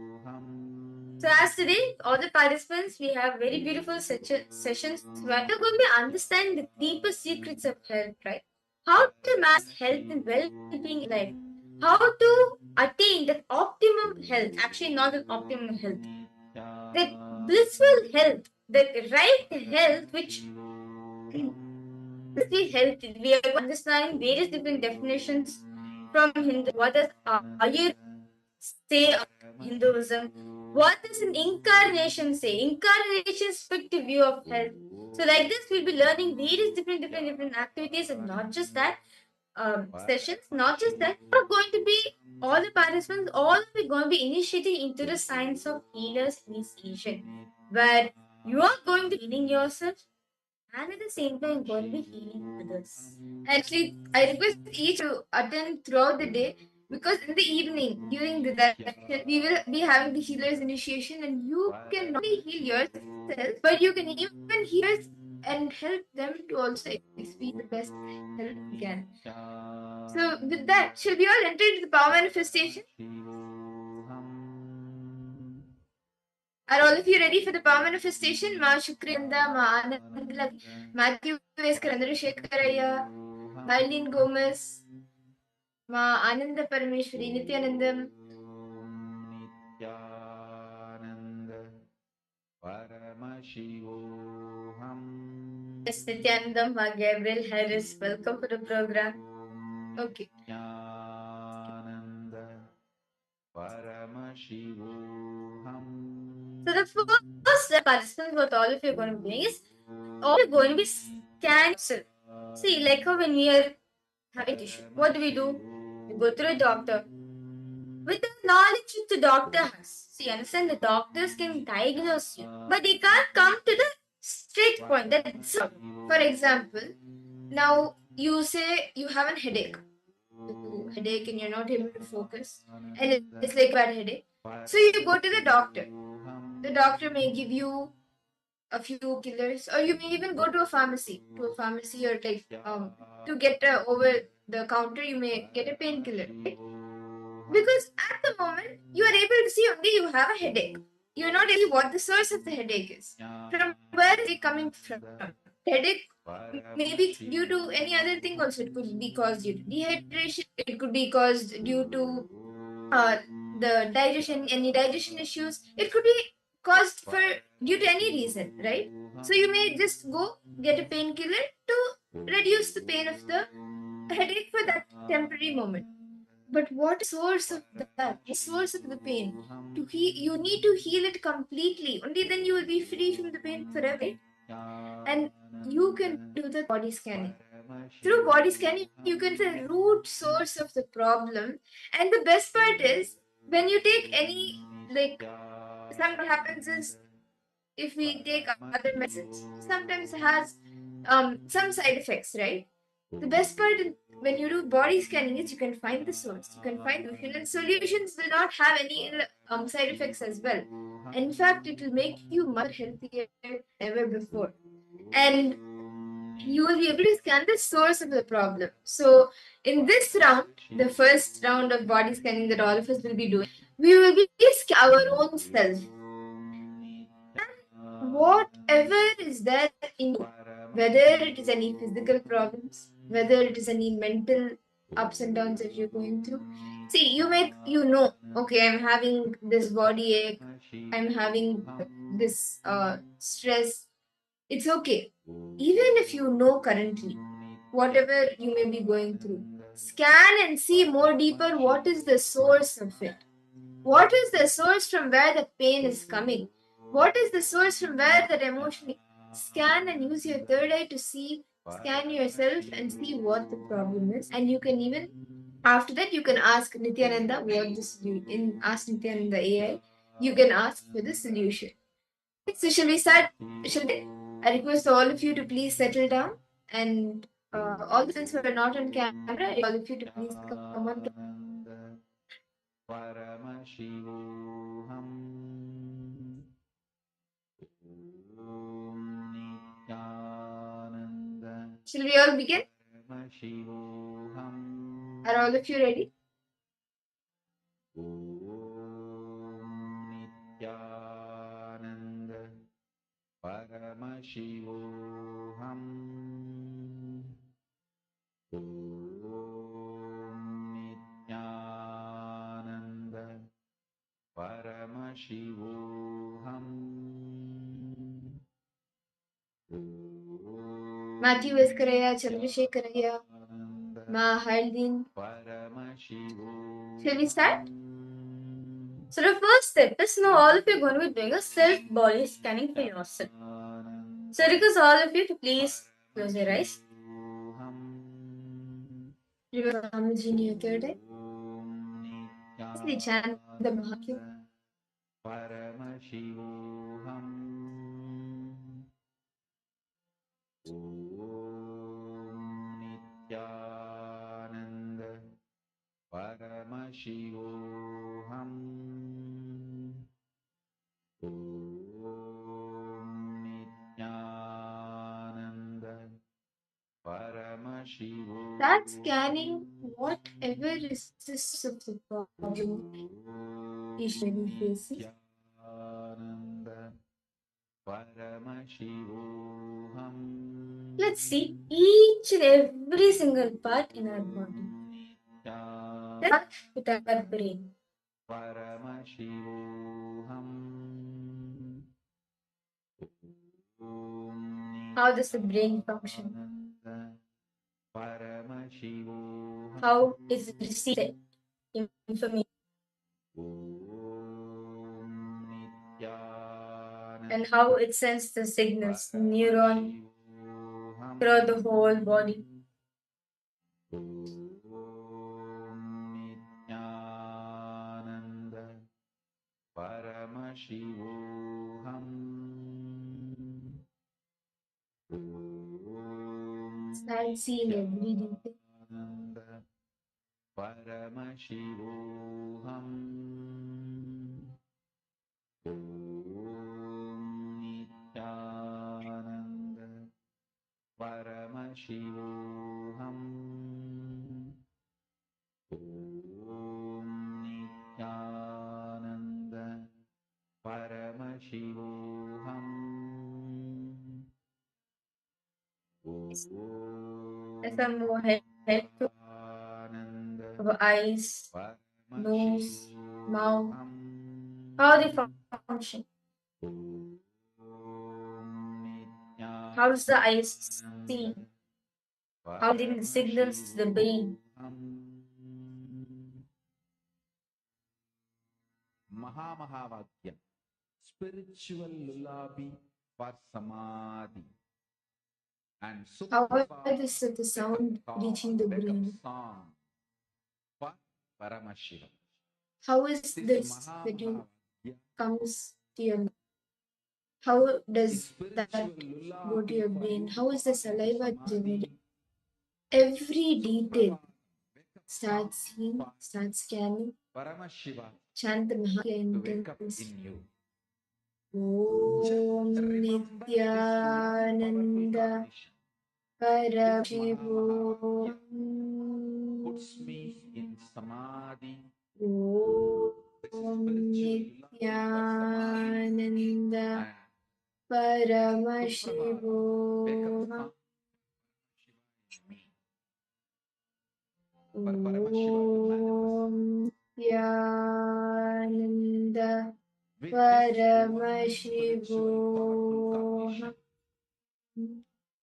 So as today, all the participants, we have very beautiful sessions where we're going to be understanding the deeper secrets of health, right? How to master health and well-being in life. How to attain that optimum health, actually not an optimum health, that blissful health, that right health which is healthy. We are understanding various different definitions from Hindu. What does Ayur say of Hinduism? What does an incarnation say? Incarnation speak to view of health. So like this, we'll be learning various different activities, and not just that, sessions. Not just that, we're going to be all the participants. All of you going to be initiating into the science of healers initiation, where you are going to be healing yourself and at the same time going to be healing others. Actually, I request each to attend throughout the day, because in the evening during the session we will be having the healers initiation, and you can not only heal yourself, but you can even heal and help them to also experience the best health you can. So with that, shall we all enter into the power manifestation? Are all of you ready for the power manifestation? Ma Shukrinda, Ma Anandla, Matthew Veskar, Shekaraya, Marlene Gomez, Ma Ananda Parameshwari, Nityanandam, yes, Nityanandam, Ma Gabriel Harris. Welcome for the program. Okay. So the first participant, what all of you are going to be doing is, all you're going to be scanning yourself. See, like how when we are having tissue, what do? We go to a doctor with the knowledge which the doctor has. See, understand, the doctors can diagnose you, but they can't come to the straight point. That's for example, now you say you have a headache. Headache and you're not able to focus, and it's like a bad headache. So you go to the doctor. The doctor may give you a few killers, or you may even go to a pharmacy, or like to get over the counter, you may get a painkiller, right? Because at the moment you are able to see only you have a headache. You're not able to see what the source of the headache is. From where is it coming from? Headache may be due to any other thing also. It could be caused due to dehydration. It could be caused due to the digestion, any digestion issues. It could be caused for due to any reason, right? So you may just go get a painkiller to reduce the pain of the headache for that temporary moment. But what is source of that? The source of the pain. To heal, you need to heal it completely. Only then you will be free from the pain forever. Right? And you can do the body scanning. Through body scanning, you can see the root source of the problem. And the best part is when you take any, like, something happens is if we take other medicines, sometimes it has some side effects, right? The best part when you do body scanning is you can find the source, you can find the solution, and solutions will not have any side effects as well. In fact, it will make you much healthier than ever before. And you will be able to scan the source of the problem. So, in this round, the first round of body scanning that all of us will be doing, we will be scanning our own self. Whatever is there in you, whether it is any physical problems, whether it is any mental ups and downs that you're going through. See, okay, I'm having this body ache, I'm having this stress. It's okay. Even if you know currently, whatever you may be going through, scan and see more deeper what is the source of it. What is the source from where the pain is coming? What is the source from where that emotion? Scan and use your third eye to scan yourself and see what the problem is. And you can even, after that, you can ask Nityananda what the solution. Ask Nityananda AI. You can ask for the solution. So shall we start? I request all of you to please settle down, and all the friends who are not on camera, all of you to please come on. Paramashivoham Nityananda Shall we all begin? Paramashivoham Are all of you ready? Nityananda Paramashivoham Nityananda Paramashivoham Matthew Veskaraya, Chandrasekharaya, Mahaldin. Shall we start? So the first step is now all of you are going to be doing a self body scanning for yourself. So I request all of you to please close your eyes. Remember Swamiji in your third eye. Please chant the Mahakyam. Paramashivoham Nityananda Paramashivoham Nityananda Paramashivoham. Start scanning whatever is the source of the problem each of you faces. Nityananda Paramashivoham Let's see each and every single part in our body. Let's start with our brain. Paramashivoham How does the brain function? Paramashivoham How is it received information? And how it sends the signals, neuron, throughout the whole body. Nityananda Paramashivoham Start seeing every detail. Paramashivoham Nityananda Paramashivoham Nityananda Paramashivoham As I move head to our eyes, nose, mouth, how they function. How does the eyes see? How they the signals to the brain? Mahamahavakya, spiritual lullaby for samadhi. And How Suprabhat, is the sound wake-up reaching the call, wake-up brain? song for Paramashiva. How is This this that you Mahamahavakya, comes to your mouth? How the does spiritual that go to lullaby your for brain? you How is the fall into saliva samadhi. generated? Every detail Suprabhat, wake-up starts song seeing, for starts scanning, Paramashiva chant the Mahakya to wake up intense. in you. Om Remember this one powerful Nityananda cognition. Paramashivoham Puts me in samadhi. Om This is spiritual lullaby Nityananda for samadhi. And Suprabhat, wake up Paramashivoham song Shiva in me. For Om Paramashiva to manifest. Nityananda With this one spiritual powerful Paramashivoham. cognition,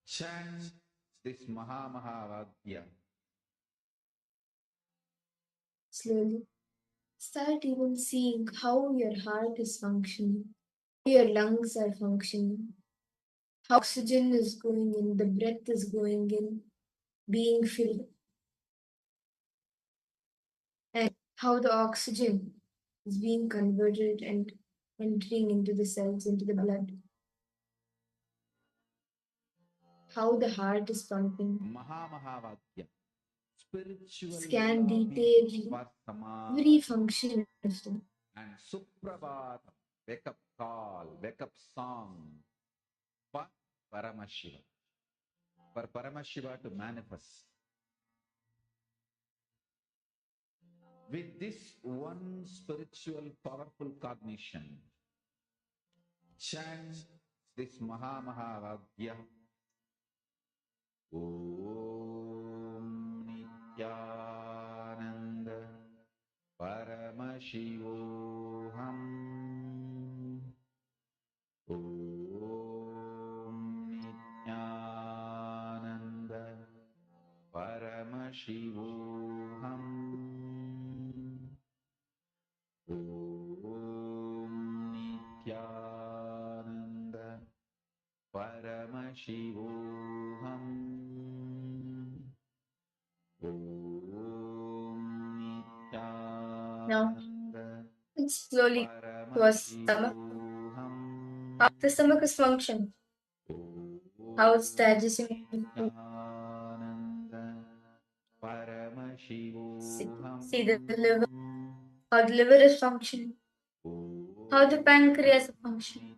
chant this Mahamahavakya. Slowly start even seeing how your heart is functioning, how your lungs are functioning, how oxygen is going in, the breath is going in, being filled, and how the oxygen is being converted and entering into the cells, into the blood, how the heart is pumping. Mahamahavakya. Spiritual Scan lullaby detailedly for samadhi. every function of them. And Suprabhat, wake up call, wake up song for Paramashiva. For Paramashiva to manifest. With this one spiritual powerful cognition, chant this Mahamahavakya. Om Nityananda Paramashivoham. Om Nityananda Paramashivoham. Om Nityananda Paramashivoham. Now, let's slowly to our stomach. How the stomach is functioning. How it's digesting. See the liver. How the liver is functioning. How the pancreas is functioning.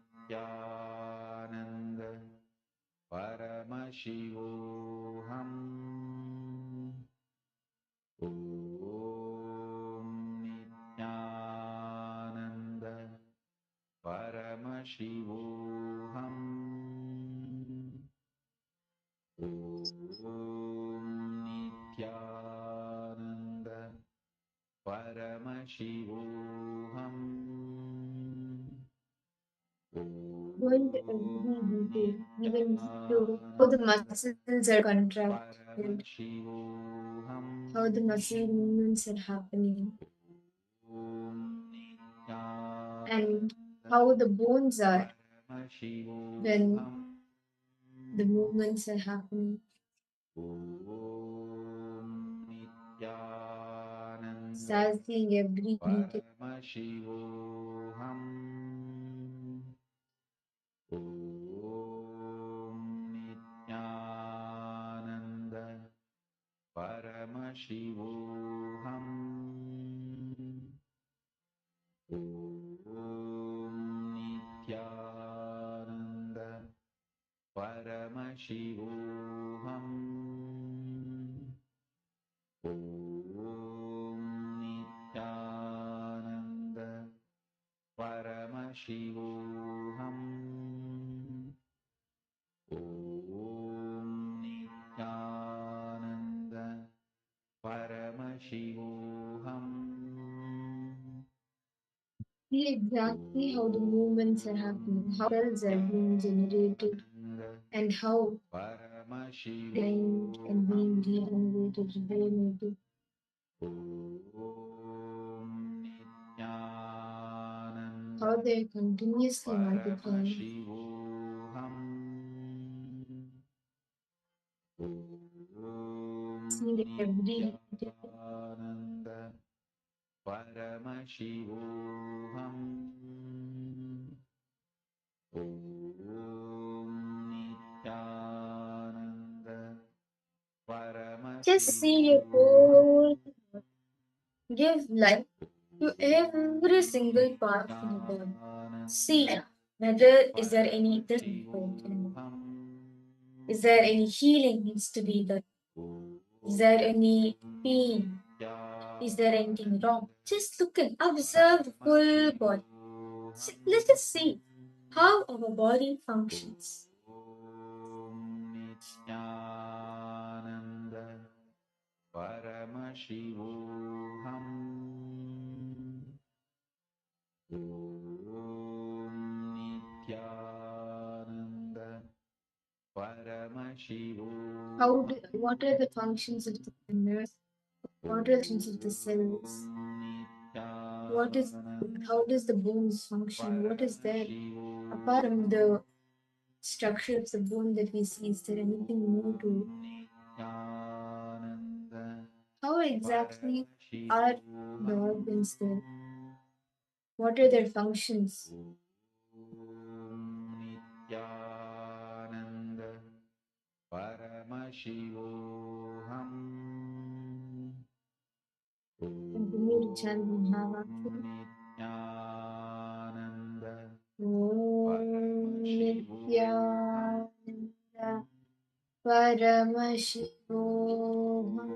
Paramashivoham. Om Nityananda Paramashivoham. Om Nityananda Paramashivoham. Going to every detail, even to how the muscles are contracted, how the muscle movements are happening, and how the bones are when the movements are happening. Start seeing every detail. Paramashivoham. Om Nityananda Paramashivoham. Om Nityananda Paramashivoham. Om Nityananda Paramashivoham. Om Nityananda Paramashivoham. See exactly how the movements are happening, how cells are being generated, and how dying and being reanimated, reanimated. Om Nityananda how they're continuously multiplying. Seeing every detail. Paramashivoham Nityananda Just see your whole body. Give life to every single part of your body. See whether is there any discomfort, is there any healing needs to be done, is there any pain, is there anything wrong? Just look and observe the full body. Let's just see how our body functions. Nityananda Paramashivoham Nityananda Paramashivoham What are the functions of the nerves? What are the functions of the cells? How does the bones function? What is there apart from the structure of the bone that we see? Is there anything more to it? How exactly are the organs there? What are their functions? Nityananda Paramashivoham Continue to chant Mahavakya. Nityananda Om Nityananda Paramashivoham.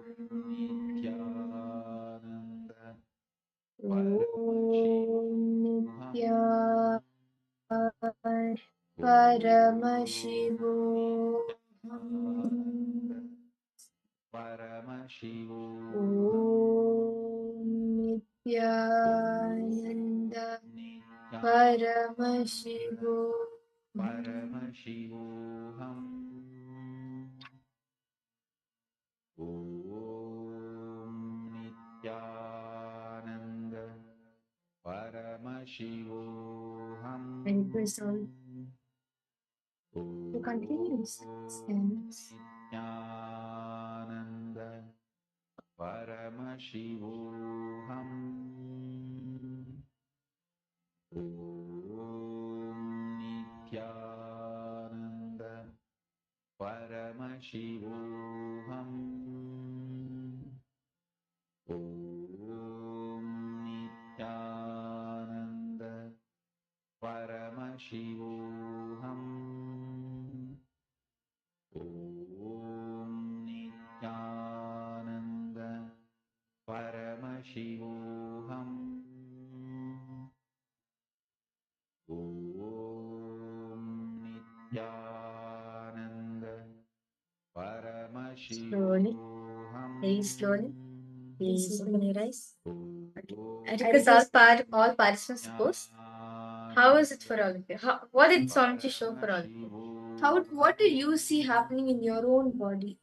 Nityananda Om Nityananda Paramashivoham. Paramashivoham Om Nityananda Paramashivoham. Paramashivoham Om Nityananda Paramashivoham I request all to continue to stand. Nityananda Paramashivoham Om Nityananda Paramashivoham Om Nityananda Paramashivoham Om Nityananda Paramashivoham Om Nityananda Slowly, Paramashivoham very slowly. Please open your eyes. I request all participants to pose. How is it for all of you? What did Swamiji show for all of you? What do you see happening in your own body?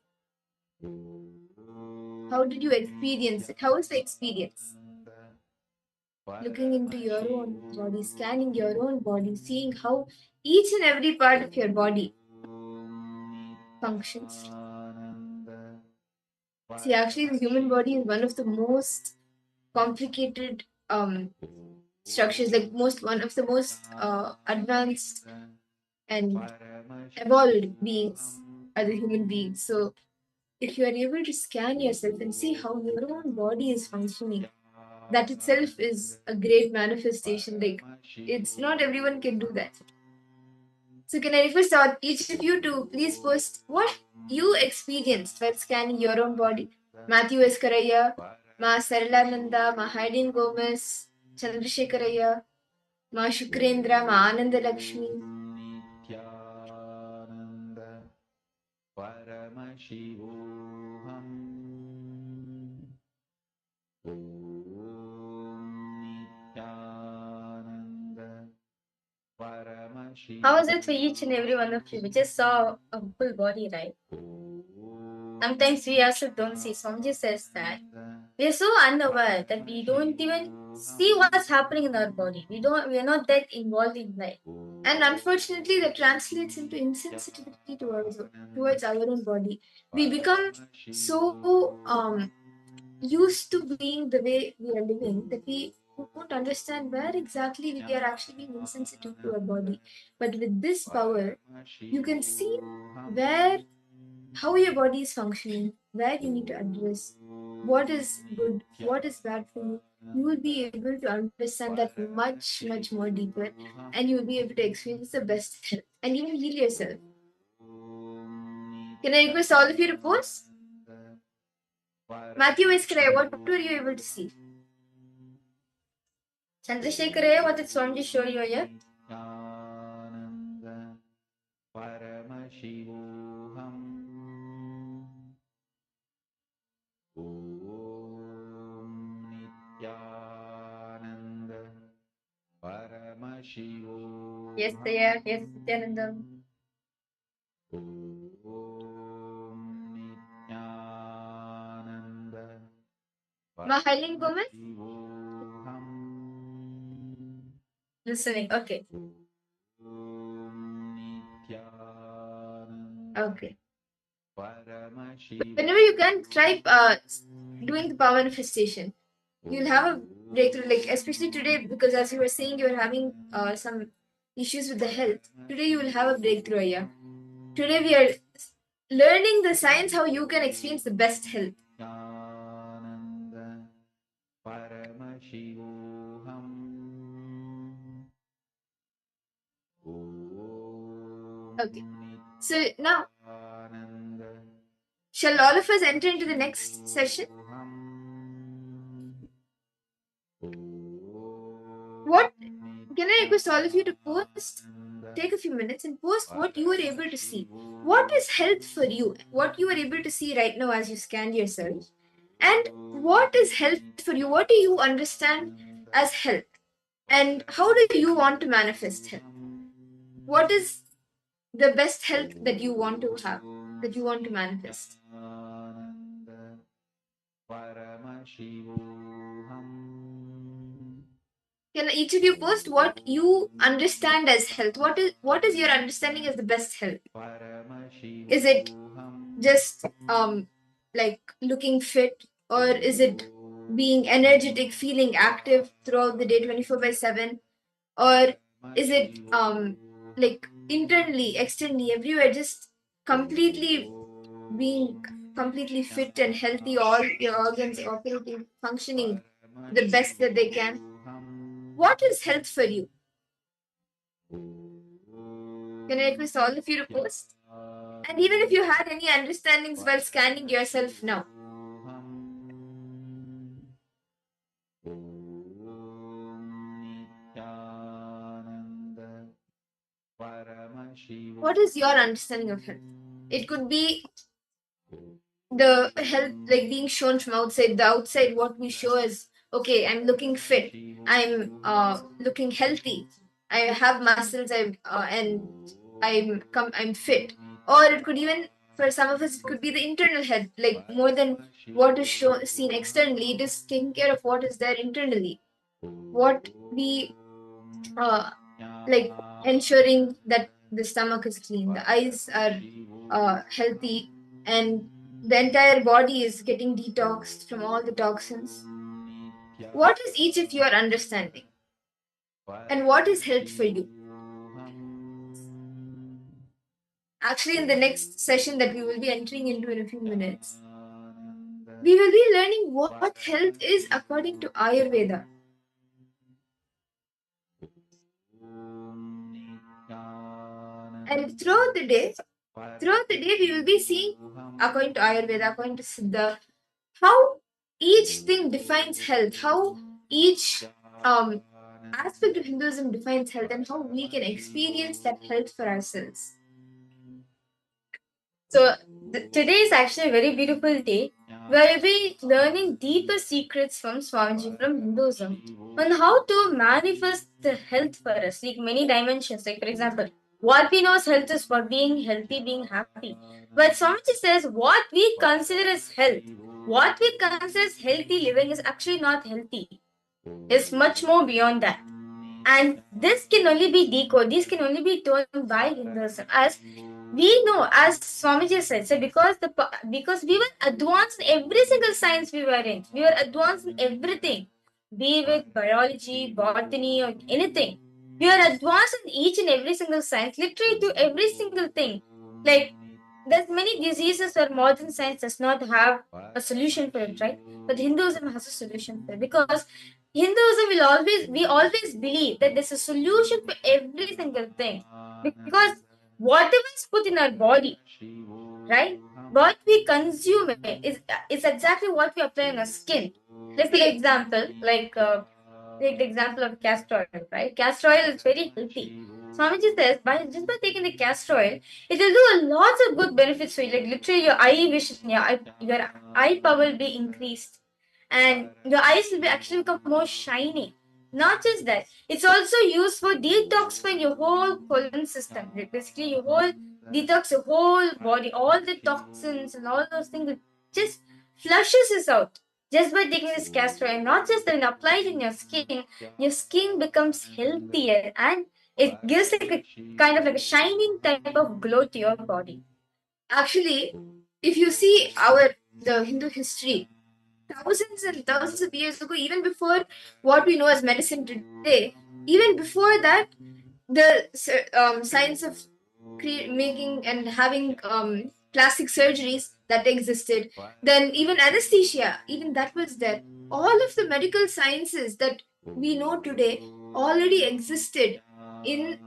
How did you experience it? How was the experience? Looking into your own body, scanning your own body, seeing how each and every part of your body functions. See, actually, the human body is one of the most complicated structures, like one of the most advanced and evolved beings are the human beings. So, if you are able to scan yourself and see how your own body is functioning, that itself is a great manifestation. Like, it's not everyone can do that. So, can I request each of you to please post what you experienced while scanning your own body? Matthew S. Karaya, Ma Saralananda, Ma Haydin Gomez, Chandrasekharaya, Ma Shukrendra, Ma Ananda Lakshmi. Nityananda Paramashivoham Om Nityananda Paramashivoham How was it for each and every one of you? We just saw a full body, right? Sometimes we also don't see. Swamiji says that we are so unaware that we don't even see what's happening in our body. We are not that involved in life. And unfortunately that translates into insensitivity towards our own body. We become so used to being the way we are living that we won't understand where exactly we are actually being insensitive to our body. But with this power, you can see where how your body is functioning, where you need to address what is good, what is bad for you. You will be able to understand that much, much more deeper, and you will be able to experience the best health and even heal yourself. Can I request all of you to pose? Matthew Iskray, what were you able to see? Chandrasekhare, what did Swamiji show you here? Paramashivoham Om Nityananda Paramashivoham Yes, Daya. Yes, Nityanandam. Om Nityananda Mahalin Gomez? Paramashivoham Listening. Okay. Om Nityananda Okay. Paramashivoham Whenever you can, try doing the power manifestation. You'll have a breakthrough, like especially today, because as you were saying, you are having some issues with the health. Today you will have a breakthrough. Yeah. Today we are learning the science how you can experience the best health. Ananda Paramashivoham Om Okay. So now, Nityananda shall all of us enter into the next session? What can I request all of you to post? Take a few minutes and post what you were able to see. What is health for you? What you were able to see right now as you scanned yourself? And what is health for you? What do you understand as health? And how do you want to manifest health? What is the best health that you want to have, that you want to manifest? Ananda Paramashivoham Can each of you post what you understand as health? What is your understanding as the best health? Is it just like looking fit, or is it being energetic, feeling active throughout the day 24/7, or is it like internally, externally, everywhere, just completely being completely fit and healthy, all your organs operating, functioning the best that they can? What is health for you? Can I request all of you to post? And even if you had any understandings while scanning yourself now. What is your understanding of health? It could be the health like being shown from outside. The outside, what we show is okay, I'm looking fit, I'm looking healthy, I have muscles, I'm fit. Or it could even, for some of us, it could be the internal health, like more than what is seen externally. It is taking care of what is there internally, what we like ensuring that the stomach is clean, the eyes are healthy, and the entire body is getting detoxed from all the toxins. What is each of your understanding? And what is health for you? Actually, in the next session that we will be entering into in a few minutes, we will be learning what health is according to Ayurveda. And throughout the day, we will be seeing, according to Ayurveda, according to Siddha, how each thing defines health, how each aspect of Hinduism defines health, and how we can experience that health for ourselves. So, today is actually a very beautiful day where we'll be learning deeper secrets from Swamiji from Hinduism on how to manifest the health for us, like many dimensions. Like, for example, What we know as health is for being healthy, being happy. But Swamiji says what we consider as health, what we consider as healthy living is actually not healthy. It's much more beyond that. And this can only be decoded, these can only be told by Hinduism. As we know, as Swamiji said, so because we were advanced in every single science we were in. We were advanced in everything, be it biology, botany, or anything. We are advanced in each and every single science, literally to every single thing. Like there's many diseases where modern science does not have a solution for it, right? But Hinduism has a solution for it because Hinduism we always believe that there's a solution for every single thing. Because whatever is put in our body, right? What we consume is exactly what we apply on our skin. Let's take example, take the example of castor oil, right? Castor oil is very healthy. Swamiji says just by taking the castor oil, it will do lots of good benefits for you. Like literally your eye vision, your eye power will be increased. And your eyes will be actually become more shiny. Not just that, it's also used for detoxifying your whole colon system. Like basically your whole detox your whole body, all the toxins and all those things. It just flushes this out just by taking this castor oil. Not just when applied in your skin becomes healthier and it gives like a kind of like a shining type of glow to your body. Actually, if you see the Hindu history, thousands and thousands of years ago, even before what we know as medicine today, even before that, the science of making and having plastic surgeries that existed, then even anesthesia, even that was there. All of the medical sciences that we know today already existed in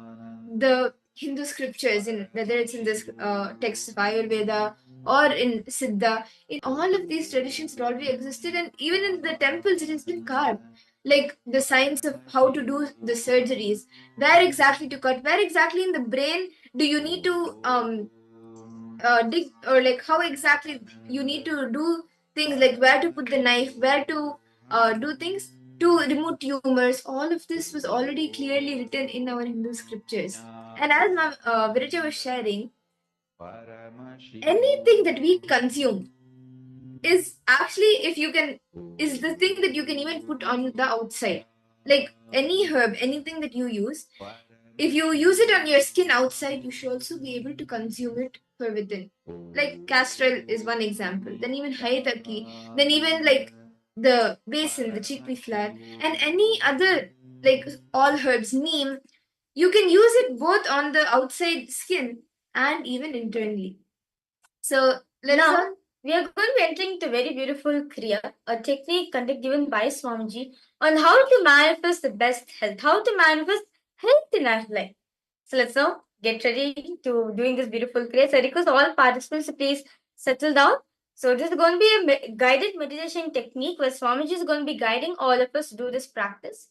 the Hindu scriptures, in whether it's in this text of Ayurveda or in Siddha. In all of these traditions, it already existed, and even in the temples, it has been carved. Like the science of how to do the surgeries, where exactly to cut, where exactly in the brain do you need to dig, or like how exactly you need to do things, like where to put the knife, where to do things to remove tumors. All of this was already clearly written in our Hindu scriptures. And as Virija was sharing, anything that we consume is actually, if you can, is the thing that you can even put on the outside. Like any herb, anything that you use, if you use it on your skin outside, you should also be able to consume it for within. Like castor oil is one example. Then even haitaki, then even like the basin, the chickpea flour, and any other, like all herbs, neem, you can use it both on the outside skin and even internally. So Now, we are going to be entering into very beautiful Kriya, a technique given by Swamiji on how to manifest the best health, how to manifest health in our life. So let's now get ready to doing this beautiful Kriya. So I request all participants to please settle down. So this is going to be a guided meditation technique where Swamiji is going to be guiding all of us to do this practice.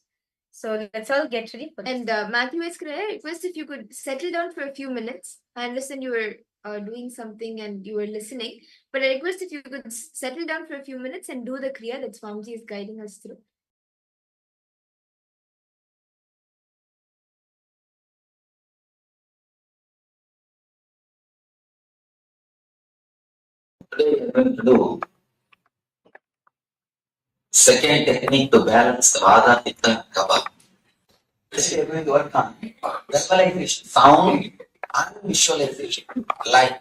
So let's all get ready for this. And Matthew, I request if you could settle down for a few minutes. I understand you were doing something and you were listening, but I request if you could settle down for a few minutes and do the Kriya that Swamiji is guiding us through. Today we are going to do second technique to balance the Vada, Pitta, and Kapha. Today we are going to work on visualization, sound and visualization, light.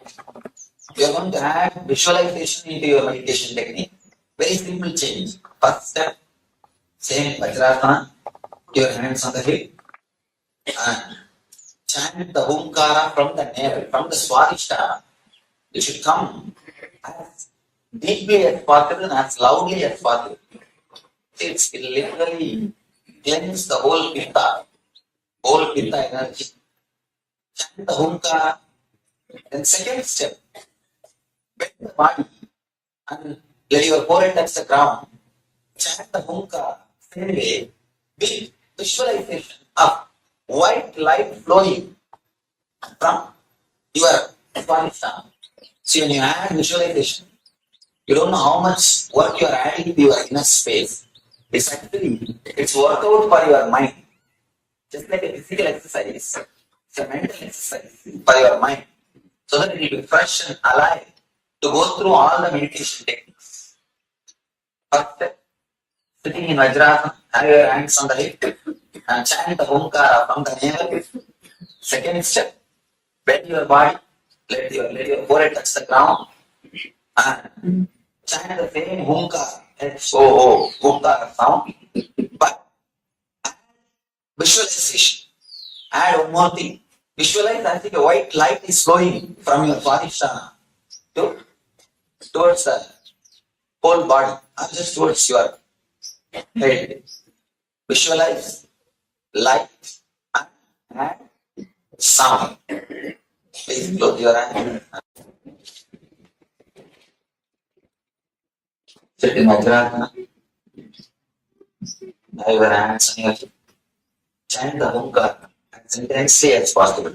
You are going to add visualization into your meditation technique. Very simple change. First step, same Vajrasana, your hands on the hip, and chant the Omkara from the navel, from the Swadhisthana. You should come as deeply as possible and as loudly as possible. It literally cleanses the whole pitta energy. Chant the Omkara. Then second step, bend the body and let your forehead touch the ground. Chant the Omkara same way with visualization of white light flowing from your Swadhisthana. So when you add visualization, you don't know how much work you are adding to your inner space. It's workout for your mind. Just like a physical exercise, It's a mental exercise for your mind, so that it will be fresh and alive to go through all the meditation techniques. First step, sitting in Vajrasana, have your hands on the hip and chant the Omkara from the navel. Second step, bend your body, let your forehead touch the ground and chant the same Omkara, H-O-O, Omkara sound, but visualization. Add one more thing. Visualize as if a white light is flowing from your Vishasana towards the whole body, or just towards your head. Visualize light and sound. Please close your eyes. Sit in Vajrasana. Have your hands on your hip. Chant the Omkara as intensely as possible.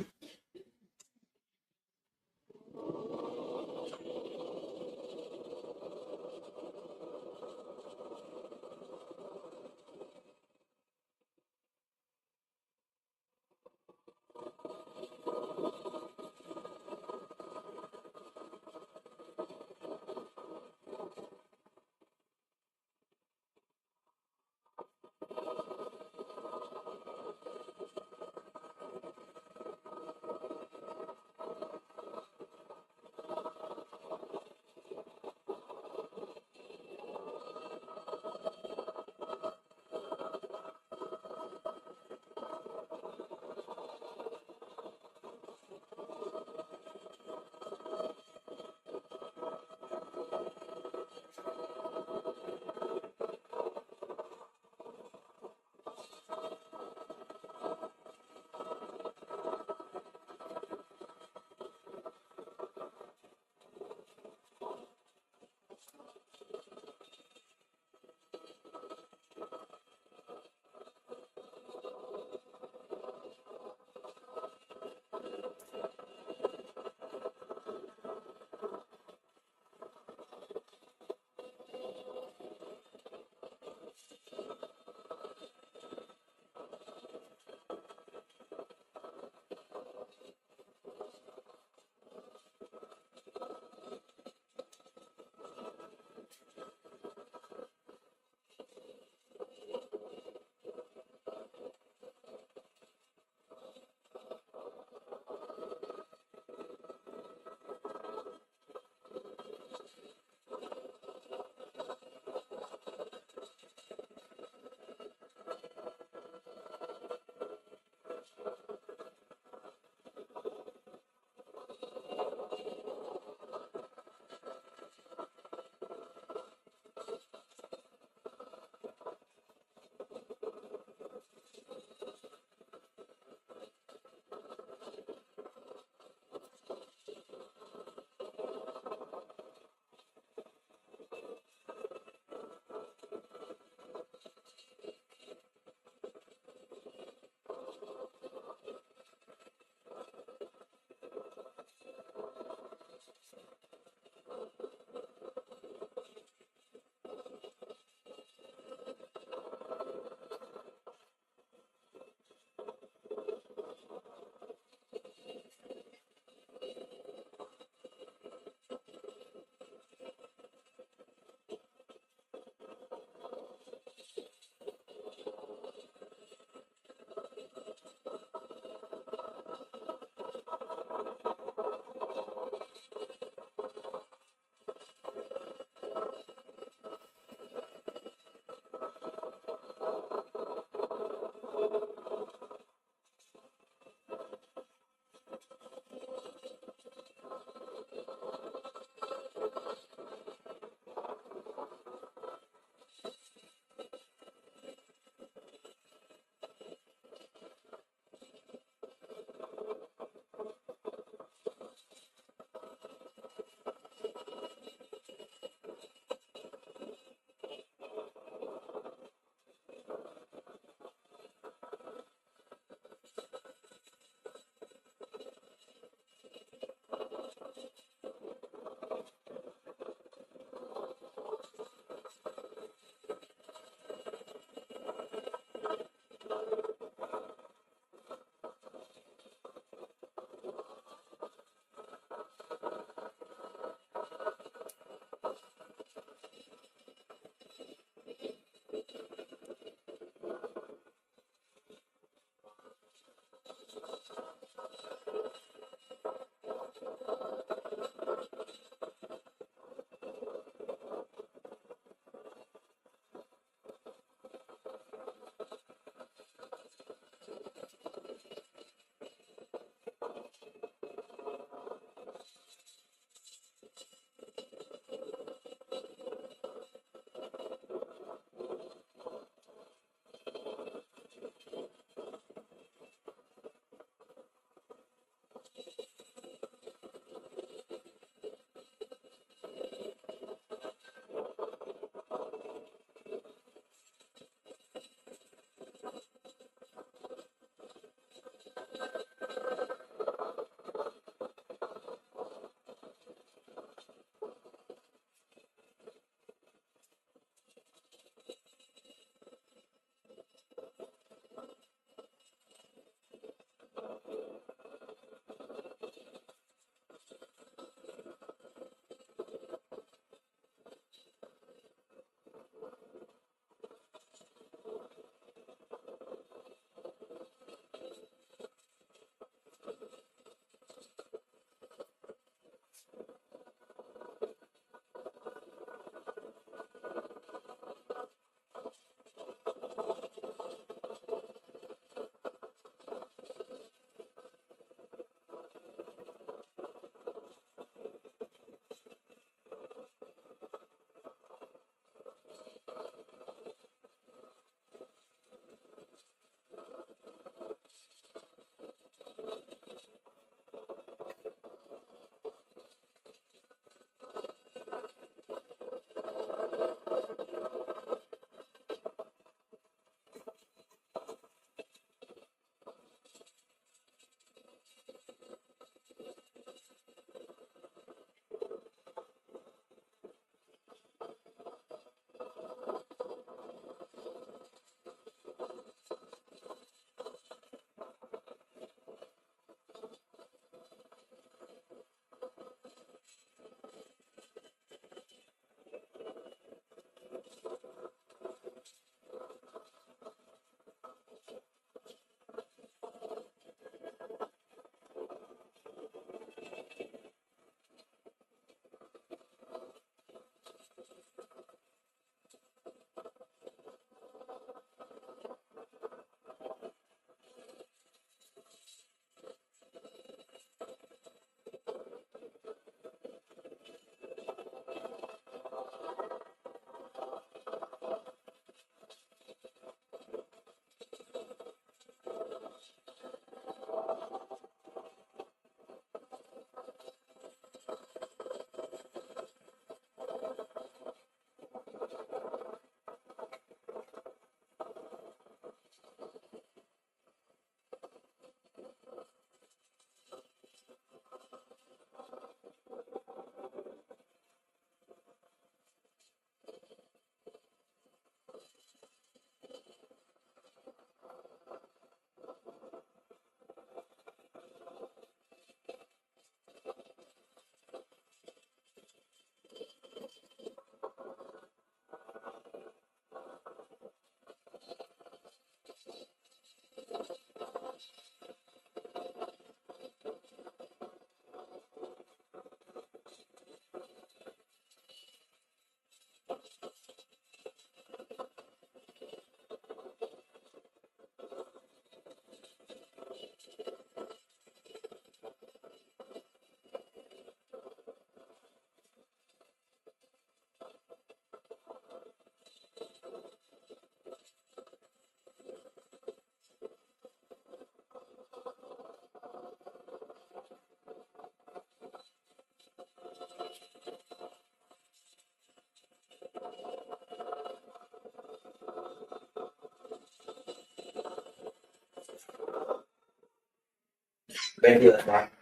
Bend your back.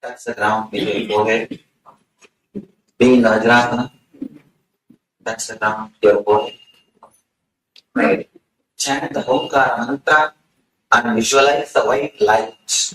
Touch the ground with your forehead. Be in Vajaras. Touch the ground with your forehead. Right. Chant the Homkara mantra and visualize the white light.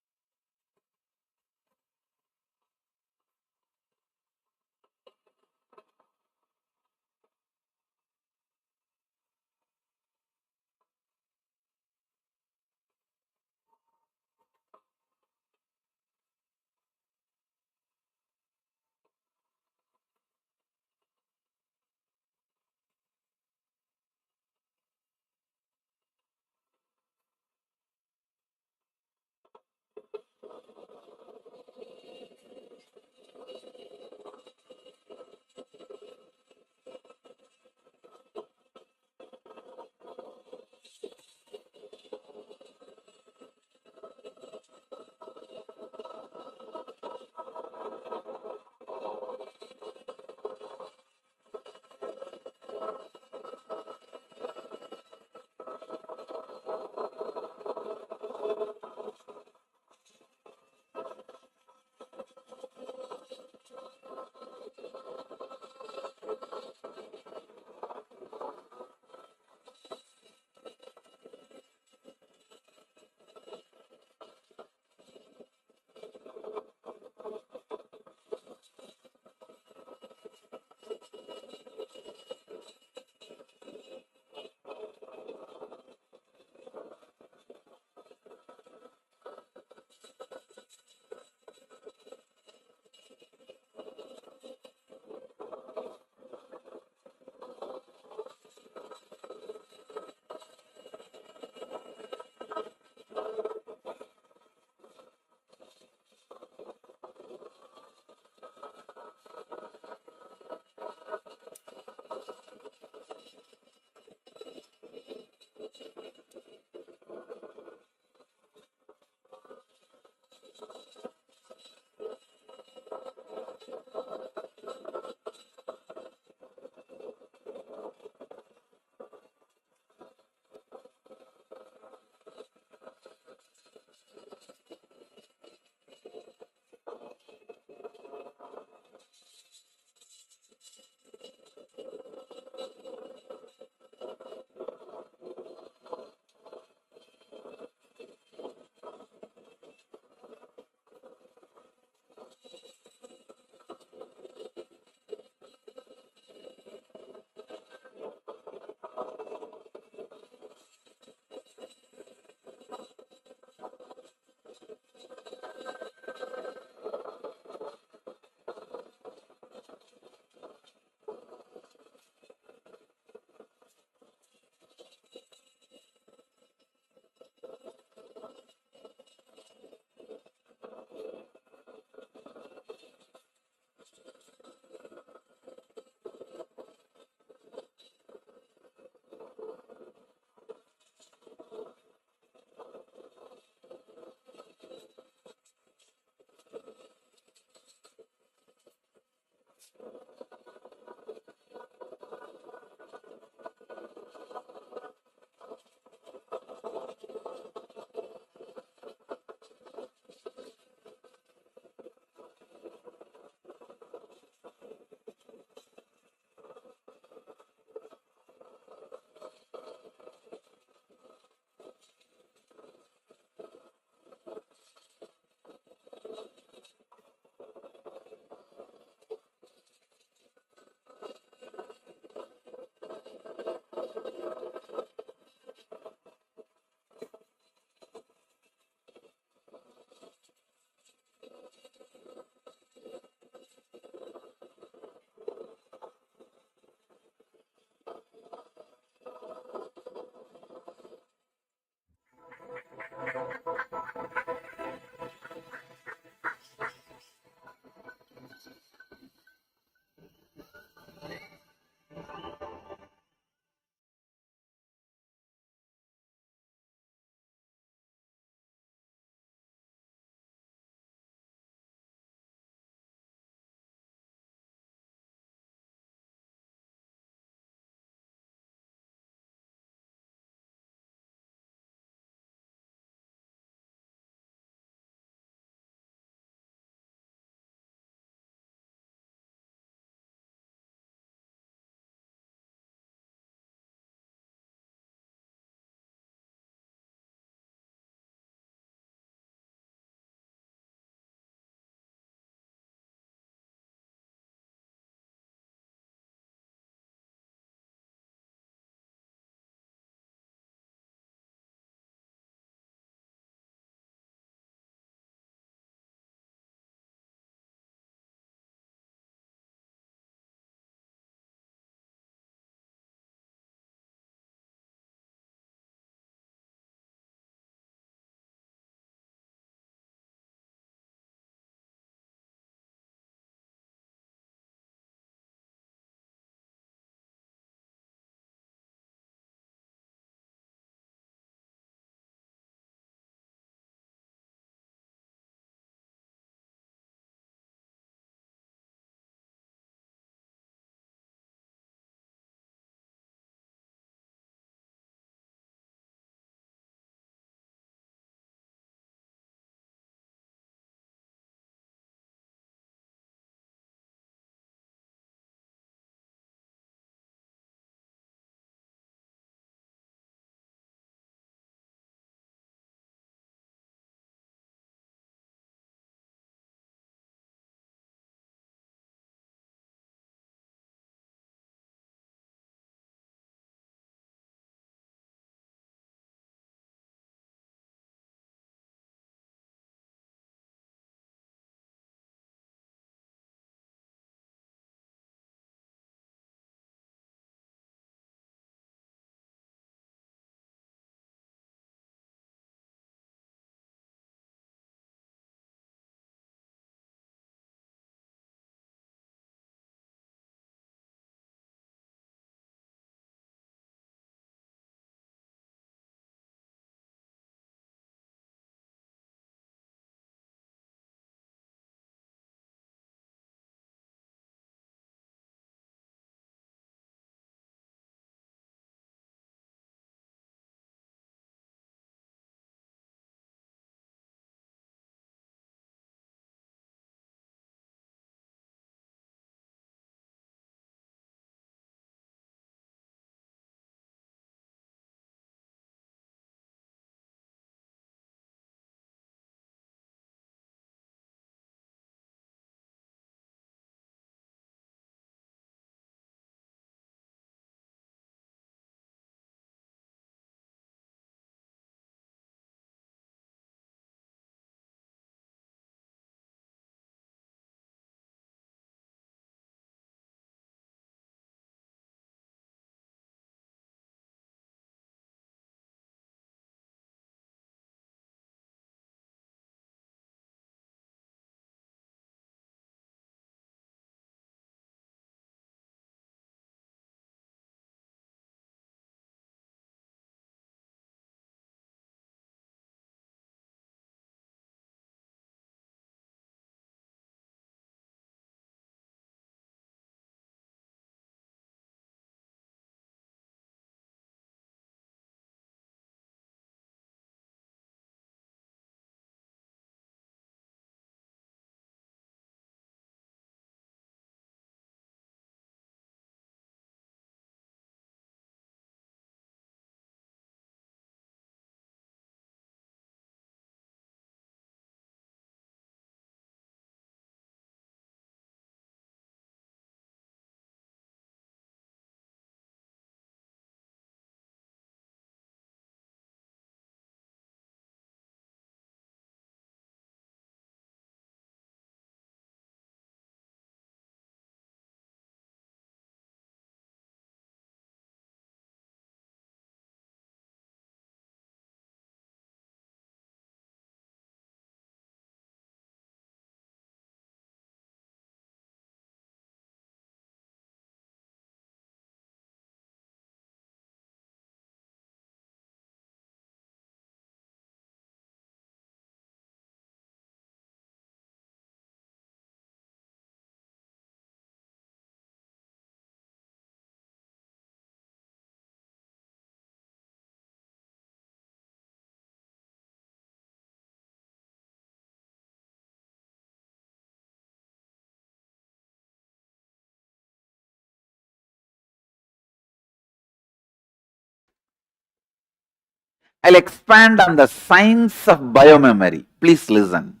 I'll expand on the science of biomemory. Please listen.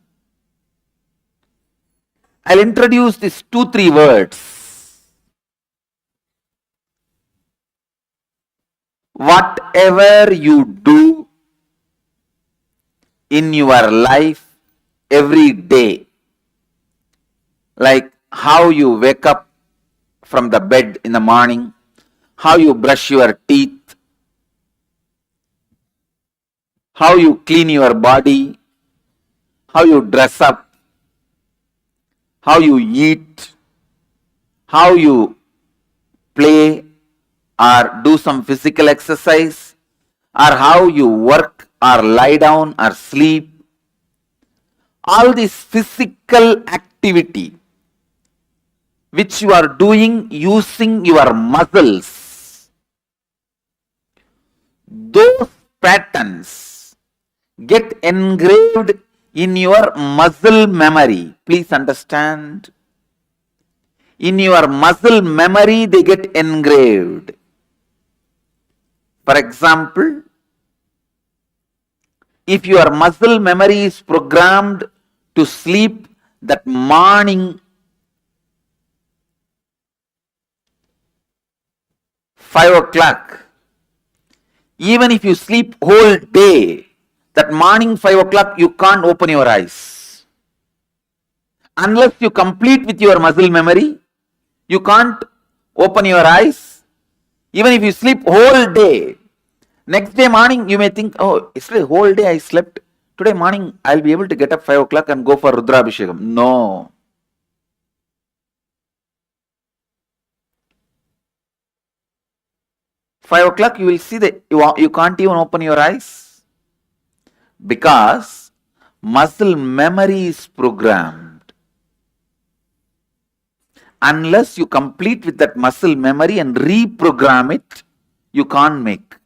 I'll introduce these 2-3 words. Whatever you do in your life every day, like how you wake up from the bed in the morning, how you brush your teeth, how you clean your body, how you dress up, how you eat, how you play or do some physical exercise, or how you work or lie down or sleep. All this physical activity which you are doing using your muscles, those patterns get engraved in your muscle memory. Please understand. In your muscle memory, they get engraved. For example, if your muscle memory is programmed to sleep that morning 5 o'clock, even if you sleep whole day, that morning 5 o'clock you can't open your eyes. Unless you complete with your muscle memory, you can't open your eyes. Even if you sleep whole day, next day morning you may think, oh, yesterday whole day I slept. Today morning I'll be able to get up 5 o'clock and go for Rudrabhishekam. No. Five o'clock you will see that you can't even open your eyes. Because muscle memory is programmed. Unless you complete with that muscle memory and reprogram it, you can't make.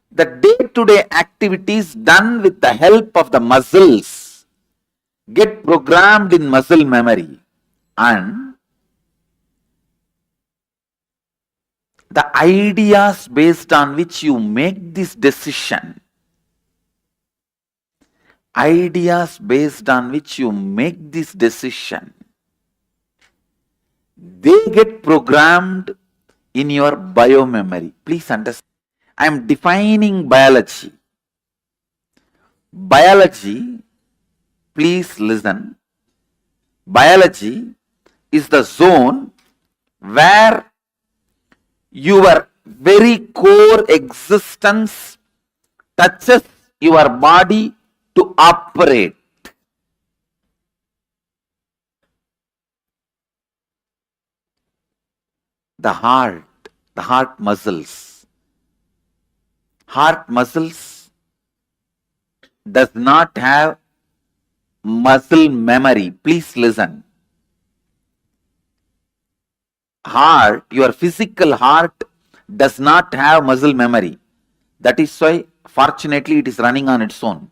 The day-to-day activities done with the help of the muscles get programmed in muscle memory, and the ideas based on which you make this decision, they get programmed in your biomemory. Please understand. I am defining biology. Biology, please listen. Biology is the zone where your very core existence touches your body to operate. The heart muscles. Heart muscles does not have muscle memory. Please listen. Heart, your physical heart does not have muscle memory. That is why, fortunately, it is running on its own.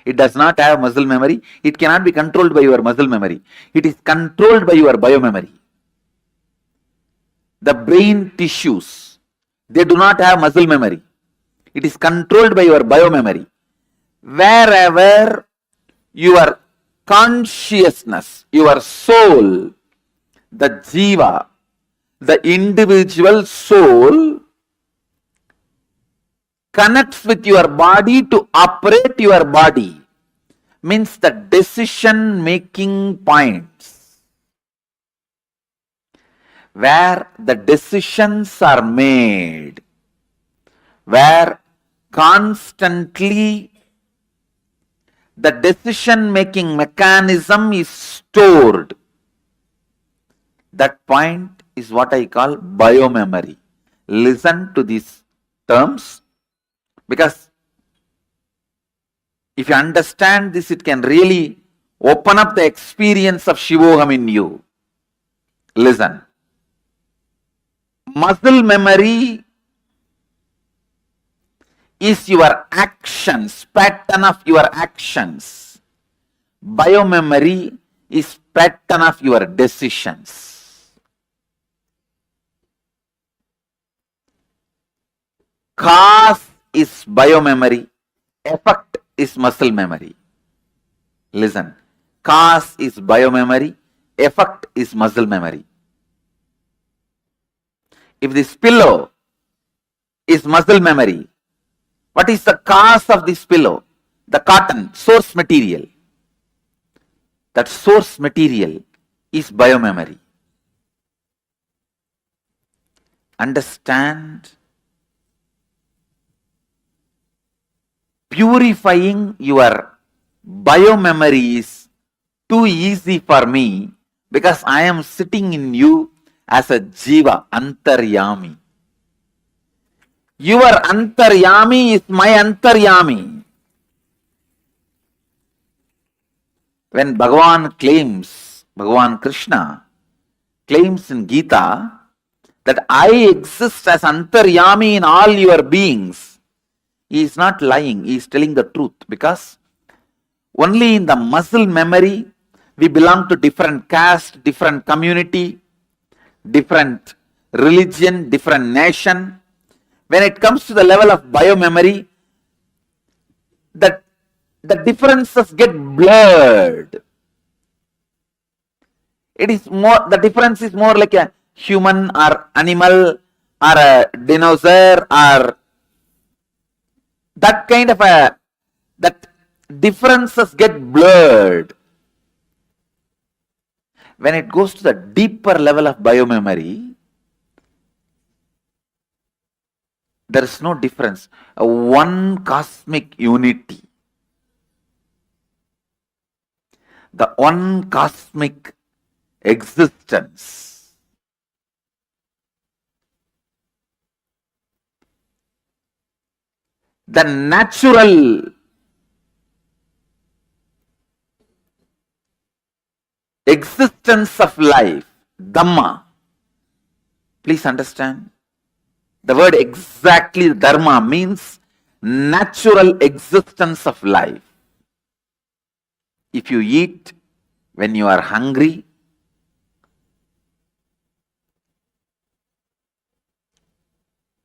It does not have muscle memory. It cannot be controlled by your muscle memory. It is controlled by your biomemory. The brain tissues, they do not have muscle memory. It is controlled by your biomemory. Wherever your consciousness, your soul, the jiva, the individual soul connects with your body to operate your body, means the decision making points where the decisions are made, where constantly the decision making mechanism is stored. That point is what I call biomemory. Listen to these terms, because if you understand this, it can really open up the experience of Shivoham in you. Listen. Muscle memory is your actions, pattern of your actions. Biomemory is pattern of your decisions. Cause is biomemory, effect is muscle memory. Listen, cause is biomemory, effect is muscle memory. If this pillow is muscle memory, what is the cause of this pillow? The cotton, source material. That source material is biomemory. Understand? Purifying your biomemory is too easy for me because I am sitting in you as a jiva, antaryami. Your antaryami is my antaryami. When Bhagavan Krishna claims in Gita that I exist as antaryami in all your beings, he is not lying, he is telling the truth, because only in the muscle memory we belong to different caste, different community, different religion, different nation. When it comes to the level of biomemory, the differences get blurred. It is more, the difference is more like a human or animal or a dinosaur or that kind of that differences get blurred. When it goes to the deeper level of biomemory, there is no difference. One cosmic unity. The one cosmic existence. The natural existence of life, Dhamma. Please understand. The word exactly Dharma means natural existence of life. If you eat when you are hungry,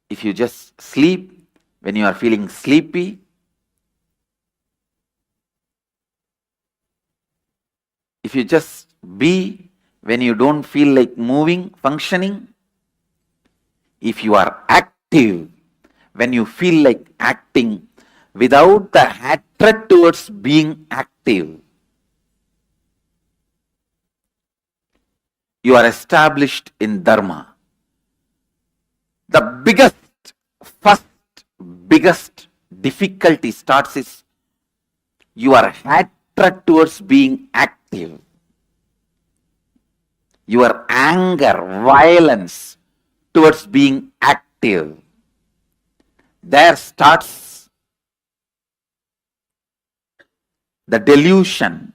if you just sleep when you are feeling sleepy, if you just be when you don't feel like moving, functioning, if you are active when you feel like acting without the hatred towards being active, you are established in Dharma. The biggest difficulty starts is your hatred towards being active. Your anger, violence towards being active. There starts the delusion.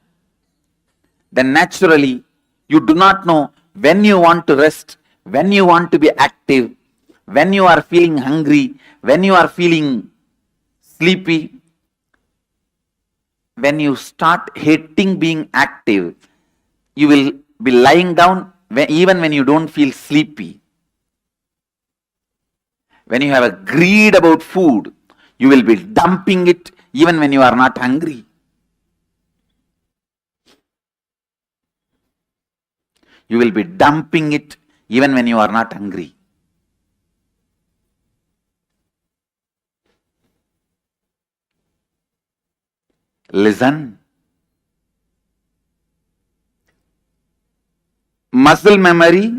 Then naturally, you do not know when you want to rest, when you want to be active, when you are feeling hungry, when you are feeling sleepy. When you start hating being active, you will be lying down even when you don't feel sleepy. When you have a greed about food, you will be dumping it even when you are not hungry. You will be dumping it even when you are not hungry. Listen. Muscle memory,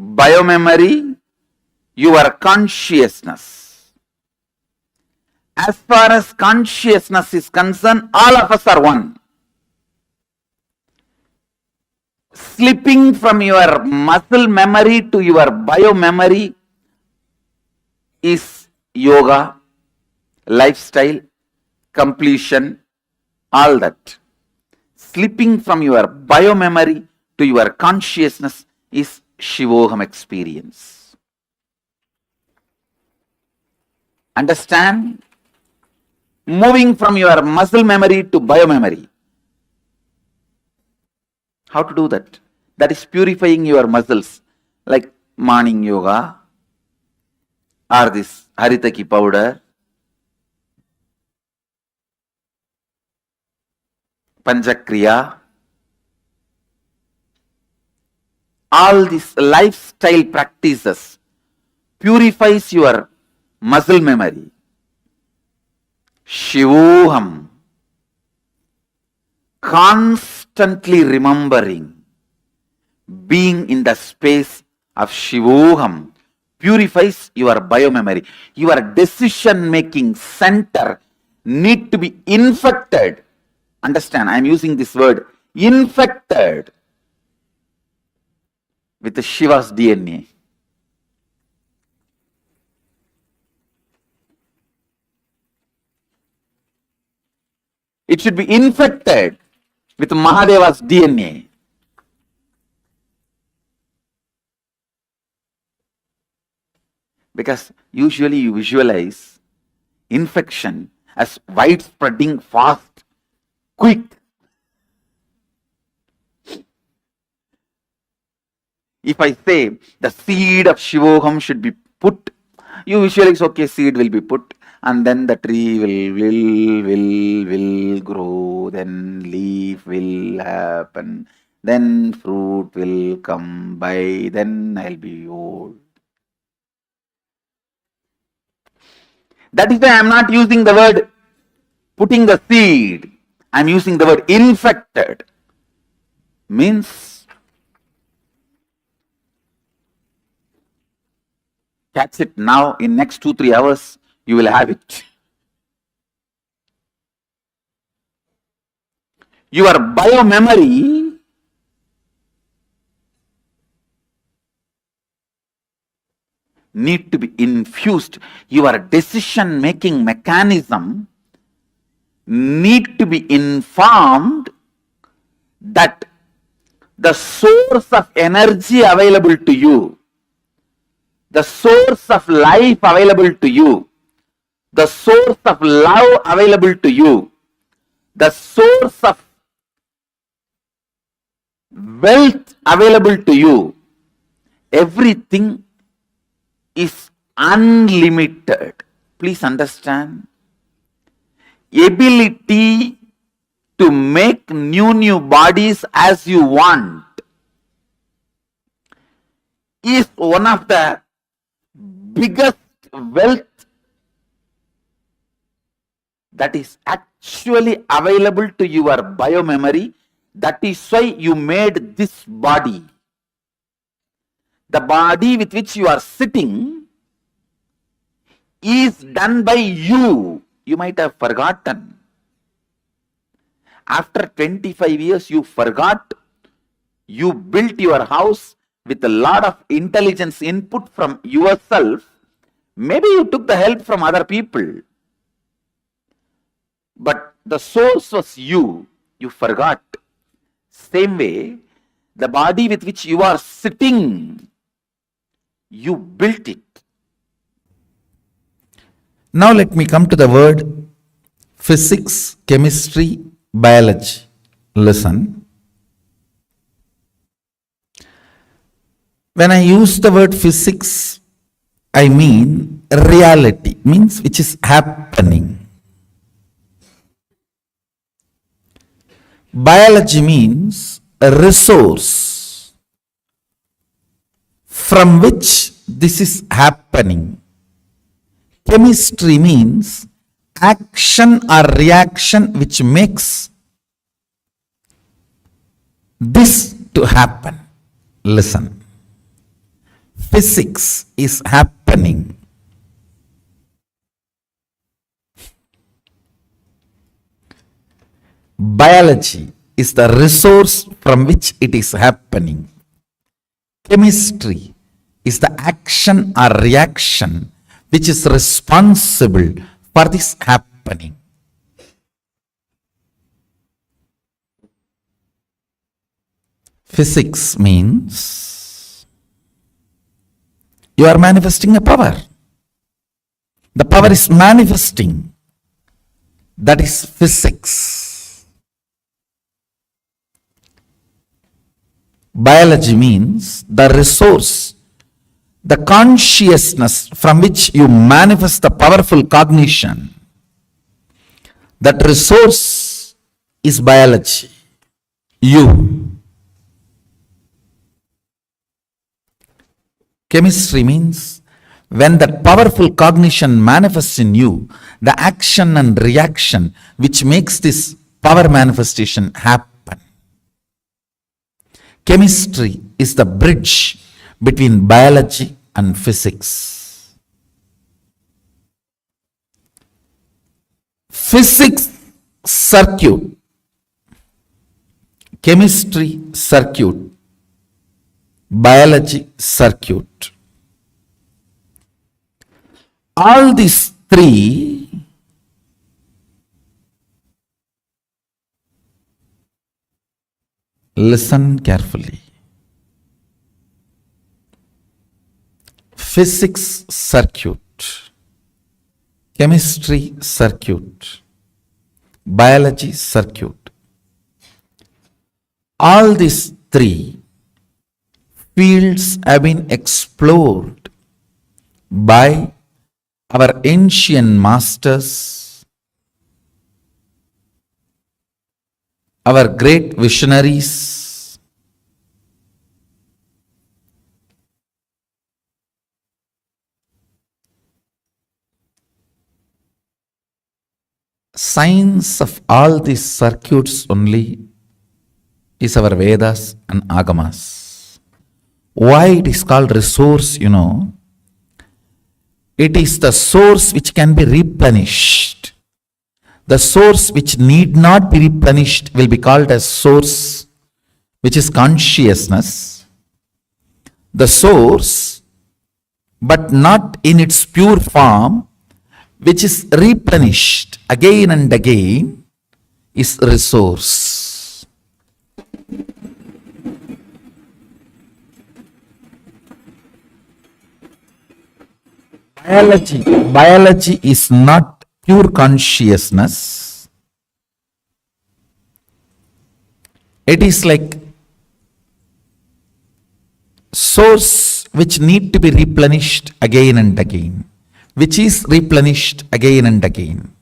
biomemory, your consciousness. As far as consciousness is concerned, all of us are one. Slipping from your muscle memory to your biomemory is yoga, lifestyle, completion, all that. Slipping from your biomemory to your consciousness is Shivoham experience. Understand? Moving from your muscle memory to biomemory. How to do that? That is purifying your muscles, like morning yoga, or this haritaki powder, panchakriya, all these lifestyle practices purifies your muscle memory. Shivoham, constantly remembering, being in the space of Shivoham purifies your biomemory. Your decision-making center need to be infected. Understand, I am using this word, infected with the Shiva's DNA. It should be infected with Mahadeva's DNA. Because usually you visualize infection as widespreading, fast, quick. If I say the seed of Shivoham should be put, you visualize, okay, seed will be put, and then the tree will grow, then leaf will happen, then fruit will come by, then I'll be old. That is why I am not using the word putting the seed. I am using the word infected. Means catch it now, in next 2-3 hours, you will have it. Your biomemory need to be infused. Your decision-making mechanism need to be informed that the source of energy available to you, the source of life available to you, the source of love available to you, the source of wealth available to you, everything is unlimited. Please understand. Ability to make new bodies as you want is one of the biggest wealth that is actually available to your biomemory. That is why you made this body. The body with which you are sitting is done by you. You might have forgotten. After 25 years, you forgot. You built your house with a lot of intelligence input from yourself. Maybe you took the help from other people. But the source was you. You forgot. Same way, the body with which you are sitting, you built it. Now let me come to the word physics, chemistry, biology. Listen. When I use the word physics, I mean reality, means which is happening. Biology means a resource from which this is happening. Chemistry means action or reaction which makes this to happen. Listen. Physics is happening. Biology is the resource from which it is happening. Chemistry is the action or reaction which is responsible for this happening. Physics means you are manifesting a power. The power is manifesting. That is physics. Biology means the resource the consciousness from which you manifest the powerful cognition, that resource is biology, you. Chemistry means when that powerful cognition manifests in you, the action and reaction which makes this power manifestation happen. Chemistry is the bridge between biology and physics. Physics circuit, chemistry circuit, biology circuit. All these three listen carefully. Physics circuit, chemistry circuit, biology circuit. All these three fields have been explored by our ancient masters, our great visionaries, science of all these circuits only is our Vedas and Agamas. Why it is called resource, it is the source which can be replenished. The source which need not be replenished will be called as source, which is consciousness. The source, but not in its pure form, which is replenished again and again, is resource. Biology is not pure consciousness. It is like source which need to be replenished again and again, which is replenished again and again.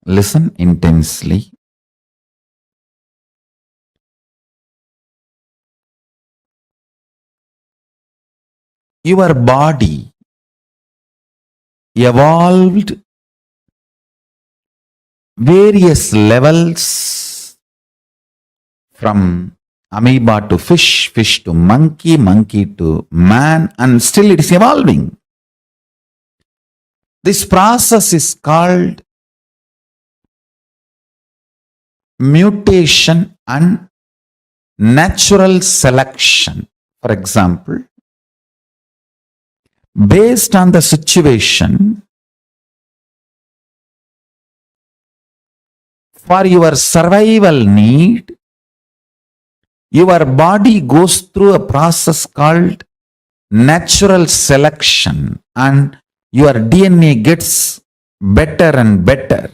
Listen intensely. Your body evolved various levels from amoeba to fish, fish to monkey, monkey to man, and still it is evolving. This process is called mutation and natural selection. For example, based on the situation, for your survival need, your body goes through a process called natural selection, and your DNA gets better and better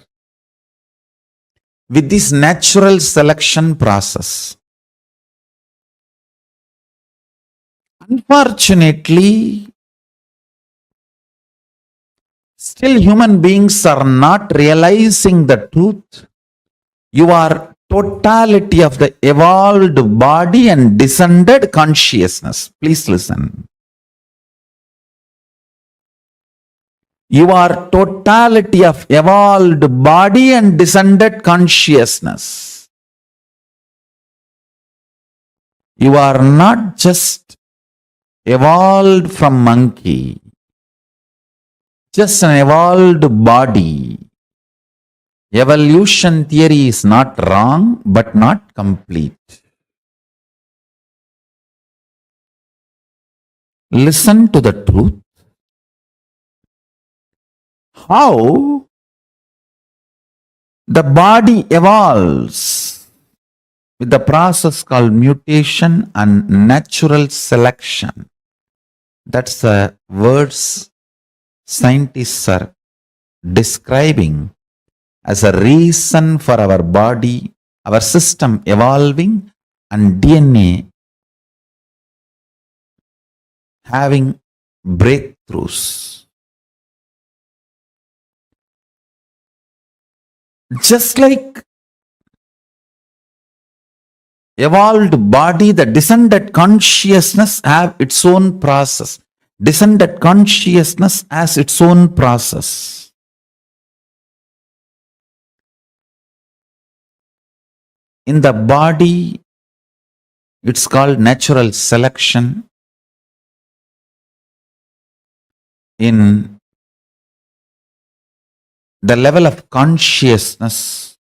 with this natural selection process. Unfortunately, still human beings are not realizing the truth. You are totality of the evolved body and descended consciousness. Please listen. You are totality of evolved body and descended consciousness. You are not just evolved from monkey, just an evolved body. Evolution theory is not wrong, but not complete. Listen to the truth. How the body evolves with the process called mutation and natural selection. That's the words scientists are describing as a reason for our body our system evolving, and DNA having breakthroughs. Just like evolved body, the descended consciousness have its own process. Descended consciousness has its own process. In the body, it's called natural selection. In the level of consciousness,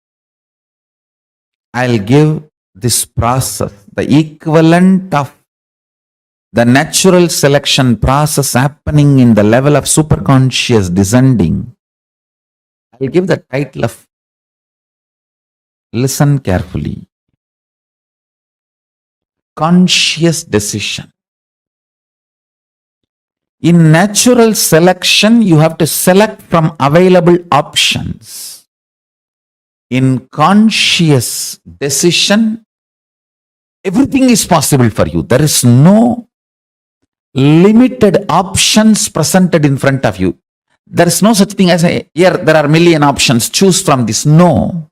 I'll give this process, the equivalent of the natural selection process happening in the level of superconscious descending. I'll give the title of, listen carefully, conscious decision. In natural selection, you have to select from available options. In conscious decision, everything is possible for you. There is no limited options presented in front of you. There is no such thing as here there are million options, choose from this. No.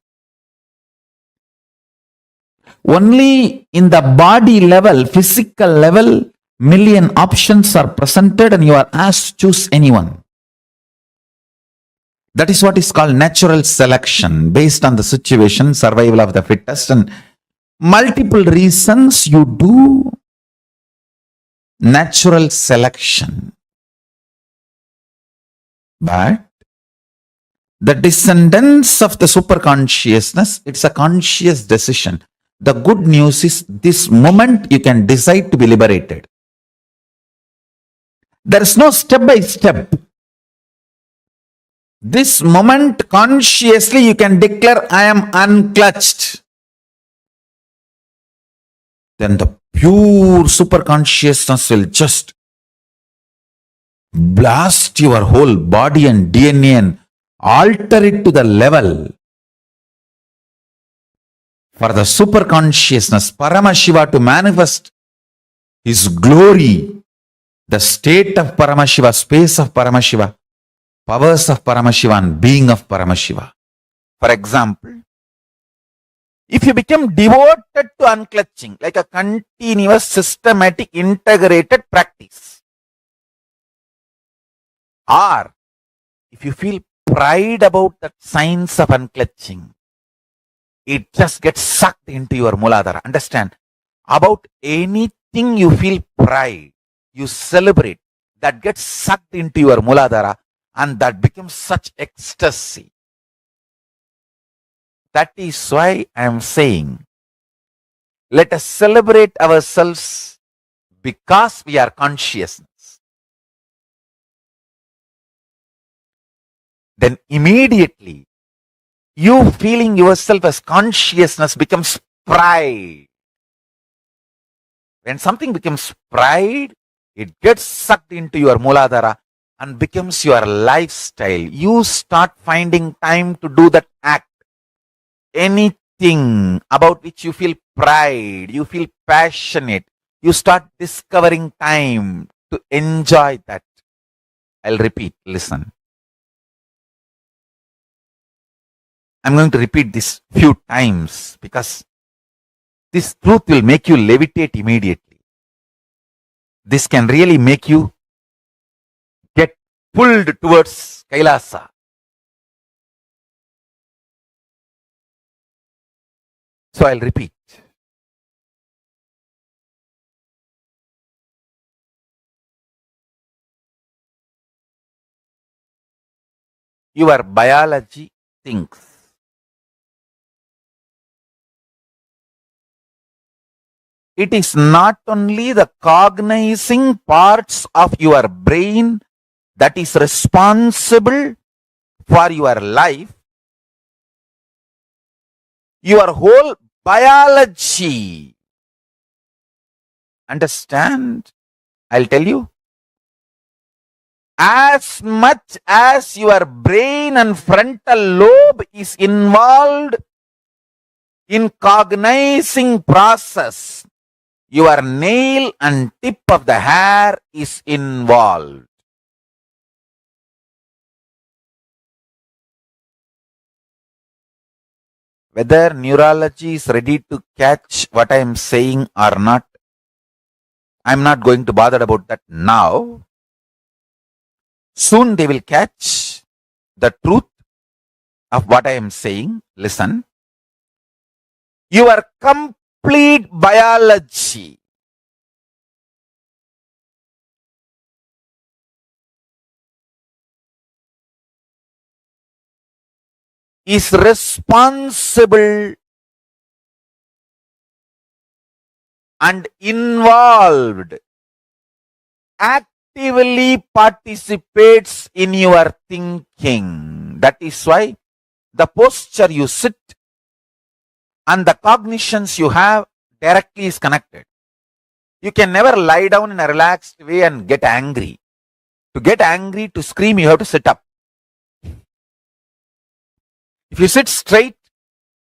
Only in the body level, physical level, million options are presented and you are asked to choose anyone. That is what is called natural selection, based on the situation, survival of the fittest, and multiple reasons you do natural selection. But the descendants of the superconsciousness, it's a conscious decision. The good news is this moment you can decide to be liberated. There is no step by step. This moment consciously you can declare, I am unclutched. Then the pure superconsciousness will just blast your whole body and DNA and alter it to the level for the superconsciousness, Paramashiva, to manifest his glory, the state of Paramashiva, space of Paramashiva, powers of Paramashiva, and being of Paramashiva. For example, if you become devoted to unclutching, like a continuous, systematic, integrated practice, or if you feel pride about that science of unclutching, it just gets sucked into your Muladhara. Understand? About anything you feel pride, you celebrate, that gets sucked into your Muladhara, and that becomes such ecstasy. That is why I am saying, let us celebrate ourselves because we are consciousness. Then immediately, you feeling yourself as consciousness becomes pride. When something becomes pride, it gets sucked into your Muladhara and becomes your lifestyle. You start finding time to do that act. Anything about which you feel pride, you feel passionate, you start discovering time to enjoy that. I'll repeat, listen. I'm going to repeat this few times because this truth will make you levitate immediately. This can really make you get pulled towards Kailasa. So I'll repeat. Your biology thinks. It is not only the cognizing parts of your brain that is responsible for your life. Your whole biology. Understand? I'll tell you. As much as your brain and frontal lobe is involved In cognizing process, your nail and tip of the hair is involved. Whether neurology is ready to catch what I am saying or not, I am not going to bother about that now. Soon they will catch the truth of what I am saying. Listen. Your complete biology is responsible and involved, actively participates in your thinking. That is why the posture you sit and the cognitions you have directly is connected. You can never lie down in a relaxed way and get angry. To get angry, to scream, you have to sit up. If you sit straight,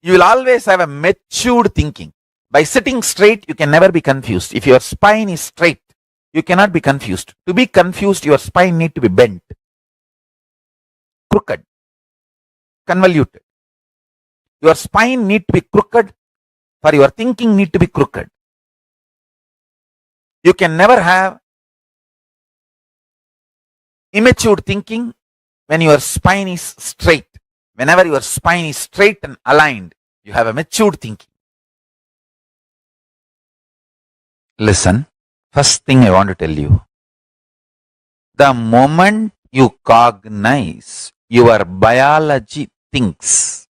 you will always have a matured thinking. By sitting straight, you can never be confused. If your spine is straight, you cannot be confused. To be confused, your spine need to be bent, crooked, convoluted. Your spine need to be crooked for your thinking need to be crooked. You can never have immature thinking when your spine is straight. Whenever your spine is straight and aligned, you have a matured thinking. Listen, first thing I want to tell you. The moment you cognize, your biology thinks.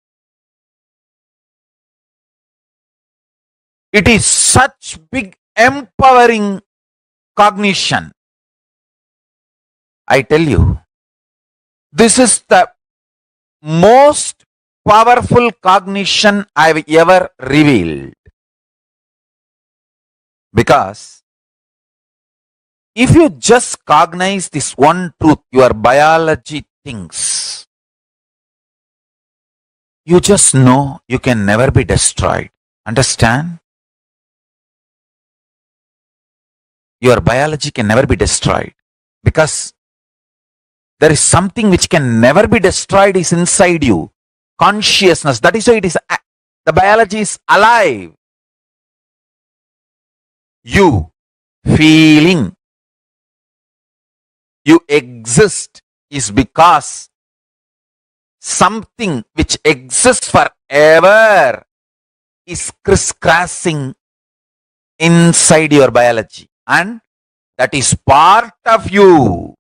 It is such big empowering cognition. I tell you, this is the most powerful cognition I've ever revealed. Because if you just cognize this one truth, your biology thinks, you just know you can never be destroyed. Understand? Your biology can never be destroyed. Because there is something which can never be destroyed is inside you. Consciousness. That is why it is, the biology is alive. You feeling you exist is because something which exists forever is crisscrossing inside your biology, and that is part of you.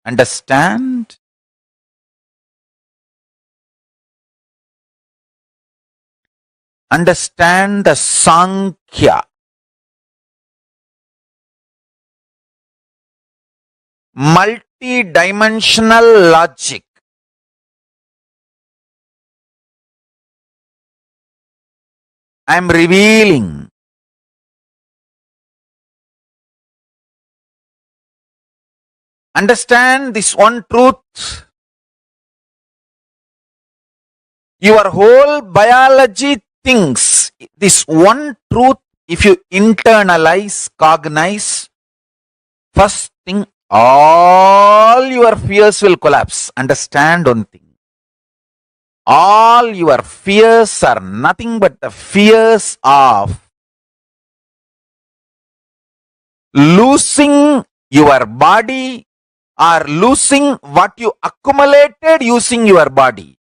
Understand? Understand the Sankhya, multi-dimensional logic. I am revealing. Understand this one truth. Your whole biology thinks this one truth. If you internalize, cognize, first thing, all your fears will collapse. Understand one thing. All your fears are nothing but the fears of losing your body or losing what you accumulated using your body.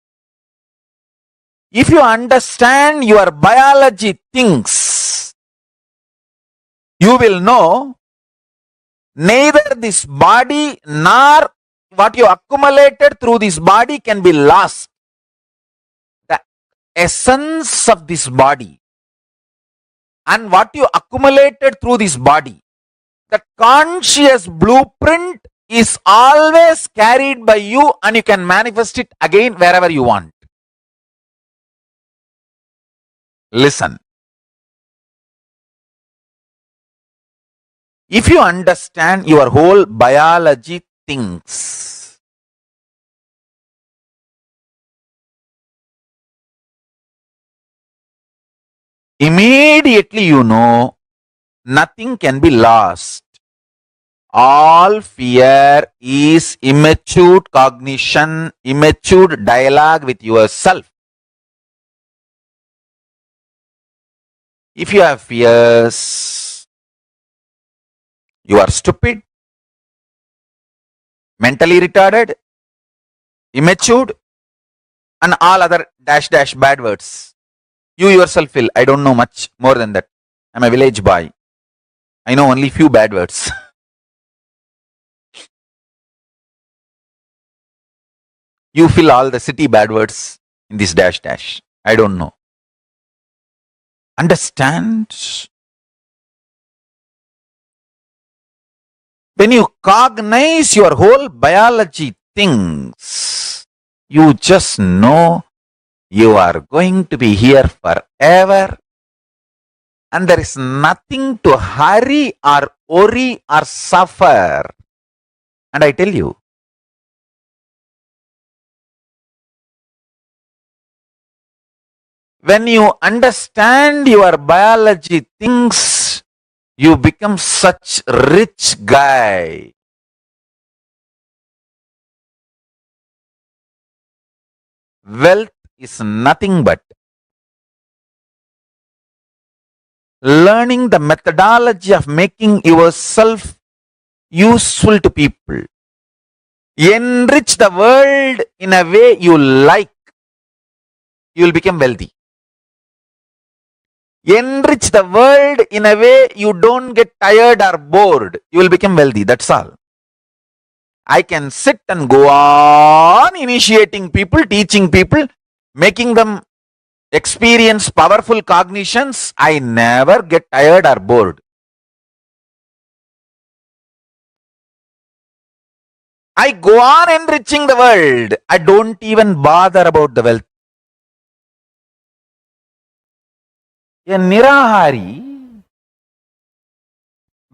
If you understand your biology things, you will know neither this body nor what you accumulated through this body can be lost. The essence of this body and what you accumulated through this body, the conscious blueprint is always carried by you, and you can manifest it again wherever you want. Listen. If you understand your whole biology thinks, immediately you know nothing can be lost. All fear is immature cognition, immature dialogue with yourself. If you have fears, you are stupid, mentally retarded, immature, and all other dash dash bad words. You yourself feel, I don't know much more than that. I'm a village boy. I know only few bad words. You fill all the city bad words in this dash dash. I don't know. Understand? When you cognize your whole biology things, you just know you are going to be here forever, and there is nothing to hurry or worry or suffer. And I tell you, when you understand your biology things, you become such rich guy. Wealth is nothing but learning the methodology of making yourself useful to people. Enrich the world in a way you like, you will become wealthy. Enrich the world in a way you don't get tired or bored, you will become wealthy. That's all. I can sit and go on initiating people, teaching people, making them experience powerful cognitions. I never get tired or bored. I go on enriching the world. I don't even bother about the wealth. A Nirahari,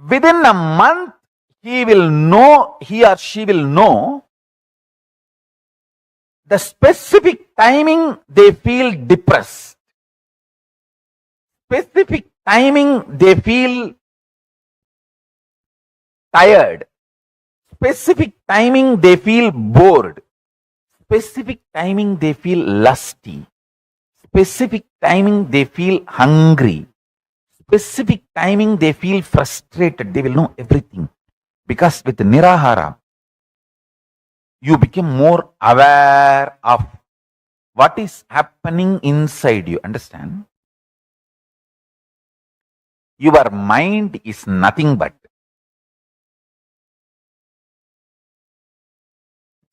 within a month, he or she will know the specific timing they feel depressed, specific timing they feel tired, specific timing they feel bored, specific timing they feel lusty, specific timing they feel hungry, specific timing they feel frustrated. They will know everything. Because with Nirahara, you become more aware of what is happening inside you. Understand? Your mind is nothing but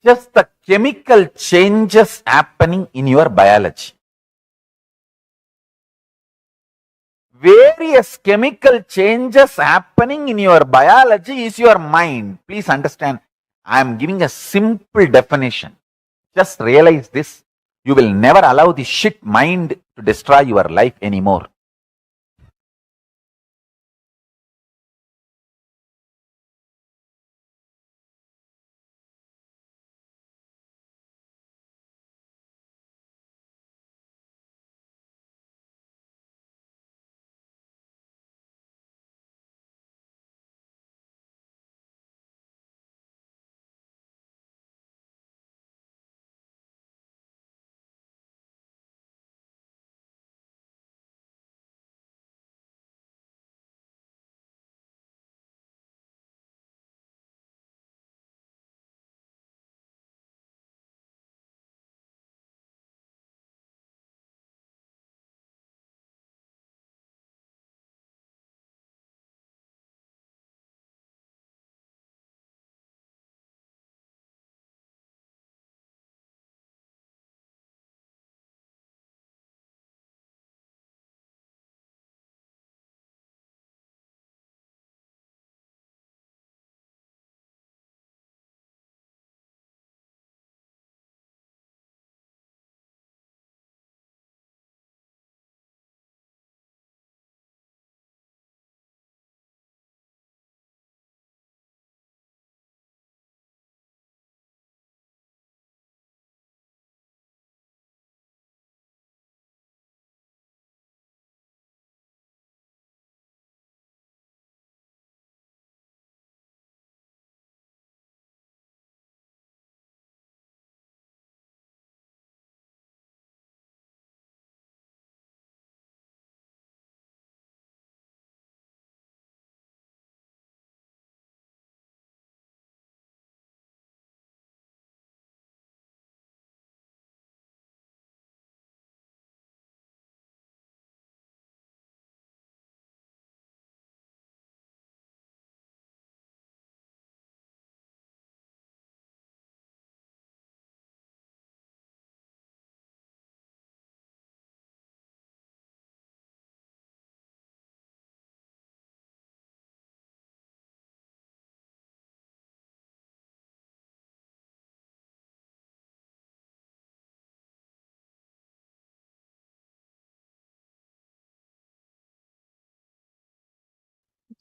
just the chemical changes happening in your biology. Various chemical changes happening in your biology is your mind. Please understand, I am giving a simple definition. Just realize this. You will never allow the shit mind to destroy your life anymore.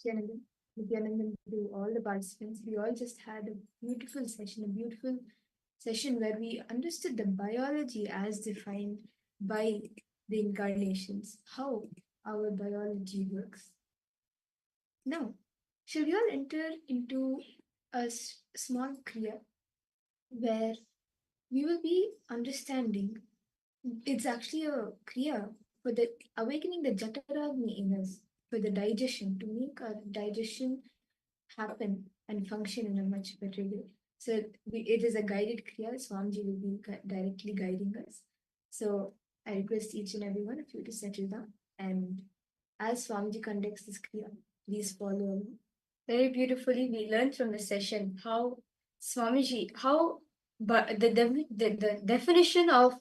Nityanandan, to all the participants. We all just had a beautiful session where we understood the biology as defined by the incarnations, how our biology works. Now, shall we all enter into a small kriya where we will be understanding it's actually a kriya for the awakening the Jataragni in us, for the digestion, to make our digestion happen and function in a much better way. So it is a guided kriya. Swamiji will be directly guiding us. So I request each and every one of you to settle down, and as Swamiji conducts this kriya, please follow along. Very beautifully, we learned from the session how Swamiji, how the definition of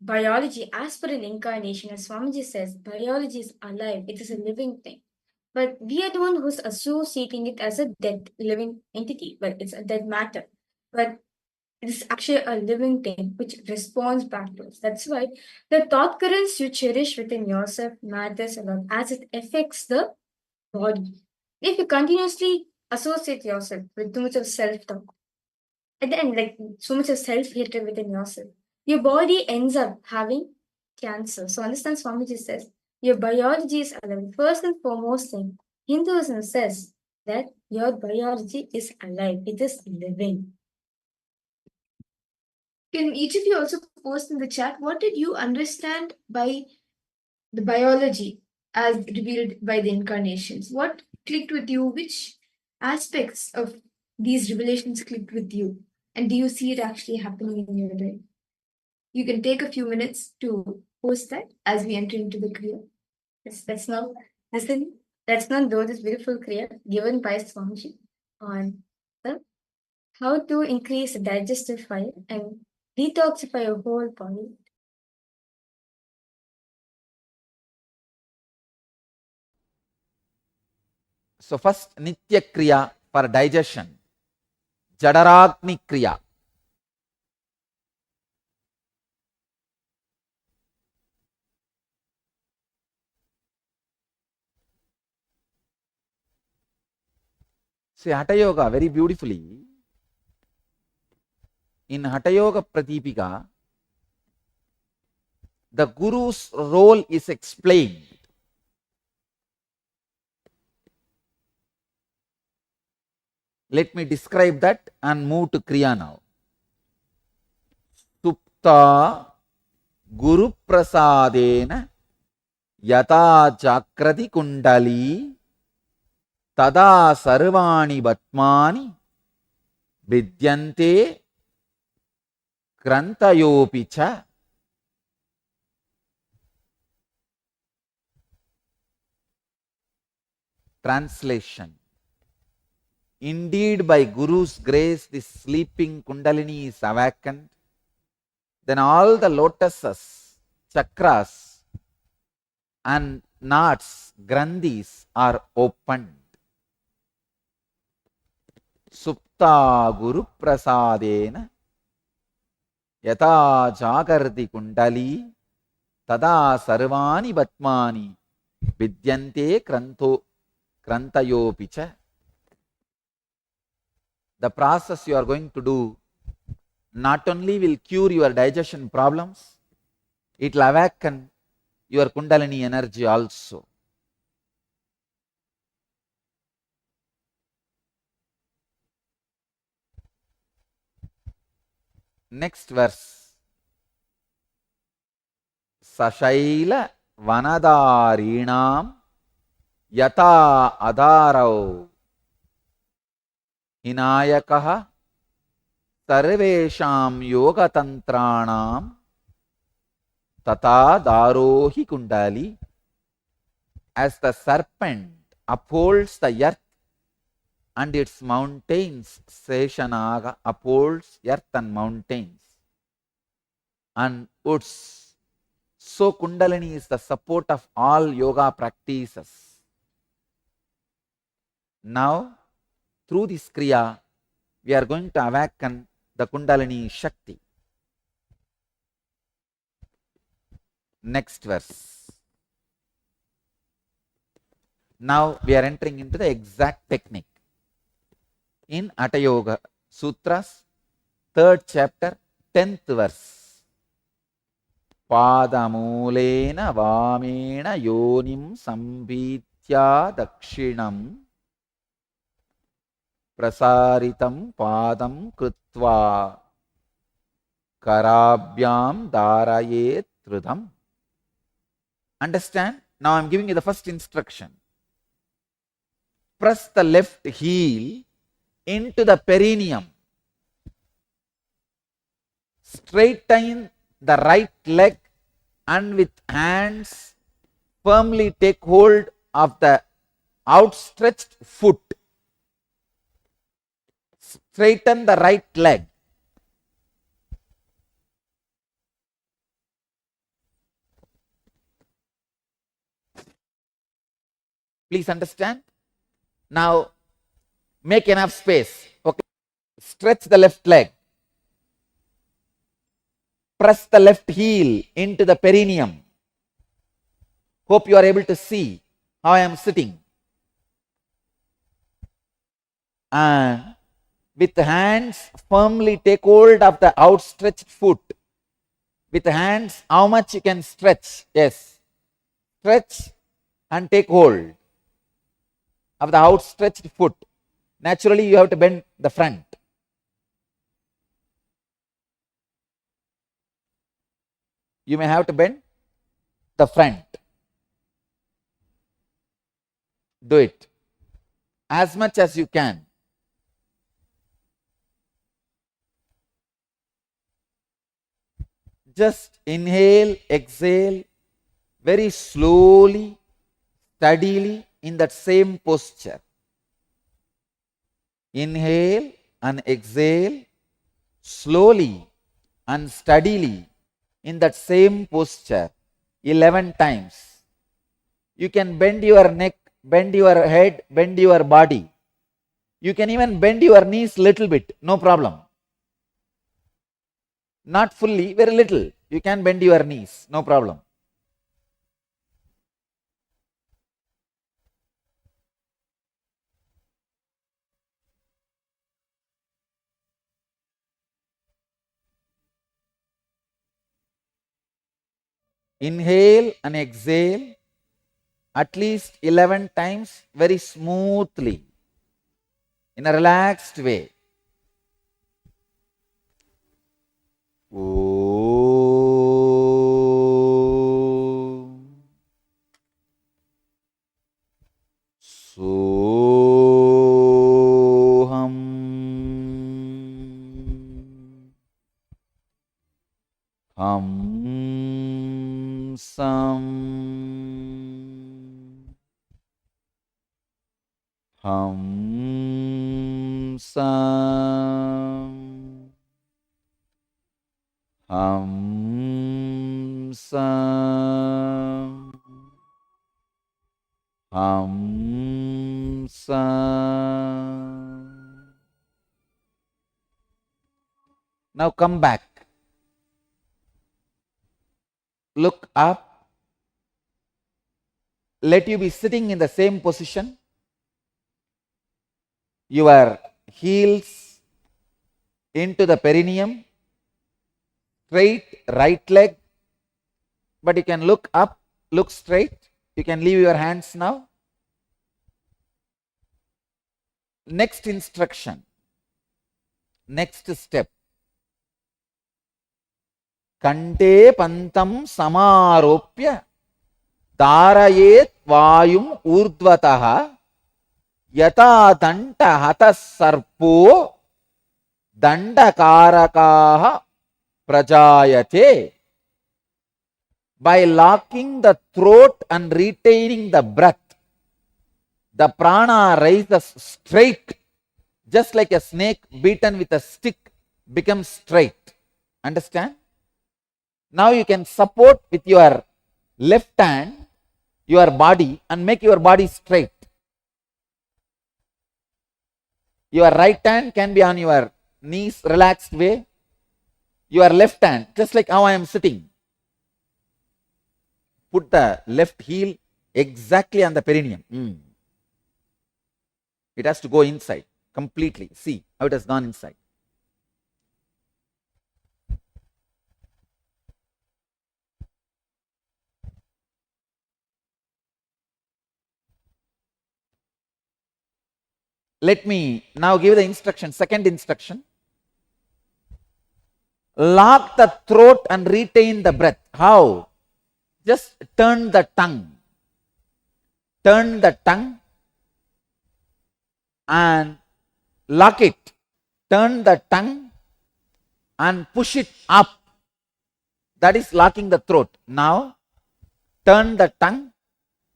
biology as per an incarnation, as Swamiji says, biology is alive, it is a living thing. But we are the one who's associating it as a dead living entity, but it's a dead matter. But it is actually a living thing which responds back to us. That's why the thought currents you cherish within yourself matters a lot as it affects the body. If you continuously associate yourself with too much of self-talk, and then like so much of self-hatred within yourself, your body ends up having cancer. So understand Swamiji says, your biology is alive. First and foremost thing, Hinduism says that your biology is alive. It is living. Can each of you also post in the chat what did you understand by the biology as revealed by the incarnations? What clicked with you? Which aspects of these revelations clicked with you? And do you see it actually happening in your life? You can take a few minutes to post that as we enter into the Kriya. Let's now listen. Let's now do this beautiful Kriya given by Swamiji on the how to increase the digestive fire and detoxify your whole body. So first Nitya Kriya for digestion. Jadaragni Kriya. See Hatha Yoga very beautifully. In Hatha Yoga Pratipika, the Guru's role is explained. Let me describe that and move to Kriya now. Supta Guru Prasadena Yata Chakrati Kundali Tada Sarvani Batmani Vidyante Krantayopicha. Translation. Indeed, by Guru's grace, this sleeping Kundalini is awakened. Then all the lotuses, chakras, and knots, grandhis are opened. Supta Guru Prasadena Yata Jagarti Kundali Tada Sarvani Batmani Vidyante Krantayopicha. The process you are going to do not only will cure your digestion problems, it will awaken your Kundalini energy also. Next verse. Sashaila Vanadarinam Yata Adarao Hinayakaha Sarvesham Yoga Tantranam Tata Darohi Kundali. As the serpent upholds the earth and its mountains, Seshanaga upholds earth and mountains and woods. So Kundalini is the support of all yoga practices. Now, through this Kriya, we are going to awaken the Kundalini Shakti. Next verse. Now we are entering into the exact technique. In Hatha Yoga Sutras, 3rd chapter, 10th verse. Padamulena vamena yonim sambhitya dakshinam prasaritam padam krutva karabhyam darayet trudam. Understand? Now I am giving you the first instruction. Press the left heel into the perineum. Straighten the right leg and with hands firmly take hold of the outstretched foot. Straighten the right leg. Please understand? Now make enough space. Okay. Stretch the left leg. Press the left heel into the perineum. Hope you are able to see how I am sitting. And with hands firmly take hold of the outstretched foot. With hands, how much you can stretch? Yes. Stretch and take hold of the outstretched foot. Naturally, you have to bend the front. You may have to bend the front. Do it as much as you can. Just inhale, exhale very slowly, steadily in that same posture. Inhale and exhale slowly and steadily in that same posture 11 times. You can bend your neck, bend your head, bend your body. You can even bend your knees little bit, no problem. Not fully, very little. You can bend your knees, no problem. Inhale and exhale at least 11 times very smoothly in a relaxed way. Soham Hamsam Hamsam Hamsam Hamsam. Now come back. Look up. Let you be sitting in the same position. Your heels into the perineum. Straight right leg. But you can look up, look straight. You can leave your hands now. Next instruction. Next step. Kante pantam samaropya darayet vayum urdvataha yata danta hatas sarpo dandakarakaha prajayate. By locking the throat and retaining the breath, the prana rises straight, just like a snake beaten with a stick becomes straight. Understand? Now you can support with your left hand your body and make your body straight. Your right hand can be on your knees, relaxed way. Your left hand, just like how I am sitting. Put the left heel exactly on the perineum. It has to go inside completely. See how it has gone inside. Let me now give the instruction, second instruction. Lock the throat and retain the breath. How? Just turn the tongue. Turn the tongue and lock it. Turn the tongue and push it up. That is locking the throat. Now, turn the tongue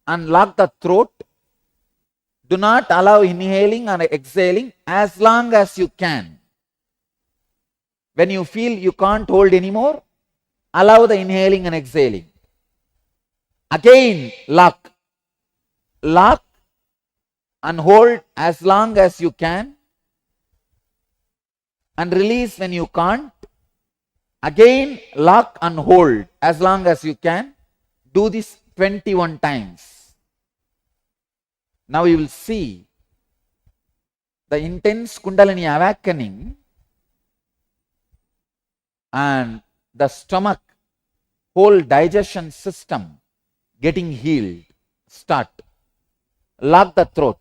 and lock the throat. Do not allow inhaling and exhaling as long as you can. When you feel you can't hold anymore, allow the inhaling and exhaling. Again, lock. Lock and hold as long as you can. And release when you can't. Again, lock and hold as long as you can. Do this 21 times. Now you will see the intense Kundalini awakening and the stomach, whole digestion system getting healed. Start. Lock the throat.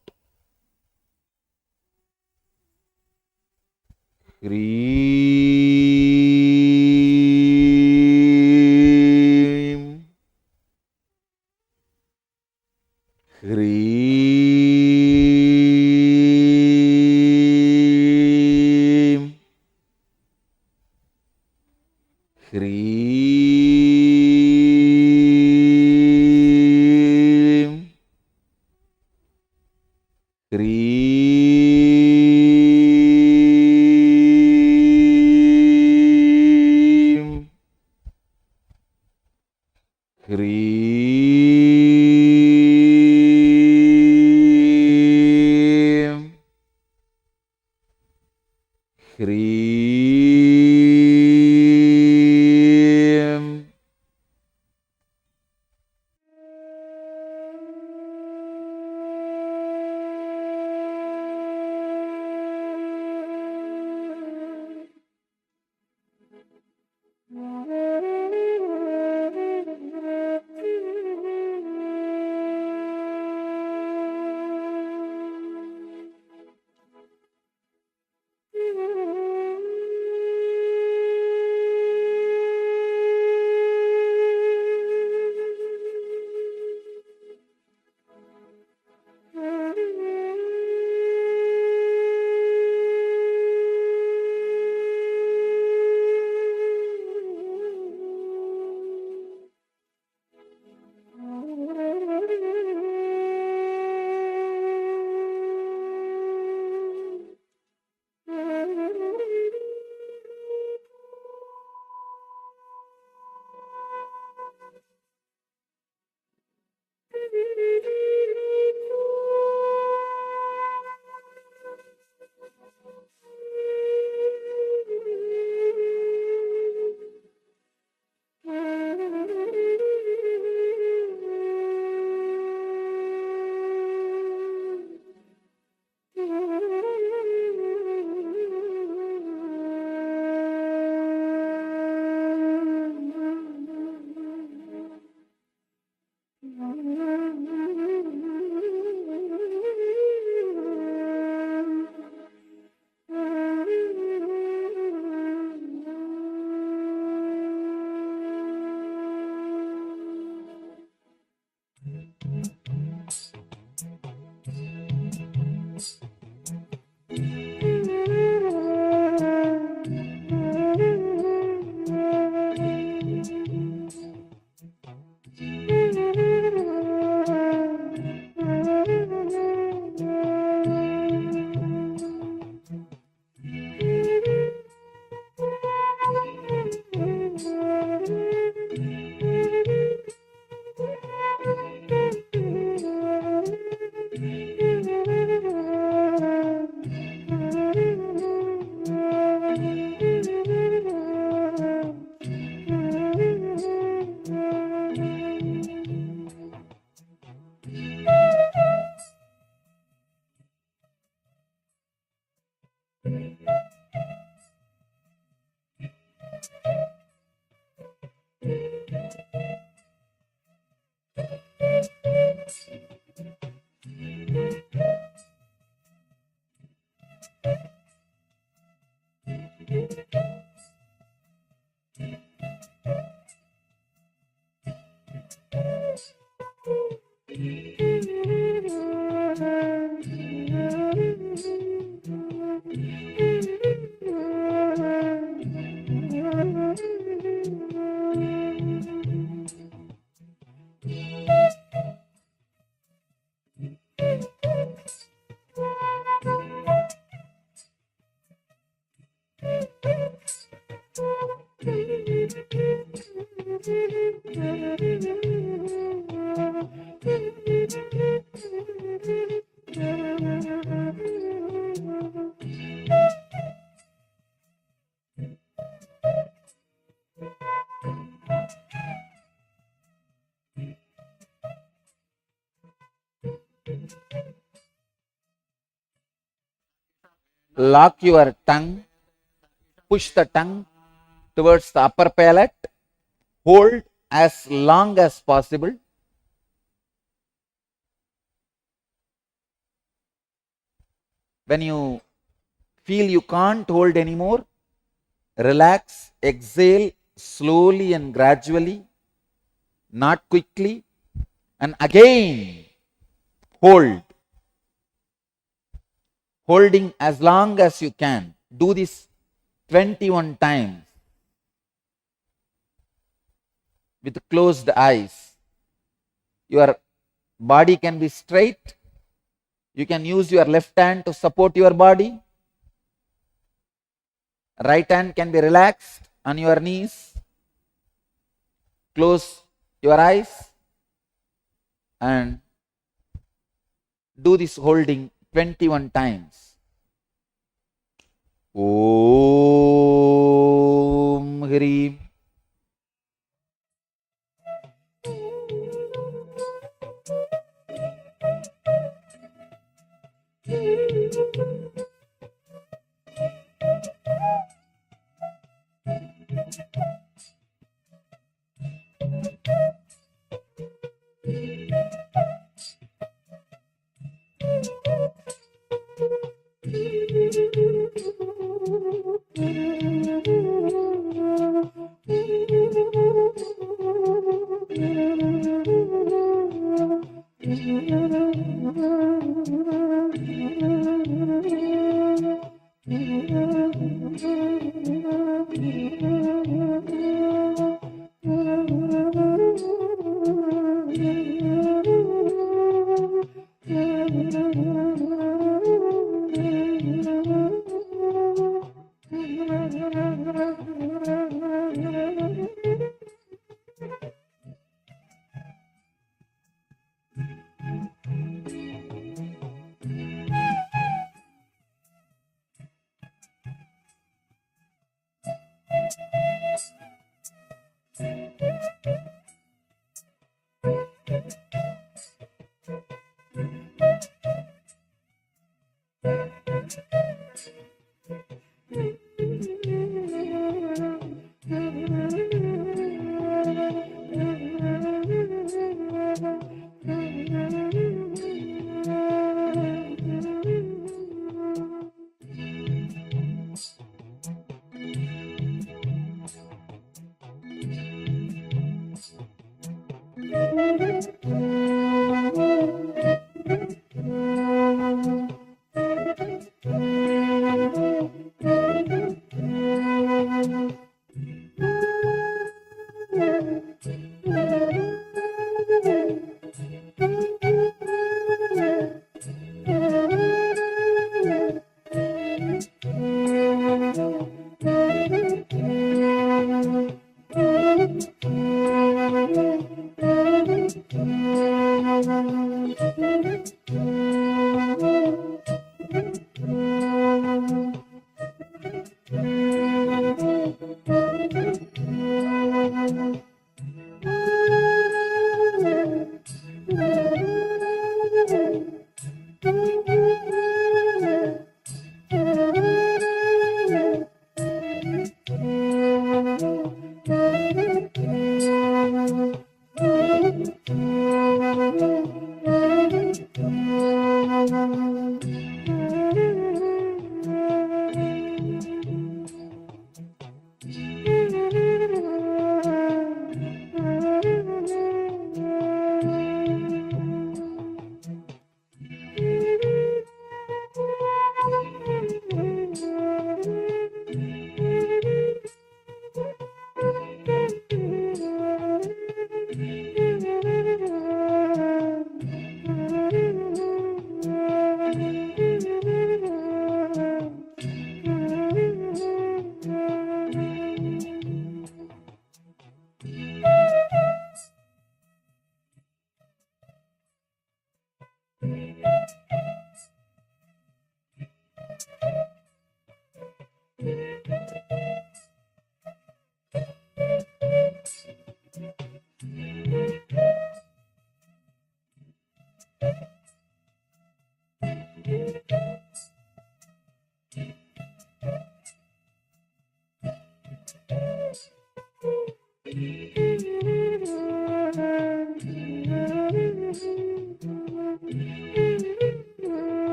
Hreem. Hreem. Hreem. Hreem. Hreem. Hreem. Lock your tongue, push the tongue towards the upper palate, hold as long as possible. When you feel you can't hold anymore, relax, exhale slowly and gradually, not quickly, and again hold. Holding as long as you can. Do this 21 times with closed eyes. Your body can be straight. You can use your left hand to support your body. Right hand can be relaxed on your knees. Close your eyes and do this holding 21 times. Om Hrim.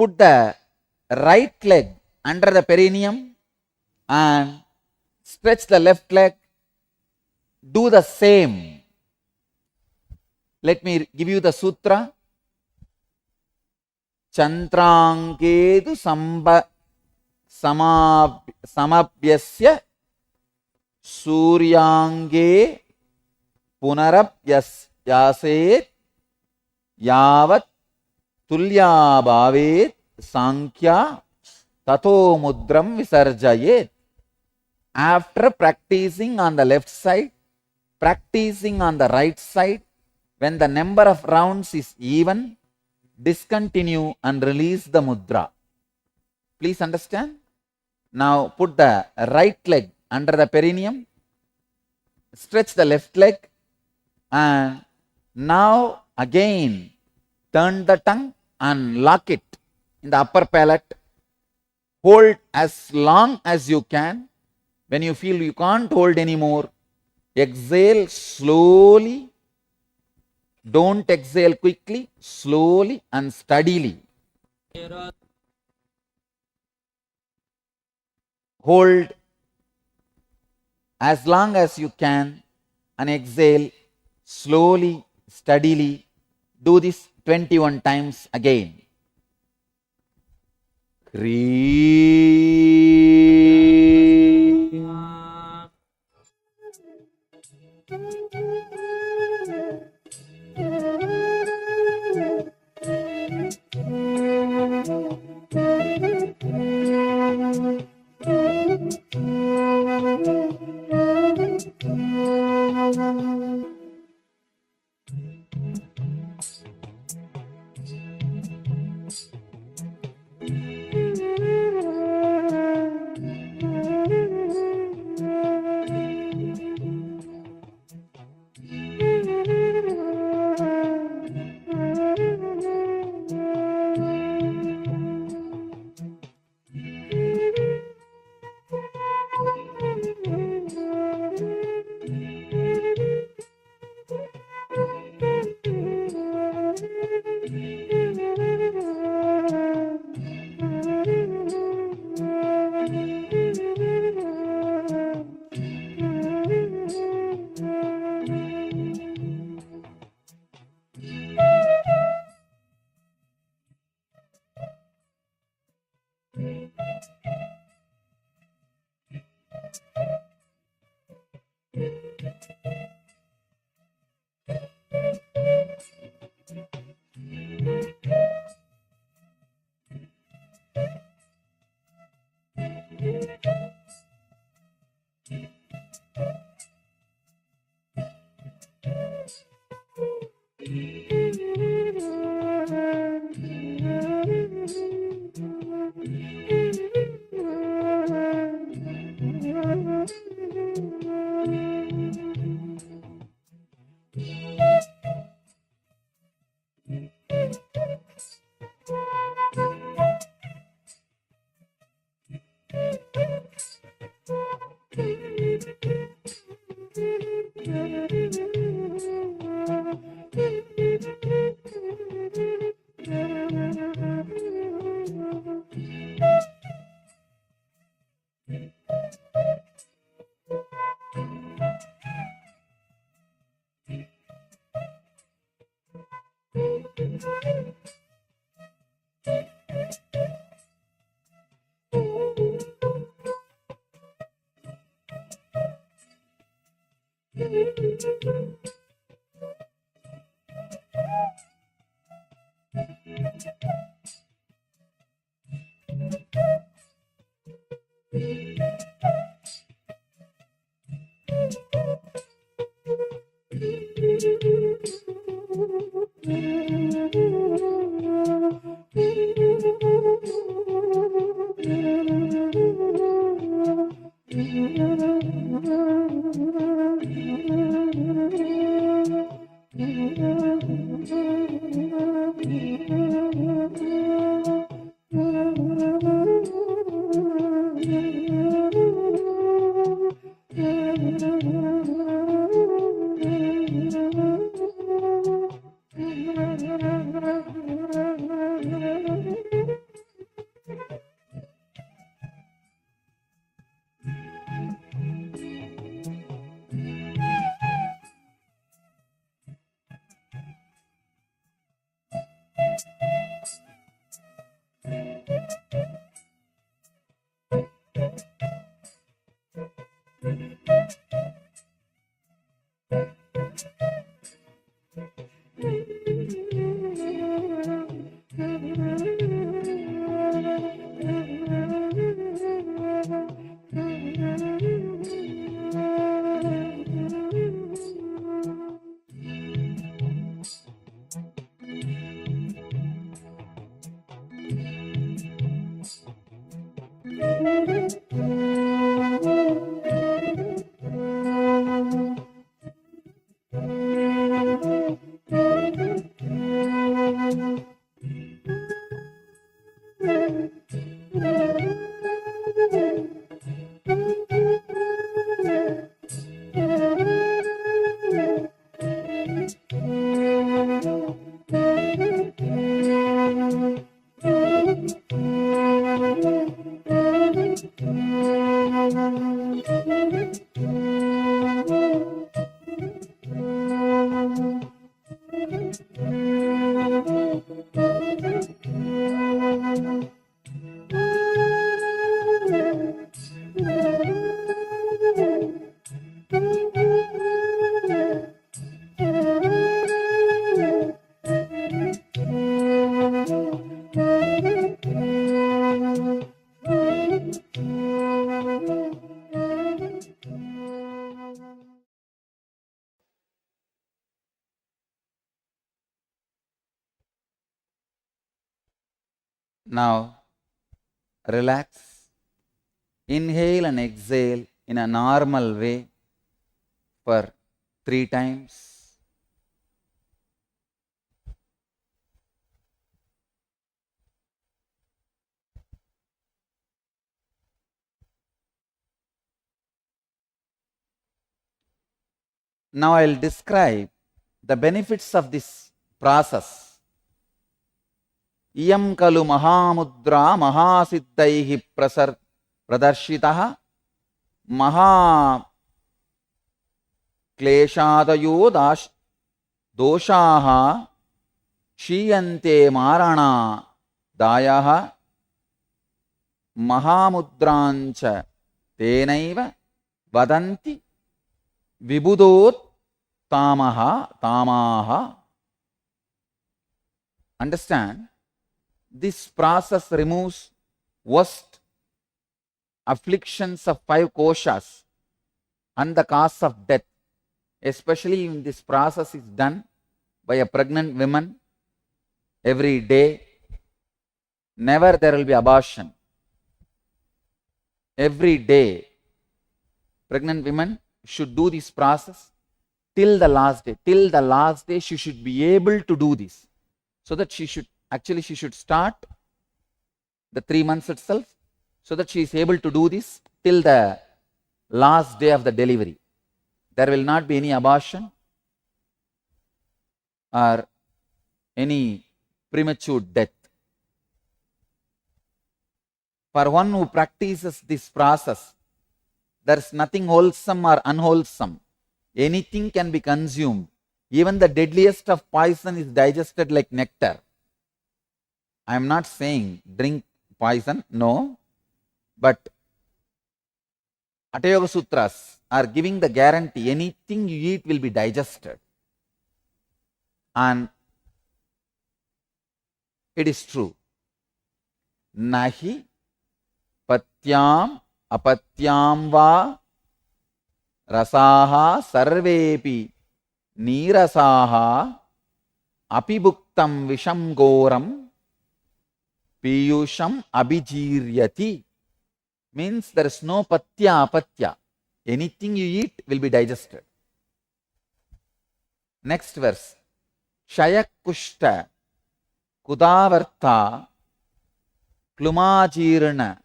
Put the right leg under the perineum and stretch the left leg. Do the same. Let me give you the sutra. Chantrankedu samabhyasya suryange punarapyaset yavat tulya bhavet sankhya tato mudram visarjayet. After practicing on the left side, practicing on the right side, when the number of rounds is even, discontinue and release the mudra. Please understand? Now put the right leg under the perineum, stretch the left leg, and now again turn the tongue and lock it in the upper palate. Hold as long as you can. When you feel you can't hold anymore, exhale slowly. Don't exhale quickly, slowly and steadily. Hold as long as you can and exhale slowly, steadily. Do this 21 times again. Now relax. Inhale and exhale in a normal way for 3 times. Now I will describe the benefits of this process Iyam kalu mahamudra mahasiddaihi pradarshitah maha kleshadayo doshaha shiyante marana dayaha mahamudrancha tenaiva vadanti vibudot tamaha. Understand, this process removes worst afflictions of 5 koshas and the cause of death, especially when this process is done by a pregnant woman every day. Never there will be abortion. Every day, pregnant women should do this process till the last day. Till the last day, she should be able to do this. So that she should start the 3 months itself, so that she is able to do this till the last day of the delivery. There will not be any abortion or any premature death. For one who practices this process, there is nothing wholesome or unwholesome. Anything can be consumed. Even the deadliest of poison is digested like nectar. I am not saying drink poison, no. But Hatha Yoga Sutras are giving the guarantee anything you eat will be digested. And it is true. Nahi patyam apatyam va rasaha sarvepi nirasaha apibuktam visham goram piyusham abhijiryati. Means there is no patya apatya. Anything you eat will be digested. Next verse. Shayakushta kudavartha klumajirna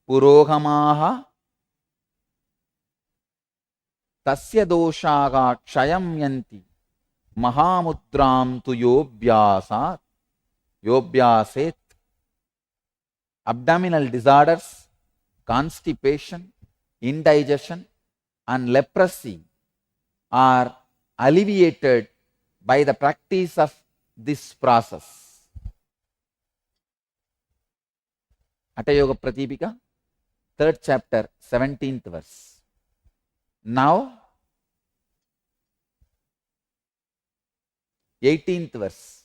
purohamaha tasya doshaga kshayam yanti mahamudram tu yobhyaset. Abdominal disorders, constipation, indigestion and leprosy are alleviated by the practice of this process. Hatha Yoga Pratipika, 3rd chapter, 17th verse. Now, 18th verse.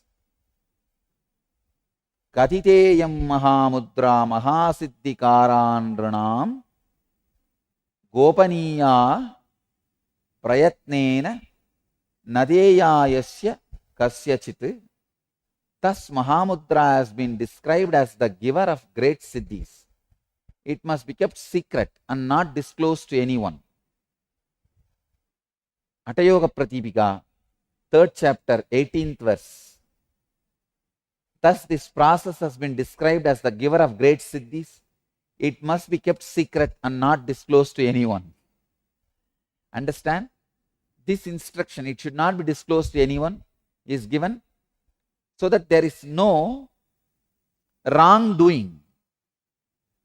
Katiteyam mahamudra mahasiddhikaran ranam gopaniya prayatnena nadeyayasya kasyachit. Thus Mahamudra has been described as the giver of great siddhis. It must be kept secret and not disclosed to anyone. Hatha Yoga Pratipika, 3rd chapter, 18th verse. Thus this process has been described as the giver of great siddhis. It must be kept secret and not disclosed to anyone. Understand? This instruction, it should not be disclosed to anyone, is given so that there is no wrongdoing.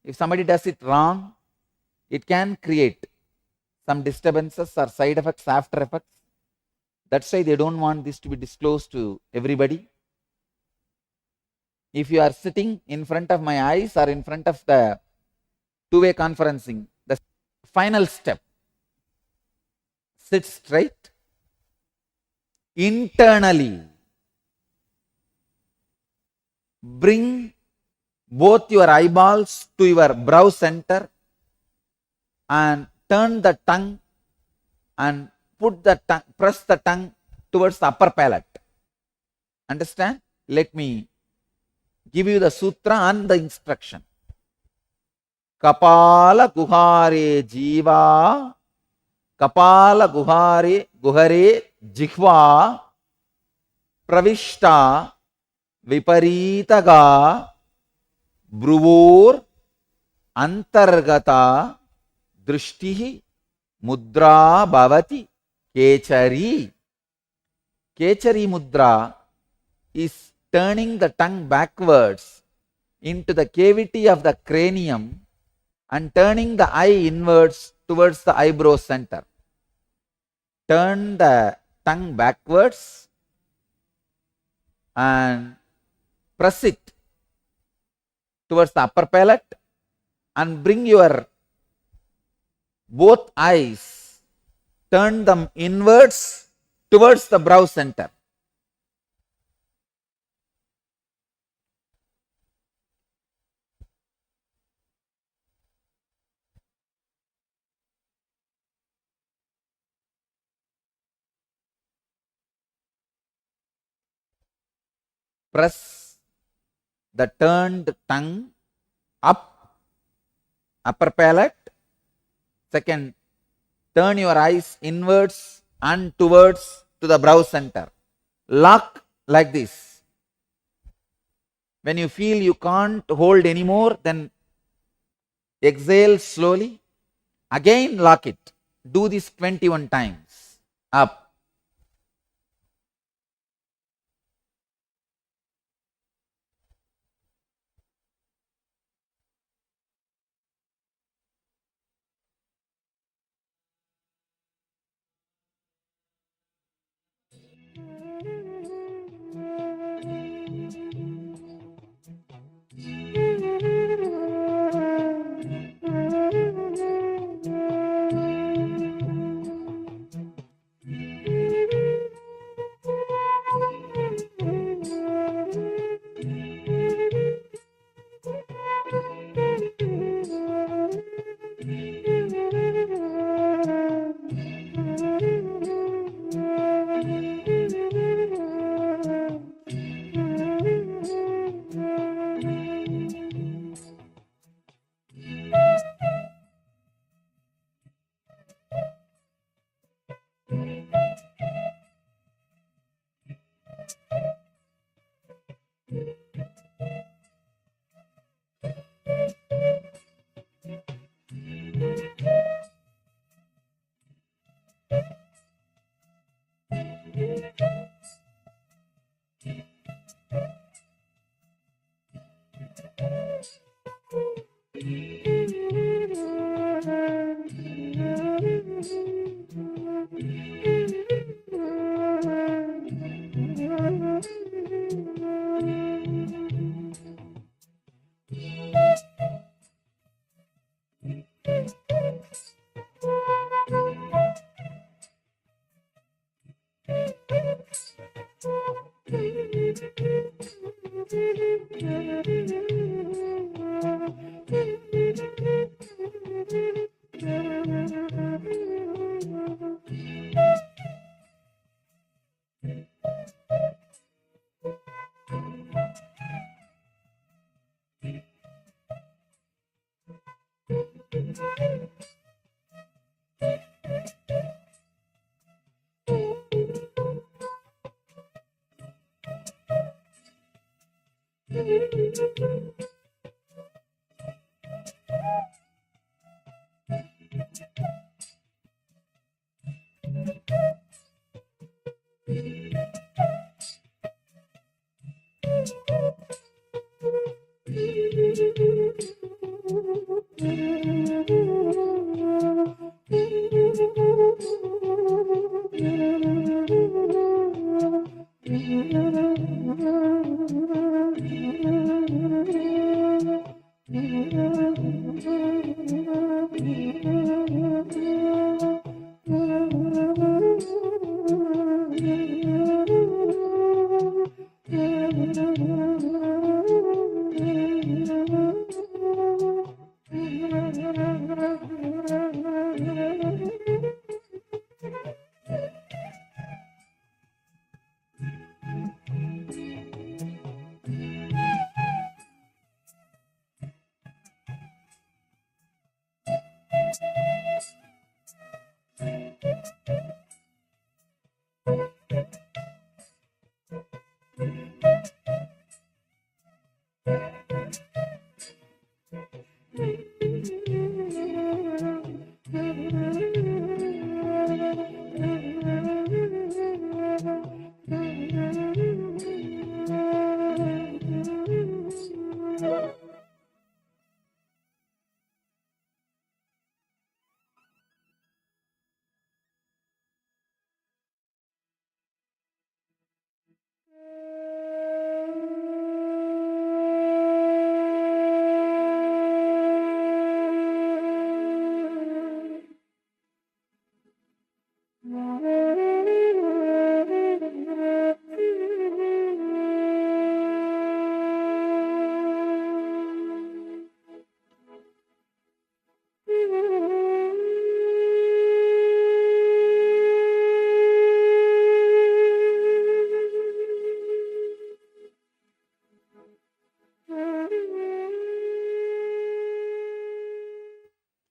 If somebody does it wrong, it can create some disturbances or side effects, after effects. That's why they don't want this to be disclosed to everybody. If you are sitting in front of my eyes or in front of the two-way conferencing, the final step, sit straight, internally bring both your eyeballs to your brow center and turn the tongue and press the tongue towards the upper palate. Understand? Let me give you the sutra and the instruction. Kapala guhare jiva, kapala guhare jihva, pravishta viparitaga, bruvur antargata drishtihi mudra bhavati kechari. Kechari mudra is turning the tongue backwards into the cavity of the cranium and turning the eye inwards towards the eyebrow center. Turn the tongue backwards and press it towards the upper palate and bring your both eyes, turn them inwards towards the brow center. Press the turned tongue up, upper palate. Second, turn your eyes inwards and towards to the brow center. Lock like this. When you feel you can't hold anymore, then exhale slowly. Again lock it. Do this 21 times. Up.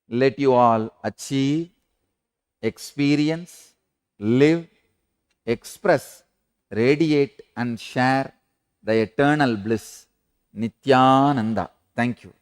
let you all achieve, experience, live, express, radiate, and share the eternal bliss. Nityananda. Thank you.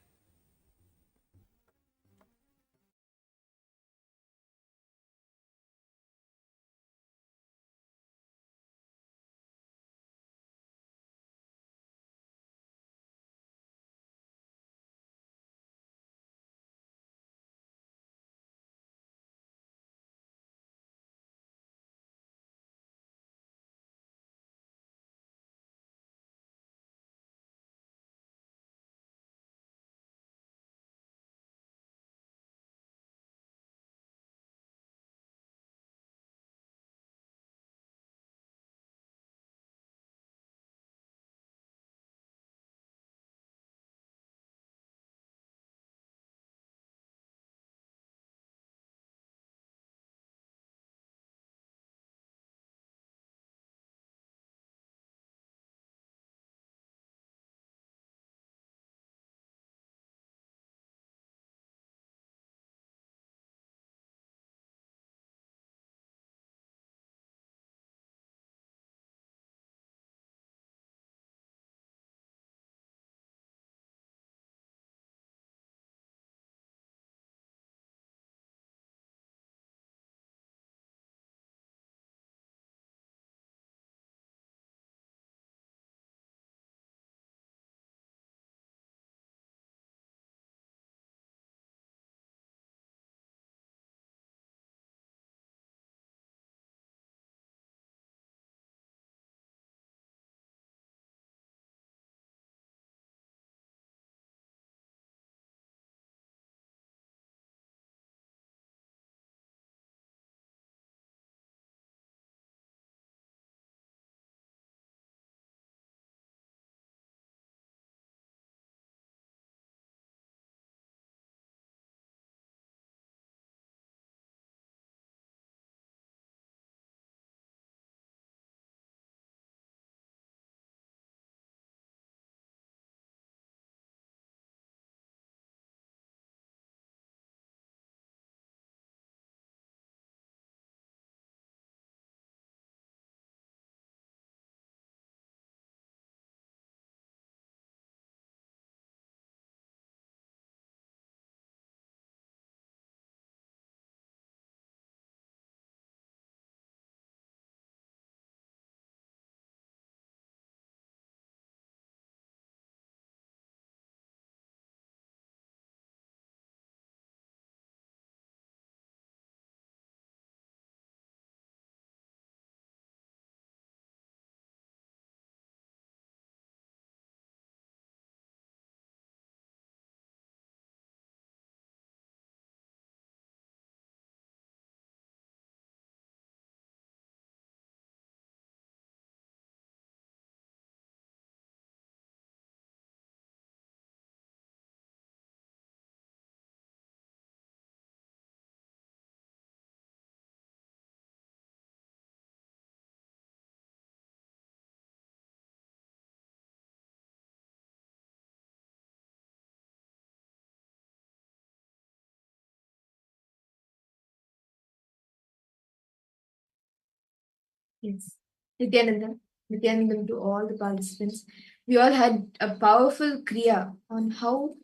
Yes. Nityanandam to all the participants. We all had a powerful kriya on how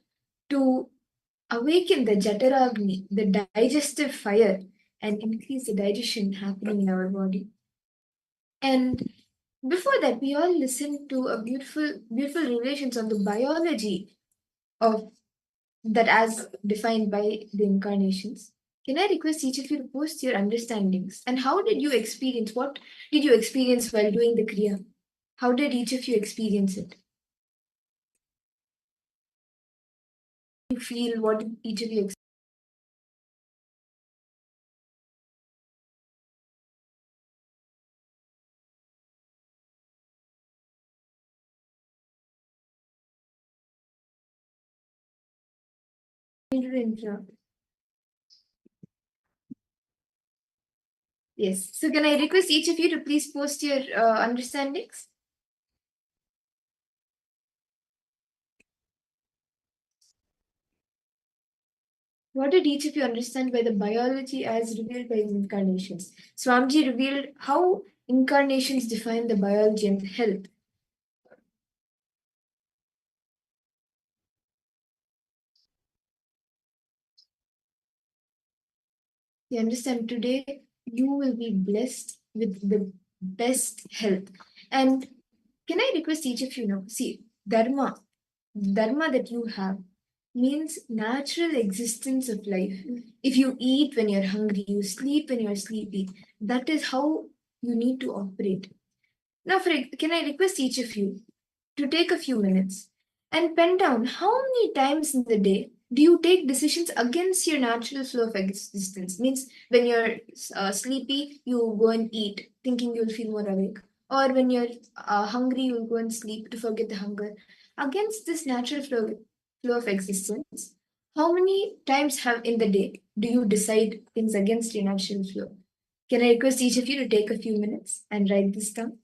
to awaken the Jataragni, the digestive fire, and increase the digestion happening in our body. And before that, we all listened to a beautiful revelations on the biology of that as defined by the incarnations. Can I request each of you to post your understandings? And how did you experience? What did you experience while doing the Kriya? How did each of you experience it? You feel what did each of you experience? Yes. So can I request each of you to please post your understandings? What did each of you understand by the biology as revealed by incarnations? Swamiji revealed how incarnations define the biology and health. You understand today you will be blessed with the best health. And can I request each of you now? See, dharma that you have means natural existence of life. If you eat when you're hungry, you sleep when you're sleepy, that is how you need to operate. Now, can I request each of you to take a few minutes and pen down how many times in the day do you take decisions against your natural flow of existence? Means when you're sleepy, you go and eat, thinking you'll feel more awake. Or when you're hungry, you'll go and sleep to forget the hunger. Against this natural flow of existence, how many times have in the day do you decide things against your natural flow? Can I request each of you to take a few minutes and write this down?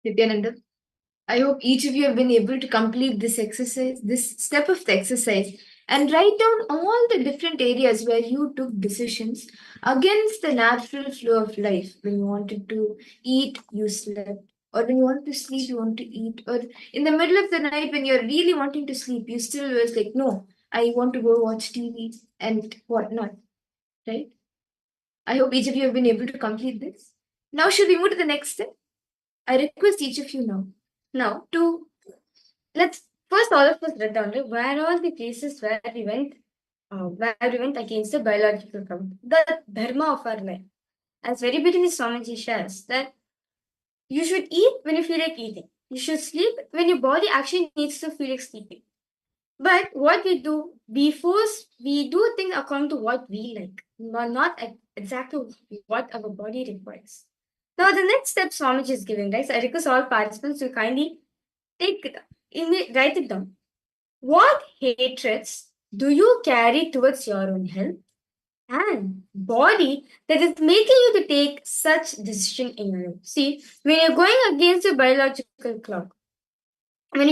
Nityananda. I hope each of you have been able to complete this exercise, this step of the exercise, and write down all the different areas where you took decisions against the natural flow of life. When you wanted to eat, you slept. Or when you want to sleep, you want to eat. Or in the middle of the night, when you're really wanting to sleep, you still was like, no, I want to go watch TV and whatnot. Right? I hope each of you have been able to complete this. Now, should we move to the next step? I request each of you now to let's first all of us write down like, where are the places where we went against the biological clock, the dharma of our life. As very beautifully Swamiji shares that you should eat when you feel like eating. You should sleep when your body actually needs to feel like sleeping. But what we do, we do things according to what we like, but not exactly what our body requires. Now, the next step Swamiji is giving, right? So I request all participants to kindly take it, write it down. What hatreds do you carry towards your own health and body that is making you to take such decision in your life? See, when you're going against your biological clock, we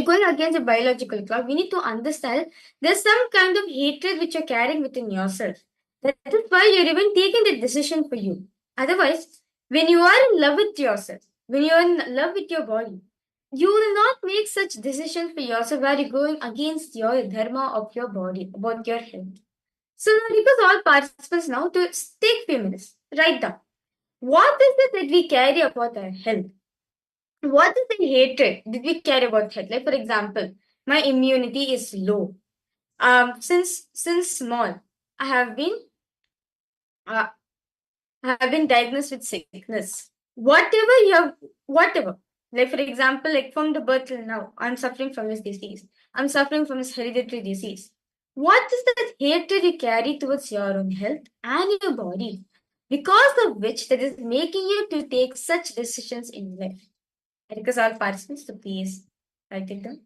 need to understand there's some kind of hatred which you're carrying within yourself. That is why you're even taking the decision for you. Otherwise, when you are in love with yourself, when you're in love with your body, you will not make such decisions for yourself where you're going against your dharma of your body, about your health. So now request all participants now to take few minutes, write down. What is it that we carry about our health? What is the hatred did we care about health? Like for example, my immunity is low. Since small, I uh, have been diagnosed with sickness. Whatever. Like for example, like from the birth till now, I'm suffering from this disease. I'm suffering from this hereditary disease. What is that hatred you carry towards your own health and your body, because of which that is making you to take such decisions in life? I request all participants to please write it down.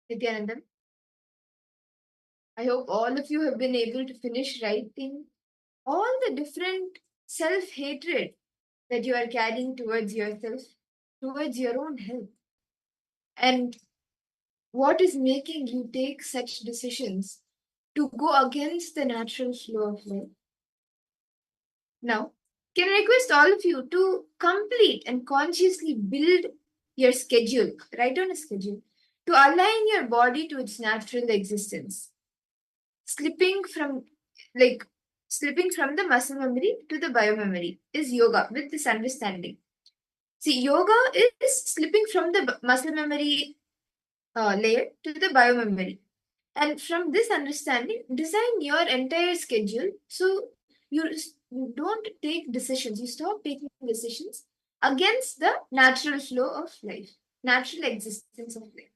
Nityanandam, I hope all of you have been able to finish writing all the different self hatred that you are carrying towards yourself, towards your own health. And what is making you take such decisions to go against the natural flow of life? Now, can I request all of you to complete and consciously build your schedule, write down a schedule, to align your body to its natural existence, slipping from like slipping from the muscle memory to the biomemory is yoga with this understanding. See, yoga is slipping from the muscle memory layer to the biomemory. And from this understanding, design your entire schedule so you don't take decisions, you stop taking decisions against the natural flow of life, natural existence of life.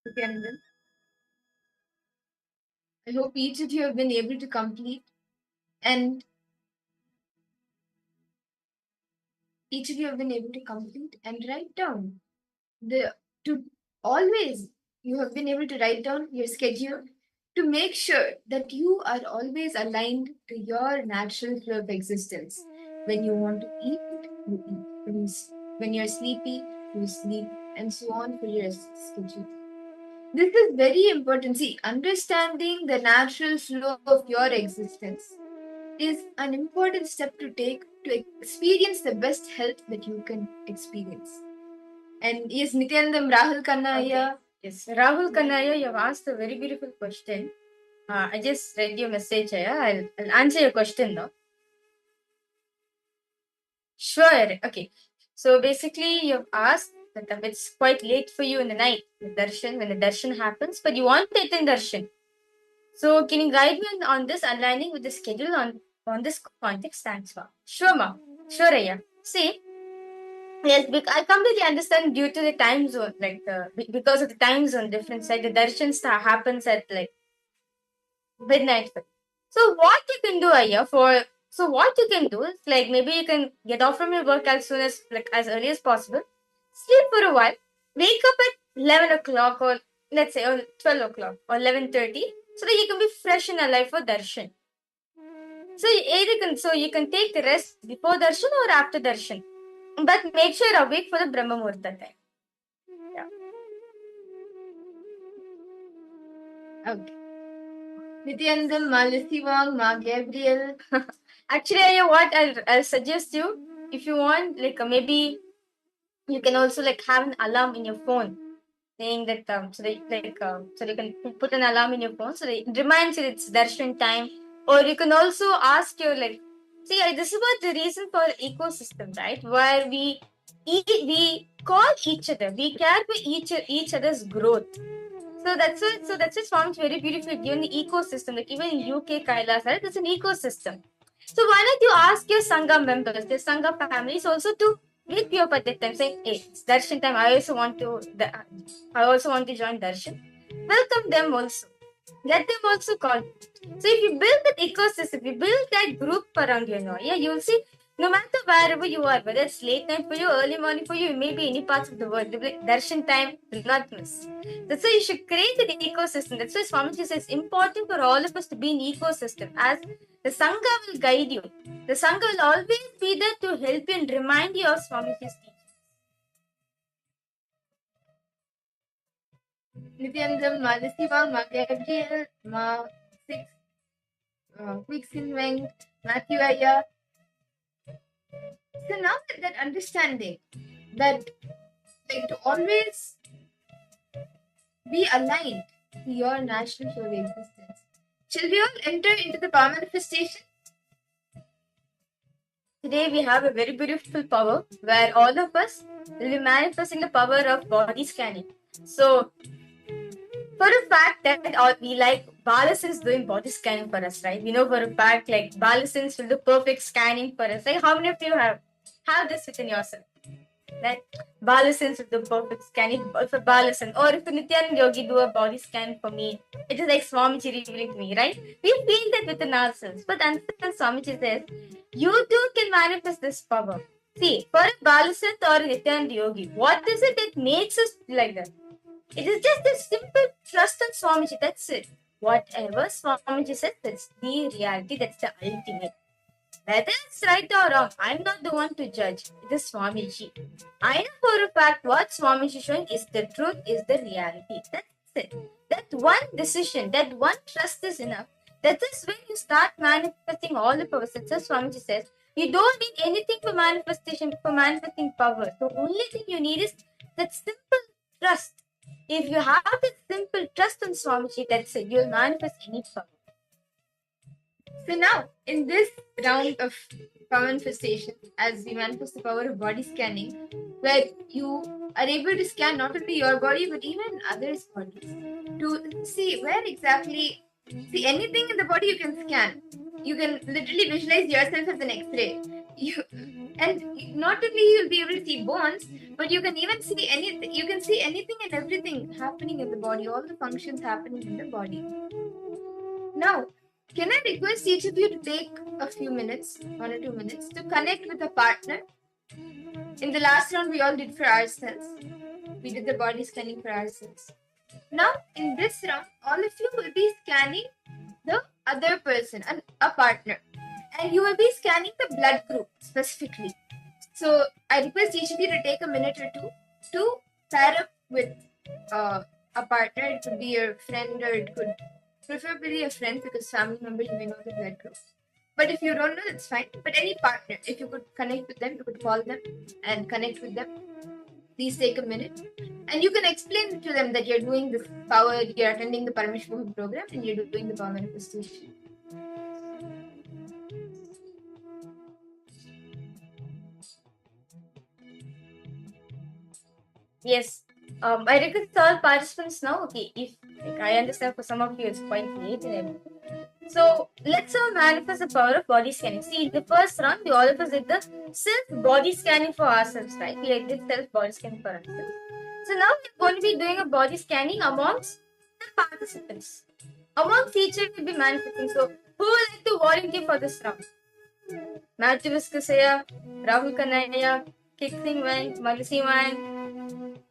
Nityanandan, I hope each of you have been able to complete, and write down the to always you have been able to write down your schedule to make sure that you are always aligned to your natural flow of existence. When you want to eat, you eat. When you're sleepy, you sleep, and so on for your schedule. This is very important. See, understanding the natural flow of your existence is an important step to take to experience the best health that you can experience. And yes, Nityanandam, Rahul Kannaya. Yes, Rahul Kanaya, you have asked a very beautiful question. I just read your message, Aya. I'll answer your question now. Sure. Okay. So basically, you've asked that it's quite late for you in the night, when the darshan happens, but you want to attend darshan. So can you guide me on this aligning with the schedule on this context? Thanks, ma. Sure, ma. Sure, Aya. See, yes, I completely understand due to the time zone, because of the time zone difference, like the darshan happens at like midnight. So what you can do, Aya, what you can do is like maybe you can get off from your work as soon as as early as possible, sleep for a while, wake up at 11 o'clock or let's say or 12 o'clock or 11:30, so that you can be fresh and alive for darshan. So you can take the rest before darshan or after darshan, but make sure you're awake for the Brahma Muhurta time. Yeah. Okay. Nityanandam, Malasivam, Ma Gabriel. Actually, Aya, what I'll suggest you, if you want, maybe you can also have an alarm in your phone saying that so you can put an alarm in your phone so that it reminds you it's darshan time, or you can also ask your See, this is what the reason for ecosystem, right? Where we call each other, we care for each other's growth. So that's why Swami's very beautifully given the ecosystem. Like even in UK Kailasa, right? It's an ecosystem. So why not you ask your Sangha members, the Sangha families also to meet you up at that time, saying, hey, it's darshan time. I also want to join darshan. Welcome them also. Let them also call. So if you build that ecosystem, if you build that group around you, you'll see no matter wherever you are, whether it's late night for you, early morning for you, maybe any parts of the world, darshan time will not miss. That's why you should create an ecosystem. That's why Swamiji says it's important for all of us to be in ecosystem, as the Sangha will guide you. The Sangha will always be there to help you and remind you of Swamiji's teaching. Nityanandam, Madhusivang, Ma Gabriel, Ma Six, Quicksilving, Matthew Aya. So now that understanding that like to always be aligned to your national flow of existence. Shall we all enter into the power manifestation? Today we have a very beautiful power where all of us will be manifesting the power of body scanning. So, for a fact that we like Balasan's doing body scanning for us, right? We know for a fact like Balasan's will do perfect scanning for us. Like how many of you have this within yourself? That Balasan's will do perfect scanning for Balasan, or if Nityanand Yogi do a body scan for me, it is like Swamiji revealing to me, right? We feel that within ourselves, but until Swamiji says, you too can manifest this power. See, for a Balasan or a Nityanand Yogi, what is it that makes us like that? It is just a simple trust in Swamiji, that's it. Whatever Swamiji says, that's the reality, that's the ultimate. Whether it's right or wrong, I'm not the one to judge. It is Swamiji. I know for a fact what Swamiji is showing is the truth, is the reality. That's it. That one decision, that one trust is enough. That is when you start manifesting all the powers. That's what Swamiji says. You don't need anything for manifestation, for manifesting power. The only thing you need is that simple trust. If you have that simple trust in Swamiji, that's it. You'll manifest any power. So now, in this round of power manifestation, as we manifest the power of body scanning, where you are able to scan not only your body but even others' bodies to see where exactly, see anything in the body you can scan. You can literally visualize yourself as an X-ray. And not only you'll be able to see bones, but you can even see anything. You can see anything and everything happening in the body, all the functions happening in the body. Now, can I request each of you to take a few minutes, 1 or 2 minutes, to connect with a partner? In the last round, we all did for ourselves. We did the body scanning for ourselves. Now, in this round, all of you will be scanning the other person, a partner. And you will be scanning the blood group specifically. So, I request each of you to take a minute or two to pair up with a partner. It could be your friend, or it could preferably a friend, because family members may know the blood group. But if you don't know, that's fine. But any partner, if you could connect with them, you could call them and connect with them. Please take a minute. And you can explain to them that you're doing this power, you're attending the Paramashivoham program and you're doing the power manifestation. Yes. I request all participants now. Okay, if like I understand for some of you it's quite late and everything. So let's manifest the power of body scanning. See, in the first round, we all of us did the self body scanning for ourselves, right? We did self body scanning for ourselves. So now we're going to be doing a body scanning amongst the participants. Amongst each other will be manifesting. So who would like to volunteer for this round? Matthew Vishikasana, Rahul Kanaya, Kixing Wang, Malisi Wang,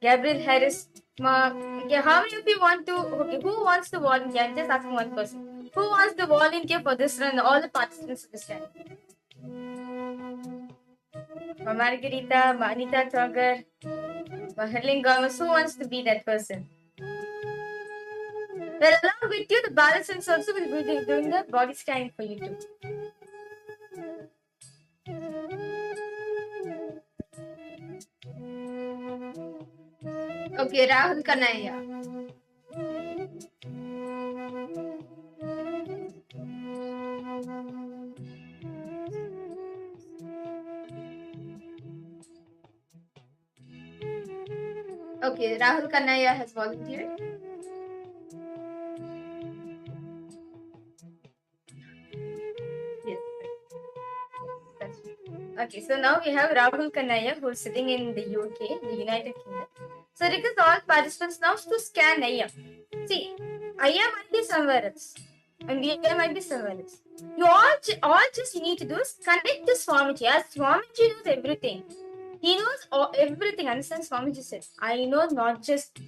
Gabriel Harris. Okay, how many of you want to? Okay, who wants to volunteer? I'm just asking one person. Who wants to volunteer for this run? All the participants of this run. Margarita, Manita Chagar, Maharling Gomez. Who wants to be that person? Well, along with you, the Balasans also will be doing the body scanning for you too. Okay, Rahul Kanaya. Okay, Rahul Kanaya has volunteered. Yes. That's okay, so now we have Rahul Kanaya who is sitting in the UK, the United Kingdom. So request all participants now to scan Aya. See, Aya might be somewhere else, and Aya might be somewhere else. You all just need to do is connect to Swamiji. As Swamiji knows everything. He knows everything. Understand? Swamiji said, I know not just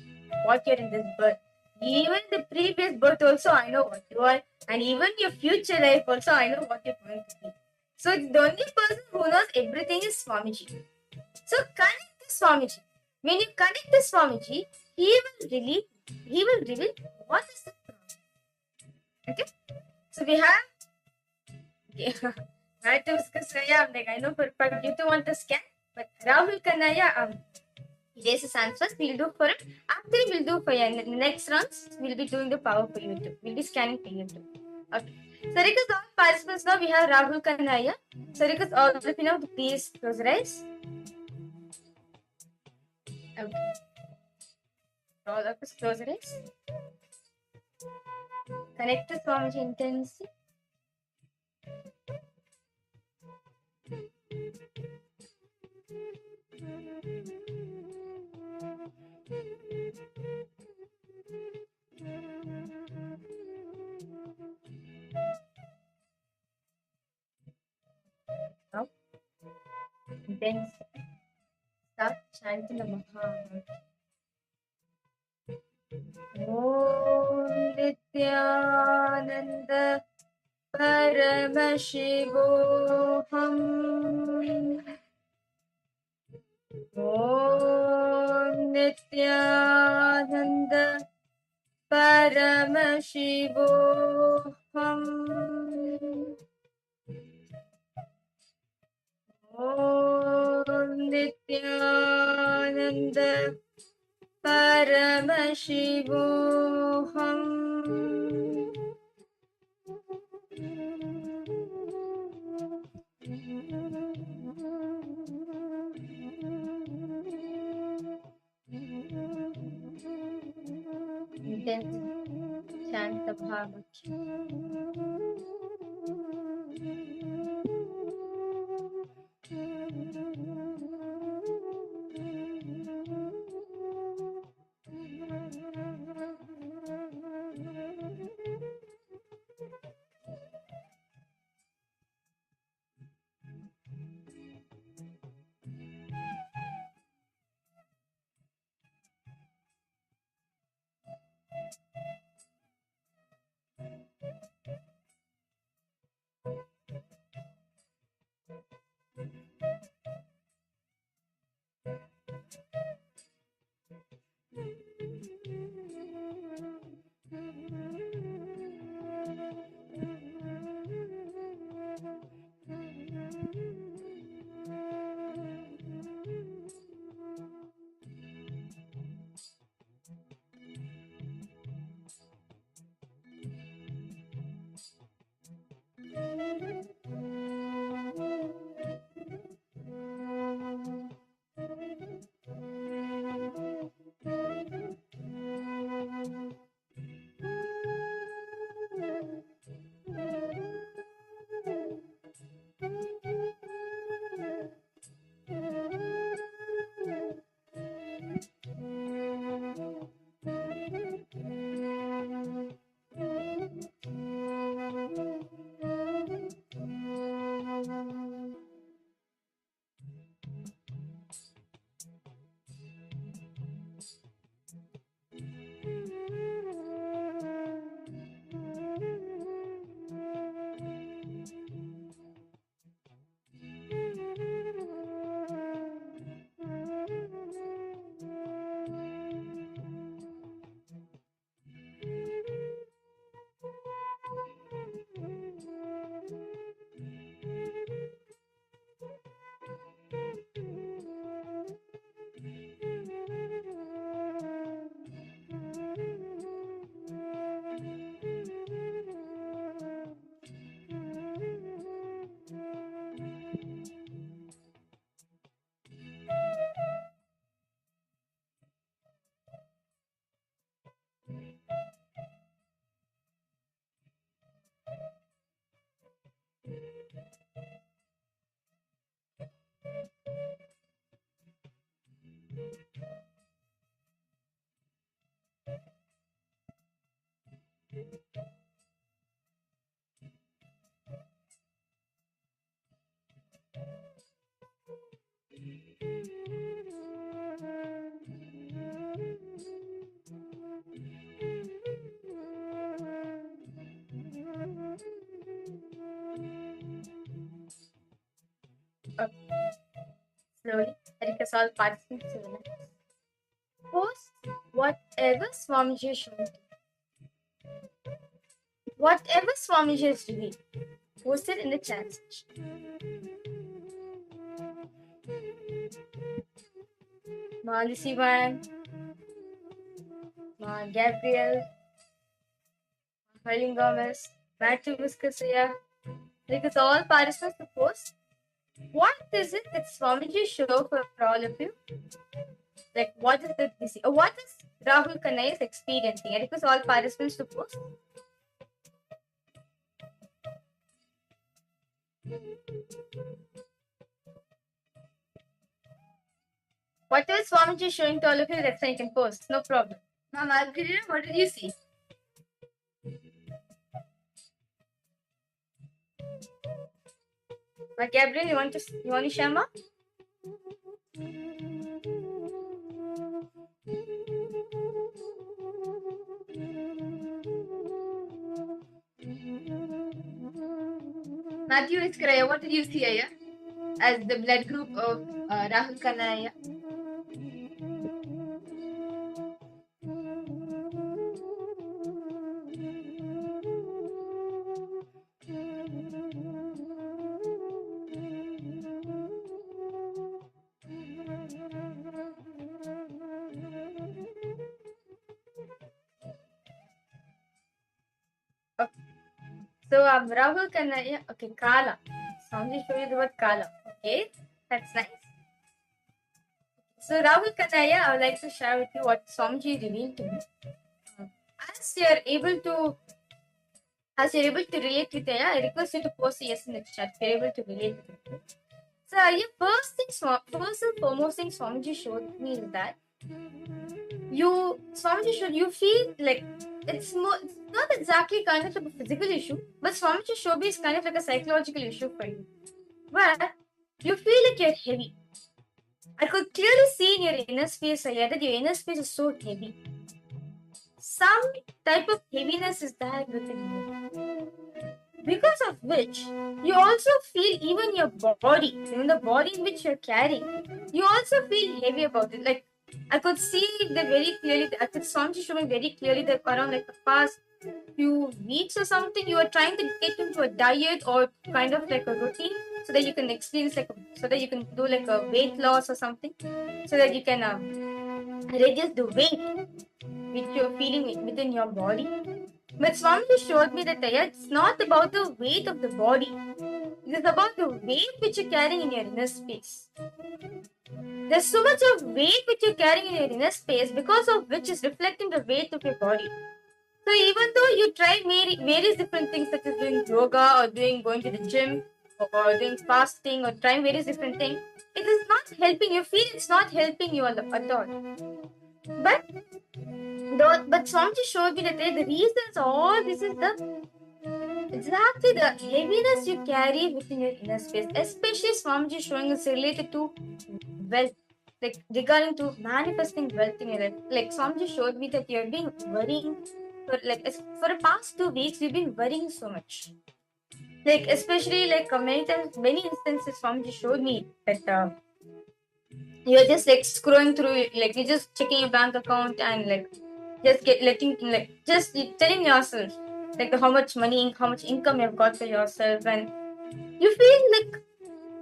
what you're in this birth. Even the previous birth also I know what you are, and even your future life also I know what you're going to be. So the only person who knows everything is Swamiji. So connect to Swamiji. When you connect to Swamiji, he will reveal what is the problem. Okay? So we have I to discuss I'm like I know for you two want to scan, but Rahul Kanaya Yes, his answers we'll do for it. After we'll do for you. In the next rounds, we'll be doing the power for you too. We'll be scanning for you too. Okay. So request all participants now we have Rahul Kanaya. So request all of you now to please close your eyes. Okay. All of us close your eyes. Connect to Swamiji intensely. Now, then start chanting the Maha. Om Nityananda Paramashivoham Om Nityananda Paramashivoham Om Nityananda Paramashivoham Then chant the Bhagavad. Slowly, I request all participants to relax. Post whatever Swamiji is showing you. Whatever Swamiji is doing, post it in the chat section. Sivan, Gabriel, Hurling Gomez, Matthew Vishikasana, because all participants to post. What is it that Swamiji show for all of you? Like, what is the what is Rahul Kanai is experiencing? I request all participants to post. Whatever Swamiji is showing to all of you, that's why you can post. No problem. Ma'am, what did you see? Gabriel, you want to share more? Matthew Iskraya, what did you see, Aya? As the blood group of Rahul Kanaya. Okay. So Rahul Kanaya, okay, Kala. Somebody show you the word Kala. Okay, that's nice. So Rahul Kanaya, I would like to share with you what Swamiji revealed to me. As you're able to relate with Aya, I request you to post yes in the chat if you're able to relate with it. So first and foremost thing Swamiji showed me is that you feel like it's not exactly kind of like a physical issue, but Swamiji showed me is kind of like a psychological issue for you, where you feel like you're heavy. I could clearly see in your inner space, Aya, that your inner space is so heavy. Some type of heaviness is there within you. Because of which, you also feel even your body, even the body in which you're carrying, you also feel heavy about it. Like, I could see that very clearly, I could Swamiji show me very clearly that around like the past few weeks or something, you were trying to get into a diet or kind of like a routine so that you can experience so that you can do like a weight loss or something, so that you can reduce the weight which you're feeling within your body. But Swamiji showed me that it's not about the weight of the body. It is about the weight which you're carrying in your inner space. There's so much of weight which you're carrying in your inner space, because of which is reflecting the weight of your body. So even though you try various different things such as doing yoga or going to the gym or doing fasting or trying various different things, it is not helping you. Feel it's not helping you at all. But Swamiji showed me that the reasons all this is exactly the heaviness you carry within your inner space. Especially Swamiji showing us related to wealth, like regarding to manifesting wealth in your life. Like Swamiji showed me that you've been worrying for the past 2 weeks. You've been worrying so much. Like especially like many instances Swamiji showed me that you're just like scrolling through, like you're just checking your bank account and like just telling yourself like how much money, how much income you've got for yourself, and you feel like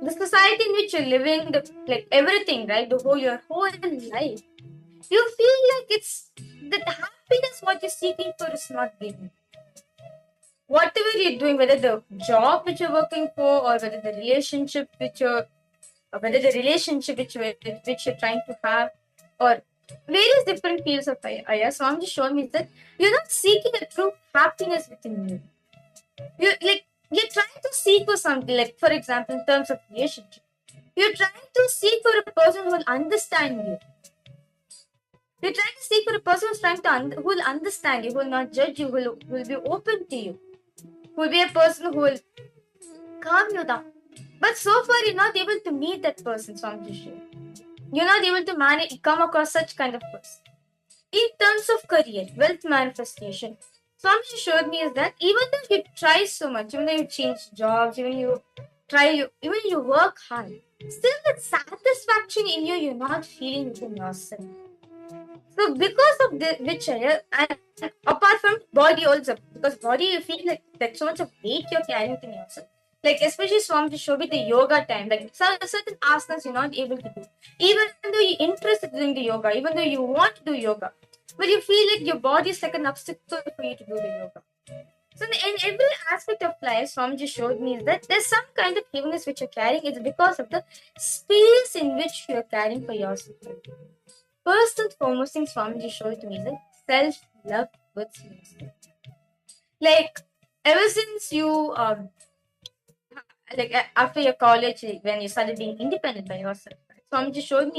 the society in which you're living, like everything, right? Your whole life, you feel like it's the happiness what you're seeking for is not given. Whatever you're doing, whether the job which you're working for, or whether the relationship which you're trying to have, or various different fields of Aya, Swamiji showed me that you're not seeking a true happiness within you. You're trying to seek for something, like for example, in terms of relationship, you're trying to seek for a person who will understand you. You're trying to seek for a person who will understand you, who will not judge you, who will be open to you, who will be a person who will calm you down. But so far, you're not able to meet that person, Swamiji showed. You're not able to come across such kind of person. In terms of career, wealth manifestation, Swamiji showed me is that even though you try so much, even though you change jobs, even you even you work hard, still that satisfaction in you, you're not feeling within yourself. So because of which and apart from body also, because body you feel like so much of weight you're carrying within yourself. Like especially Swami showed with the yoga time, like certain asanas you're not able to do. Even though you're interested in doing the yoga, even though you want to do yoga, but you feel like your body is like an obstacle for you to do the yoga. So in every aspect of life, Swamiji showed me is that there's some kind of heaviness which you're carrying. It's because of the space in which you're carrying for yourself. First and foremost thing Swamiji showed to me is that self-love towards yourself. Like ever since you after your college, when you started being independent by yourself, Swamiji showed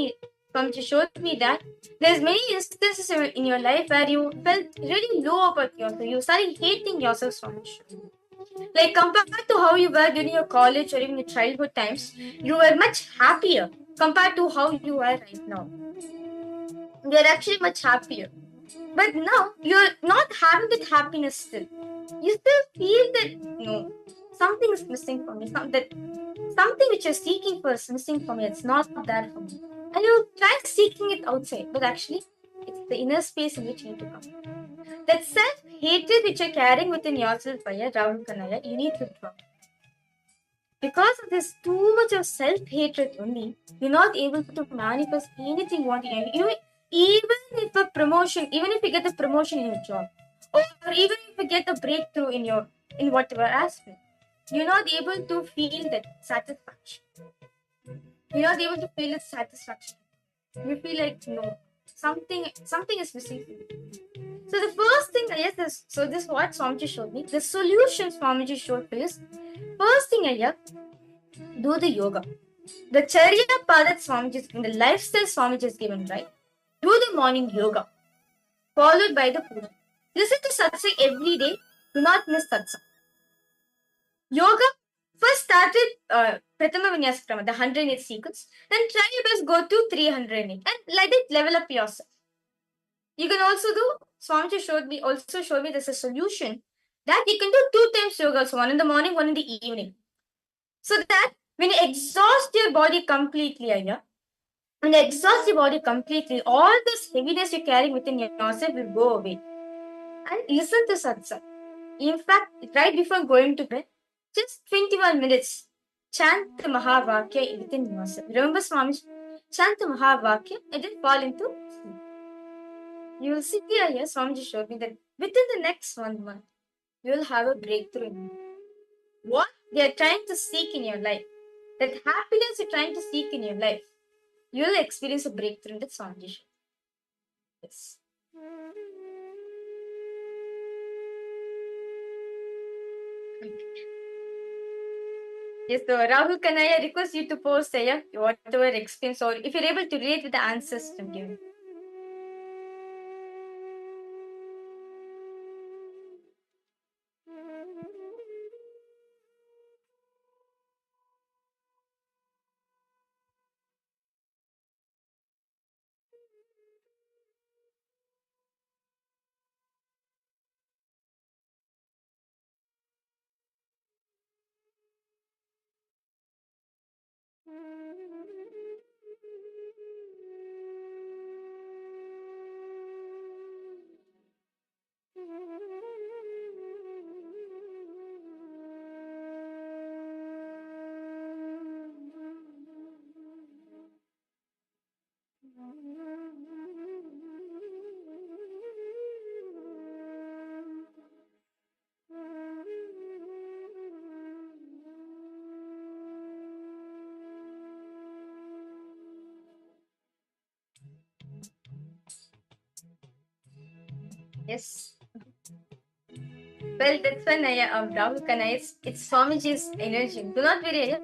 me that there's many instances in your life where you felt really low about yourself. You started hating yourself, Swamiji. Like compared to how you were during your college or even your childhood times, you were much happier compared to how you are right now. You're actually much happier. But now you're not having that happiness still. You still feel that something is missing for me. Something which you're seeking for is missing for me. It's not there for me. And you try seeking it outside, but actually it's the inner space in which you need to come. That self-hatred which you're carrying within yourself, Rahul Kanaya, you need to drop. Because of this too much of self-hatred only, you're not able to manifest anything you want in your life. Even if you get the promotion in your job, or even if you get the breakthrough in whatever aspect, you're not able to feel that satisfaction. You're not able to feel that satisfaction. You feel like no, something is missing. So the first thing, this is what Swamiji showed me. The solution Swamiji showed me is first thing do the yoga. The Charya path that Swamiji is given, the lifestyle Swamiji is given, right? Do the morning yoga, followed by the puja. Listen to satsang every day. Do not miss satsang. Yoga first started Pratama Vinyasa Krama, the 108 sequence. Then try your best, go to 308 and let it level up yourself. You can also do, Swamiji showed me there's a solution that you can do 2 times yoga, so one in the morning, one in the evening. So that when you exhaust your body completely, when you exhaust your body completely, all this heaviness you're carrying within yourself will go away. And listen to satsang. In fact, right before going to bed, just 21 minutes, chant the Mahavakya within yourself. Remember Swami, chant the Mahavakya and then fall into sleep. You will see here, Swamiji showed me that within the next 1 month, you will have a breakthrough. What they are trying to seek in your life, that happiness you're trying to seek in your life, you will experience a breakthrough in that Swamiji showed. Yes. Yes, so Rahul Kanaya, request you to post whatever experience or if you're able to relate with the answers to give. Yes. Well, that's when Rahul Kanaya, it's Swamiji's energy. Do not worry.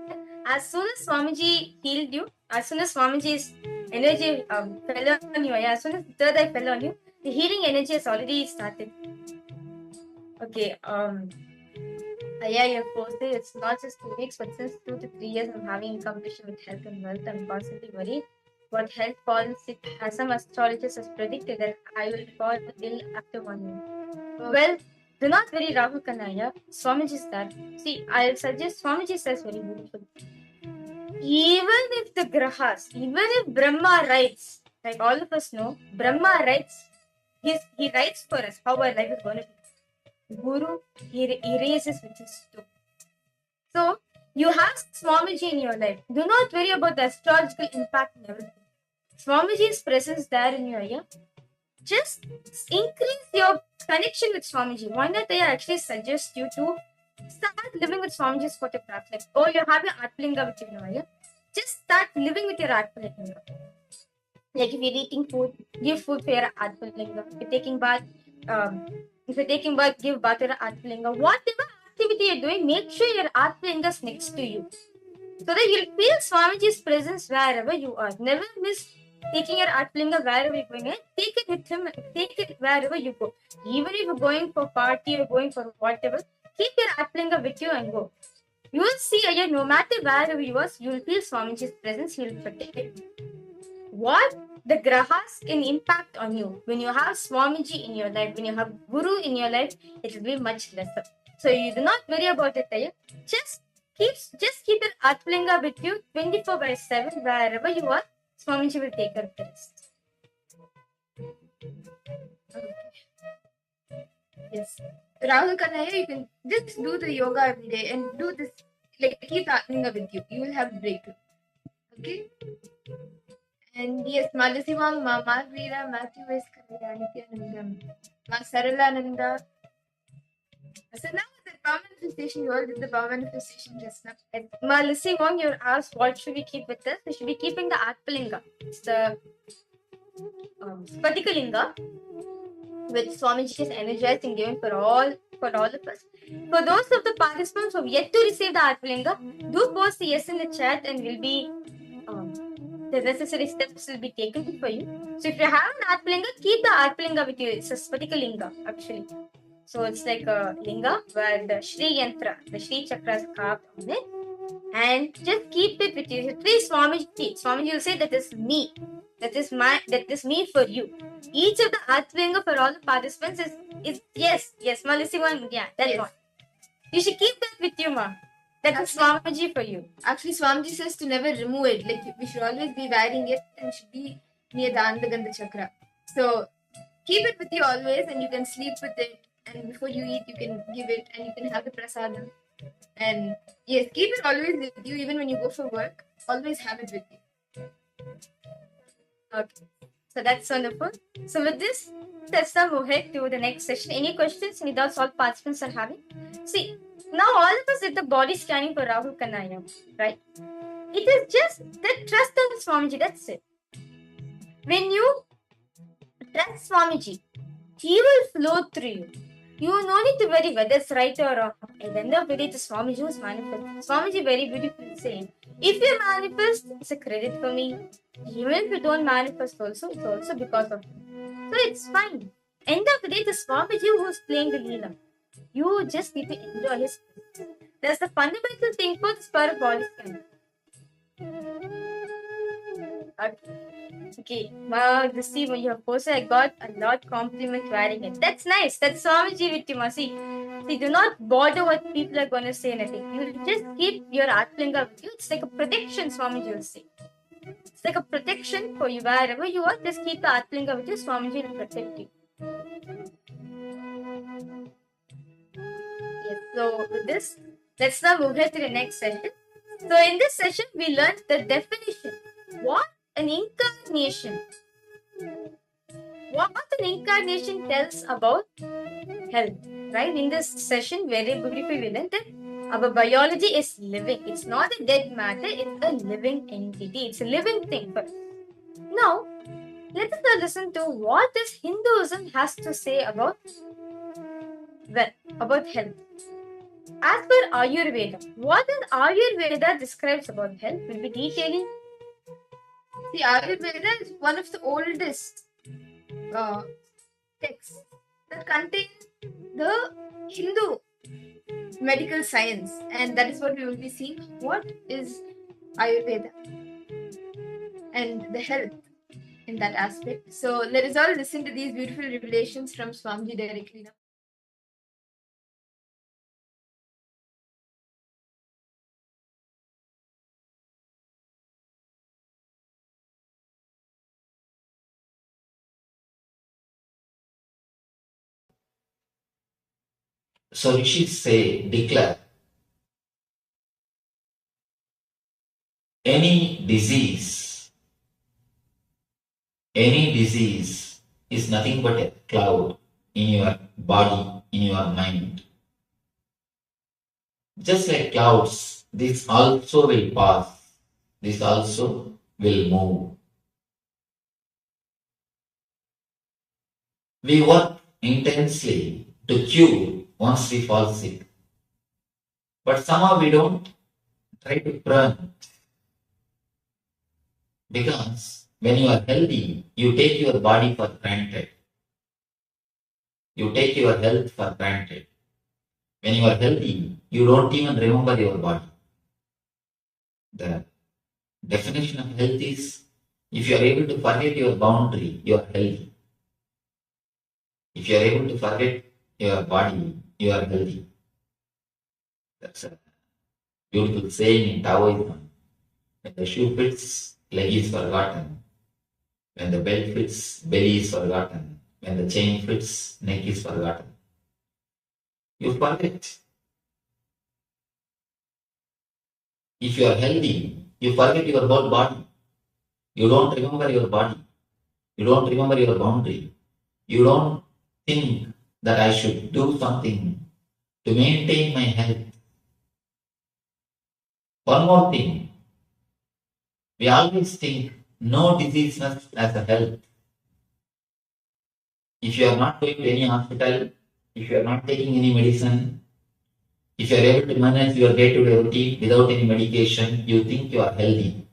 As soon as Swamiji healed you, as soon as Swamiji's energy fell on you, as soon as the third eye fell on you, the healing energy has already started. Okay. You've posted it's not just 2 weeks, but since 2 to 3 years, I'm having competition with health and wealth. I'm constantly worried about health falling sick. As some astrologers has predicted that I will fall ill after 1 year. Well, Do not worry, Rahul Kanaya. Swamiji is that. See, I'll suggest Swamiji says very beautiful. Even if the grahas, even if Brahma writes, like all of us know, Brahma writes, he writes for us how our life is going to be. Guru, he erases with his stone. So, you have Swamiji in your life. Do not worry about the astrological impact and everything. Swamiji's presence there in your ear. Just increase your connection with Swamiji. Why not I actually suggest you to start living with Swamiji's photograph. Like, oh, you're having Atmalinga with you now, yeah? Just start living with your Atmalinga. Like if you're eating food, give food for your Atmalinga. If you're taking bath, give bath to your Atmalinga. Whatever activity you're doing, make sure your Atmalinga is next to you. So that you'll feel Swamiji's presence wherever you are. Never miss taking your Atmalinga wherever you're going. Take it with him. Take it wherever you go. Even if you're going for party or going for whatever, keep your Atmalinga with you and go. You will see again, no matter wherever you are, you will feel Swamiji's presence. He will protect you. What the grahas can impact on you when you have Swamiji in your life, when you have Guru in your life, it will be much lesser. So you do not worry about it. Just keep your Atmalinga with you 24/7 wherever you are. Swamiji will take care of the rest. Okay. Yes. Rahul Kanaya, you can just do the yoga every day and do this, like keep Atmalinga with you. You will have breakthrough. Okay? And yes, Malasivam, Ma Marveera, Matthew is Nityanandam, Ma Saralananda. So now the power manifestation, you all did the power manifestation just now. Malasivam, you're asked what should we keep with us? We should be keeping the Atmalinga. It's the Spatikalinga, which Swamiji is energized and given for all of us. For those of the participants who have yet to receive the Atmalinga, do post the yes in the chat and will be the necessary steps will be taken for you. So if you have an Atmalinga, keep the Atmalinga with you. It's a Spatikalinga actually. So it's like a linga where the Shri Yantra, the Shri Chakra is carved on it. And just keep it with you. Please Swamiji. Swamiji will say that is me. That is me for you. Each of the Atmalinga for all the participants is yes, Malisivan, yeah, that Yes. one. You should keep that with you, ma. That is Swamiji for you. Actually, Swamiji says to never remove it. Like we should always be wearing it and should be near the Andagandha chakra. So keep it with you always, and you can sleep with it. And before you eat, you can give it, and you can have the prasadam. And yes, keep it always with you, even when you go for work. Always have it with you. Okay. So that's wonderful. So with this, let's now move ahead to the next session. Any questions, any doubts all participants are having? See, now all of us did the body scanning for Rahul Kanaya, right? It is just the trust on Swamiji, that's it. When you trust Swamiji, he will flow through you. You no need to worry whether it's right or wrong. At the end of the day, the Swamiji was manifest. Swamiji very beautifully saying, if you manifest, it's a credit for me. Even if you don't manifest also, it's also because of me. So it's fine. End of the day, the Swamiji who's playing the Leela. You just need to enjoy his presence. That's the fundamental thing for this power of body scanning. Okay. Wow, this see when you have posted, I got a lot compliment wearing it. That's nice. That's Swamiji with you, See, do not bother what people are going to say anything. You just keep your Atmalinga with you. It's like a protection, Swamiji will say. It's like a protection for you wherever you are. Just keep the Atmalinga with you. Swamiji will protect you. Yes. So with this, let's now move ahead to the next session. So in this session, we learned the definition. What an incarnation. What an incarnation tells about health, right? In this session, very beautifully we learned that our biology is living. It's not a dead matter, it's a living entity. It's a living thing. But now, let us now listen to what this Hinduism has to say about health. As per Ayurveda, what does Ayurveda describes about health? We'll be detailing. See, Ayurveda is one of the oldest texts that contain the Hindu medical science, and that is what we will be seeing. What is Ayurveda and the health in that aspect? So let us all listen to these beautiful revelations from Swamiji directly now. So rishis say, declare, any disease is nothing but a cloud in your body, in your mind. Just like clouds, this also will pass, this also will move. We work intensely to cure once we fall sick, but somehow we don't try to prevent. Because when you are healthy, you take your body for granted. You take your health for granted. When you are healthy, you don't even remember your body. The definition of health is, if you are able to forget your boundary, you are healthy. If you are able to forget your body, you are healthy. That's a beautiful saying in Taoism. When the shoe fits, leg is forgotten. When the belt fits, belly is forgotten. When the chain fits, neck is forgotten. You forget. If you are healthy, you forget your whole body. You don't remember your body. You don't remember your boundary. You don't think that I should do something to maintain my health. One more thing. We always think no diseaseness as a health. If you are not going to any hospital, if you are not taking any medicine, if you are able to manage your day-to-day routine without any medication, you think you are healthy.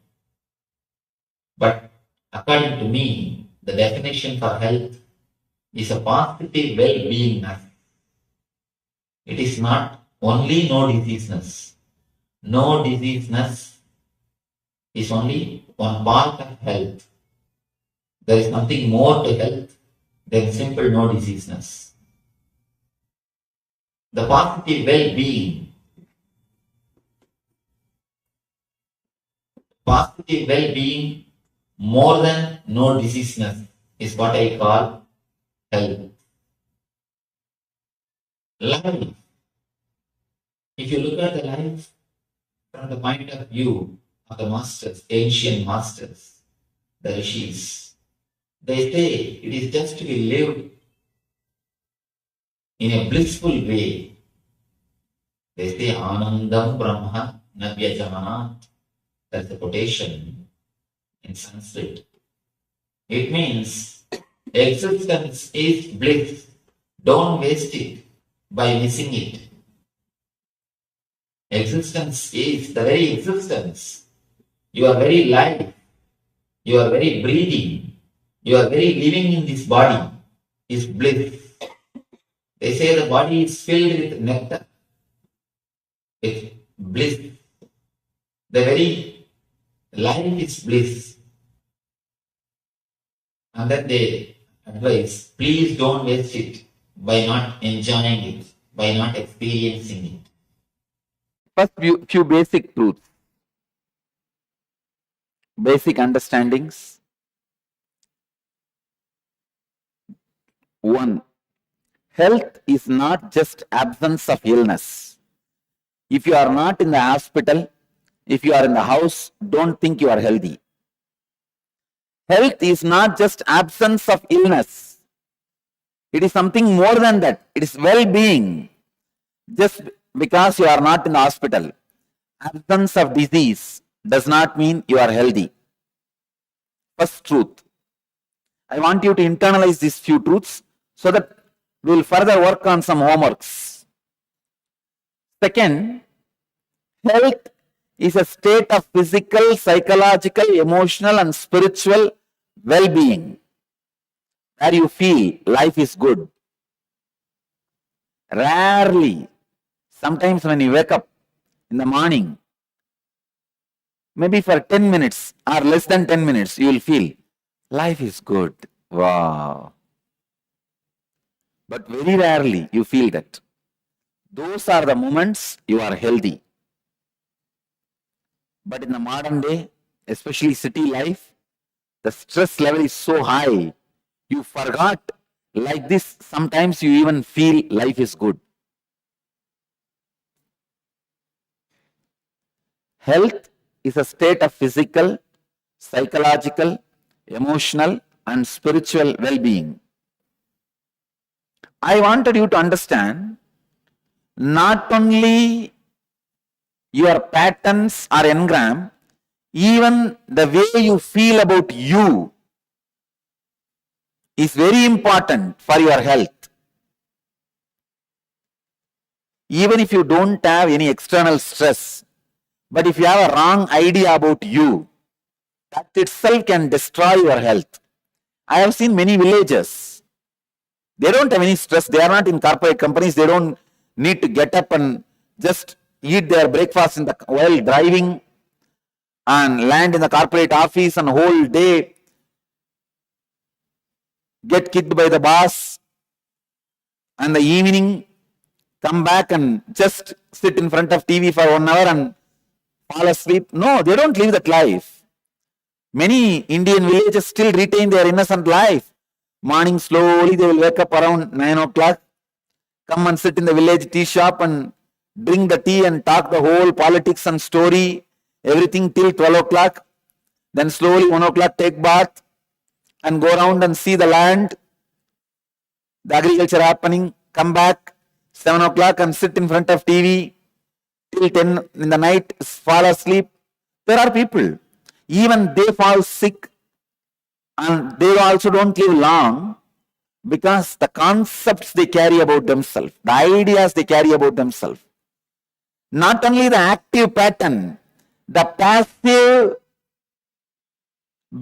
But according to me, the definition for health is a positive well-beingness. It is not only no diseaseness. No diseaseness is only one part of health. There is nothing more to health than simple no diseaseness. The positive well-being, more than no diseaseness is what I call health. Life. If you look at the life from the point of view of the masters, ancient masters, the rishis, they say it is just to be lived in a blissful way. They say Anandam Brahma Navyajamanat. That's the quotation in Sanskrit. It means existence is bliss. Don't waste it by missing it. Existence is the very existence. Your very life, your very breathing, your very living in this body is bliss. They say the body is filled with nectar, with bliss. The very life is bliss. And then they advise, please don't waste it by not enjoying it, by not experiencing it. First, few basic truths, basic understandings. One, health is not just absence of illness. If you are not in the hospital, if you are in the house, don't think you are healthy. Health is not just absence of illness. It is something more than that. It is well-being. Just because you are not in the hospital, absence of disease does not mean you are healthy. First truth. I want you to internalize these few truths so that we will further work on some homeworks. Second, health is a state of physical, psychological, emotional, and spiritual well-being where you feel life is good. Rarely, sometimes when you wake up in the morning, maybe for 10 minutes or less than 10 minutes, you will feel life is good. Wow. But very rarely you feel that. Those are the moments you are healthy. But in the modern day, especially city life, the stress level is so high, you forgot like this. Sometimes you even feel life is good. Health is a state of physical, psychological, emotional, and spiritual well-being. I wanted you to understand not only your patterns or engram, even the way you feel about you is very important for your health. Even if you don't have any external stress, but if you have a wrong idea about you, that itself can destroy your health. I have seen many villages. They don't have any stress. They are not in corporate companies. They don't need to get up and just eat their breakfast while driving and land in the corporate office and whole day get kicked by the boss, and the evening come back and just sit in front of TV for 1 hour and fall asleep. No, they don't live that life. Many Indian villages still retain their innocent life. Morning slowly they will wake up around 9 o'clock, come and sit in the village tea shop and drink the tea and talk the whole politics and story, everything till 12 o'clock. Then slowly 1 o'clock take bath and go around and see the land, the agriculture happening, come back 7 o'clock and sit in front of TV till 10 in the night, fall asleep. There are people, even they fall sick and they also don't live long because the concepts they carry about themselves, the ideas they carry about themselves. Not only the active pattern, the passive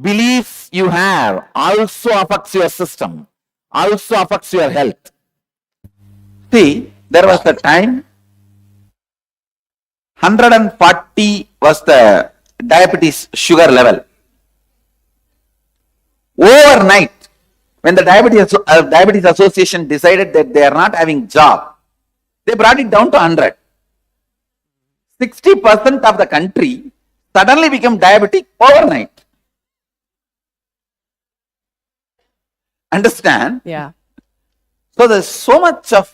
beliefs you have also affects your system, also affects your health. See, there was a time 140 was the diabetes sugar level. Overnight, when the diabetes association decided that they are not having job, they brought it down to 100. 60% of the country suddenly became diabetic overnight. Understand? Yeah. So there's so much of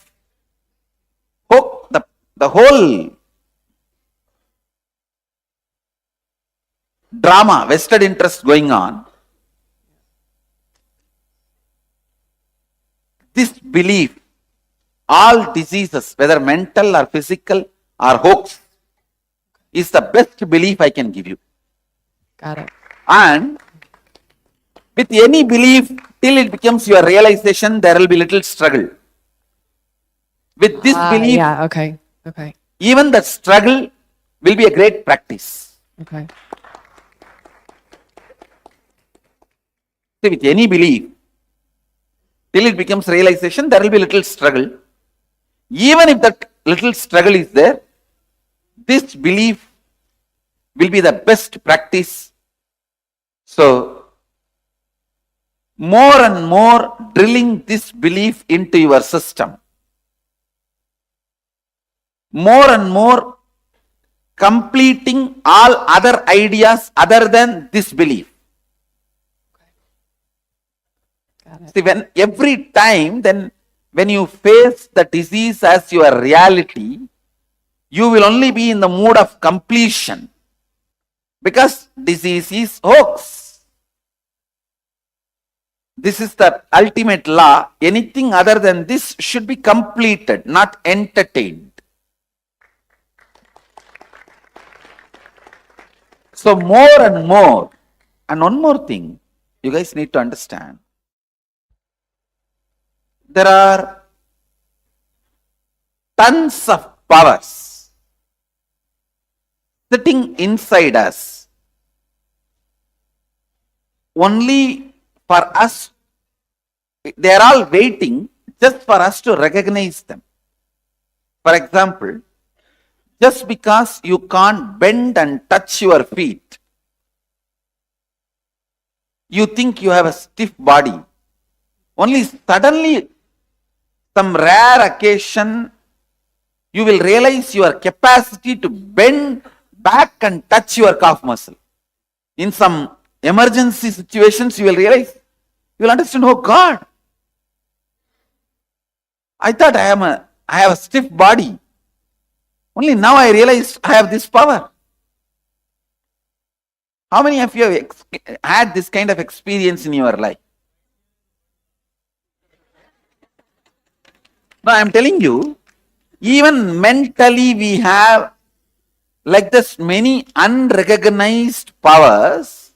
hope, the whole drama, vested interest going on. This belief, all diseases, whether mental or physical or hoax, is the best belief I can give you. Got it. And with any belief, till it becomes your realization, there will be little struggle. With this belief, Yeah, okay. Okay. even the struggle will be a great practice. Okay. See, with any belief, till it becomes realization, there will be little struggle. Even if that little struggle is there, this belief will be the best practice. So, more and more drilling this belief into your system. More and more completing all other ideas other than this belief. See, when every time, then when you face the disease as your reality, you will only be in the mood of completion, because disease is hoax. This is the ultimate law. Anything other than this should be completed, not entertained. So more and more, and one more thing you guys need to understand. There are tons of powers sitting inside us only for us. They are all waiting just for us to recognize them. For example, just because you can't bend and touch your feet, you think you have a stiff body. Only suddenly, some rare occasion, you will realize your capacity to bend back and touch your calf muscle. In some emergency situations, you will realize, you will understand, oh God, I thought I have a stiff body. Only now I realized I have this power. How many of you have had this kind of experience in your life? No, I am telling you, even mentally we have like this many unrecognized powers.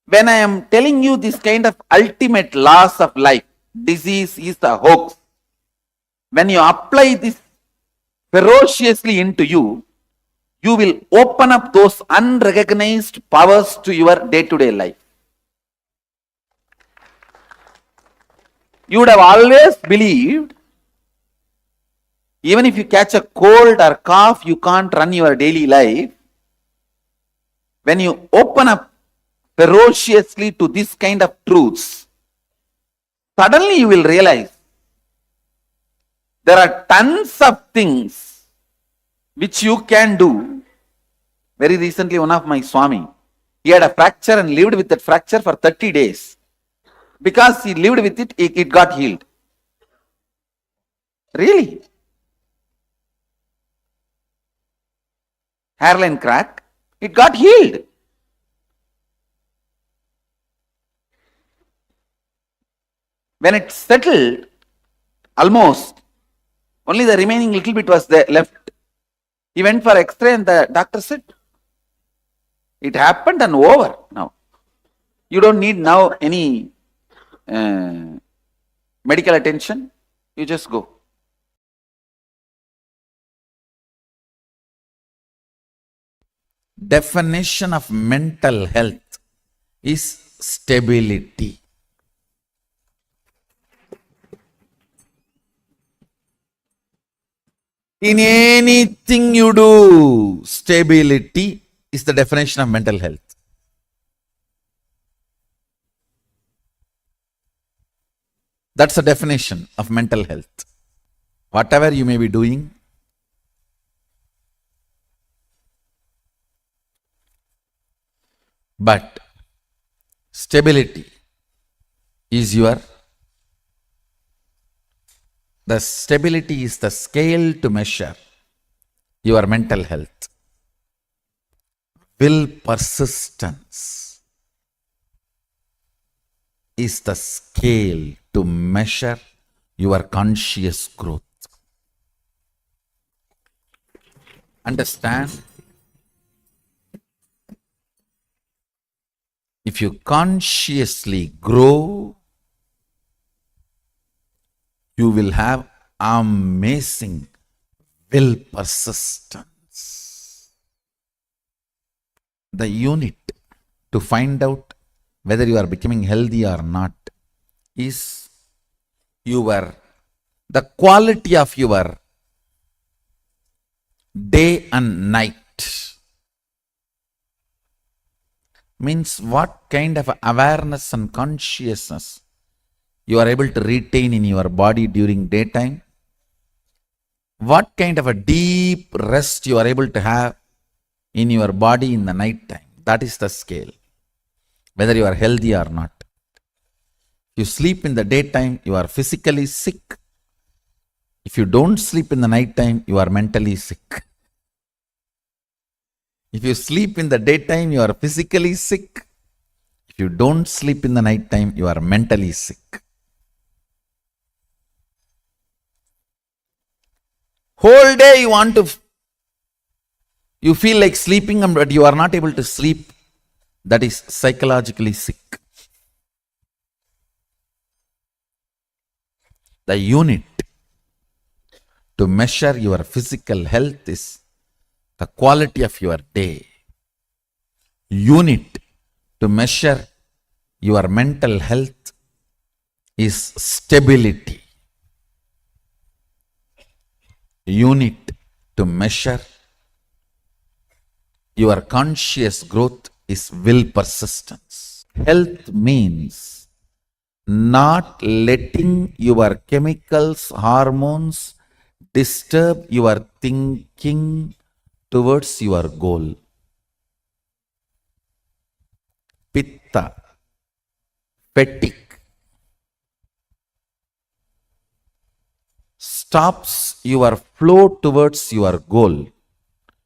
When I am telling you this kind of ultimate laws of life, disease is a hoax. When you apply this ferociously into you, you will open up those unrecognized powers to your day-to-day life. You would have always believed, even if you catch a cold or cough, you can't run your daily life. When you open up ferociously to this kind of truths, suddenly you will realize there are tons of things which you can do. Very recently, one of my Swami, he had a fracture and lived with that fracture for 30 days. Because he lived with it, it got healed. Really? Hairline crack, it got healed. When it settled, almost, only the remaining little bit was there left. He went for X-ray and the doctor said, it happened and over now. You don't need now any medical attention. You just go. Definition of mental health is stability. In anything you do, stability is the definition of mental health. That's the definition of mental health. Whatever you may be doing, but stability is the stability is the scale to measure your mental health. Will persistence is the scale to measure your conscious growth. Understand? If you consciously grow, you will have amazing will persistence. The unit to find out whether you are becoming healthy or not is the quality of your day and night. Means what kind of awareness and consciousness you are able to retain in your body during daytime, what kind of a deep rest you are able to have in your body in the night time. That is the scale, whether you are healthy or not. You sleep in the daytime, you are physically sick. If you don't sleep in the night time, you are mentally sick. If you sleep in the daytime, you are physically sick. If you don't sleep in the night time, you are mentally sick. Whole day you feel like sleeping, but you are not able to sleep. That is psychologically sick. The unit to measure your physical health is the quality of your day. Unit to measure your mental health is stability. Unit to measure your conscious growth is will persistence. Health means not letting your chemicals, hormones disturb your thinking towards your goal. Pitta, fatigue, stops your flow towards your goal.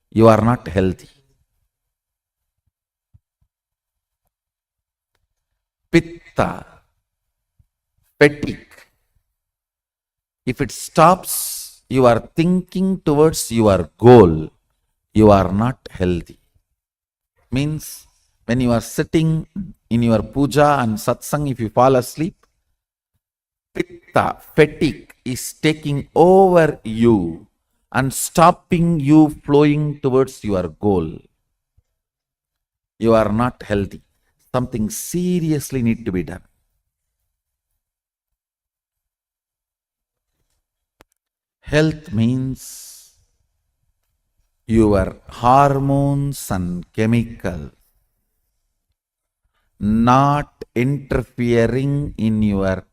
You are not healthy. pitta, fatigue. If it stops your thinking towards your goal, you are not healthy. Means when you are sitting in your puja and satsang, if you fall asleep, pitta, fatigue is taking over you and stopping you flowing towards your goal. You are not healthy. Something seriously need to be done. Health means your hormones and chemicals not interfering in your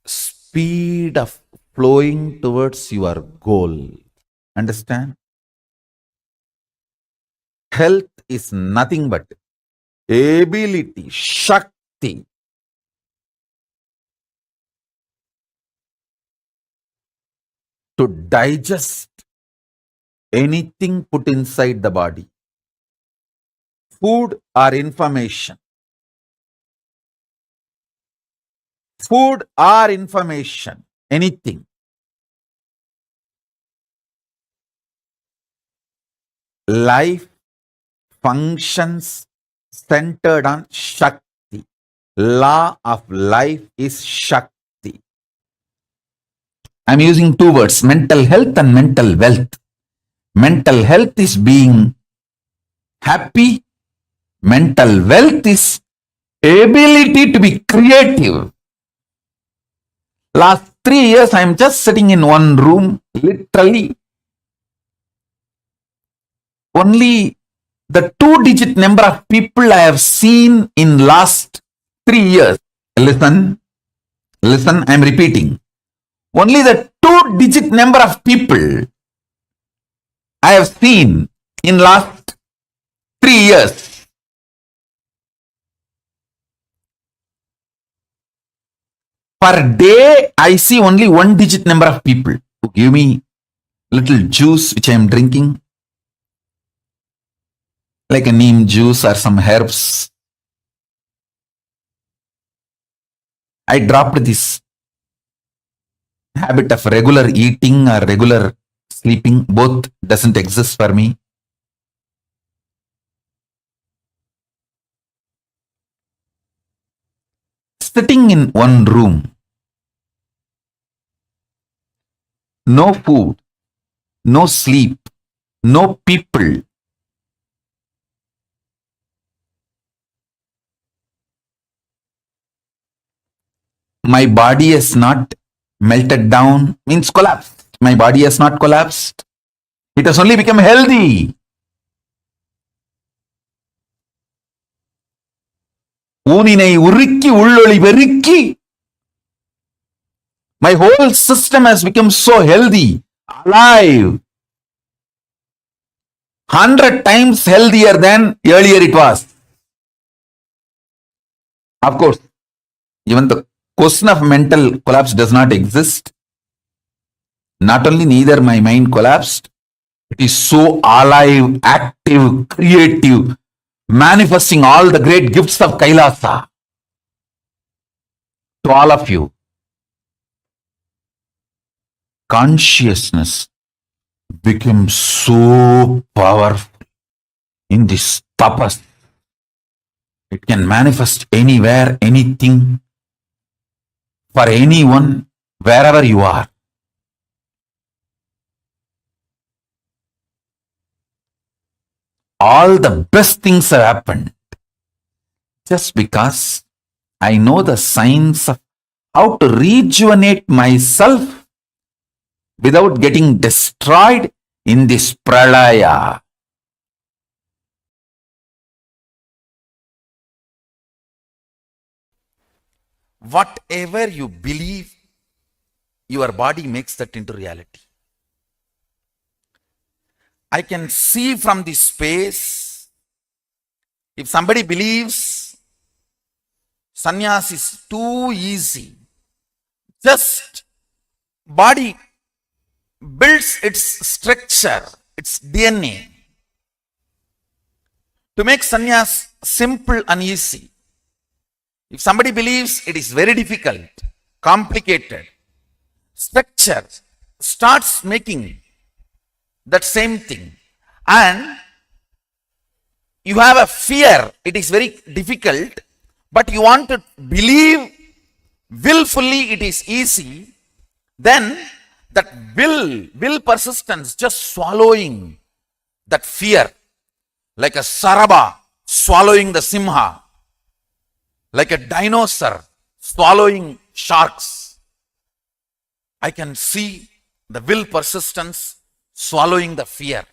speed of flowing towards your goal. Understand? Health is nothing but ability, shakti to digest anything put inside the body. Food or information. Food or information, anything. Life functions centered on Shakti. Law of life is Shakti. I'm using two words, mental health and mental wealth. Mental health is being happy. Mental wealth is ability to be creative. Last 3 years, I'm just sitting in one room, literally. Only the 2-digit number of people I have seen in last 3 years. Listen, I'm repeating. Only the 2-digit number of people I have seen in last 3 years. Per day, I see only 1-digit number of people who give me little juice which I am drinking, like a neem juice or some herbs. I dropped this habit of regular eating or regular sleeping. Both doesn't exist for me. Sitting in one room, no food, no sleep, no people. My body has not melted down, means collapsed. My body has not collapsed. It has only become healthy. ஊனினை உருக்கி உள்ளொளி பெருக்கி. My whole system has become so healthy, alive. 100 times healthier than earlier it was. Of course, even the question of mental collapse does not exist. Not only neither my mind collapsed, it is so alive, active, creative, manifesting all the great gifts of Kailasa to all of you. Consciousness becomes so powerful in this tapas. It can manifest anywhere, anything, for anyone, wherever you are. All the best things have happened just because I know the science of how to rejuvenate myself without getting destroyed in this pralaya. Whatever you believe, your body makes that into reality. I can see from this space, if somebody believes sannyas is too easy, just body builds its structure, its DNA, to make sannyas simple and easy. If somebody believes it is very difficult, complicated, structure starts making that same thing, and you have a fear, it is very difficult, but you want to believe willfully it is easy, then that will persistence, just swallowing that fear, like a saraba swallowing the simha, like a dinosaur swallowing sharks. I can see the will persistence swallowing the fear.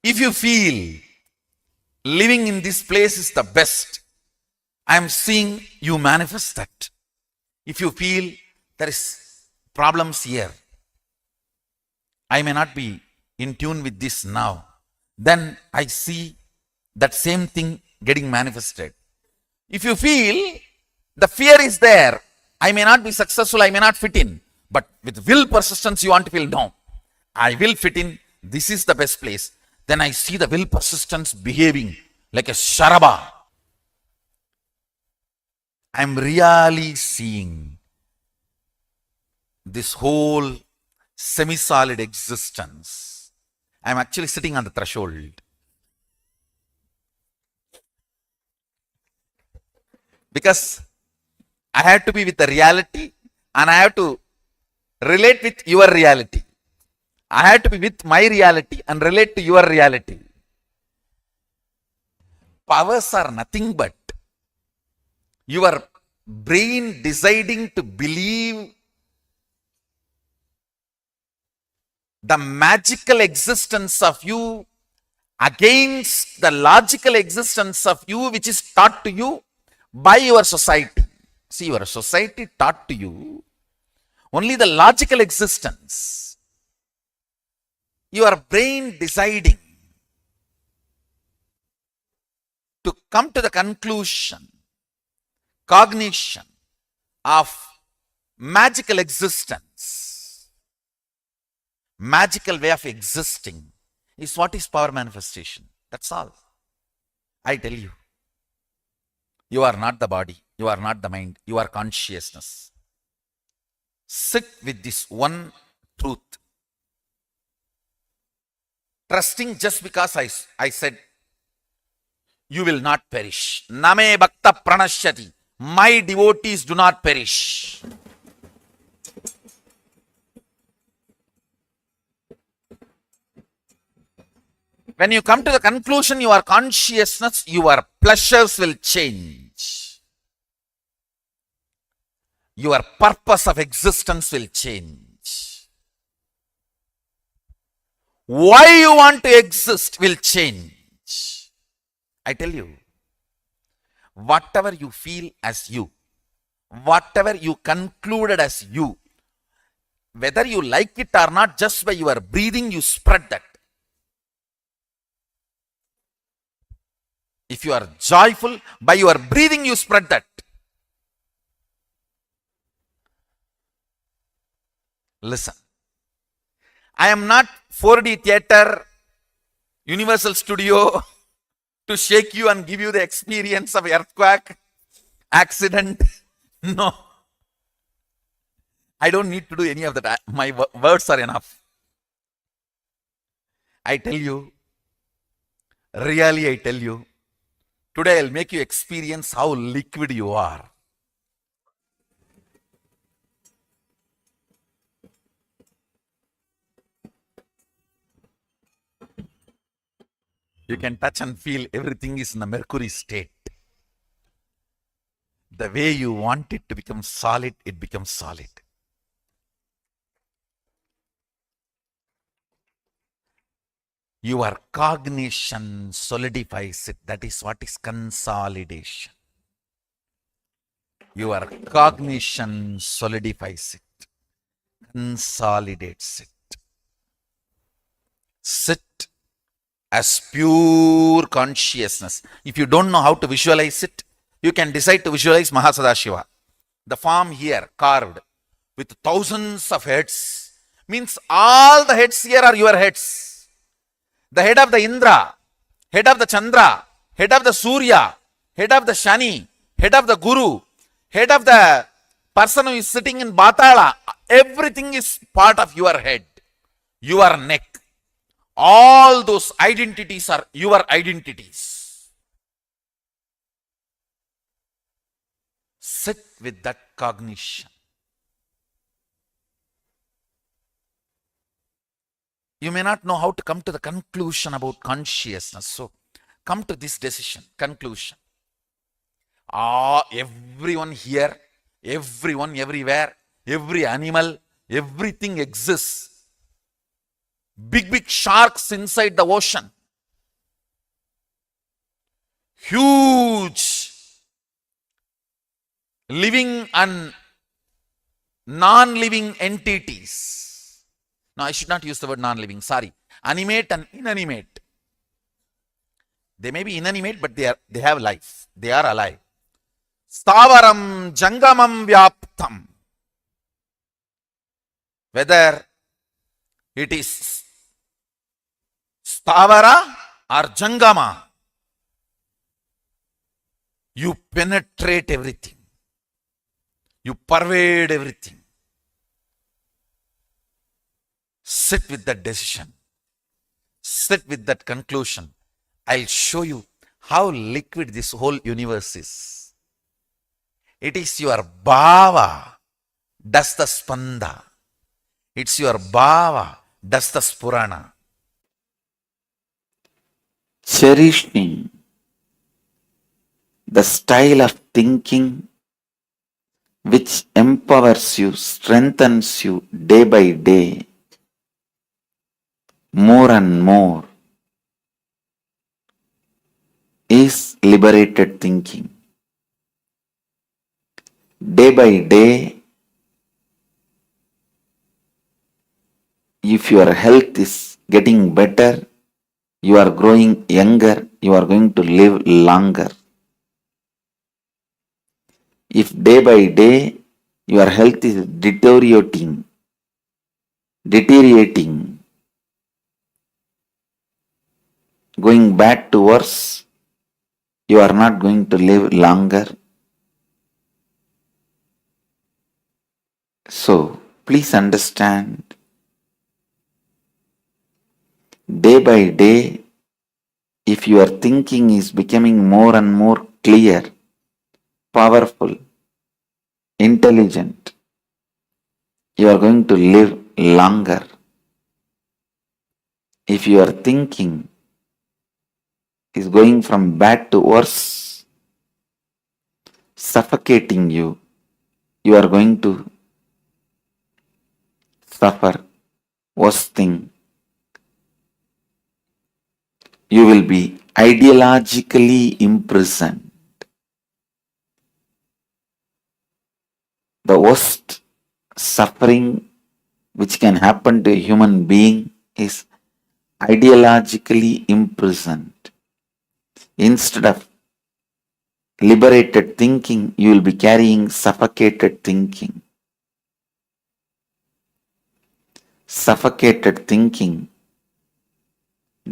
If you feel living in this place is the best, I am seeing you manifest that. If you feel there is problems here, I may not be in tune with this now, then I see that same thing getting manifested. If you feel the fear is there, I may not be successful, I may not fit in, but with will persistence you want to feel, no, I will fit in, this is the best place. Then I see the will persistence behaving like a sharaba. I am really seeing this whole semi-solid existence. I am actually sitting on the threshold. Because I have to be with the reality and I have to relate with your reality. I have to be with my reality and relate to your reality. Powers are nothing but your brain deciding to believe the magical existence of you against the logical existence of you, which is taught to you by your society. See, your society taught to you only the logical existence. Your brain deciding to come to the conclusion, cognition of magical existence, magical way of existing is what is power manifestation. That's all. I tell you, you are not the body, you are not the mind, you are consciousness. Sit with this one truth. Trusting just because I said, you will not perish. Name bhakta pranashyati. My devotees do not perish. When you come to the conclusion, your consciousness, your pleasures will change. Your purpose of existence will change. Why you want to exist will change. I tell you, whatever you feel as you, whatever you concluded as you, whether you like it or not, just by your breathing, you spread that. If you are joyful, by your breathing, you spread that. Listen. I am not 4D theater, Universal Studio to shake you and give you the experience of earthquake, accident. No. I don't need to do any of that. My words are enough. I tell you, really I tell you, today I'll make you experience how liquid you are. You can touch and feel everything is in a mercury state. The way you want it to become solid, it becomes solid. Your cognition solidifies it. That is what is consolidation. Your cognition solidifies it, consolidates it. Sit as pure consciousness. If you don't know how to visualize it, you can decide to visualize Mahasadashiva. The form here carved with thousands of heads means all the heads here are your heads. the head of the Indra, head of the Chandra, head of the Surya, head of the Shani, head of the Guru, head of the person who is sitting in Batala, everything is part of your head, your neck. All those identities are your identities. Sit with that cognition. You may not know how to come to the conclusion about consciousness. So come to this decision, conclusion. Everyone here, everyone everywhere, every animal, everything exists. Big sharks inside the ocean. Huge living and non-living entities. No, I should not use the word non-living, sorry. Animate and inanimate. They may be inanimate, but they have life. They are alive. Stavaram jangamam vyaptam. Whether it is stavara or jangama, you penetrate everything. You pervade everything. Sit with that decision. Sit with that conclusion. I'll show you how liquid this whole universe is. It is your bhava does the spanda. It's your bhava does the spurana. Cherishing the style of thinking which empowers you, strengthens you day by day, more and more, is liberated thinking. Day by day, if your health is getting better, you are growing younger, you are going to live longer. If day by day your health is deteriorating, going back to worse, you are not going to live longer. So please understand, day by day, if your thinking is becoming more and more clear, powerful, intelligent, you are going to live longer. If your thinking is going from bad to worse, suffocating you, you are going to suffer worst thing. You will be ideologically imprisoned. The worst suffering which can happen to a human being is ideologically imprisoned. Instead of liberated thinking, you will be carrying suffocated thinking. Suffocated thinking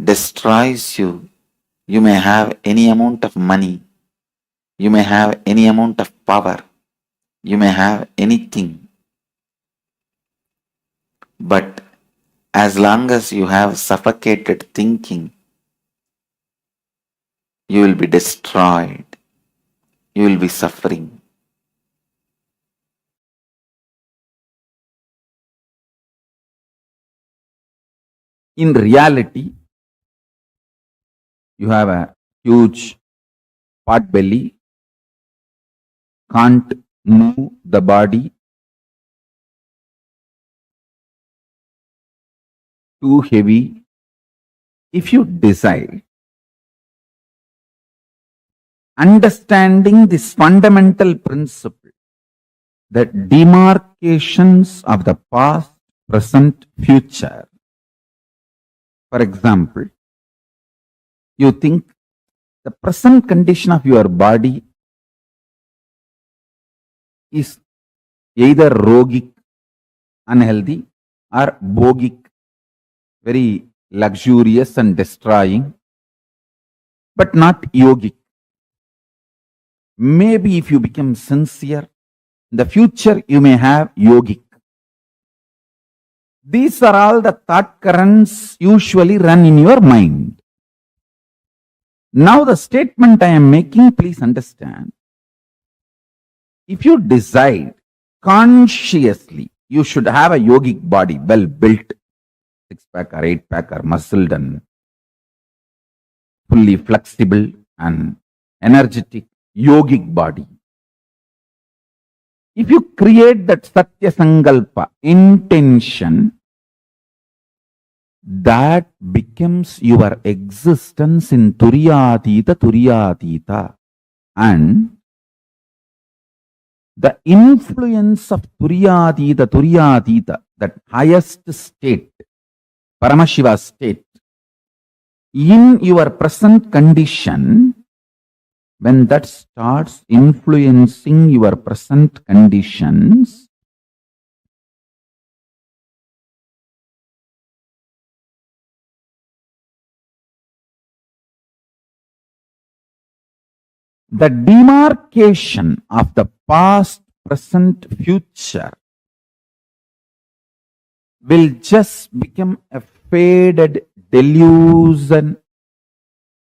destroys you. You may have any amount of money, you may have any amount of power, you may have anything, but as long as you have suffocated thinking, you will be destroyed, you will be suffering. In reality, you have a huge pot belly, can't move the body, too heavy. If you decide, understanding this fundamental principle, that demarcations of the past, present, future. For example, you think the present condition of your body is either rogic, unhealthy, or bogic, very luxurious and destroying, but not yogic. Maybe if you become sincere, in the future you may have yogic. These are all the thought currents usually run in your mind. Now the statement I am making, please understand. If you decide consciously you should have a yogic body, well built, 6-pack or 8-pack or muscled and fully flexible and energetic yogic body. If you create that Satya Sankalpa intention, that becomes your existence in Turiyatita, and the influence of Turiyatita, that highest state, Paramashiva state, in your present condition, when that starts influencing your present conditions, the demarcation of the past, present, future will just become a faded delusion.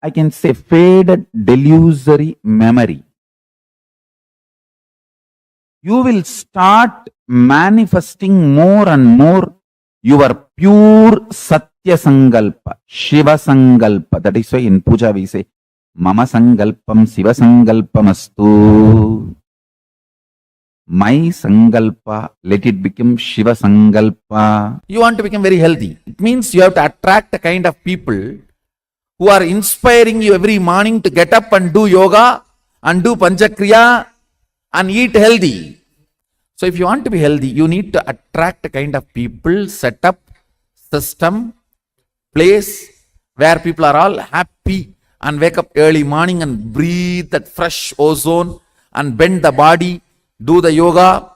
I can say faded delusory memory. You will start manifesting more and more your pure Satya Sankalpa, Shiva Sankalpa. That is why in puja we say, Mama Sankalpam Shiva Sankalpamastu. My Sankalpa, let it become Shiva Sankalpa. You want to become very healthy. It means you have to attract the kind of people who are inspiring you every morning to get up and do yoga and do panchakriya and eat healthy. So if you want to be healthy, you need to attract the kind of people, setup, system, place where people are all happy and wake up early morning and breathe that fresh ozone and bend the body, do the yoga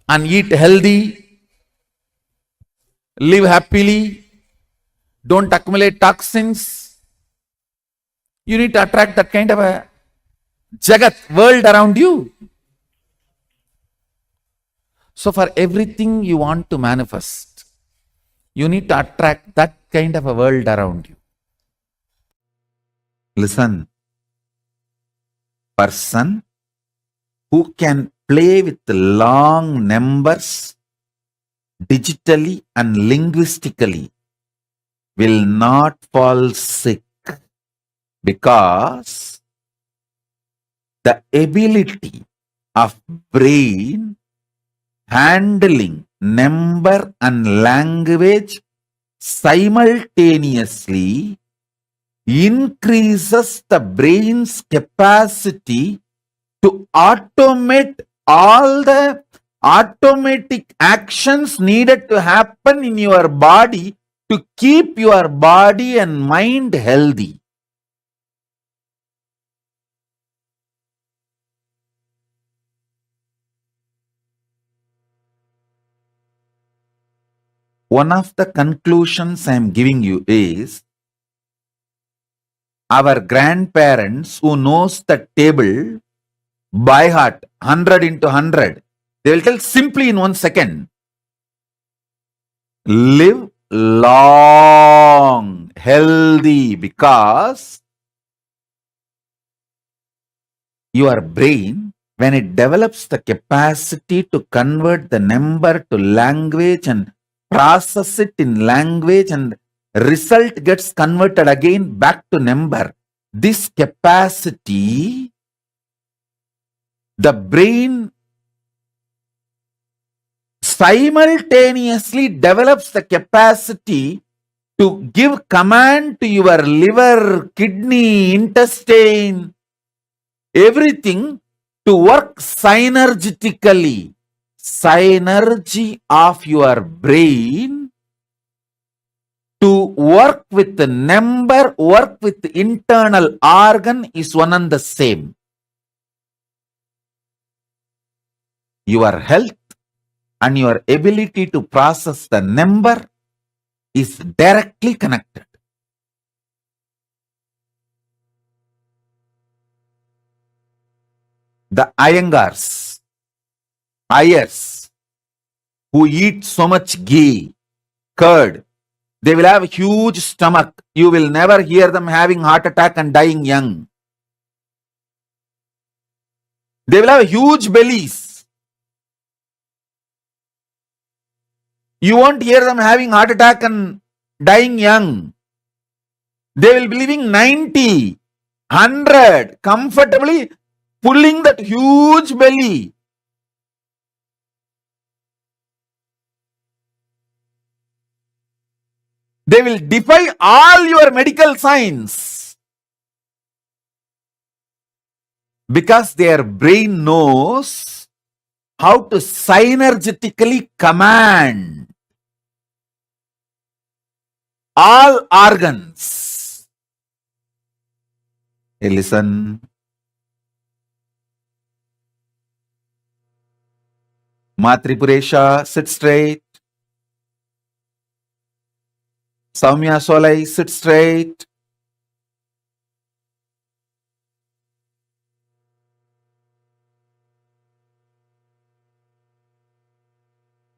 and eat healthy, live happily, don't accumulate toxins. You need to attract that kind of a jagat, world around you. So for everything you want to manifest, you need to attract that kind of a world around you. Listen, person who can play with long numbers digitally and linguistically will not fall sick, because the ability of brain handling number and language simultaneously increases the brain's capacity to automate all the automatic actions needed to happen in your body to keep your body and mind healthy. One of the conclusions I am giving you is, our grandparents who knows the table by heart, 100 into 100, they will tell simply in 1 second, live long, healthy, because your brain, when it develops the capacity to convert the number to language and process it in language, and result gets converted again back to number, this capacity, the brain simultaneously develops the capacity to give command to your liver, kidney, intestine, everything to work synergetically. Synergy of your brain to work with the number, work with the internal organ is one and the same. Your health and your ability to process the number is directly connected. The Iyengars, Ayers, who eat so much ghee, curd, they will have huge stomach. You will never hear them having heart attack and dying young. They will have huge bellies. You won't hear them having heart attack and dying young. They will be living 90, 100, comfortably pulling that huge belly. They will defy all your medical science because their brain knows how to synergetically command all organs. Hey, listen. Matripuresha, sit straight. Saumya Solai, sit straight.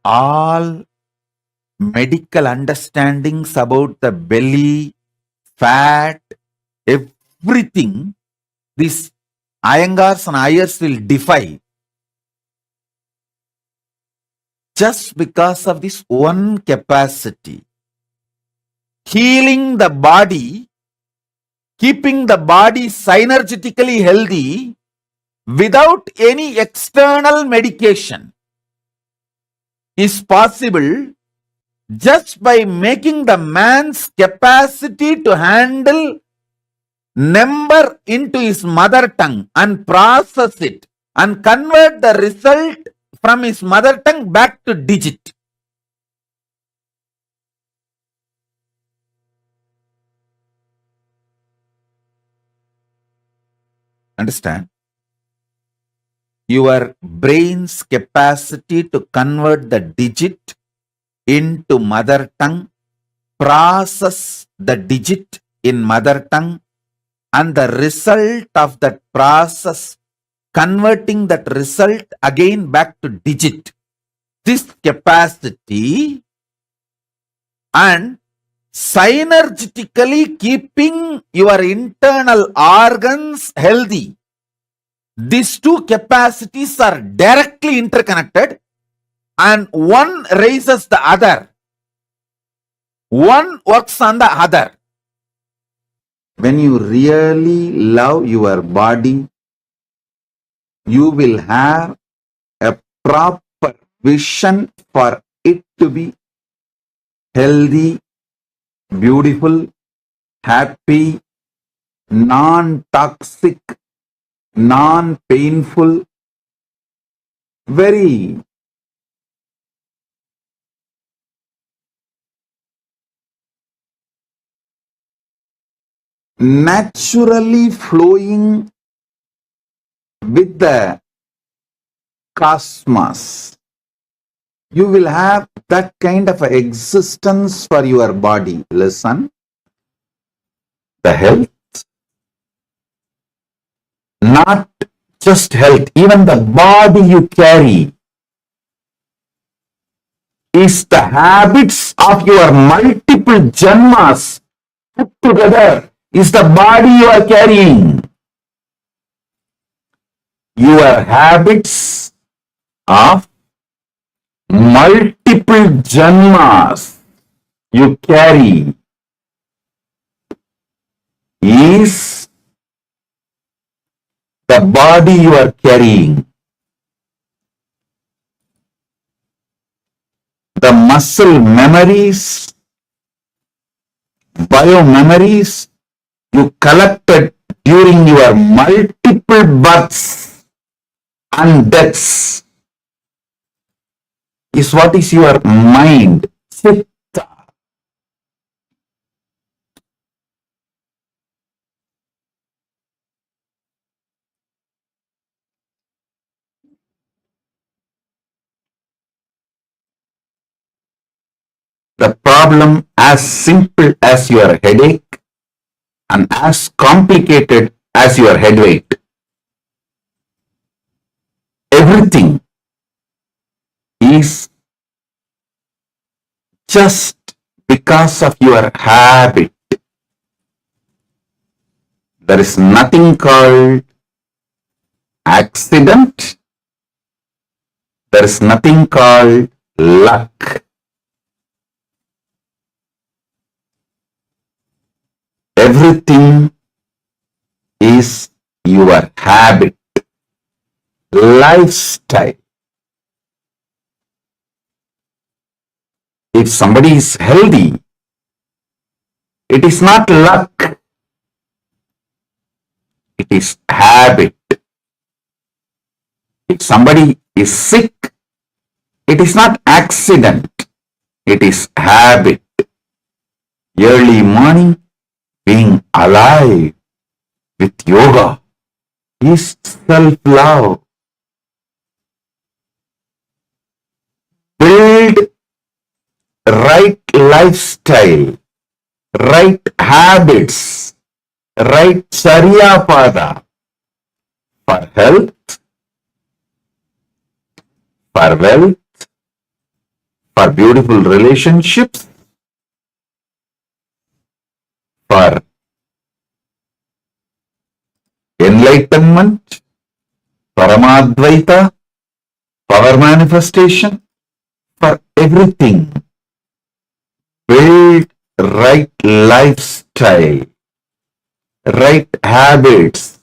All medical understandings about the belly, fat, everything, these Iyengars and Ayers will defy just because of this one capacity. Healing the body, keeping the body synergetically healthy without any external medication is possible just by making the man's capacity to handle number into his mother tongue and process it and convert the result from his mother tongue back to digit. Understand? Your brain's capacity to convert the digit into mother tongue, process the digit in mother tongue, and the result of that process, converting that result again back to digit. This capacity and synergetically keeping your internal organs healthy. These two capacities are directly interconnected and one raises the other. One works on the other. When you really love your body, you will have a proper vision for it to be healthy, beautiful, happy, non-toxic, non-painful, very naturally flowing with the cosmos. You will have that kind of existence for your body. Listen, the health, not just health, even the body you carry is the habits of your multiple janmas put together is the body you are carrying. Your habits of multiple janmas you carry is the body you are carrying. The muscle memories, biomemories you collected during your multiple births and deaths is what is your mind, chitta. The problem as simple as your headache and as complicated as your head weight. everything is just because of your habit. There is nothing called accident. There is nothing called luck. Everything is your habit, lifestyle. If somebody is healthy, it is not luck, it is habit. If somebody is sick, it is not accident, it is habit. Early morning, being alive with yoga is self-love. Build right lifestyle, right habits, right Charya Pada for health, for wealth, for beautiful relationships, for enlightenment, Paramadvaita, power manifestation, for everything. Build right lifestyle, right habits,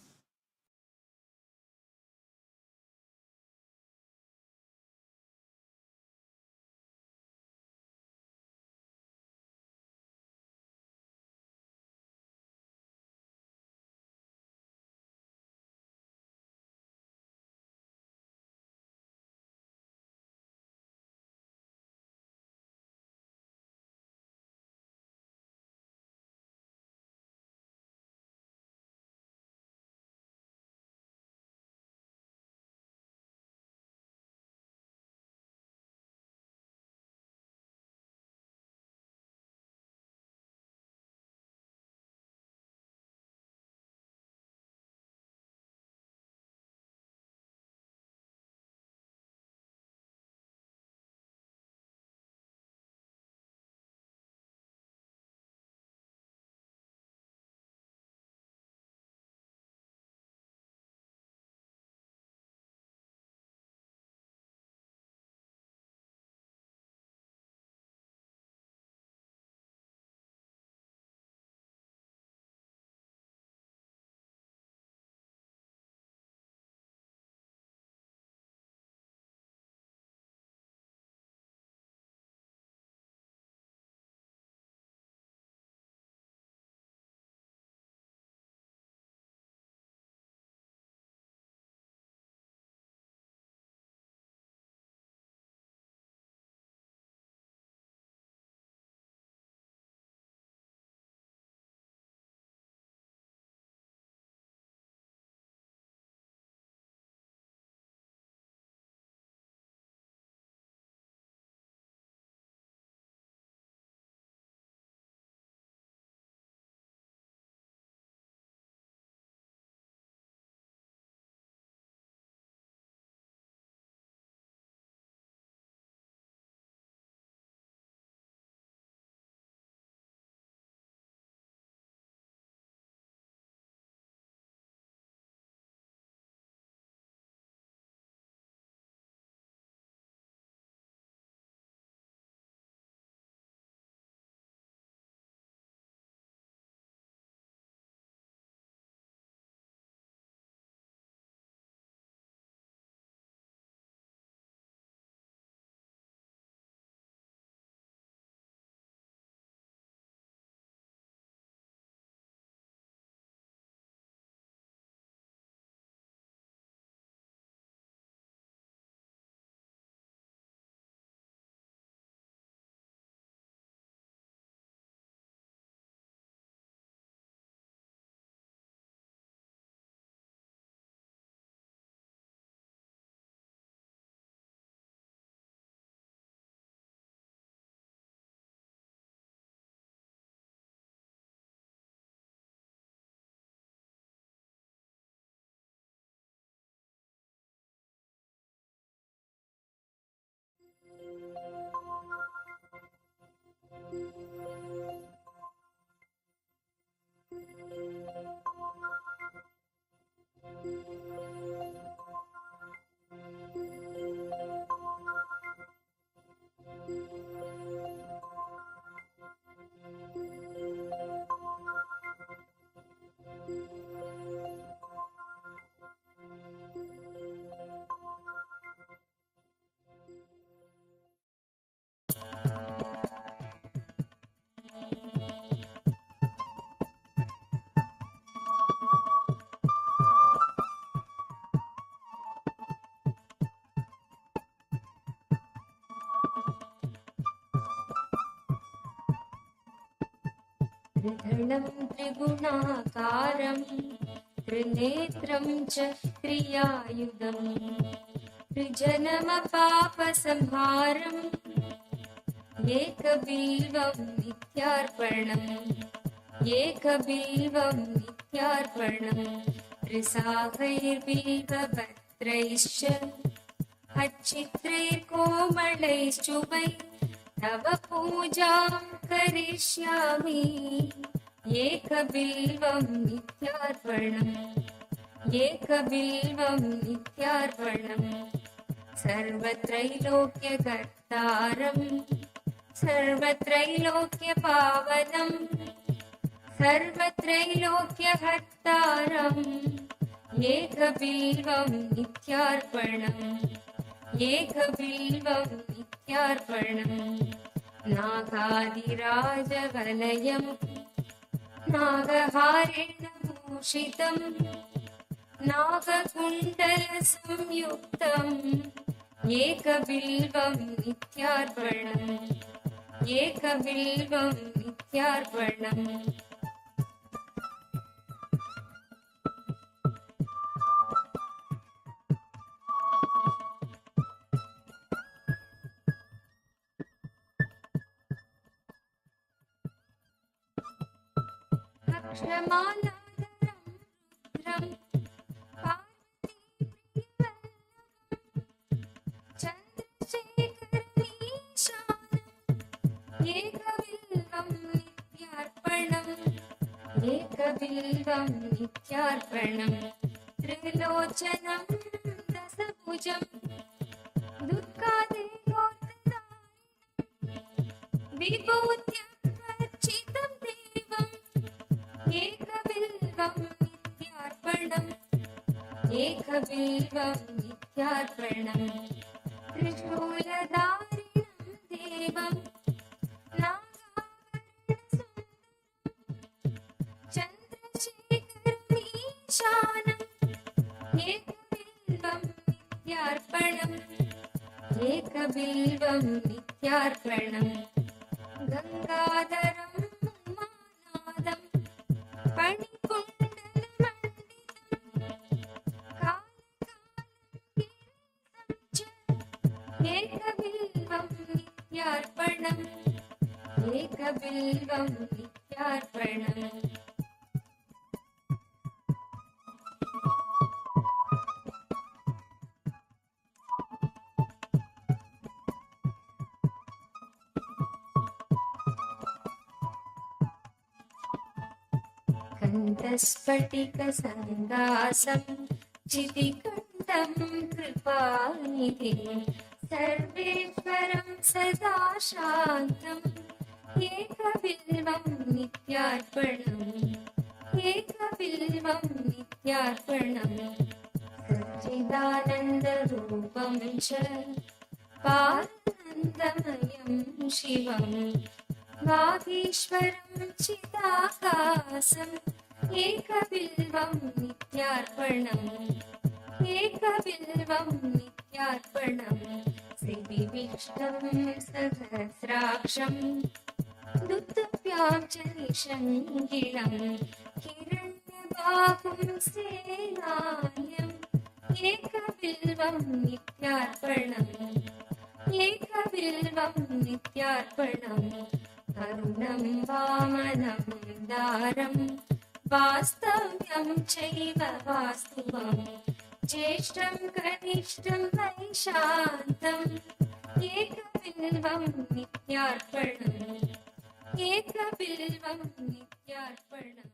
त्रिधलं त्रिगुणाकारं त्रिनेत्रं च त्रियायुधं त्रिजन्मपापसंहारम् एकबिल्वं नित्यार्पणम् एकबिल्वं नित्यार्पणम् त्रिसागैर्बिल्वपत्रैश्च अच्छित्रैर्कोमलैश्चुभै तव पूजां करिष्यामि एकबिल्वं नित्यार्पणम् एकबिल्वं नित्यार्पणम् सर्वत्रैलोक्यकर्तारम् सर्वत्रैलोक्यपावनम् सर्वत्रैलोक्यहर्तारम् एकबिल्वं नित्यार्पणम् एकबिल्वं नित्यार्पणम् नागादिराजवलयं नागहारेण भूषितं नागकुण्डलसंयुक्तम् एकबिल्वं नित्यार्पणम् एकबिल्वं नित्यार्पणम् क्षमालाधरं रुद्रं पार्वतीप्रियवल्लभं चन्द्रशेखरमीशानम् एकबिल्वं नित्यार्पणम् एकबिल्वं नित्यार्पणम् त्रिलोचनं दशभुजं दुर्गादेवोत्तरायणं विभूत्यार्चितं देवम् एकबिल्वं नित्यार्पणम् एकबिल्वं नित्यार्पणम् त्रिशूलधारिणं देवं नागाभरणसुन्दरं चन्द्रशेखरमीशानम् एकबिल्वं नित्यार्पणम् एकबिल्वं नित्यार्पणम् गङ्गाधरं उमानादं फणिकुण्डलमण्डितं एकबिल्वं नित्यार्पणम् एकबिल्वं नित्यार्पणम् कण्ठस्फटिकसङ्गासं चितिकण्ठं कृपानिधिं सर्वेश्वरं सदा शान्तम् एकबिल्वं नित्यार्पणम् एकबिल्वं नित्यार्पणम् सच्चिदानन्दरूपं च पारनन्दमयं शिवम् वागीश्वरं चिदाकाशम् एकबिल्वं नित्यार्पणम् एकबिल्वं नित्यार्पणम् श्रीविष्णुं सहस्राक्षं दुत्तभ्यां च निषङ्गिणं हिरण्यबाहुं सेनान्यम् एकबिल्वं नित्यार्पणम् एकबिल्वं नित्यार्पणम् अरुणं वामनं दारं वास्तव्यं चैव वास्तुवम् ज्येष्ठं कनिष्ठं वैशान्तम् एकबिल्वं एकबिल्वं नित्यार्पणम् एकबिल्वं नित्यार्पणम्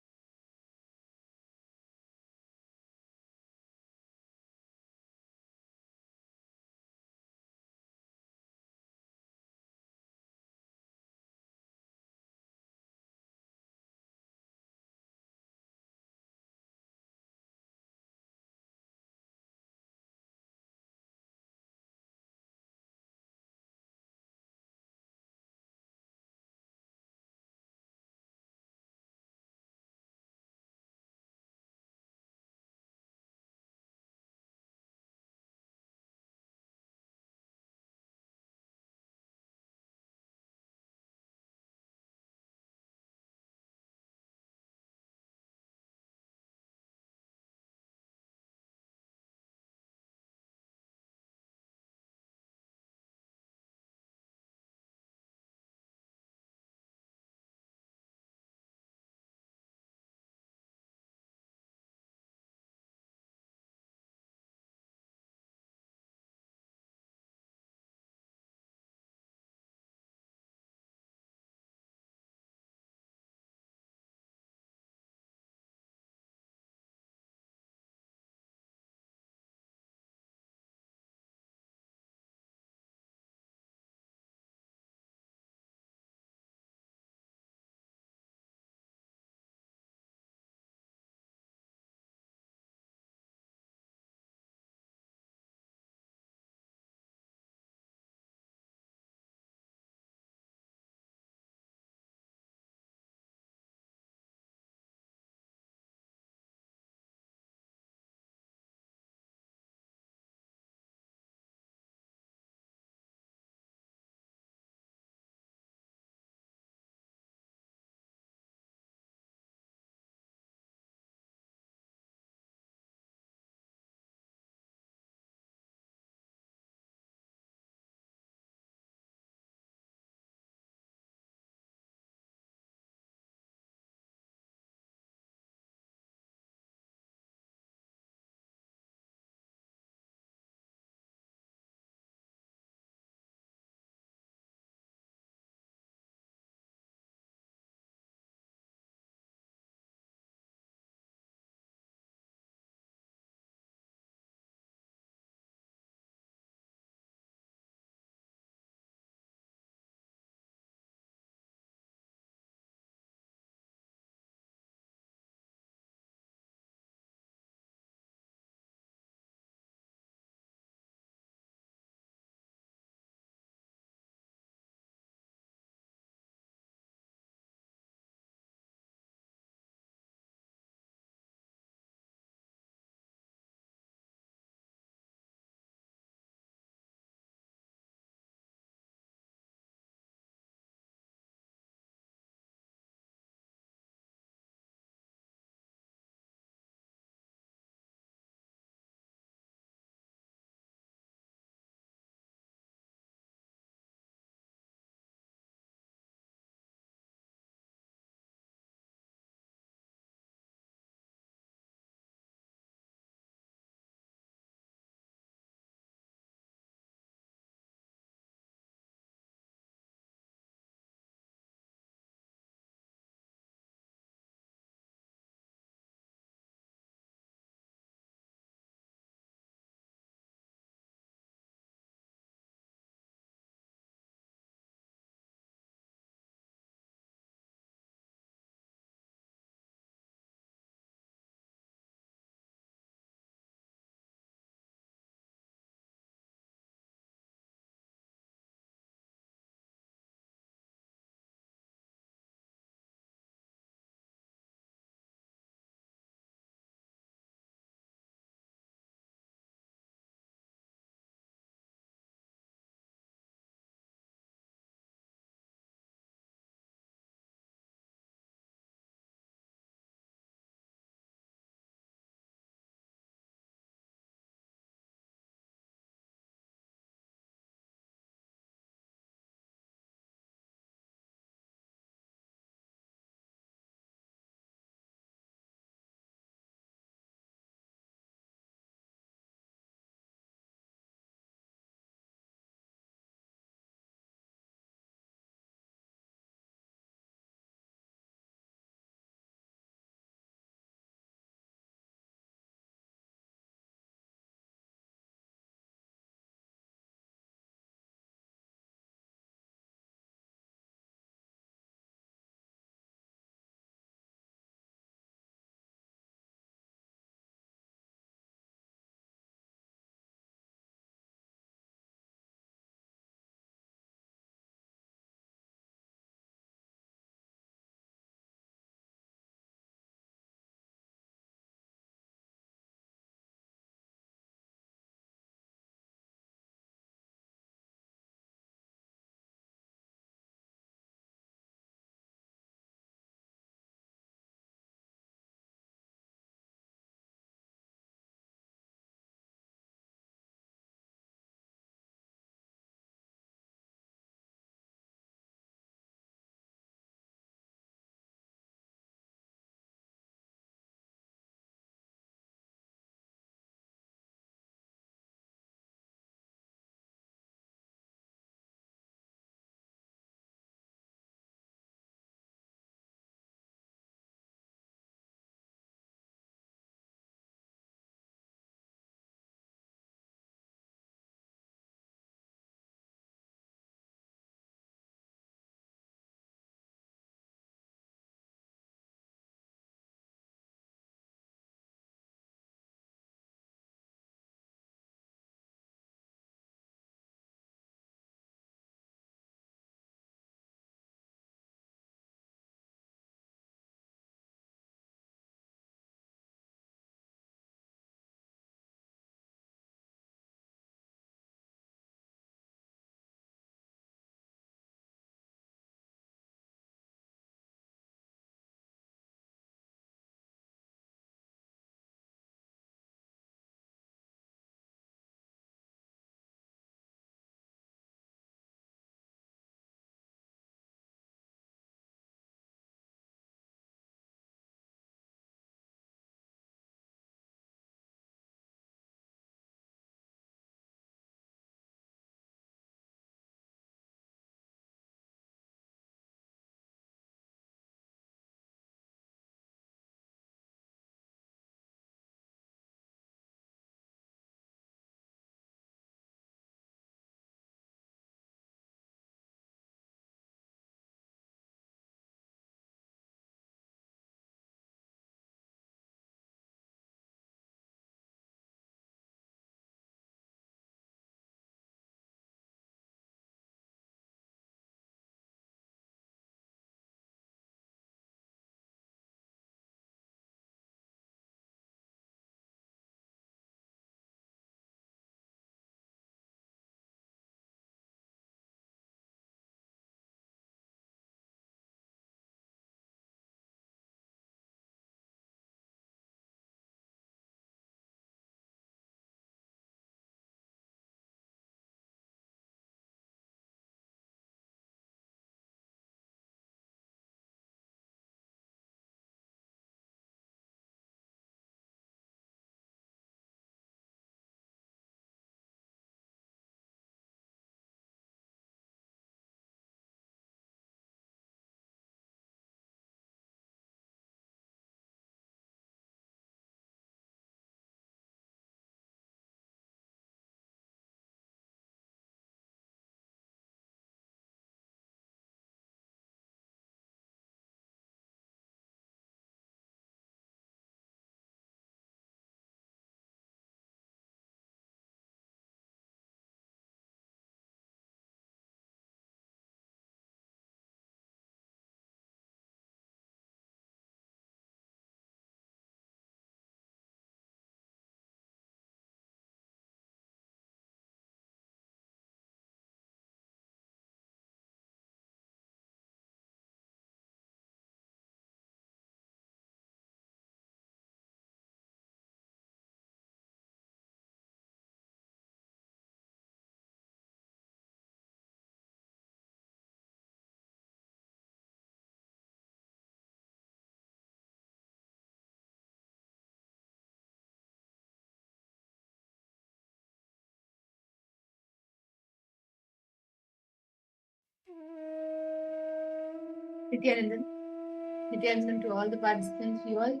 Nityanandan, to all the participants. We all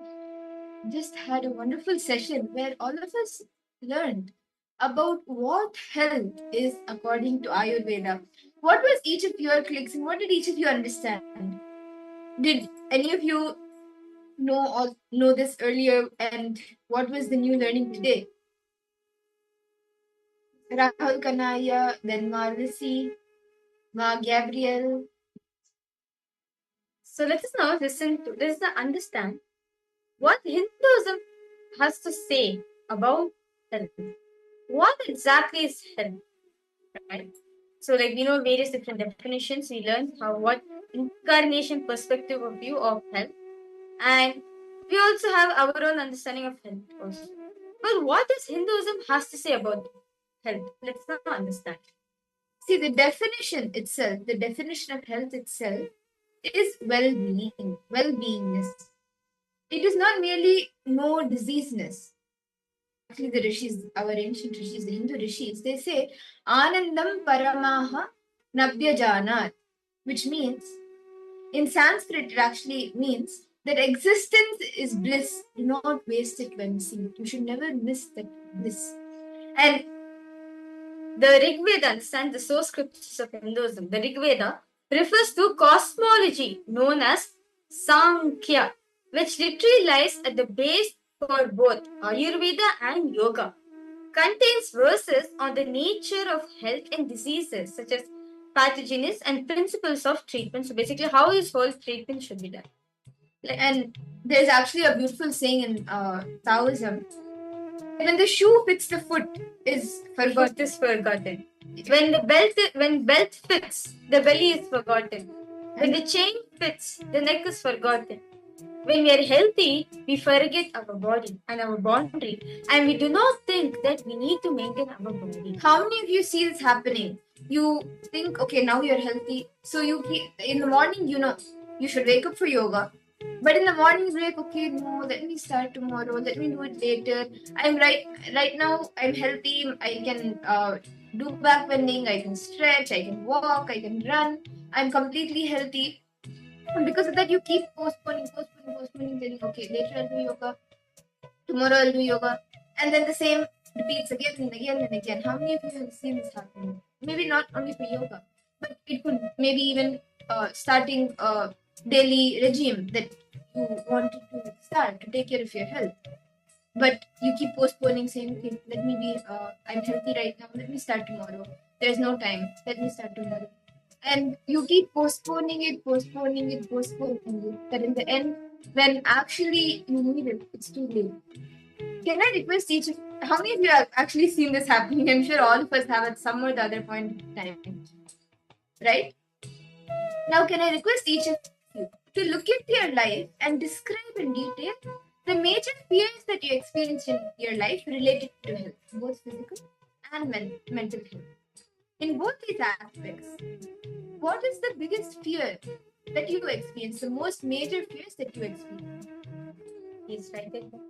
just had a wonderful session where all of us learned about what health is according to Ayurveda. What was each of your clicks and what did each of you understand? Did any of you know this earlier and what was the new learning today? Rahul Kanaya, then Marlisi, Ma Gabriel. So let us now understand what Hinduism has to say about health. What exactly is health? Right? So, like we know various different definitions, we learned what incarnation perspective of view of health, and we also have our own understanding of health also. But what does Hinduism has to say about health? Let's now understand. See, the definition of health itself is well-being, well-beingness. It is not merely no diseaseness. Actually, the rishis, our ancient rishis, the Hindu rishis, they say Anandam Paramaha Nabhyajanat, which means in Sanskrit it actually means that existence is bliss. Do not waste it when missing it. You should never miss that bliss. And the Rig Veda understands the source scriptures of Hinduism. The Rig Veda refers to cosmology known as Sankhya, which literally lies at the base for both Ayurveda and Yoga. Contains verses on the nature of health and diseases, such as pathogenesis and principles of treatment. So basically, how this whole treatment should be done. And there's actually a beautiful saying in Taoism: when the shoe fits the foot, Foot is forgotten. When belt fits, the belly is forgotten. When the chain fits, the neck is forgotten. When we are healthy, we forget our body and our boundary, and we do not think that we need to maintain our body. How many of you see this happening? You think, okay, now you're healthy, so in the morning, you should wake up for yoga. But in the morning, you're like, okay, no, let me start tomorrow. Let me do it later. I'm right now. I'm healthy. I can do back bending. I can stretch. I can walk. I can run. I'm completely healthy. And because of that, you keep postponing, saying, okay, later I'll do yoga. Tomorrow I'll do yoga. And then the same repeats again and again and again. How many of you have seen this happening? Maybe not only for yoga, but it could maybe even starting a daily regime that you wanted to start to take care of your health. But you keep postponing, saying, okay, let me be, I'm healthy right now, let me start tomorrow. There's no time, let me start tomorrow. And you keep postponing it. But in the end, when actually you need it, it's too late. Can I request each of how many of you have actually seen this happening? I'm sure all of us have at some or the other point in time. Right? Now, can I request each of you to look at your life and describe in detail the major fears that you experience in your life related to health, both physical and mental health? In both these aspects, what is the biggest fear that you experience, the most major fears that you experience? Please write it down.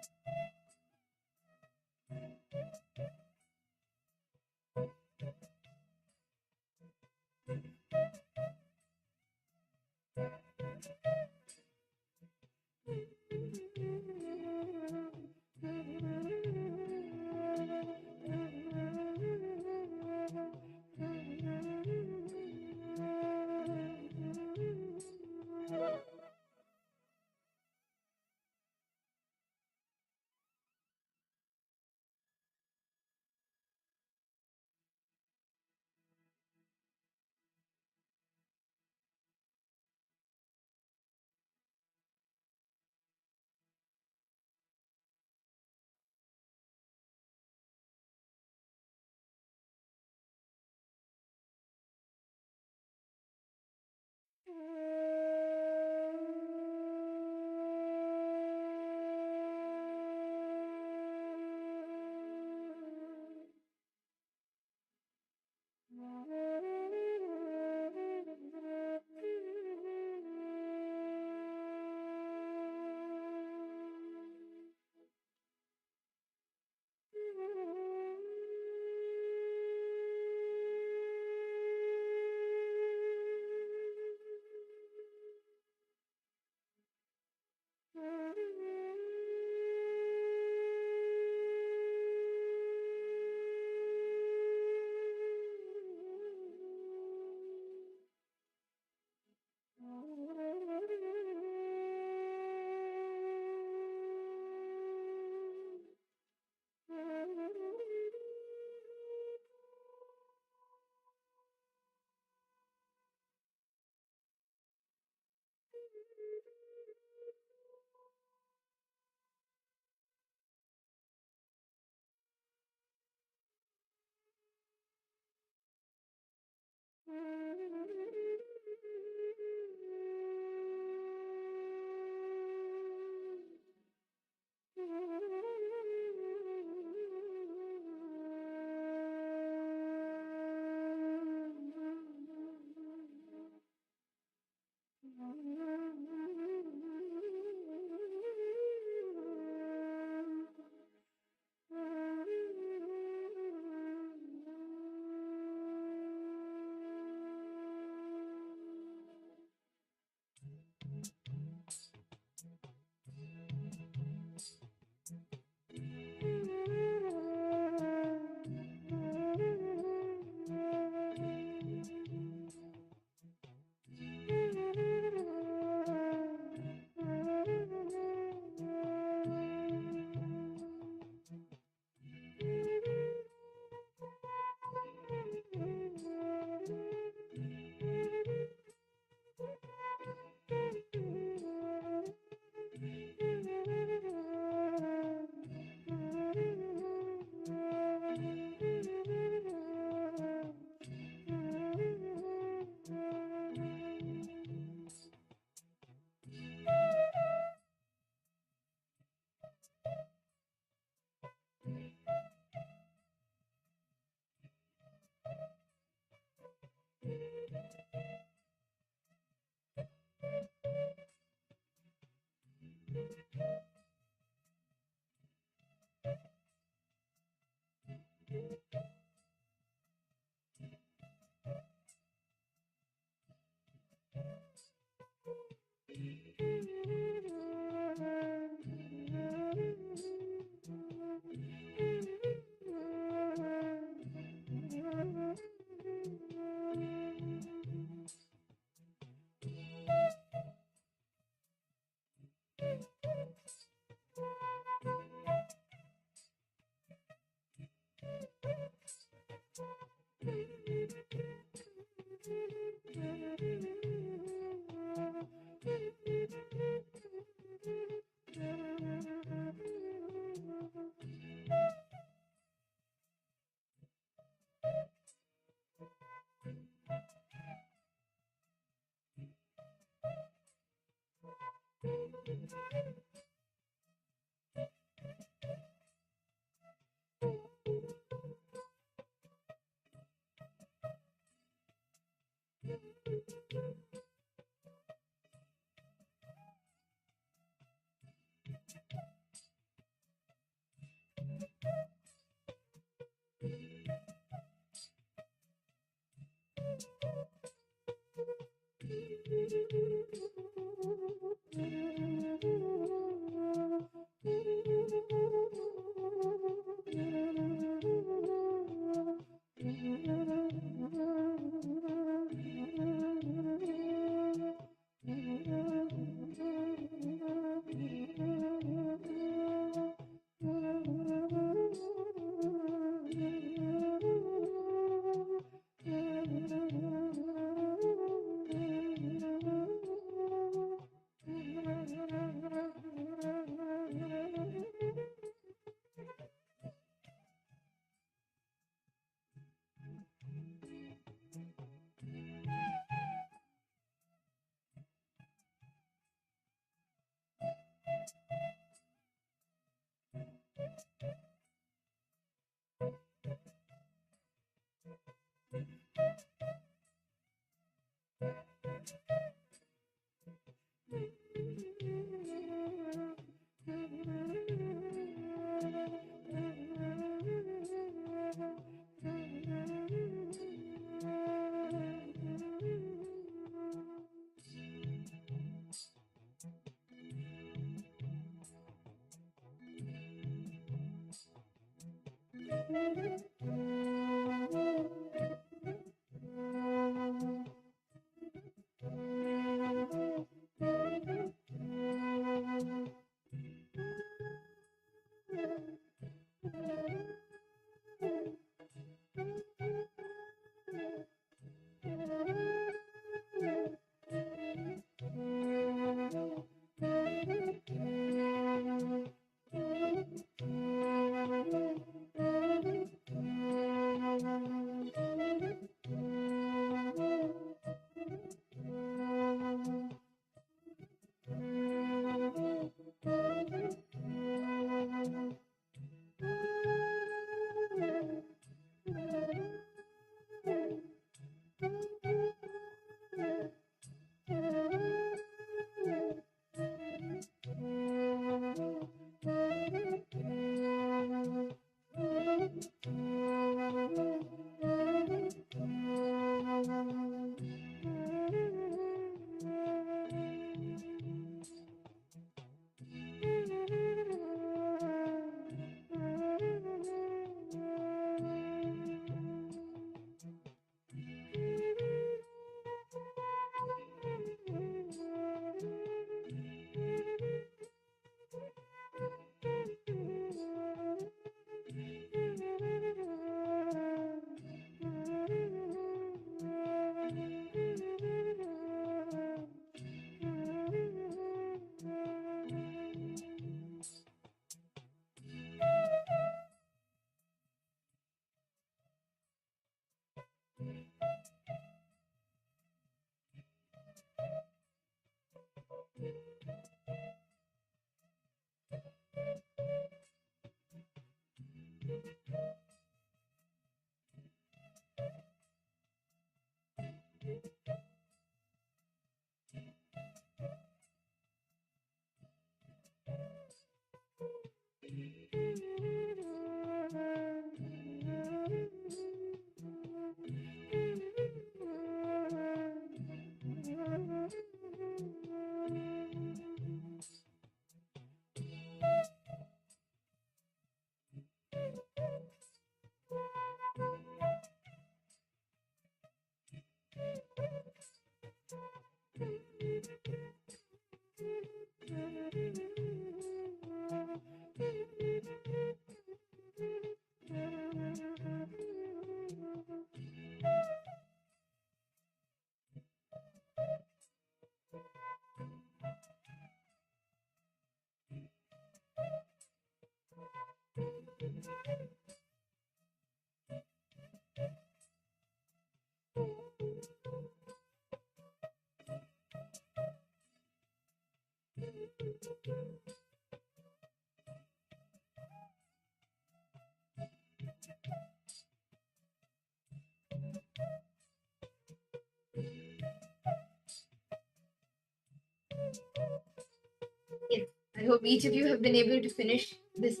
Yes, I hope each of you have been able to finish this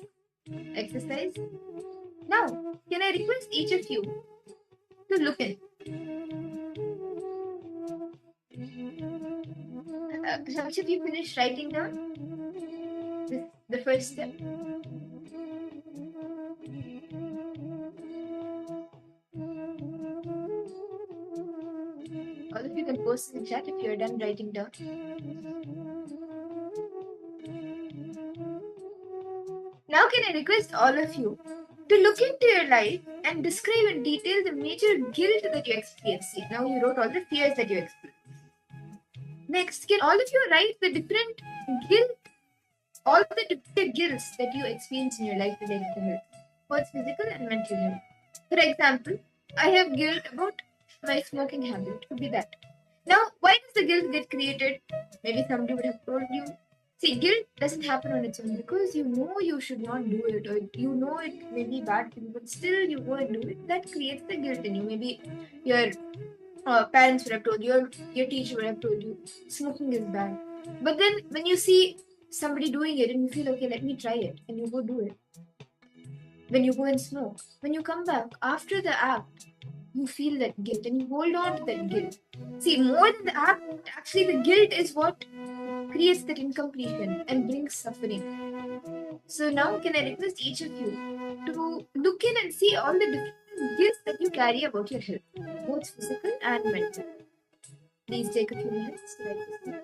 exercise. Now, can I request each of you to look in? How much of you finished writing down? This the first step. All of you can post in the chat if you're done writing down. Now, can I request all of you to look into your life and describe in detail the major guilt that you experience? See, now you wrote all the fears that you experience. Next, can all of you write the different guilt, all the different guilts that you experience in your life related to health, both physical and mental health? For example, I have guilt about my smoking habit. Could be that. Now, why does the guilt get created? Maybe somebody would have told you. See, guilt doesn't happen on its own because you know you should not do it, or you know it may be bad for you, but still you go and do it. That creates the guilt in you. Maybe your parents would have told you, or your teacher would have told you, smoking is bad. But then when you see somebody doing it and you feel, okay, let me try it, and you go do it. When you go and smoke, when you come back after the act, you feel that guilt and you hold on to that guilt. See, more than the act, actually, the guilt is what creates that incompletion and brings suffering. So, now can I request each of you to look in and see all the different guilts that you carry about your health, both physical and mental? Please take a few minutes to write this down.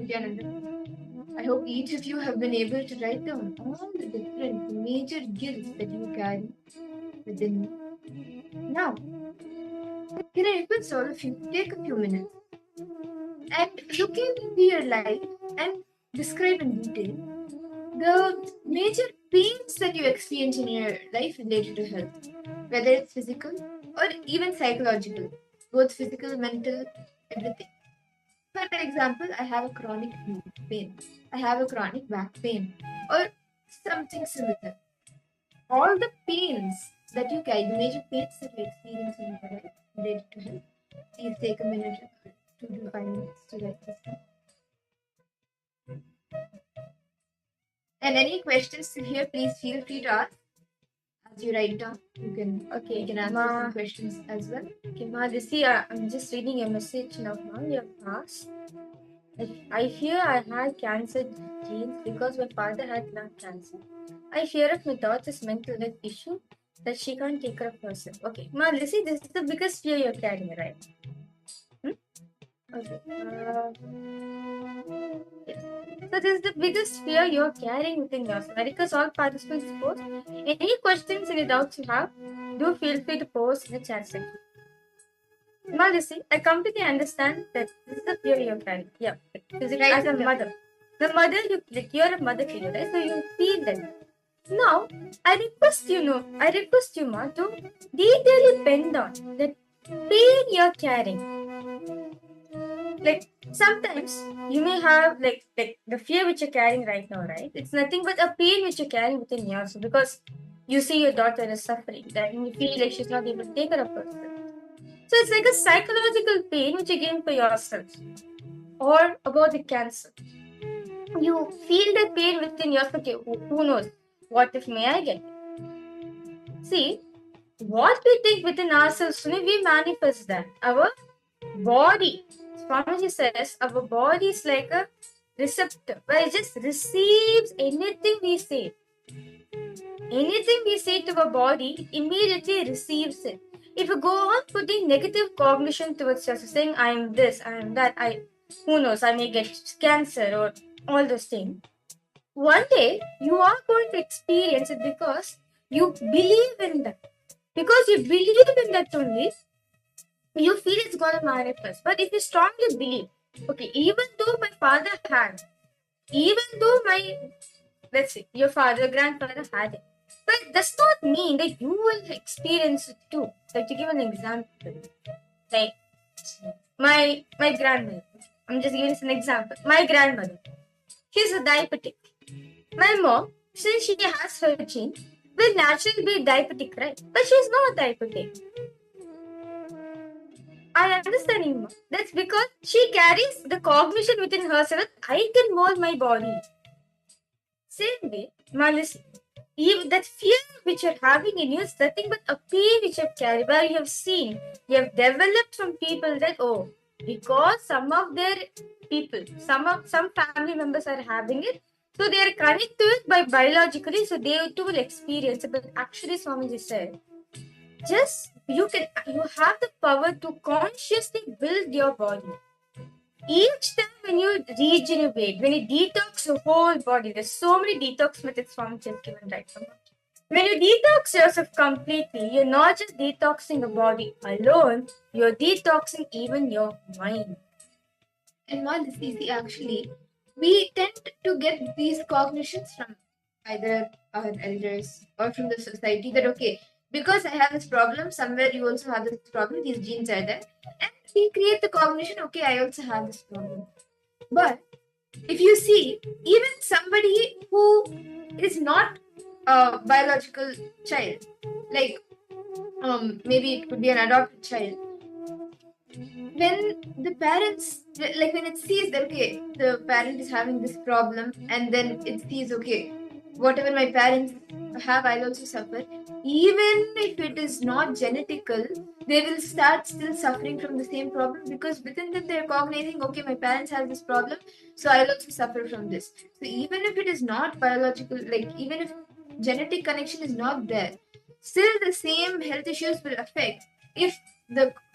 Nityananda, I hope each of you have been able to write down all the different major guilts that you carry within you. Now, can I request all of you to take a few minutes and look into your life and describe in detail the major pains that you experience in your life related to health, whether it's physical or even psychological, both physical, mental, everything. For example, I have a chronic knee pain, I have a chronic back pain, or something similar. All the pains that you carry, the major pains that you experience in your life related to health, please take a minute, 2 to 5 minutes to write this down. And any questions here, please feel free to ask. As you write down, you can answer some questions as well. Okay, Ma, this year I'm just reading a message now. Ma, you have asked. I fear I had cancer genes because my father had lung cancer. I fear of my daughter's mental health issue that she can't take care of herself. Okay, Ma, Lissy, this is the biggest fear you're carrying, right? Okay. Yes. So this is the biggest fear you're carrying within yourself. I request all participants to post any questions, any doubts you have. Do feel free to post in the chat section. Malisi, I completely understand that this is the fear you're carrying. Yeah, physically Right, as a mother. The mother, you're a mother figure, right? So you feel that. Now, I request you, Ma, to detailedly pen down the pain you're carrying. Like sometimes you may have like the fear which you're carrying right now, right? It's nothing but a pain which you're carrying within yourself because you see your daughter is suffering, that you feel like she's not able to take care of herself. So it's like a psychological pain which you're giving for yourself. Or about the cancer. You feel the pain within yourself. Okay, who knows? What if may I get it? See, what we think within ourselves, we manifest that. Our body, Swamiji says, our body is like a receptor where it just receives anything we say. Anything we say to our body, it immediately receives it. If you go on putting negative cognition towards yourself, saying I am this, I am that, who knows, I may get cancer or all those things. One day you are going to experience it because you believe in that. Because you believe in that only, you feel it's gonna manifest. But if you strongly believe, okay, even though my father had, even though let's say your grandfather had it, but it does not mean that you will experience it too. Like to give an example, like my grandmother. I'm just giving an example. My grandmother, she's a diabetic. My mom, since she has her gene, will naturally be diabetic, right? But she's not diabetic. I understand you. That's because she carries the cognition within herself. I can mold my body. Same way, Malisi, even that fear which you're having in you is nothing but a pain which you've carried, where you have seen, you have developed from people that, oh, because some of their people, some family members are having it, so they are connected to it by biologically, so they too will experience it. But actually, Swamiji said, just you have the power to consciously build your body. Each time when you regenerate, when you detox your whole body, there's so many detox methods Swamiji has given right now. When you detox yourself completely, you're not just detoxing your body alone, you're detoxing even your mind. And not this easy, actually. We tend to get these cognitions from either our elders or from the society that, okay, because I have this problem, somewhere you also have this problem, these genes are there. And we create the cognition, okay, I also have this problem. But if you see, even somebody who is not a biological child, like maybe it could be an adopted child, when the parents, like when it sees that, okay, the parent is having this problem, and then it sees, okay, whatever my parents have, I'll also suffer. Even if it is not genetical, they will start still suffering from the same problem because within them they're cognizing, okay, my parents have this problem, so I'll also suffer from this. So even if it is not biological, like even if genetic connection is not there, still the same health issues will affect if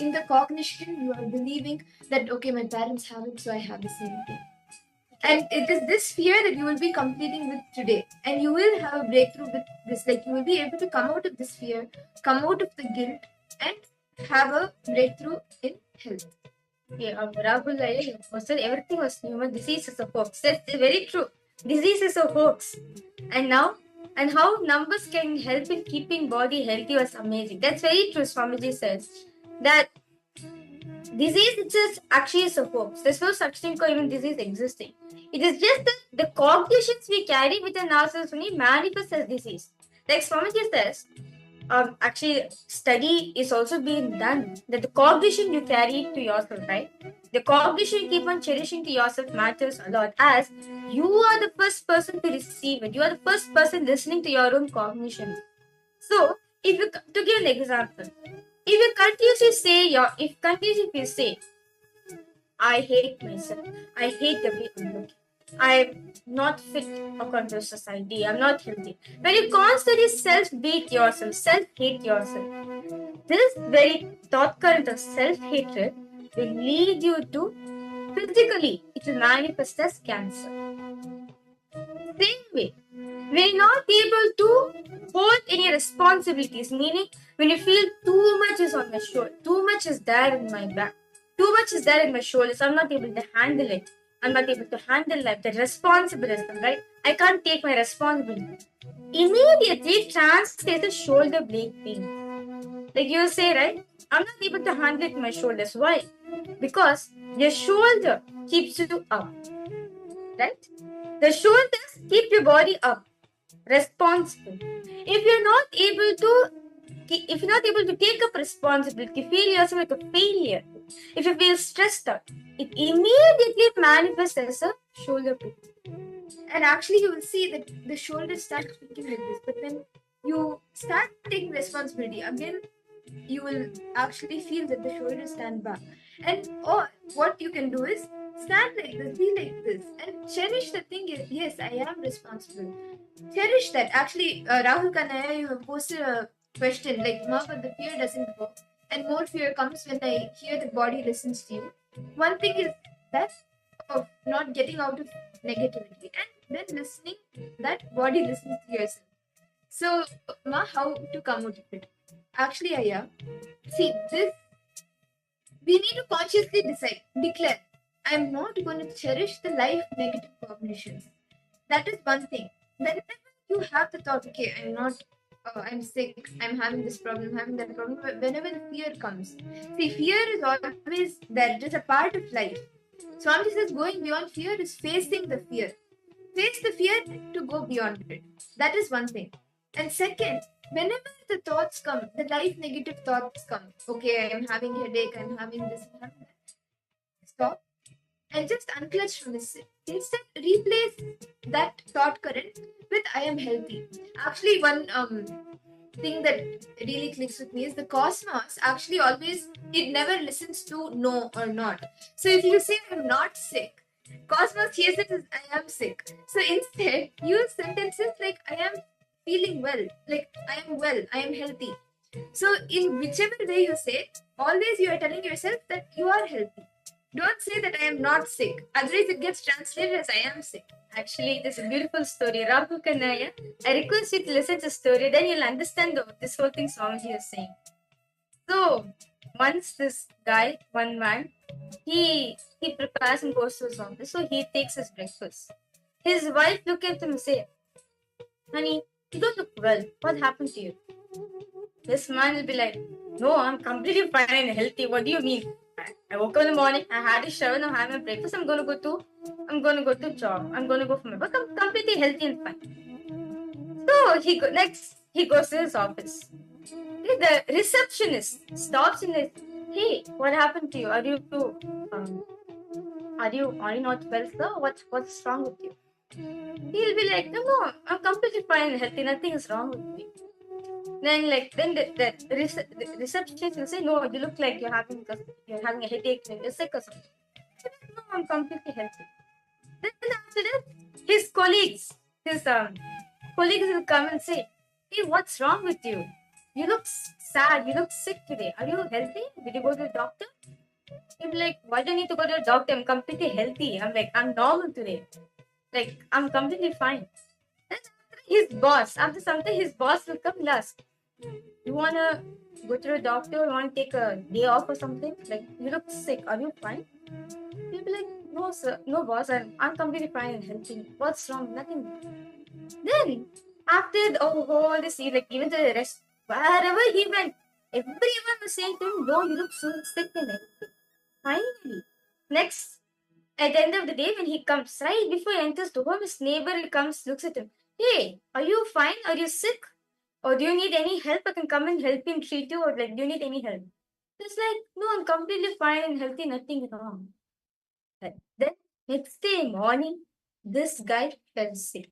in the cognition you are believing that, okay, my parents have it, so I have the same thing. And it is this fear that you will be completing with today. And you will have a breakthrough with this. Like, you will be able to come out of this fear, come out of the guilt, and have a breakthrough in health. Yeah, Rahul, you said everything was human. Disease is a hoax. That's very true. Disease is a hoax. And now, and how numbers can help in keeping body healthy was amazing. That's very true, Swamiji says. That disease itself actually is a hoax. There's no such thing called even disease existing. It is just that the cognitions we carry within ourselves only manifest as disease. Like Swamiji says, actually study is also being done that the cognition you carry to yourself, right? The cognition you keep on cherishing to yourself matters a lot, as you are the first person to receive it. You are the first person listening to your own cognition. So if you, to give an example, if you continuously say, I hate myself, I hate the way I'm looking, I'm not fit according to society, I'm not healthy. When you constantly self-beat yourself, self-hate yourself, this very thought current of self-hatred will lead you to physically, it will manifest as cancer. Same way, we're not able to hold any responsibilities, meaning when you feel too much is on my shoulder, too much is there in my back, too much is there in my shoulders, I'm not able to handle it. I'm not able to handle life. The responsibility, right? I can't take my responsibility. Immediately translates as shoulder blade pain. Like you say, right? I'm not able to handle it with my shoulders. Why? Because your shoulder keeps you up, right? The shoulders keep your body up, responsible. If you're not able to take up responsibility, feel yourself like a failure. If you feel stressed out, it immediately manifests as a shoulder pain. And actually, you will see that the shoulders start speaking like this. But when you start taking responsibility, again, you will actually feel that the shoulders stand back. And what you can do is stand like this, be like this, and cherish the thing. Yes, I am responsible. Cherish that. Actually, Rahul Kanaya, you have posted a question like, Ma, but the fear doesn't go. And more fear comes when I hear the body listens to you. One thing is that of not getting out of negativity, and then listening, that body listens to yourself. So, Ma, how to come out of it? Actually, Aya, see, this, we need to consciously declare, I'm not going to cherish the life negative cognitions. That is one thing. Whenever you have the thought, okay, I'm sick, I'm having this problem, having that problem, whenever the fear comes, see, fear is always there, it is a part of life. Swami says going beyond fear is facing the fear. Face the fear to go beyond it. That is one thing. And second, whenever the thoughts come, the life negative thoughts come, okay, I'm having headache, I'm having this, I'm having that. Stop and just unclutch from this. Instead, replace that thought current with I am healthy. Actually, one thing that really clicks with me is the cosmos actually always, it never listens to no or not. So if you say I'm not sick, cosmos hears it as I am sick. So instead, use sentences like I am feeling well, like I am well, I am healthy. So in whichever way you say, always you are telling yourself that you are healthy. Don't say that I am not sick. Otherwise, it gets translated as I am sick. Actually, it is a beautiful story. Rahul Kanaya, I request you to listen to the story, then you'll understand this whole thing Swamiji is saying. So, once this guy, one man, he prepares and goes to his office, so he takes his breakfast. His wife look at him and say, honey, you don't look well. What happened to you? This man will be like, no, I'm completely fine and healthy. What do you mean? I woke up in the morning, I had a shower, now I have my breakfast, I'm gonna go to job. I'm gonna go for my work. I'm completely healthy and fine. So he goes to his office. The receptionist stops and says, hey, what happened to you? Are you not well, sir? What's wrong with you? He'll be like, no, I'm completely fine and healthy, nothing is wrong with me. Then the receptionist will say, no, you look like you're having a headache and you're sick or something. No, I'm completely healthy. Then after that, his colleagues will come and say, hey, what's wrong with you? You look sad, you look sick today. Are you healthy? Did you go to the doctor? He'll be like, why do I need to go to a doctor? I'm completely healthy. I'm like, I'm normal today. Like, I'm completely fine. Then his boss, after something, his boss will come last. You wanna go to a doctor? You wanna take a day off or something? Like, you look sick. Are you fine? He'll be like, no, sir, no, boss. I'm completely fine and healthy. What's wrong? Nothing. Then, after all this, like, even the rest, wherever he went, everyone was saying to him, no, you look so sick and everything. Finally, next, at the end of the day, when he comes, right before he enters the home, his neighbor comes, looks at him. Hey, are you fine? Are you sick? Or do you need any help? I can come and help you and treat you. Or like, do you need any help? It's like, no, I'm completely fine and healthy, nothing wrong. But then, next day morning, this guy fell sick.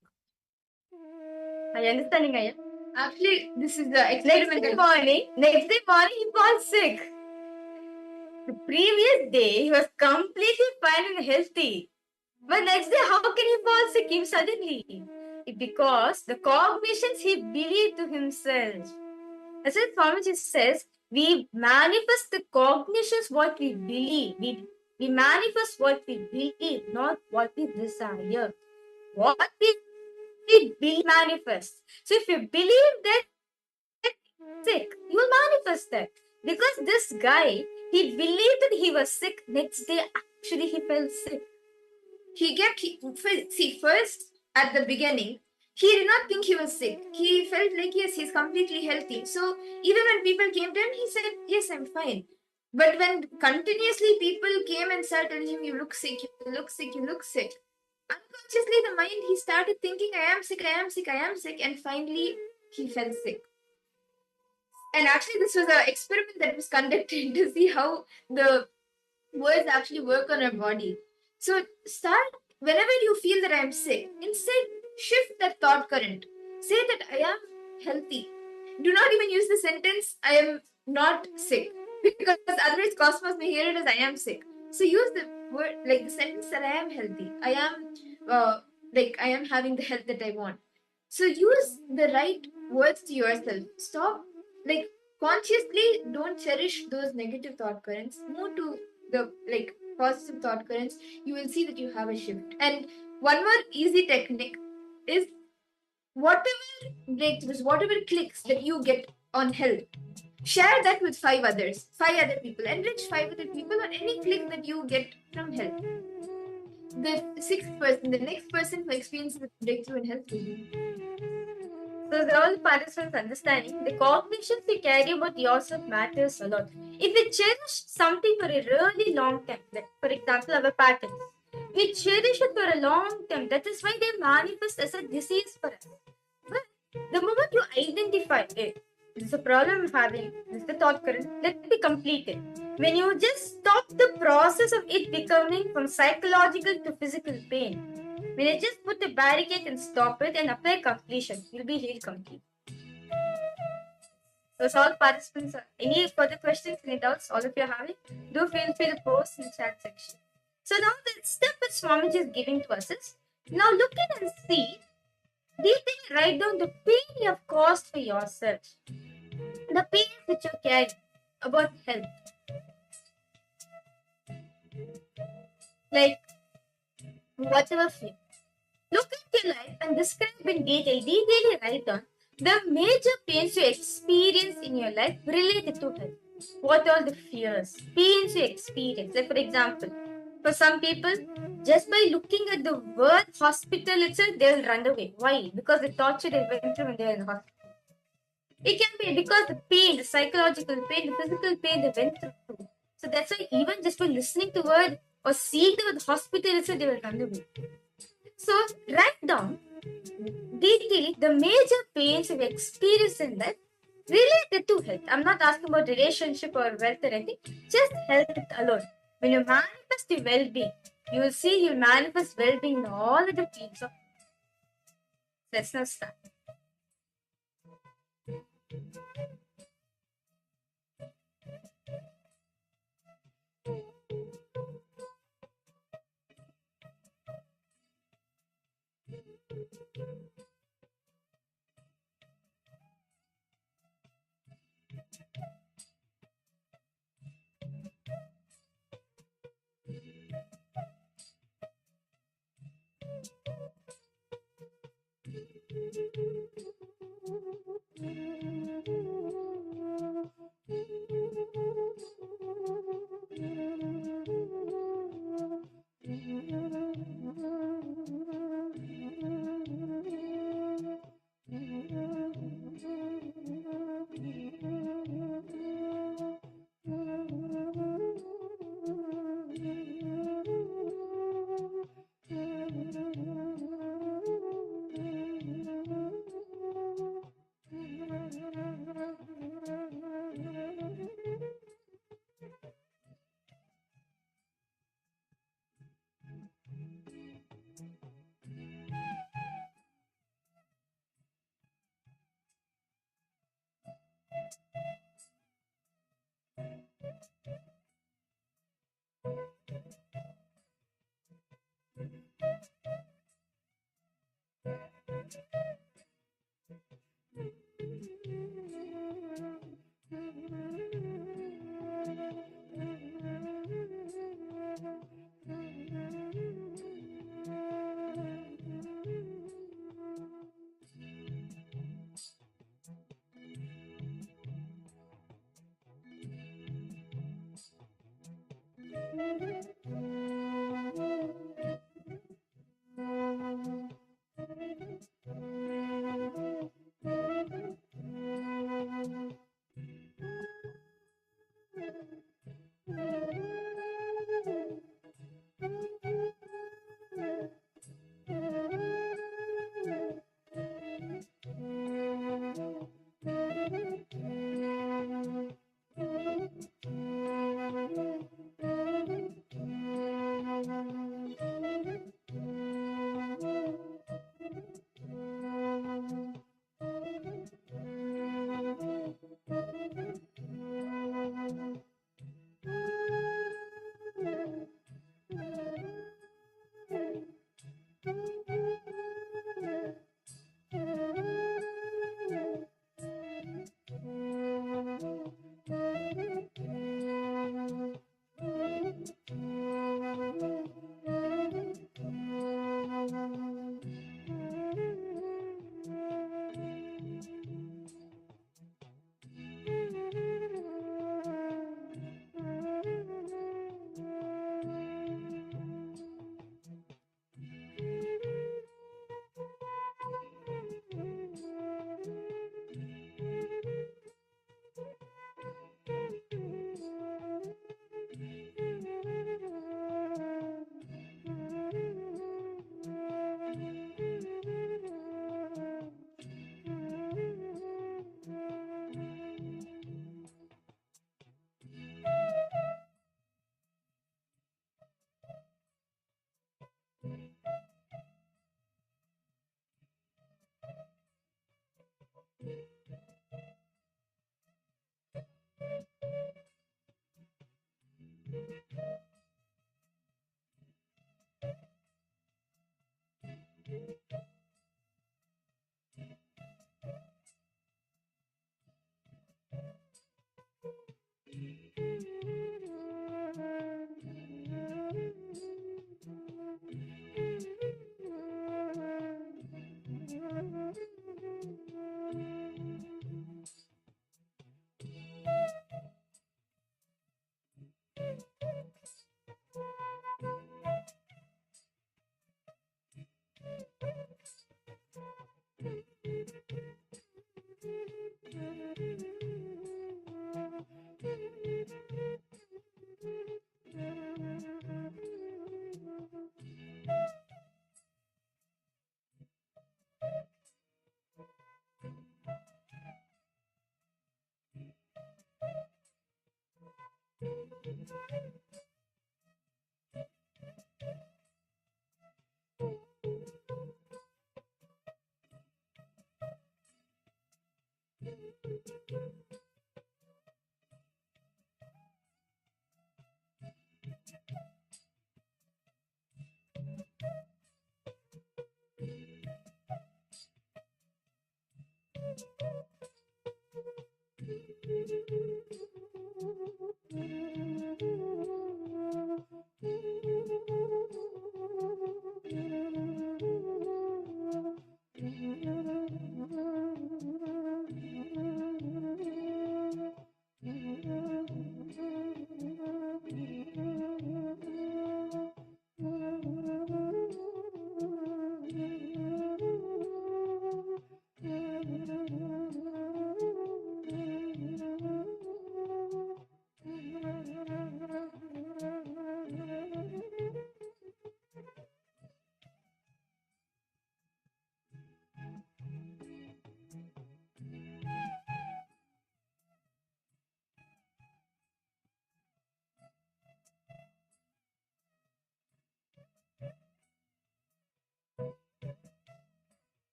Are you understanding, Aya? Actually, this is the experiment. Next day morning, he falls sick. The previous day, he was completely fine and healthy. But next day, how can he fall sick suddenly? Because the cognitions he believed to himself. As what Swamiji says, we manifest the cognitions what we believe. We manifest what we believe, not what we desire. What we believe manifest. So if you believe that sick, you will manifest that. Because this guy, he believed that he was sick. Next day, actually, he fell sick. First, at the beginning, he did not think he was sick. He felt like, yes, he's completely healthy. So even when people came to him, he said, yes, I'm fine. But when continuously people came and started telling him, you look sick, you look sick, you look sick, unconsciously the mind, he started thinking, I am sick, I am sick, I am sick, and finally he fell sick. And actually, this was an experiment that was conducted to see how the words actually work on our body. So start, whenever you feel that I am sick, instead shift that thought current. Say that I am healthy. Do not even use the sentence I am not sick, because otherwise cosmos may hear it as I am sick. So use the word, like the sentence that I am healthy. I am I am having the health that I want. So use the right words to yourself. Stop, like, consciously don't cherish those negative thought currents. Move to the positive thought currents. You will see that you have a shift. And one more easy technique is, whatever breakthroughs, whatever clicks that you get on health, share that with 5 other people. Enrich 5 other people on any click that you get from health. The sixth person, the next person who experiences the breakthrough in health will be. So the all participants understanding the cognitions you carry about yourself matters a lot. If we cherish something for a really long time, like for example our patterns, we cherish it for a long time. That is why they manifest as a disease for us. But the moment you identify it, this is a problem I'm having, this is the thought current, let me complete it. When you just stop the process of it becoming from psychological to physical pain, when you just put the barricade and stop it and apply completion, you'll be healed complete. So, all participants, any further questions, any doubts, all of you are having, do feel free to post in the chat section. So, now the step that Swamiji is giving to us is, now look at and see, deeply write down the pain you have caused for yourself, the pain which you carry about health. Like, whatever fear. Look at your life and describe in detail, detailedly write down the major pains you experience in your life related to health. What are the fears, pains you experience? Like, for example, for some people, just by looking at the word hospital itself, they will run away. Why? Because the torture they went through when they were in the hospital. It can be because the pain, the psychological pain, the physical pain they went through. So that's why even just by listening to word or seeing the word hospital itself, they will run away. So write down detail the major pains you've experienced in life related to health. I'm not asking about relationship or wealth or anything, just health alone. When you manifest your well-being, you will see you manifest well-being in all of the fields of. Let's now start.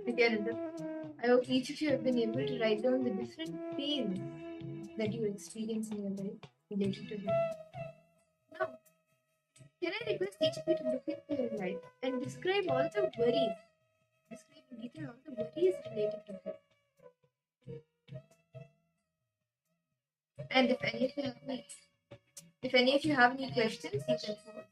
Nityananda, I hope each of you have been able to write down the different pains that you experience in your life related to health. Now, can I request each of you to look into your life and describe all the worries, describe in detail all the worries related to health. And if any of you have any questions, you can pose.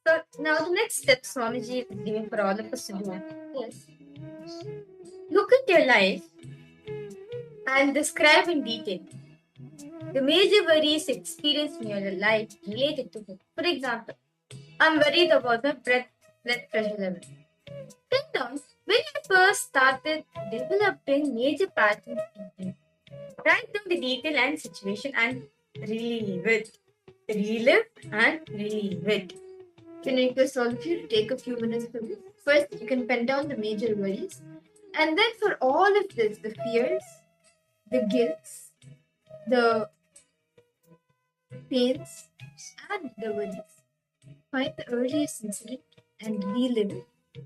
So now the next step Swamiji is giving for all of us to do is look at your life and describe in detail the major worries experienced in your life related to it. For example, I'm worried about my blood pressure level. Pin down when you first started developing major patterns in it. Write down the detail and situation and relieve it. Relive and relieve it. Can I request all of you to take a few minutes for this? First, you can pen down the major worries. And then for all of this, the fears, the guilts, the pains, and the worries, find the earliest incident and relive it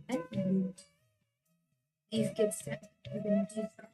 and relive it. Please get started. We're going to keep on.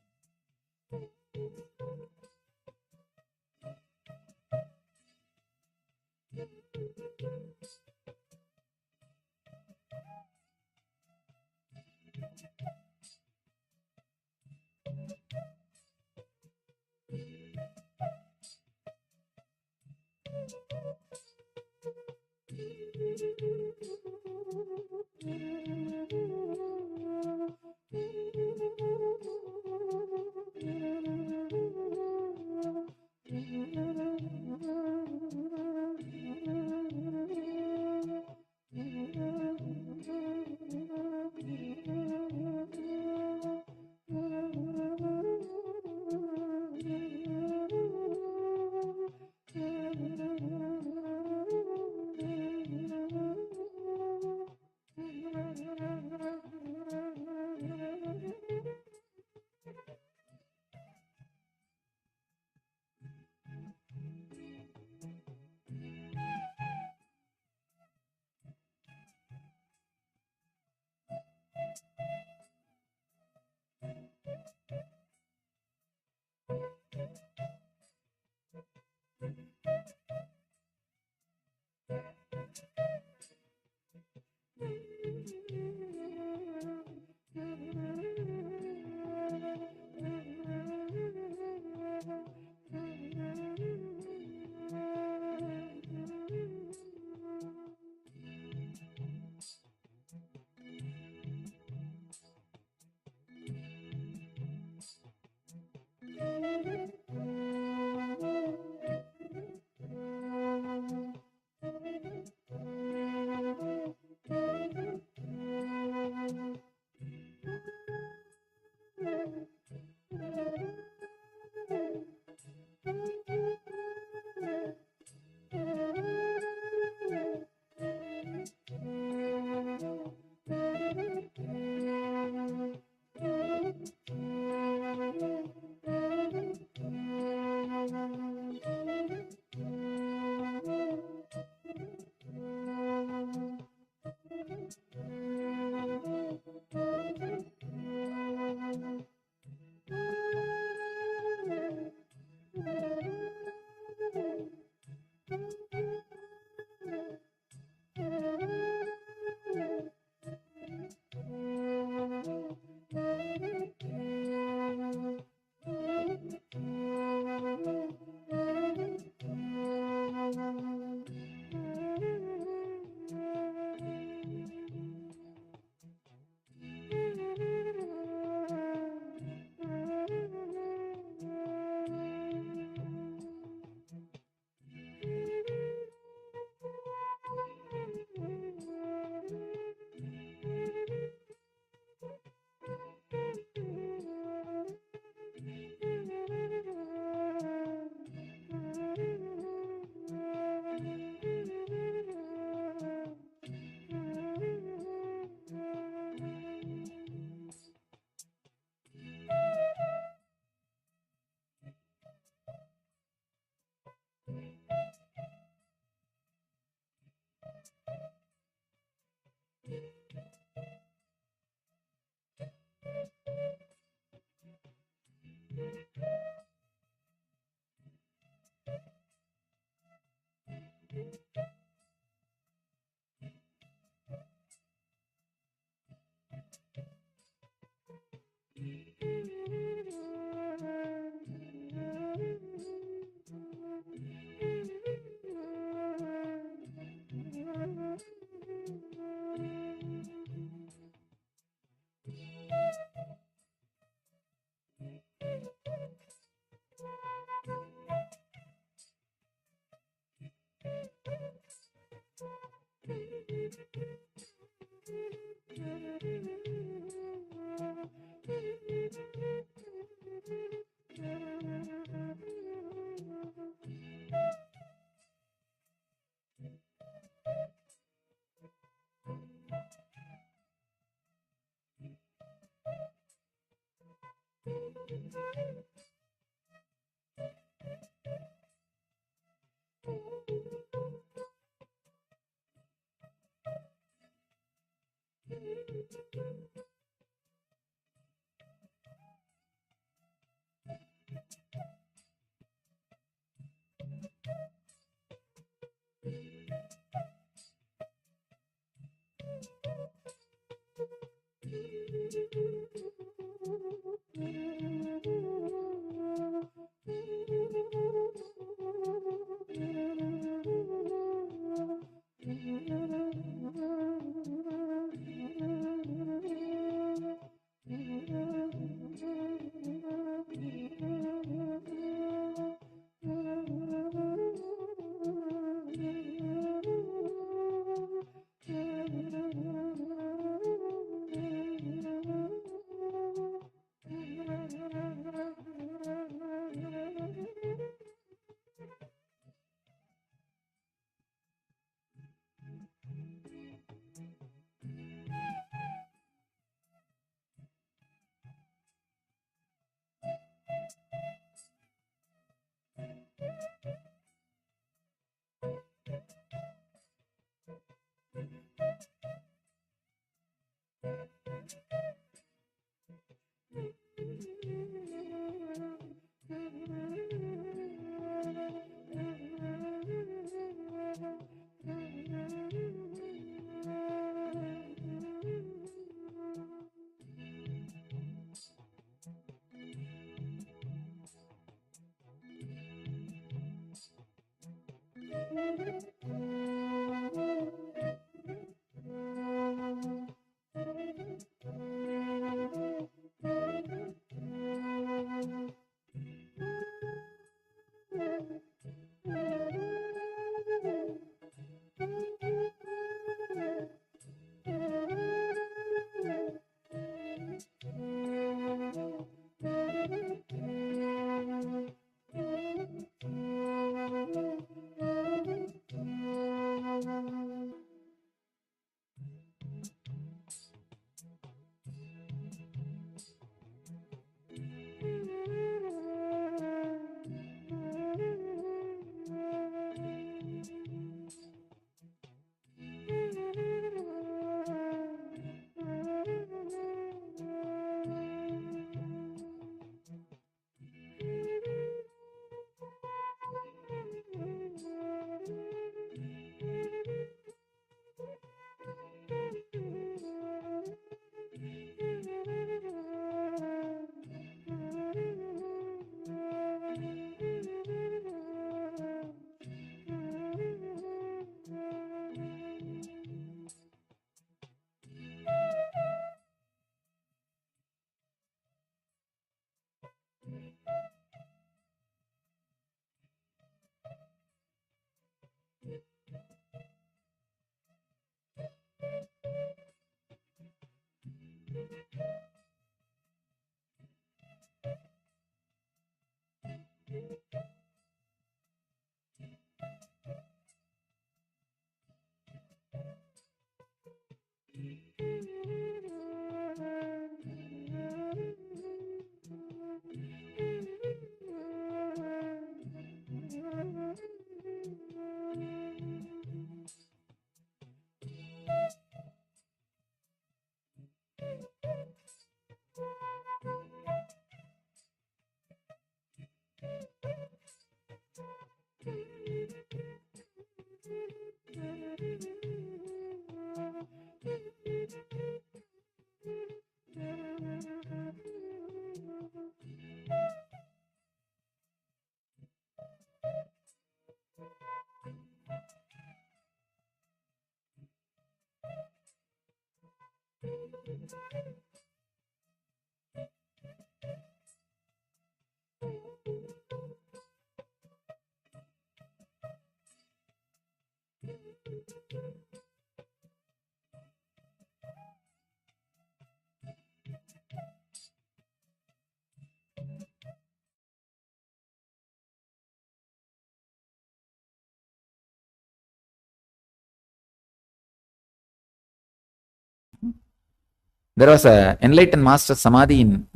There is a enlightened master samadhi in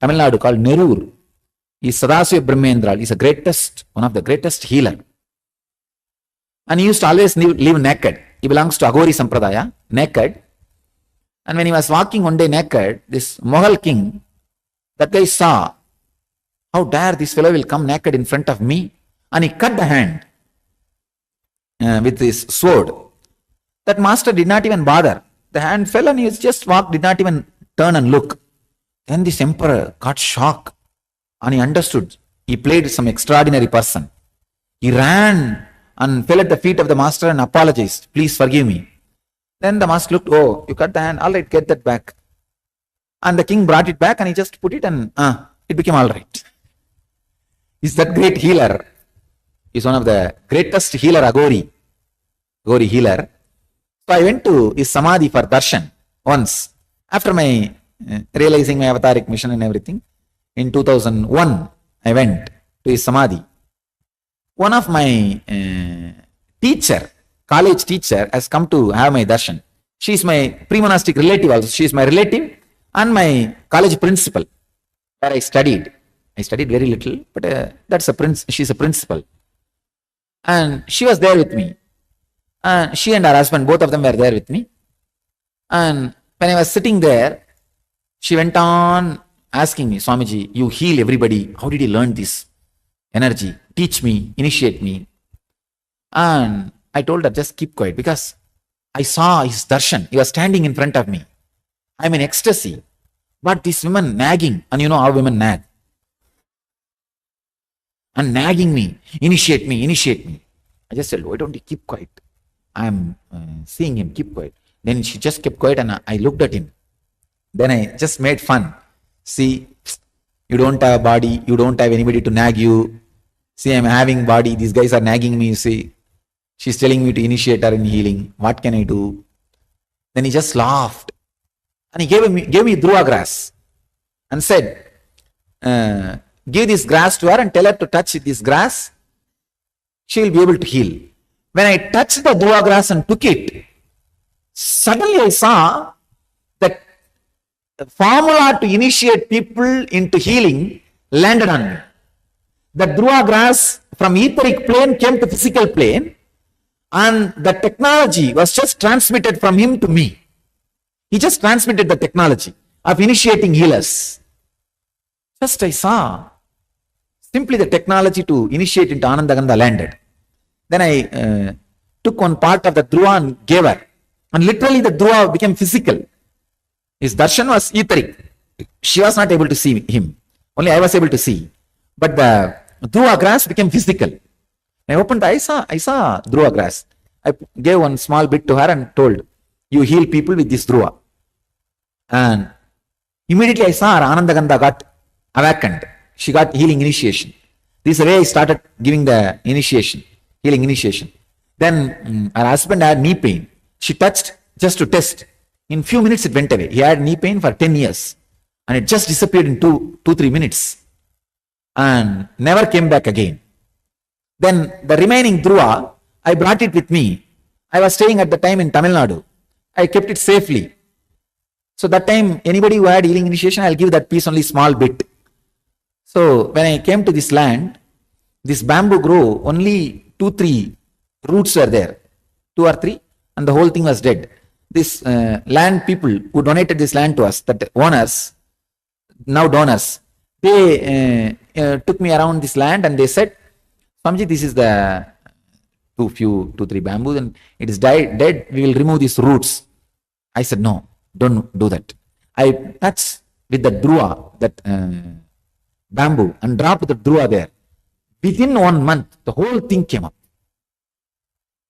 Tamil Nadu called Nerur. He is Sadasiva Brahmendra. He is one of the greatest healer. And he used to always live naked. He belongs to Aghori Sampradaya, naked. And when he was walking one day naked, this Mughal king, that guy saw, how dare this fellow will come naked in front of me? And he cut the hand with his sword. That master did not even bother. The hand fell and he just walked, did not even turn and look. Then this emperor got shocked and he understood. He played some extraordinary person. He ran and fell at the feet of the master and apologized. Please forgive me. Then the master looked, oh, you cut the hand, all right, get that back. And the king brought it back and he just put it and it became all right. He's that great healer. He's one of the greatest healer, Aghori healer. So I went to his samadhi for darshan once. After my realizing my avataric mission and everything, in 2001, I went to his samadhi. One of my college teacher has come to have my darshan. She is my pre-monastic relative also. She is my relative and my college principal where I studied. I studied very little, but she's a principal. And she was there with me. She and her husband, both of them were there with me. And when I was sitting there, she went on asking me, Swamiji, you heal everybody. How did you learn this energy? Teach me, initiate me. And I told her, just keep quiet, because I saw his darshan. He was standing in front of me. I'm in ecstasy. But this woman nagging, and you know how women nag. And nagging me, initiate me. I just said, why don't you keep quiet? I'm seeing him, keep quiet. Then she just kept quiet and I looked at him. Then I just made fun. See, you don't have a body, you don't have anybody to nag you. See, I'm having body, these guys are nagging me, you see. She's telling me to initiate her in healing. What can I do? Then he just laughed. And he gave me Dhruva grass and said, give this grass to her and tell her to touch this grass. She will be able to heal. When I touched the Dhruva grass and took it, suddenly I saw that the formula to initiate people into healing landed on me. The Dhruva grass from etheric plane came to physical plane, and the technology was just transmitted from him to me. He just transmitted the technology of initiating healers. Just I saw simply the technology to initiate into Anandagandha landed. Then I took one part of the Dhruva and gave her. And literally the Dhruva became physical. His darshan was etheric. She was not able to see him. Only I was able to see. But the Dhruva grass became physical. I opened the eyes, I saw Dhruva grass. I gave one small bit to her and told, you heal people with this Dhruva. And immediately I saw her Anandagandha got awakened. She got healing initiation. This is the way I started giving the initiation, healing initiation. Then her husband had knee pain. She touched just to test. In few minutes it went away. He had knee pain for 10 years. And it just disappeared in 2-3 minutes. And never came back again. Then the remaining Dhruva, I brought it with me. I was staying at the time in Tamil Nadu. I kept it safely. So that time, anybody who had healing initiation, I'll give that piece only small bit. So when I came to this land, this bamboo grew, only 2-3 roots were there. 2 or 3, and the whole thing was dead. This land people who donated this land to us, that owners, now donors, they took me around this land and they said, Swamiji, this is the 2-3 bamboos and it is dead, we will remove these roots. I said, no, don't do that. I touched with the Dhruva, that bamboo, and dropped the Dhruva there. Within 1 month, the whole thing came up.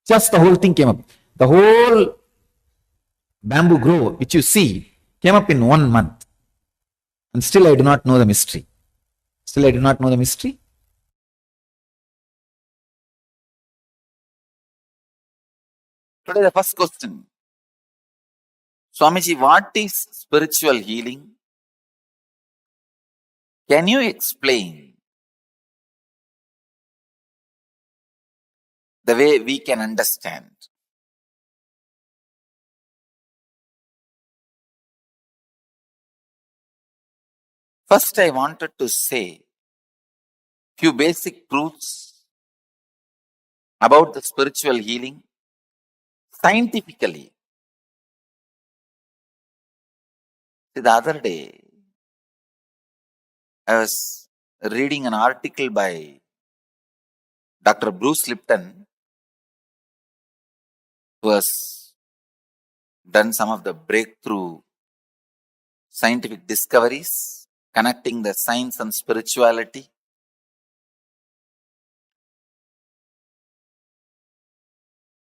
Just the whole thing came up. The whole bamboo grove, which you see, came up in 1 month. And still I do not know the mystery. Today the first question. Swamiji, what is spiritual healing? Can you explain the way we can understand? First, I wanted to say few basic truths about the spiritual healing scientifically. The other day, I was reading an article by Dr. Bruce Lipton, who has done some of the breakthrough scientific discoveries connecting the science and spirituality.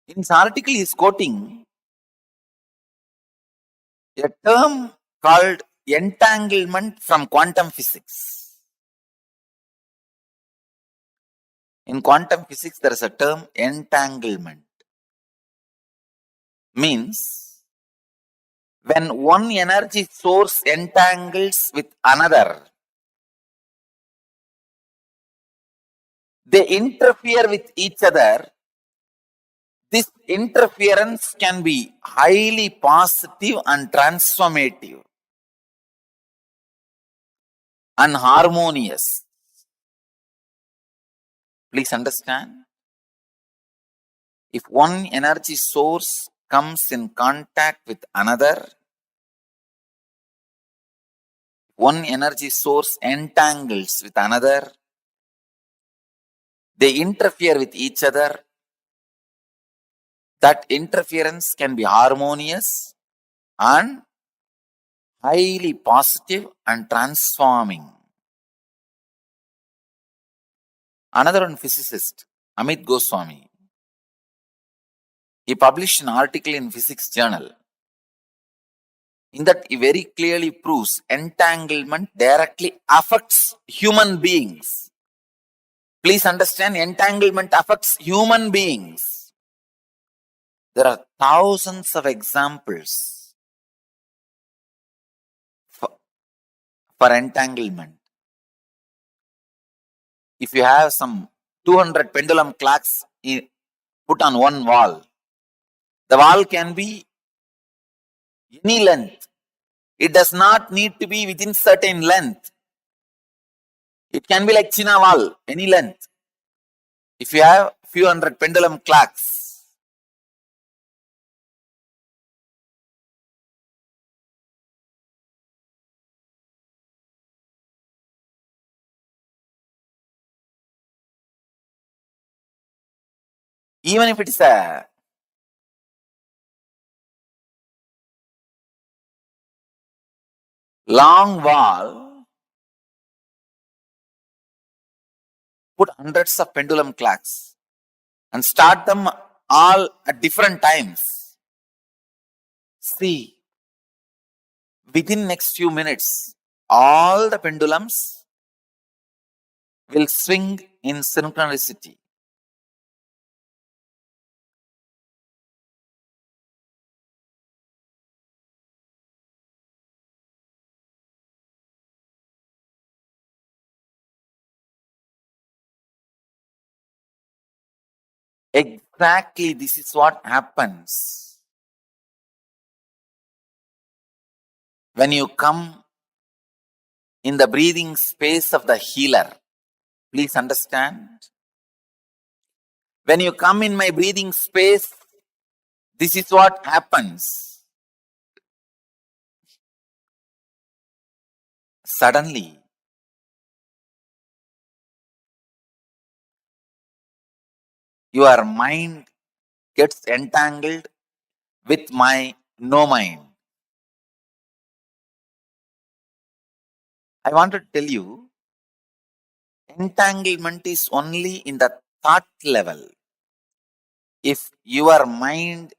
In his article, he is quoting a term called entanglement from quantum physics. In quantum physics, there is a term entanglement. Means when one energy source entangles with another, they interfere with each other. This interference can be highly positive and transformative and harmonious. Please understand. If one energy source comes in contact with another, one energy source entangles with another, they interfere with each other. That interference can be harmonious and highly positive and transforming. Another one physicist, Amit Goswami, he published an article in Physics Journal. In that, he very clearly proves entanglement directly affects human beings. Please understand, entanglement affects human beings. There are thousands of examples for entanglement. If you have some 200 pendulum clocks put on one wall, the wall can be any length. It does not need to be within certain length. It can be like China wall, any length. If you have few hundred pendulum clocks, even if it is a long wall, put hundreds of pendulum clocks and start them all at different times. See, within next few minutes, all the pendulums will swing in synchronicity. Exactly, this is what happens when you come in the breathing space of the healer. Please understand. When you come in my breathing space, this is what happens. Suddenly, your mind gets entangled with my no mind. I want to tell you, entanglement is only in the thought level. If your mind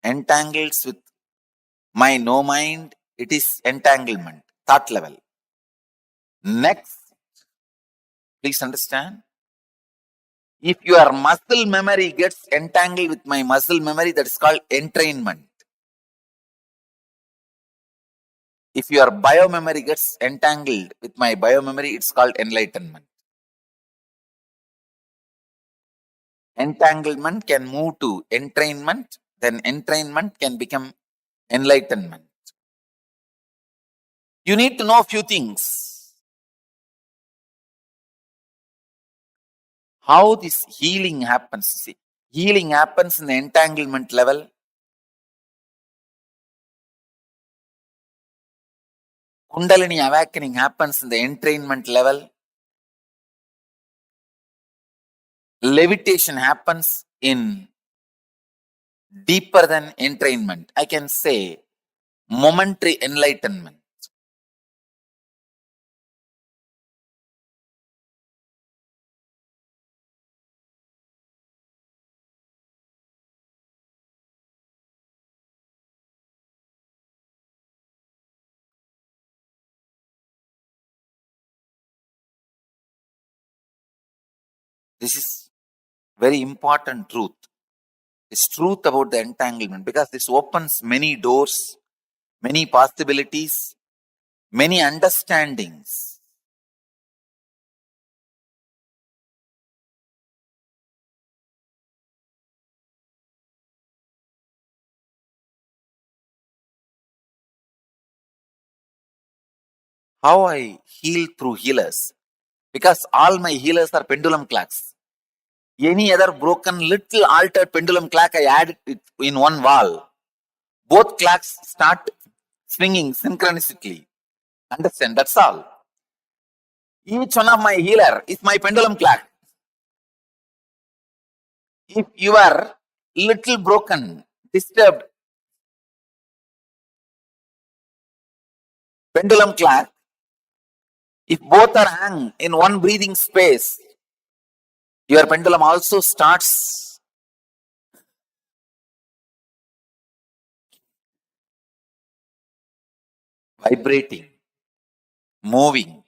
entangles with my no mind, it is entanglement, thought level. Next, please understand, if your muscle memory gets entangled with my muscle memory, that is called entrainment. If your biomemory gets entangled with my biomemory, it's called enlightenment. Entanglement can move to entrainment, then entrainment can become enlightenment. you need to know a few things. How this healing happens. See, healing happens in the entanglement level. Kundalini awakening happens in the entrainment level. Levitation happens in deeper than entrainment. I can say momentary enlightenment. This is very important truth. It's truth about the entanglement because this opens many doors, many possibilities, many understandings. How I heal through healers? Because all my healers are pendulum clocks. Any other broken little altered pendulum clock, I add it in one wall. Both clocks start swinging synchronistically. Understand? That's all. Each one of my healer is my pendulum clock. If you are little broken, disturbed pendulum clock, if both are hung in one breathing space, your pendulum also starts vibrating, moving.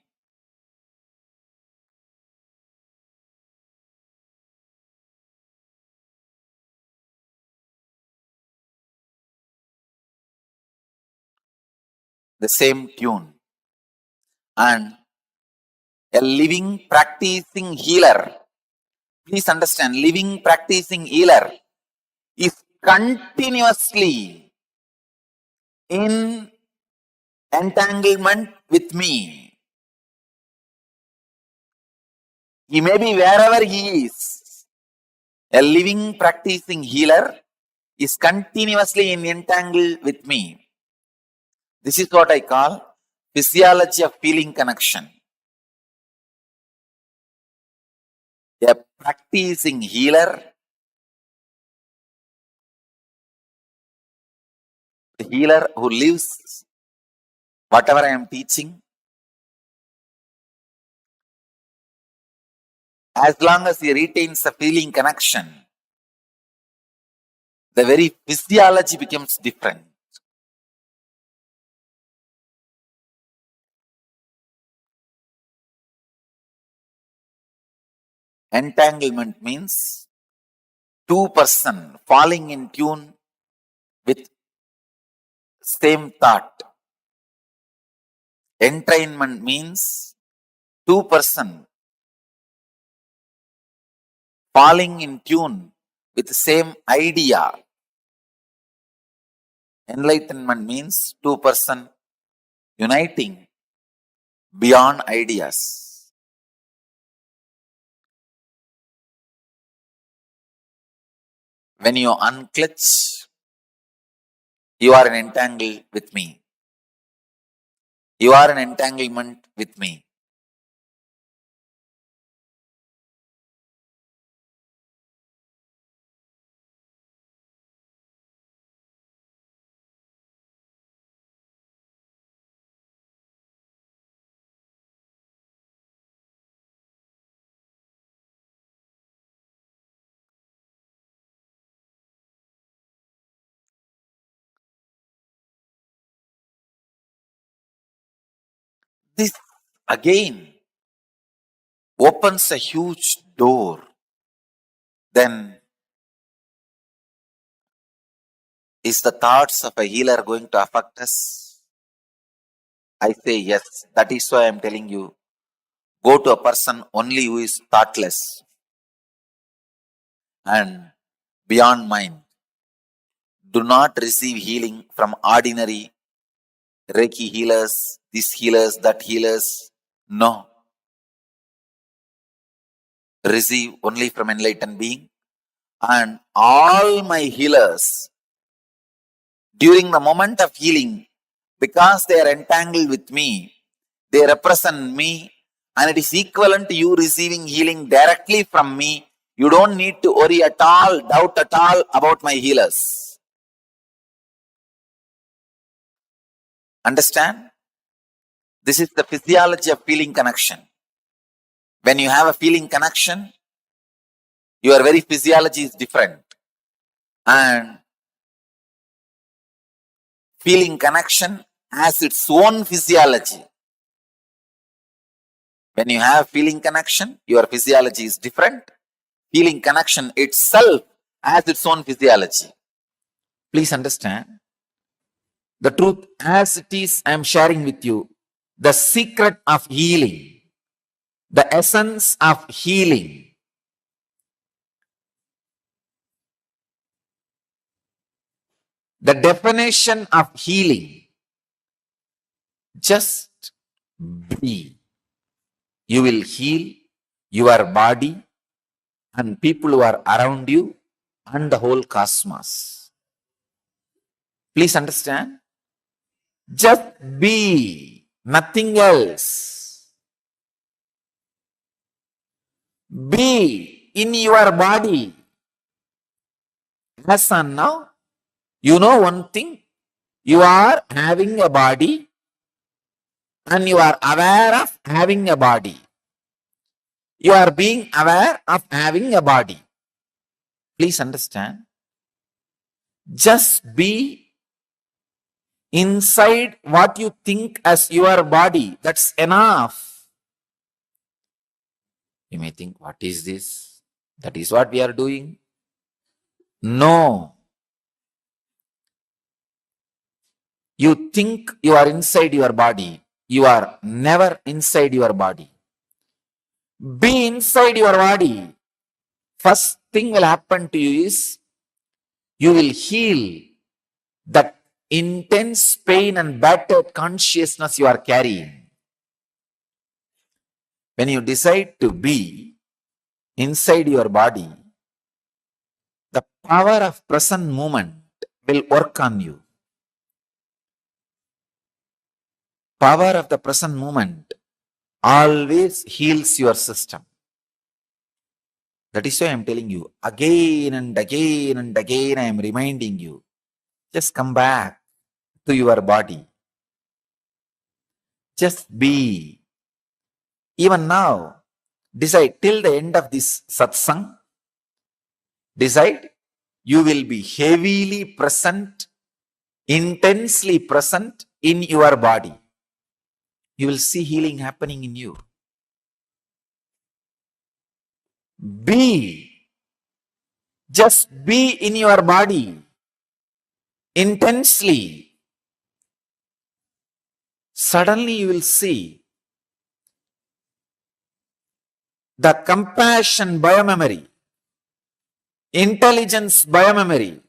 The same tune. And a living practicing healer, please understand, living practicing healer is continuously in entanglement with me. He may be wherever he is. A living practicing healer is continuously in entangle with me. This is what I call physiology of feeling connection. A practicing healer, the healer who lives whatever I am teaching, as long as he retains the feeling connection, the very physiology becomes different. Entanglement means two person falling in tune with same thought. Entrainment means two person falling in tune with the same idea. Enlightenment means two person uniting beyond ideas. When you unclutch, you are in entangle with me. You are in entanglement with me. This again opens a huge door. Then is the thoughts of a healer going to affect us? I say yes. That is why I am telling you, go to a person only who is thoughtless and beyond mind. Do not receive healing from ordinary Reiki healers these healers, that healers. No. Receive only from enlightened being. And all my healers, during the moment of healing, because they are entangled with me, they represent me, and it is equivalent to you receiving healing directly from me. You don't need to worry at all, doubt at all about my healers. Understand? This is the physiology of feeling connection. When you have a feeling connection, your very physiology is different. And feeling connection has its own physiology. When you have feeling connection, your physiology is different. Feeling connection itself has its own physiology. Please understand. The truth as it is, I am sharing with you the secret of healing, the essence of healing. The definition of healing. Just be. You will heal your body and people who are around you and the whole cosmos. Please understand. Just be, nothing else. Be in your body. Asana now. You know one thing. You are having a body and you are aware of having a body. You are being aware of having a body. Please understand. Just be inside what you think as your body. That's enough. You may think, what is this? That is what we are doing. No. You think you are inside your body. You are never inside your body. Be inside your body. First thing will happen to you is you will heal that intense pain and battered consciousness you are carrying. When you decide to be inside your body, the power of present moment will work on you. Power of the present moment always heals your system. That is why I am telling you again and again and again. I am reminding you, just come back to your body. Just be. Even now, decide till the end of this satsang, decide you will be heavily present, intensely present in your body. You will see healing happening in you. Be. Just be in your body intensely. Suddenly you will see the compassion biomemory, intelligence biomemory,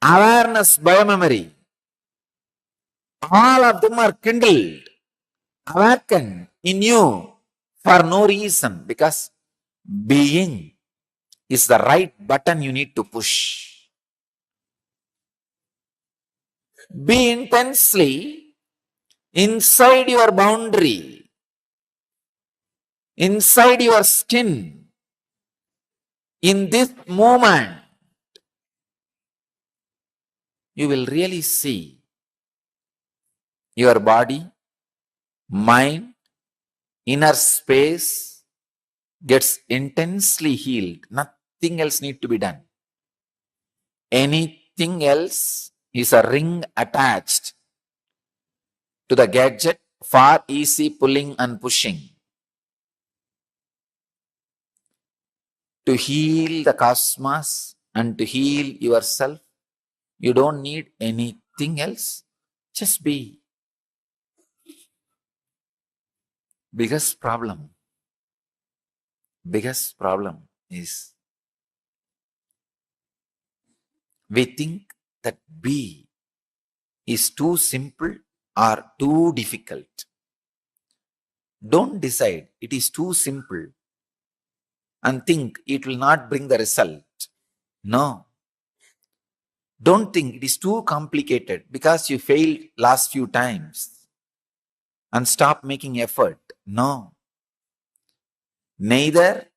awareness biomemory. All of them are kindled, awakened in you for no reason, because being is the right button you need to push. Be intensely inside your boundary, inside your skin. In this moment, you will really see your body, mind, inner space gets intensely healed. Nothing else needs to be done. Anything else is a ring attached to the gadget for easy pulling and pushing. To heal the cosmos and to heal yourself, you don't need anything else. Just be. Biggest problem is we think that be is too simple or too difficult. Don't decide it is too simple and think it will not bring the result. No. Don't think it is too complicated because you failed last few times and stop making effort. No. Neither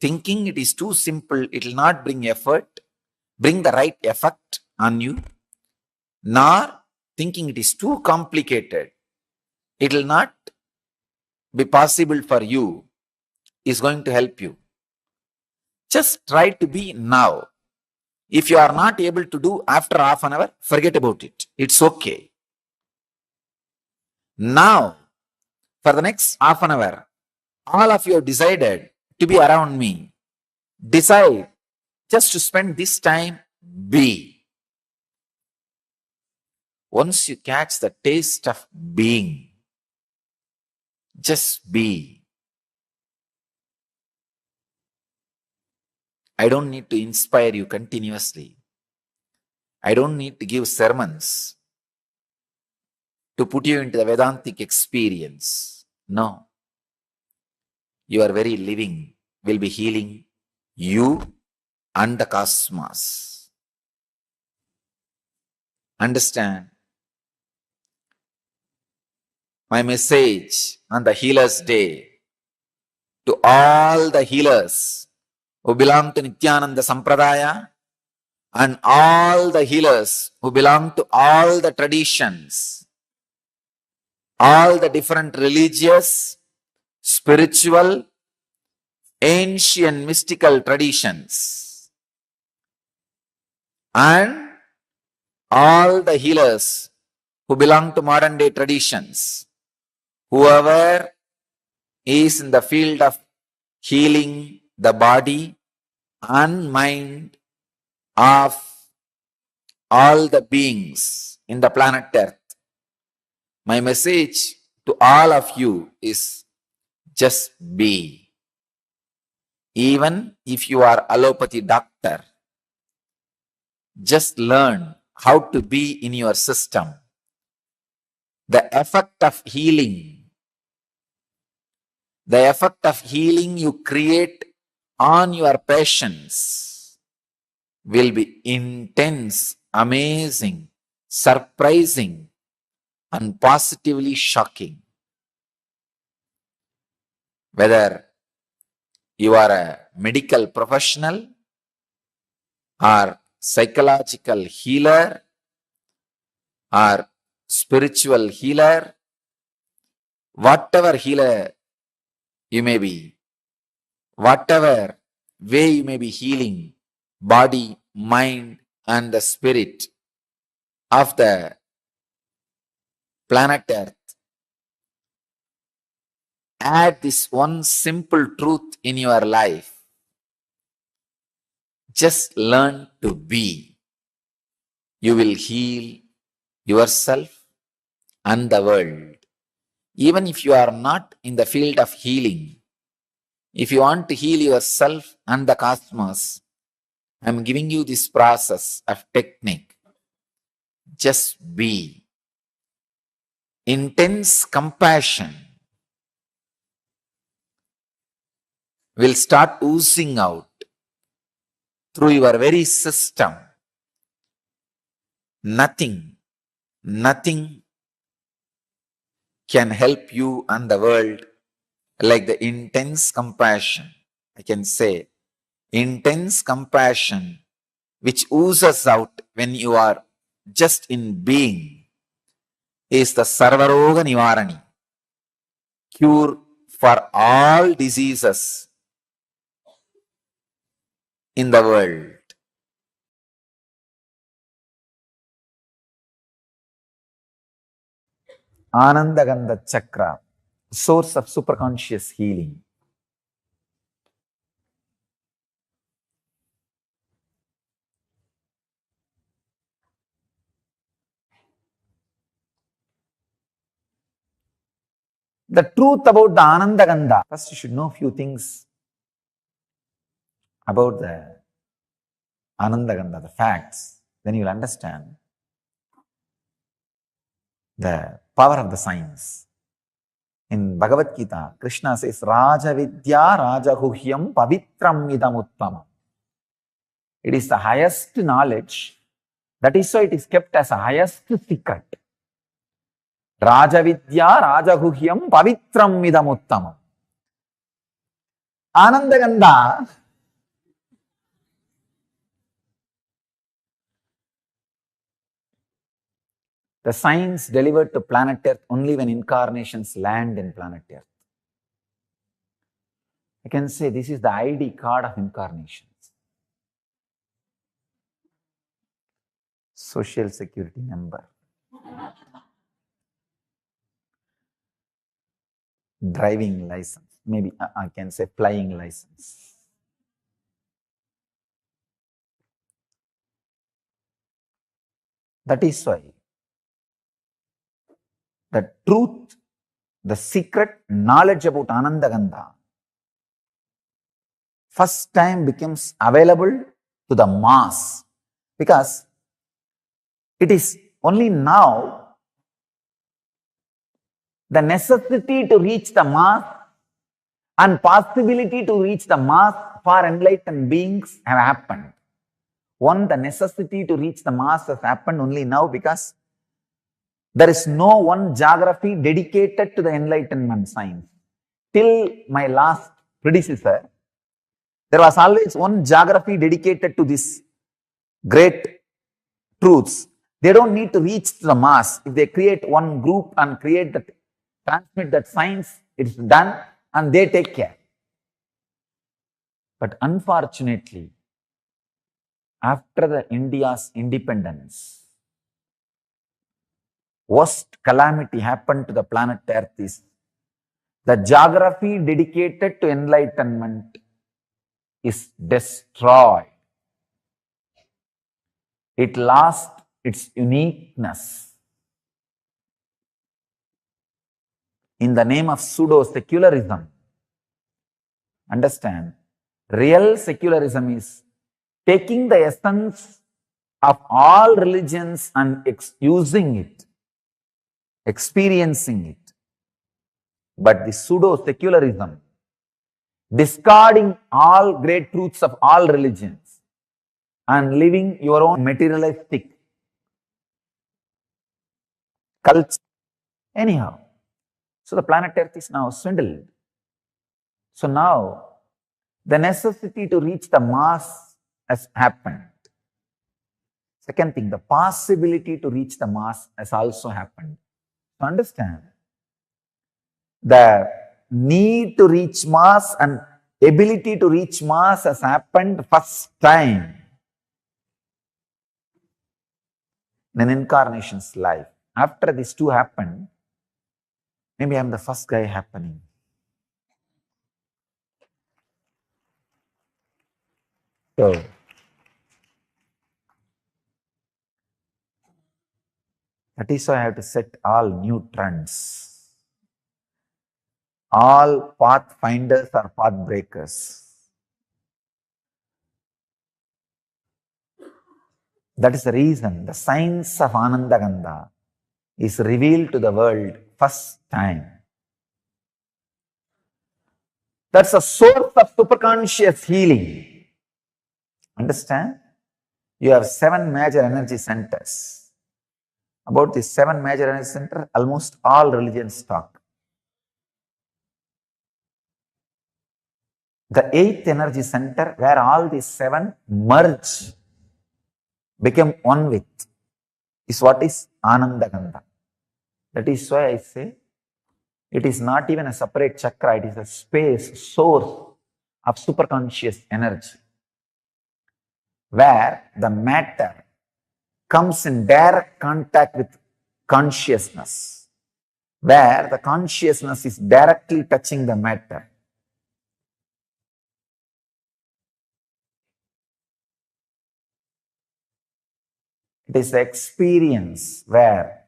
thinking it is too simple, it will not bring effort, bring the right effect on you, nor thinking it is too complicated, it will not be possible for you, is going to help you. Just try to be now. If you are not able to do after half an hour, forget about it. It's okay. Now, for the next half an hour, all of you have decided to be around me. Decide just to spend this time, be. Once you catch the taste of being, just be. I don't need to inspire you continuously. I don't need to give sermons to put you into the Vedantic experience. No. Your very living will be healing you and the cosmos. Understand? My message on the Healer's Day to all the healers who belong to Nityananda Sampradaya and all the healers who belong to all the traditions, all the different religious, spiritual, ancient mystical traditions, and all the healers who belong to modern day traditions. Whoever is in the field of healing the body and mind of all the beings in the planet Earth, my message to all of you is just be. Even if you are allopathy doctor, just learn how to be in your system. The effect of healing you create on your patients will be intense, amazing, surprising, and positively shocking. Whether you are a medical professional or psychological healer or spiritual healer, whatever healer you may be, whatever way you may be healing body, mind, and the spirit of the planet Earth, add this one simple truth in your life. Just learn to be. You will heal yourself and the world. Even if you are not in the field of healing, if you want to heal yourself and the cosmos, I am giving you this process of technique. Just be. Intense compassion will start oozing out through your very system. Nothing can help you and the world like the intense compassion. I can say intense compassion which oozes out when you are just in being is the Sarvaroga Nivarani, cure for all diseases in the world. Anandagandha Chakra, source of superconscious healing. The truth about the Anandagandha, first you should know a few things about the Anandagandha, the facts. Then you will understand the power of the science. In Bhagavad Gita, Krishna says, Raja Vidya Rajaguhyam Pavitram Idam Uttamam. It is the highest knowledge. That is why it is kept as a highest secret. Raja Vidya Rajaguhyam Pavitram Idam Uttamam. Anandagandha, the science delivered to planet Earth only when incarnations land in planet Earth. I can say this is the ID card of incarnations. Social security number. Driving license. Maybe I can say flying license. That is why the truth, the secret knowledge about Anandagandha first time becomes available to the mass, because it is only now the necessity to reach the mass and possibility to reach the mass for enlightened beings have happened. One, the necessity to reach the mass has happened only now because there is no one geography dedicated to the enlightenment science. Till my last predecessor, there was always one geography dedicated to this great truths. They don't need to reach the mass. If they create one group and transmit that science, it's done and they take care. But unfortunately, after the India's independence, worst calamity happened to the planet Earth is the geography dedicated to enlightenment is destroyed. It lost its uniqueness. In the name of pseudo-secularism, understand, real secularism is taking the essence of all religions and using it, experiencing it. But the pseudo-secularism, discarding all great truths of all religions and living your own materialistic culture. Anyhow, so the planet Earth is now swindled. So now the necessity to reach the mass has happened. Second thing, the possibility to reach the mass has also happened. So understand, the need to reach mass and ability to reach mass has happened first time in an incarnation's life. After these two happened, maybe I'm the first guy happening. So that is why I have to set all new trends. All pathfinders are path breakers. That is the reason the science of Anandagandha is revealed to the world first time. That's a source of superconscious healing. Understand? You have 7 major energy centers. About these 7 major energy centers, almost all religions talk. The 8th energy center, where all these 7 merge, become one with, is what is Anandagandha. That is why I say it is not even a separate chakra, it is a space, source of superconscious energy, where the matter comes in direct contact with consciousness, where the consciousness is directly touching the matter. It is the experience where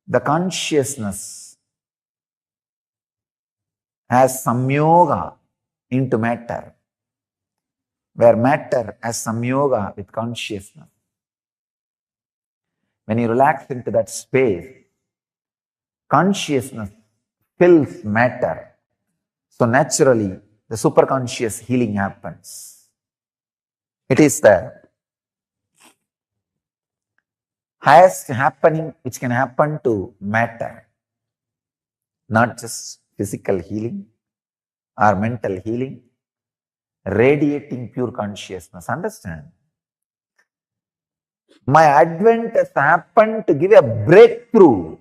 the consciousness has samyoga into matter, where matter has samyoga with consciousness. When you relax into that space, consciousness fills matter. So naturally, the superconscious healing happens. It is the highest happening which can happen to matter, not just physical healing or mental healing, radiating pure consciousness. Understand? My advent has happened to give a breakthrough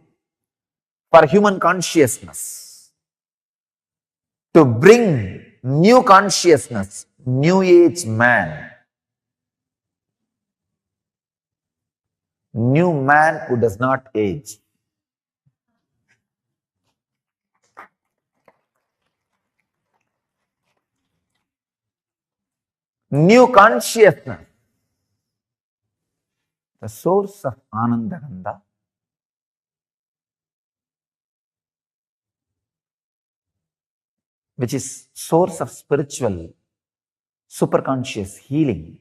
for human consciousness, to bring new consciousness, new age man, new man who does not age. New consciousness, the source of Anandaganda, which is source of spiritual superconscious healing,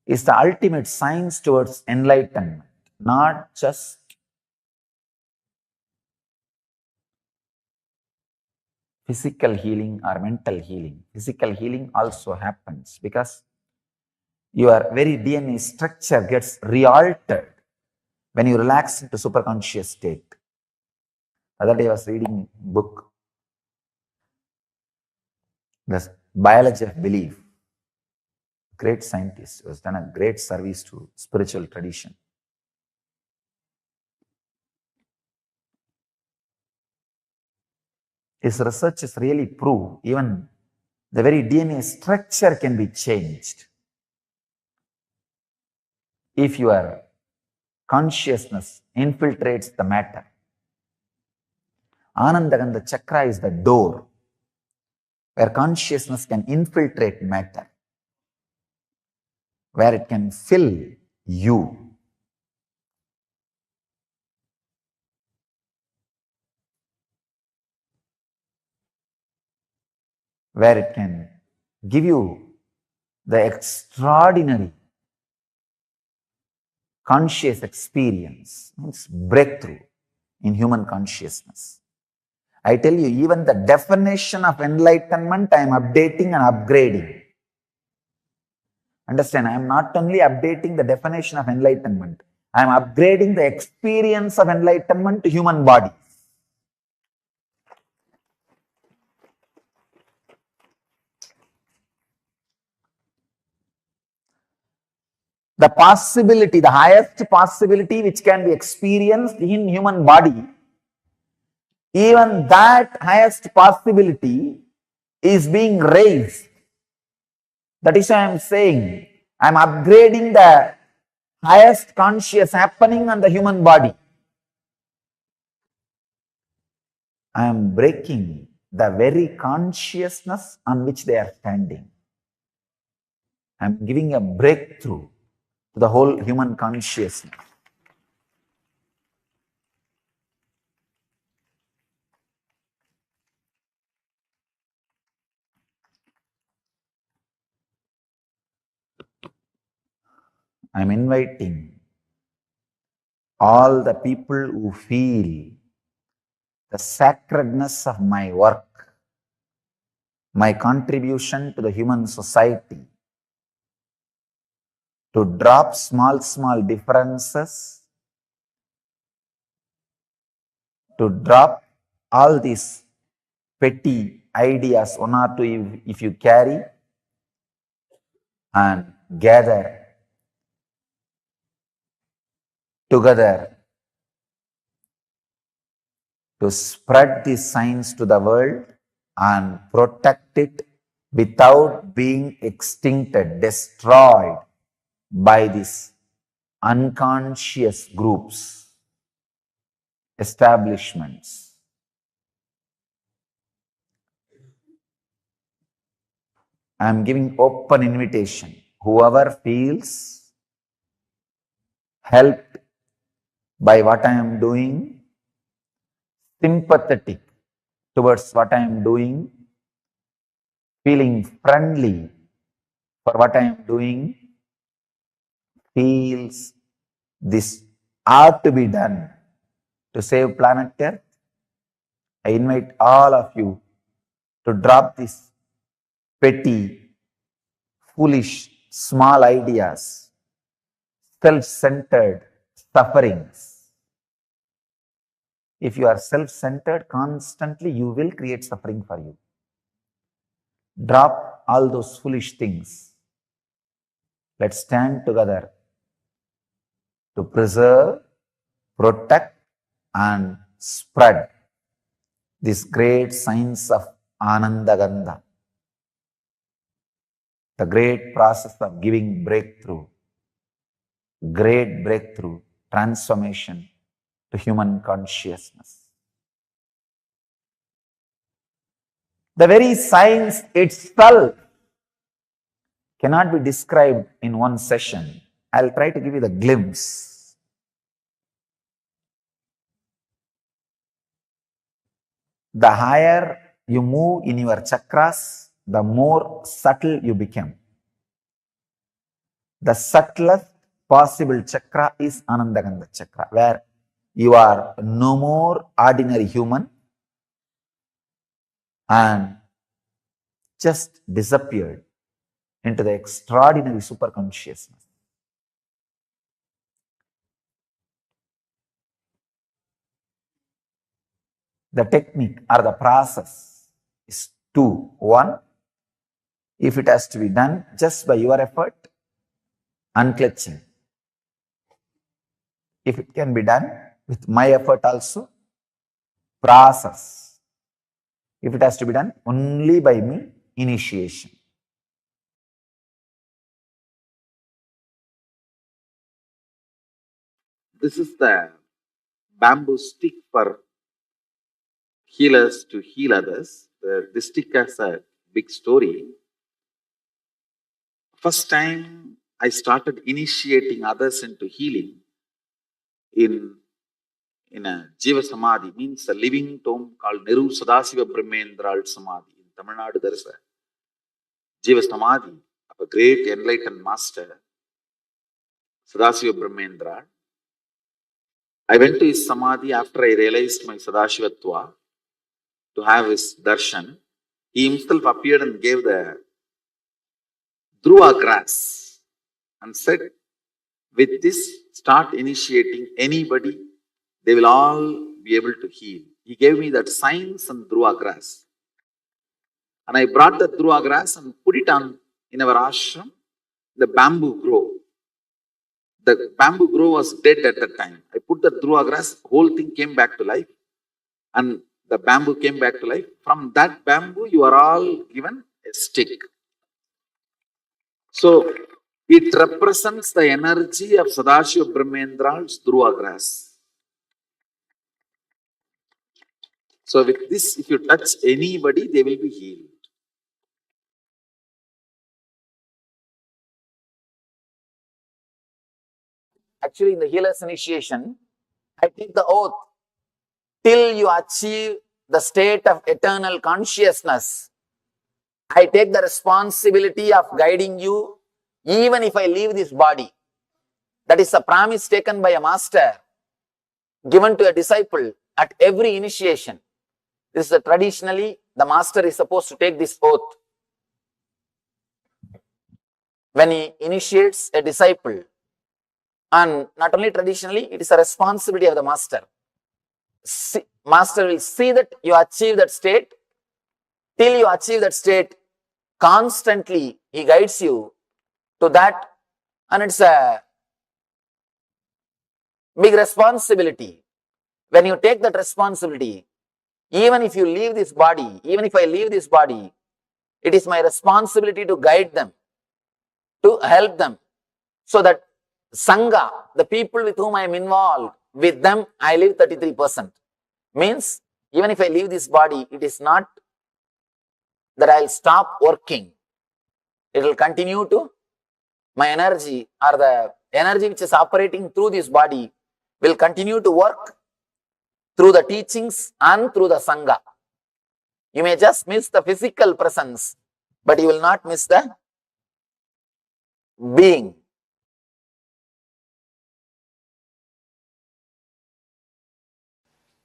is the ultimate science towards enlightenment, not just physical healing or mental healing. Physical healing also happens because your very DNA structure gets re-altered when you relax into superconscious state. The other day I was reading a book, The Biology of Belief. Great scientist who has done a great service to spiritual tradition. His researches really prove even the very DNA structure can be changed if your consciousness infiltrates the matter. Anandaganda chakra is the door where consciousness can infiltrate matter, where it can fill you. Where it can give you the extraordinary conscious experience, means breakthrough in human consciousness. I tell you, even the definition of enlightenment, I am updating and upgrading. Understand, I am not only updating the definition of enlightenment, I am upgrading the experience of enlightenment to human body. The possibility, the highest possibility which can be experienced in human body, even that highest possibility is being raised. That is why I am saying, I am upgrading the highest conscious happening on the human body. I am breaking the very consciousness on which they are standing. I am giving a breakthrough to the whole human consciousness. I am inviting all the people who feel the sacredness of my work, my contribution to the human society, to drop small differences, to drop all these petty ideas, one or two if you carry, and gather together to spread this science to the world and protect it without being extincted, destroyed by these unconscious groups, establishments. I am giving open invitation. Whoever feels helped by what I am doing, sympathetic towards what I am doing, feeling friendly for what I am doing, feels this ought to be done to save planet Earth. I invite all of you to drop these petty, foolish, small ideas, self-centered sufferings. If you are self-centered constantly, you will create suffering for you. Drop all those foolish things. Let's stand together to preserve, protect, and spread this great science of Anandagandha, the great process of giving breakthrough, great breakthrough, transformation to human consciousness. The very science itself cannot be described in one session. I'll try to give you the glimpse. The higher you move in your chakras, the more subtle you become. The subtlest possible chakra is Anandagandha chakra, where you are no more ordinary human and just disappeared into the extraordinary superconsciousness. The technique or the process is two. One, if it has to be done just by your effort, unclutching. If it can be done with my effort also, process. If it has to be done only by me, initiation. This is the bamboo stick for healers to heal others. This stick has a big story. First time I started initiating others into healing in a Jiva Samadhi, means a living tomb called Neru Sadasiva Brahmendral Samadhi. In Tamil Nadu, there is a Jiva Samadhi of a great enlightened master, Sadasiva Brahmendra. I went to his Samadhi after I realized my Sadashivatva to have his darshan. He himself appeared and gave the Dhruva grass and said, with this, start initiating anybody, they will all be able to heal. He gave me that science and Dhruva grass. And I brought the Dhruva grass and put it on in our ashram, the bamboo grove. The bamboo grove was dead at that time. I put the Dhruva grass, whole thing came back to life. And the bamboo came back to life. From that bamboo, you are all given a stick. So, it represents the energy of Sadashiva Brahmendra's Dhruva grass. So, with this, if you touch anybody, they will be healed. Actually, in the healer's initiation, I take the oath till you achieve the state of eternal consciousness. I take the responsibility of guiding you even if I leave this body. That is a promise taken by a master, given to a disciple at every initiation. This is traditionally, the master is supposed to take this oath. When he initiates a disciple, and not only traditionally, it is a responsibility of the master. Master will see that you achieve that state. Till you achieve that state, constantly he guides you to that, and it's a big responsibility. When you take that responsibility, even if you leave this body, even if I leave this body, it is my responsibility to guide them, to help them, so that Sangha, the people with whom I am involved, with them I live 33%. Means, even if I leave this body, it is not that I will stop working. It will continue to, my energy or the energy which is operating through this body will continue to work through the teachings and through the Sangha. You may just miss the physical presence, but you will not miss the being.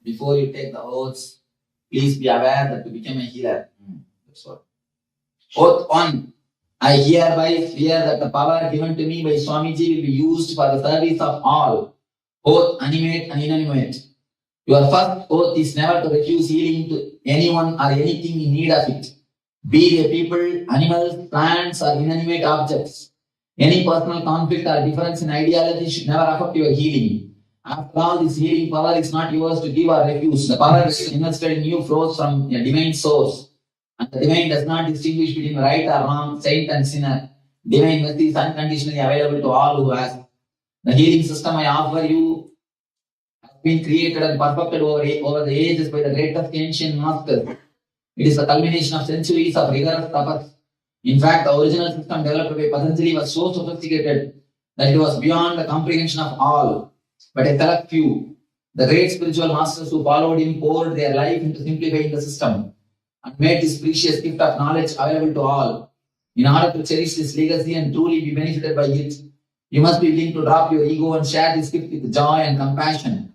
before you take the oaths, please be aware that to become a healer. That's what. Oath 1. I hereby swear that the power given to me by Swamiji will be used for the service of all, both animate and inanimate. Your first oath is never to refuse healing to anyone or anything in need of it, be they people, animals, plants, or inanimate objects. Any personal conflict or difference in ideology should never affect your healing. After all, this healing power is not yours to give or refuse. The power invested in you flows from a divine source. And the divine does not distinguish between right or wrong, saint and sinner. Divine mercy is unconditionally available to all who ask. The healing system I offer you has been created and perfected over the ages by the greatest ancient masters. It is the culmination of centuries of rigorous tapas. In fact, the original system developed by Patanjali was so sophisticated that it was beyond the comprehension of all. But a select few, the great spiritual masters who followed him, poured their life into simplifying the system and made this precious gift of knowledge available to all. In order to cherish this legacy and truly be benefited by it, you must be willing to drop your ego and share this gift with joy and compassion.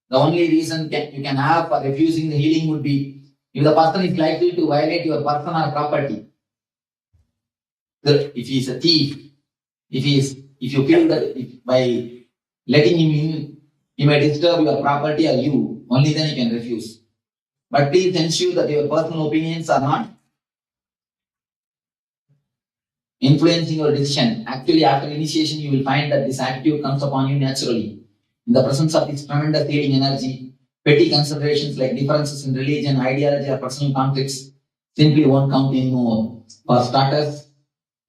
The only reason you can have for refusing the healing would be if the person is likely to violate your person or property. If he is a thief, if you feel that by letting him in, he may disturb your property or you, only then you can refuse. But please ensure that your personal opinions are not influencing your decision. Actually, after initiation, you will find that this attitude comes upon you naturally. In the presence of this tremendous healing energy, petty considerations like differences in religion, ideology, or personal conflicts simply won't count anymore. For starters,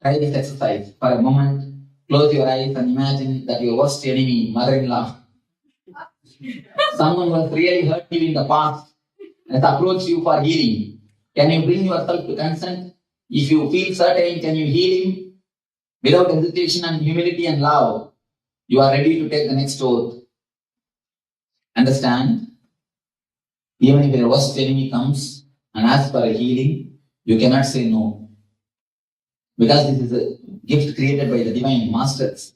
try this exercise. For a moment, close your eyes and imagine that your worst enemy, mother-in-law, someone who has really hurt you in the past, has approached you for healing. Can you bring yourself to consent? If you feel certain, can you heal him? Without hesitation and humility and love, you are ready to take the next oath. Understand? Even if your worst enemy comes and asks for a healing, you cannot say no. Because this is a gift created by the divine masters,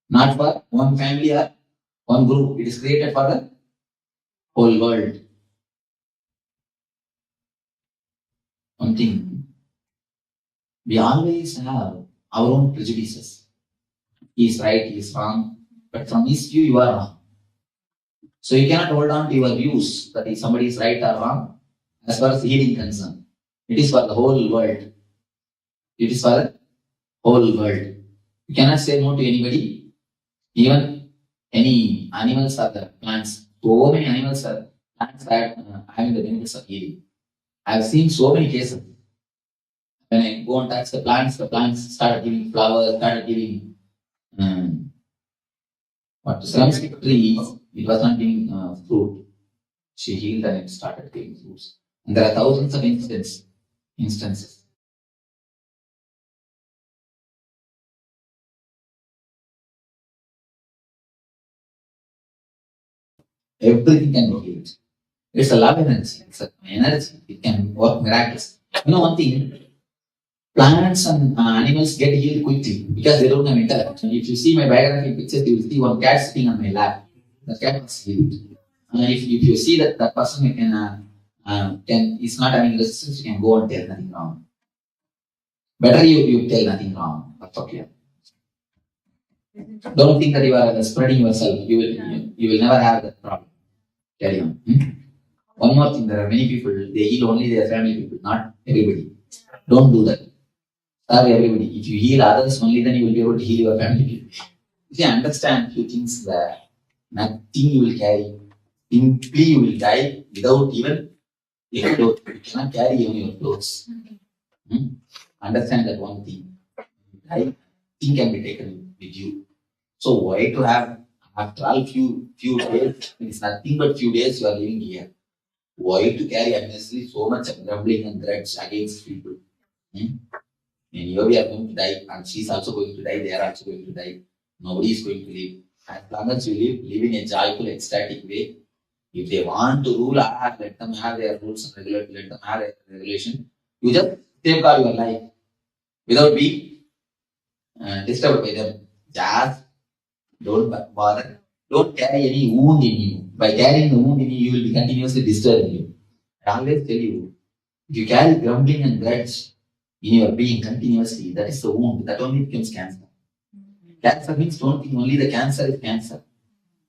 not for one family or one group. It is created for the whole world. One thing, we always have our own prejudices. He is right, he is wrong, but from his view, you are wrong. So you cannot hold on to your views that if somebody is right or wrong as far as healing concerned. It is for the whole world. It is for the whole world. You cannot say no to anybody, even any animals or the plants. So many animals or plants are having the benefits of healing. I have seen so many cases. When I go and touch the plants started giving flowers, started giving some trees. It was not giving fruit. She healed and it started giving fruits. And there are thousands of instances. Everything can be healed. It's a love energy. It's an energy. It can work miraculous. You know one thing, plants and animals get healed quickly because they don't have intellect. If you see my biography pictures, you will see one cat sitting on my lap. The cat was healed. If you see that person is not having resistance, you can go and tell nothing wrong. Better you tell nothing wrong. That's okay. Don't think that you are spreading yourself. You will never have that problem. Carry on. One more thing, there are many people, they heal only their family people, not everybody. Don't do that. Serve everybody. If you heal others, only then you will be able to heal your family people. If you understand few things that nothing you will carry, simply you will die without even your clothes. You cannot carry even your clothes. Understand that one thing. Nothing can be taken with you. So why to have after all few days, it's nothing but few days you are living here. Why to carry unnecessarily so much grumbling and grudge against people? And here we are going to die, and she is also going to die, they are also going to die. Nobody is going to live. As long as you live in a joyful, ecstatic way. If they want to rule, let them have their rules and let them have their regulation. You just safeguard your life without being disturbed by them. Just don't bother. Don't carry any wound in you. By carrying the wound in you, you will be continuously disturbing you. I always tell you, if you carry grumbling and grudge in your being continuously, that is the wound. That only becomes cancer. Cancer means don't think only the cancer is cancer.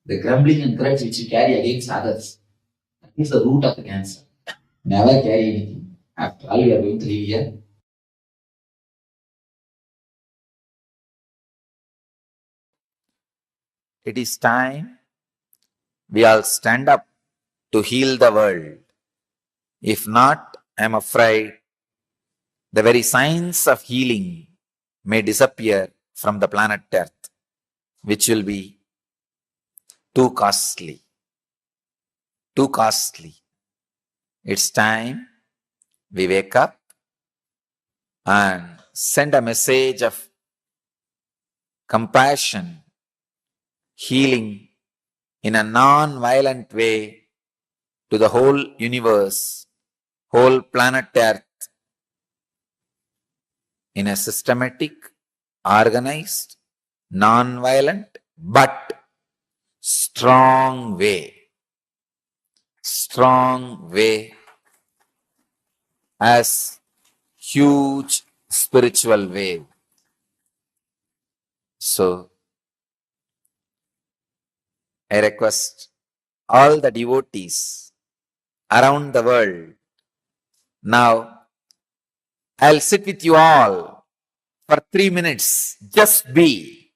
The grumbling and grudge which you carry against others, that is the root of the cancer. Never carry anything. After all, we are going to live here. It is time we all stand up to heal the world. If not, I am afraid the very signs of healing may disappear from the planet Earth, which will be too costly. Too costly. It's time we wake up and send a message of compassion, healing in a non-violent way to the whole universe, whole planet Earth, in a systematic, organized, non-violent, but strong way. Strong way as huge spiritual wave. So, I request all the devotees around the world. Now, I'll sit with you all for 3 minutes. Just be.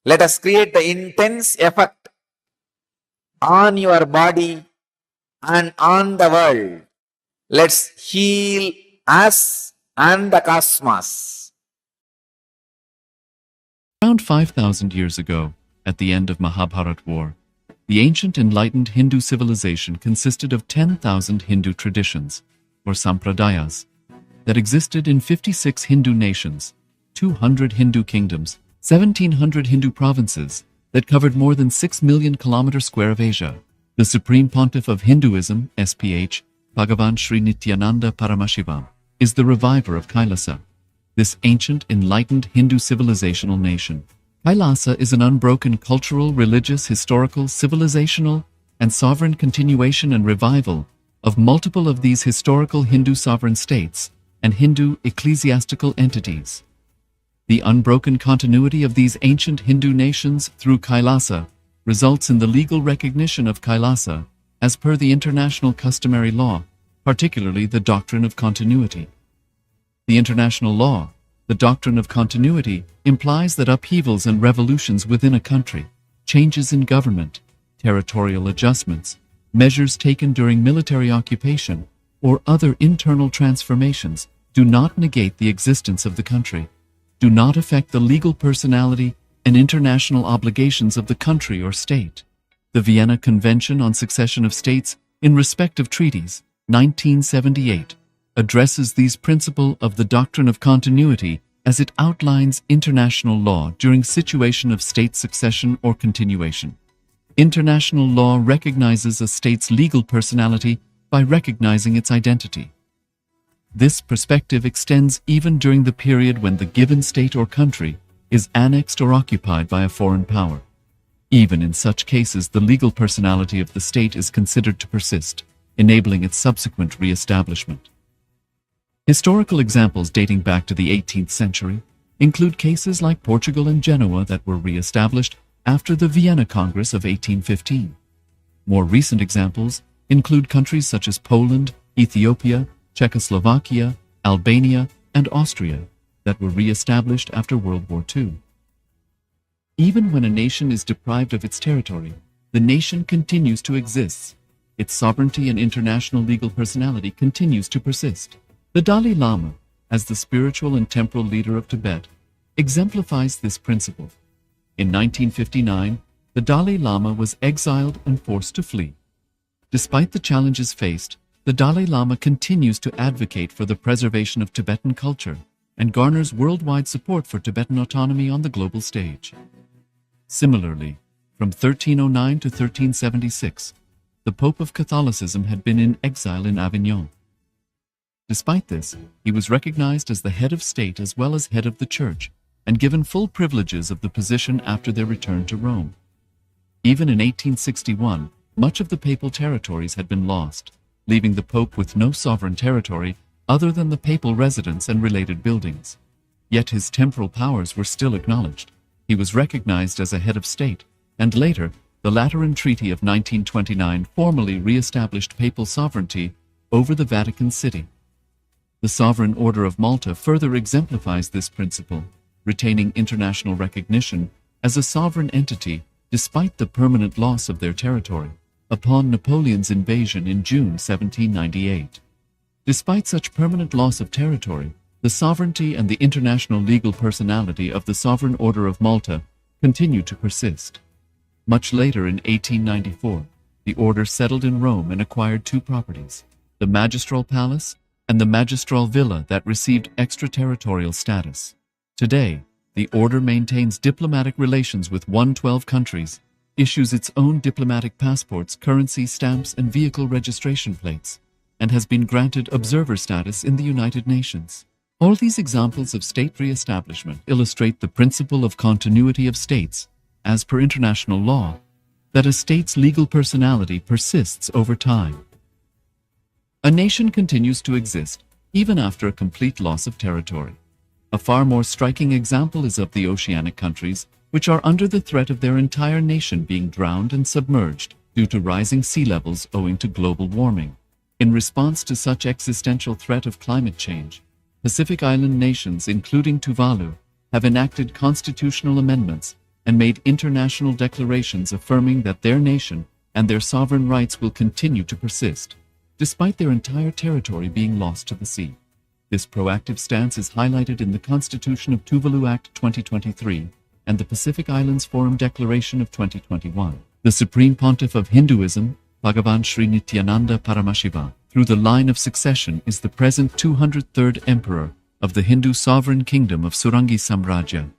Let us create the intense effect on your body and on the world. Let's heal us and the cosmos. Around 5,000 years ago, at the end of Mahabharat War, the ancient enlightened Hindu civilization consisted of 10,000 Hindu traditions, or sampradayas, that existed in 56 Hindu nations, 200 Hindu kingdoms, 1,700 Hindu provinces that covered more than 6 million kilometers square of Asia. The Supreme Pontiff of Hinduism, SPH, Bhagavan Sri Nityananda Paramashivoham, is the reviver of Kailasa, this ancient enlightened Hindu civilizational nation. Kailasa is an unbroken cultural, religious, historical, civilizational, and sovereign continuation and revival of multiple of these historical Hindu sovereign states and Hindu ecclesiastical entities. The unbroken continuity of these ancient Hindu nations through Kailasa results in the legal recognition of Kailasa as per the international customary law, particularly the doctrine of continuity. The international law, the doctrine of continuity, implies that upheavals and revolutions within a country, changes in government, territorial adjustments, measures taken during military occupation, or other internal transformations do not negate the existence of the country, do not affect the legal personality and international obligations of the country or state. The Vienna Convention on Succession of States in respect of treaties, 1978, addresses these principles of the doctrine of continuity as it outlines international law during situation of state succession or continuation. International law recognizes a state's legal personality by recognizing its identity. This perspective extends even during the period when the given state or country is annexed or occupied by a foreign power. Even in such cases, the legal personality of the state is considered to persist, enabling its subsequent re-establishment. Historical examples dating back to the 18th century include cases like Portugal and Genoa that were re-established after the Vienna Congress of 1815. More recent examples include countries such as Poland, Ethiopia, Czechoslovakia, Albania, and Austria that were re-established after World War II. Even when a nation is deprived of its territory, the nation continues to exist. Its sovereignty and international legal personality continues to persist. The Dalai Lama, as the spiritual and temporal leader of Tibet, exemplifies this principle. In 1959, the Dalai Lama was exiled and forced to flee. Despite the challenges faced, the Dalai Lama continues to advocate for the preservation of Tibetan culture and garners worldwide support for Tibetan autonomy on the global stage. Similarly, from 1309 to 1376, the Pope of Catholicism had been in exile in Avignon. Despite this, he was recognized as the head of state as well as head of the church and given full privileges of the position after their return to Rome. Even in 1861, much of the papal territories had been lost, leaving the Pope with no sovereign territory other than the papal residence and related buildings. Yet his temporal powers were still acknowledged. He was recognized as a head of state, and later, the Lateran Treaty of 1929 formally re-established papal sovereignty over the Vatican City. The Sovereign Order of Malta further exemplifies this principle, retaining international recognition as a sovereign entity despite the permanent loss of their territory upon Napoleon's invasion in June 1798. Despite such permanent loss of territory, the sovereignty and the international legal personality of the Sovereign Order of Malta continue to persist. Much later in 1894, the order settled in Rome and acquired two properties, the Magistral Palace and the Magistral Villa that received extraterritorial status. Today, the order maintains diplomatic relations with 112 countries, issues its own diplomatic passports, currency, stamps, and vehicle registration plates, and has been granted observer status in the United Nations. All these examples of state re-establishment illustrate the principle of continuity of states, as per international law, that a state's legal personality persists over time. A nation continues to exist even after a complete loss of territory. A far more striking example is of the oceanic countries, which are under the threat of their entire nation being drowned and submerged due to rising sea levels owing to global warming. In response to such existential threat of climate change, Pacific Island nations, including Tuvalu, have enacted constitutional amendments and made international declarations affirming that their nation and their sovereign rights will continue to persist, despite their entire territory being lost to the sea. This proactive stance is highlighted in the Constitution of Tuvalu Act 2023 and the Pacific Islands Forum Declaration of 2021. The Supreme Pontiff of Hinduism, Bhagavan Sri Nityananda Paramashiva, through the line of succession is the present 203rd Emperor of the Hindu Sovereign Kingdom of Surangi Samrajya.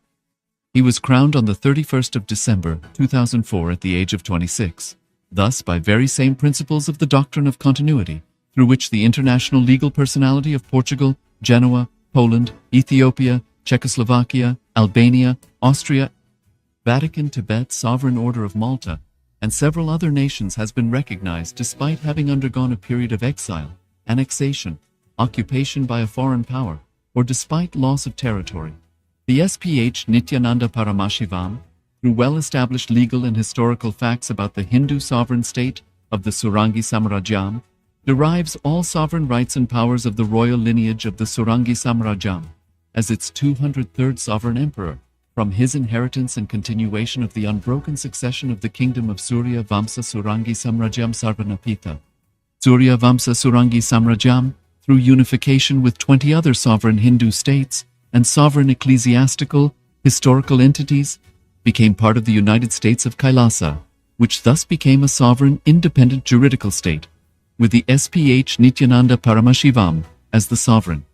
He was crowned on the 31st of December 2004 at the age of 26. Thus, by very same principles of the doctrine of continuity, through which the international legal personality of Portugal, Genoa, Poland, Ethiopia, Czechoslovakia, Albania, Austria, Vatican, Tibet, Sovereign Order of Malta, and several other nations has been recognized despite having undergone a period of exile, annexation, occupation by a foreign power, or despite loss of territory. The SPH Nityananda Paramashivam, through well-established legal and historical facts about the Hindu sovereign state of the Surangi Samrajyam, derives all sovereign rights and powers of the royal lineage of the Surangi Samrajyam, as its 203rd sovereign emperor, from his inheritance and continuation of the unbroken succession of the kingdom of Surya Vamsa Surangi Samrajyam Sarvanapita. Surya Vamsa Surangi Samrajyam, through unification with 20 other sovereign Hindu states and sovereign ecclesiastical, historical entities, became part of the United States of Kailasa, which thus became a sovereign, independent juridical state, with the SPH Nityananda Paramashivam as the sovereign.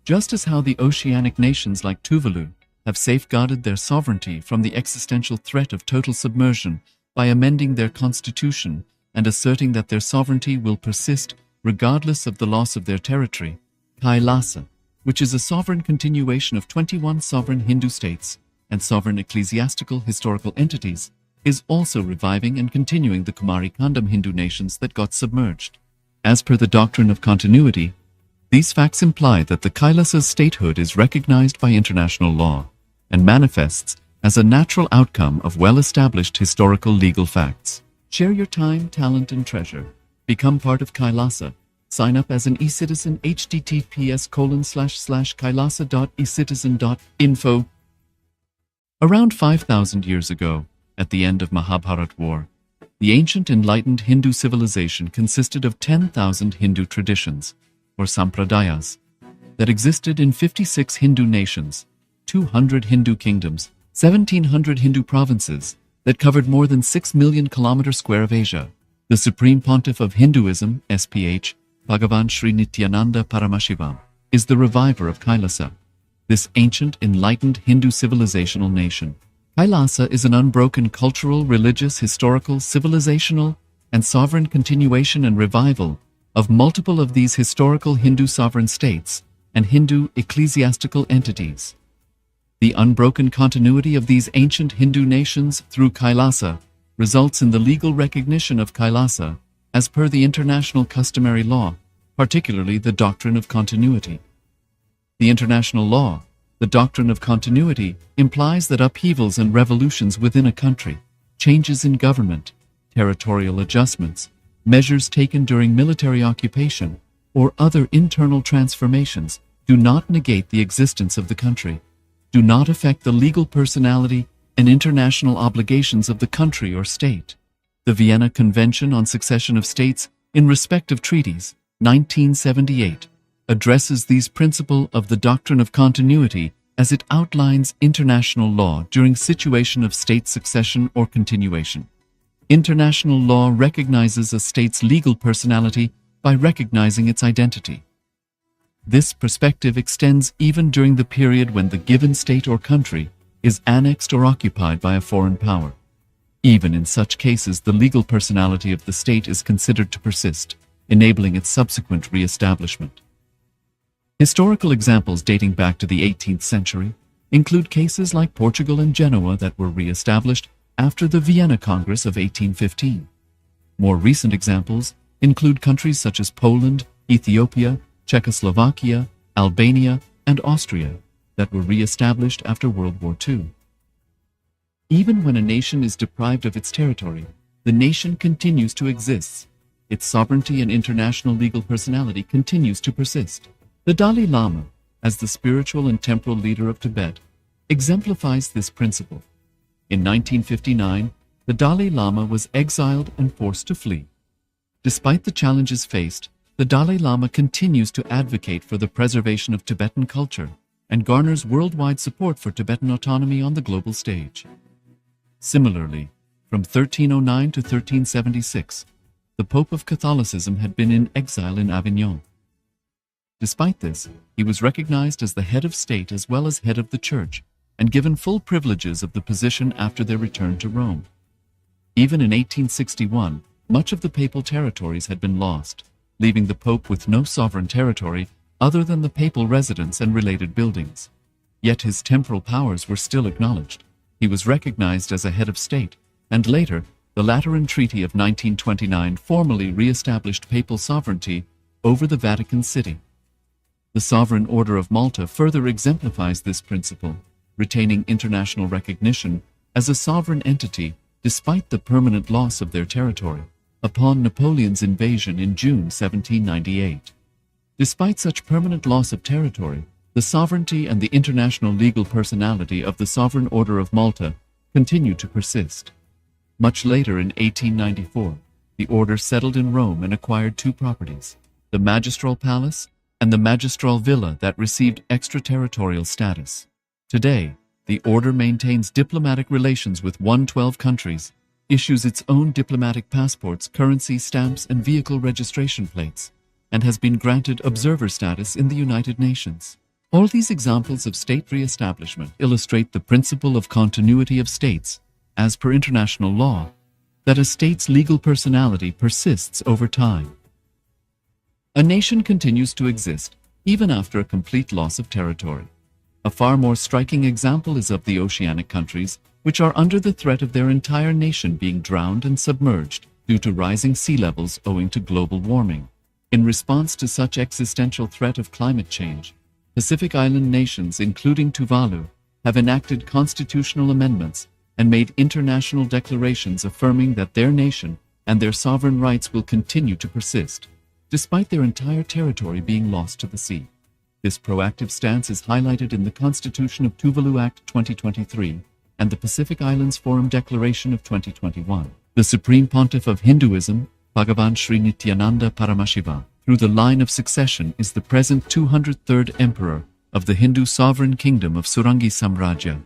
Just as how the oceanic nations like Tuvalu have safeguarded their sovereignty from the existential threat of total submersion by amending their constitution and asserting that their sovereignty will persist regardless of the loss of their territory, Kailasa, which is a sovereign continuation of 21 sovereign Hindu states and sovereign ecclesiastical historical entities, is also reviving and continuing the Kumari Kandam Hindu nations that got submerged. As per the doctrine of continuity, these facts imply that the Kailasa's statehood is recognized by international law and manifests as a natural outcome of well-established historical legal facts. Share your time, talent, and treasure. Become part of Kailasa. Sign up as an e-citizen https://kailasa.ecitizen.info. Around 5,000 years ago, at the end of Mahabharat War, the ancient enlightened Hindu civilization consisted of 10,000 Hindu traditions, or sampradayas, that existed in 56 Hindu nations, 200 Hindu kingdoms, 1,700 Hindu provinces that covered more than 6 million kilometers square of Asia. The Supreme Pontiff of Hinduism, SPH, Bhagavan Sri Nityananda Paramashivam, is the reviver of Kailasa, this ancient enlightened Hindu civilizational nation. Kailasa is an unbroken cultural, religious, historical, civilizational, and sovereign continuation and revival of multiple of these historical Hindu sovereign states and Hindu ecclesiastical entities. The unbroken continuity of these ancient Hindu nations through Kailasa results in the legal recognition of Kailasa as per the international customary law, particularly the doctrine of continuity. The international law, the doctrine of continuity, implies that upheavals and revolutions within a country, changes in government, territorial adjustments, measures taken during military occupation, or other internal transformations do not negate the existence of the country, do not affect the legal personality and international obligations of the country or state. The Vienna Convention on Succession of States in respect of treaties, 1978, addresses these principles of the doctrine of continuity as it outlines international law during situation of state succession or continuation. International law recognizes a state's legal personality by recognizing its identity. This perspective extends even during the period when the given state or country is annexed or occupied by a foreign power. Even in such cases, the legal personality of the state is considered to persist, enabling its subsequent re-establishment. Historical examples dating back to the 18th century include cases like Portugal and Genoa that were re-established after the Vienna Congress of 1815. More recent examples include countries such as Poland, Ethiopia, Czechoslovakia, Albania, and Austria that were re-established after World War II. Even when a nation is deprived of its territory, the nation continues to exist. Its sovereignty and international legal personality continues to persist. The Dalai Lama, as the spiritual and temporal leader of Tibet, exemplifies this principle. In 1959, the Dalai Lama was exiled and forced to flee. Despite the challenges faced, the Dalai Lama continues to advocate for the preservation of Tibetan culture and garners worldwide support for Tibetan autonomy on the global stage. Similarly, from 1309 to 1376, the Pope of Catholicism had been in exile in Avignon. Despite this, he was recognized as the head of state as well as head of the church and given full privileges of the position after their return to Rome. Even in 1861, much of the papal territories had been lost, leaving the Pope with no sovereign territory other than the papal residence and related buildings. Yet his temporal powers were still acknowledged. He was recognized as a head of state, and later, the Lateran Treaty of 1929 formally re-established papal sovereignty over the Vatican City. The Sovereign Order of Malta further exemplifies this principle, retaining international recognition as a sovereign entity despite the permanent loss of their territory upon Napoleon's invasion in June 1798. Despite such permanent loss of territory, the sovereignty and the international legal personality of the Sovereign Order of Malta continue to persist. Much later in 1894, the order settled in Rome and acquired two properties, the Magistral Palace and the Magistral Villa that received extraterritorial status. Today, the order maintains diplomatic relations with 112 countries, issues its own diplomatic passports, currency stamps, and vehicle registration plates, and has been granted observer status in the United Nations. All these examples of state re-establishment illustrate the principle of continuity of states, as per international law, that a state's legal personality persists over time. A nation continues to exist even after a complete loss of territory. A far more striking example is of the oceanic countries, which are under the threat of their entire nation being drowned and submerged due to rising sea levels owing to global warming. In response to such existential threat of climate change, Pacific Island nations, including Tuvalu, have enacted constitutional amendments and made international declarations affirming that their nation and their sovereign rights will continue to persist, despite their entire territory being lost to the sea. This proactive stance is highlighted in the Constitution of Tuvalu Act 2023 and the Pacific Islands Forum Declaration of 2021. The Supreme Pontiff of Hinduism, Bhagavan Sri Nityananda Paramashiva, through the line of succession is the present 203rd Emperor of the Hindu Sovereign Kingdom of Surangi Samrajya.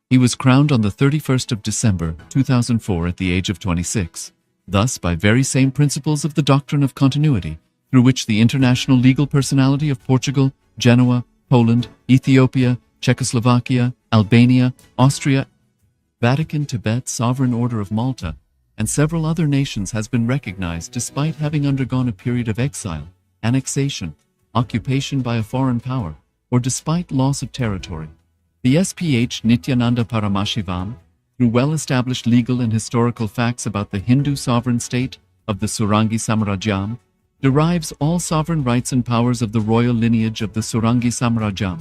He was crowned on the 31st of December 2004 at the age of 26. Thus, by very same principles of the doctrine of continuity, through which the international legal personality of Portugal, Genoa, Poland, Ethiopia, Czechoslovakia, Albania, Austria, Vatican, Tibet, Sovereign Order of Malta, and several other nations has been recognized despite having undergone a period of exile, annexation, occupation by a foreign power, or despite loss of territory. The SPH Nityananda Paramashivam through well-established legal and historical facts about the Hindu sovereign state of the Surangi Samrajyam, derives all sovereign rights and powers of the royal lineage of the Surangi Samrajyam,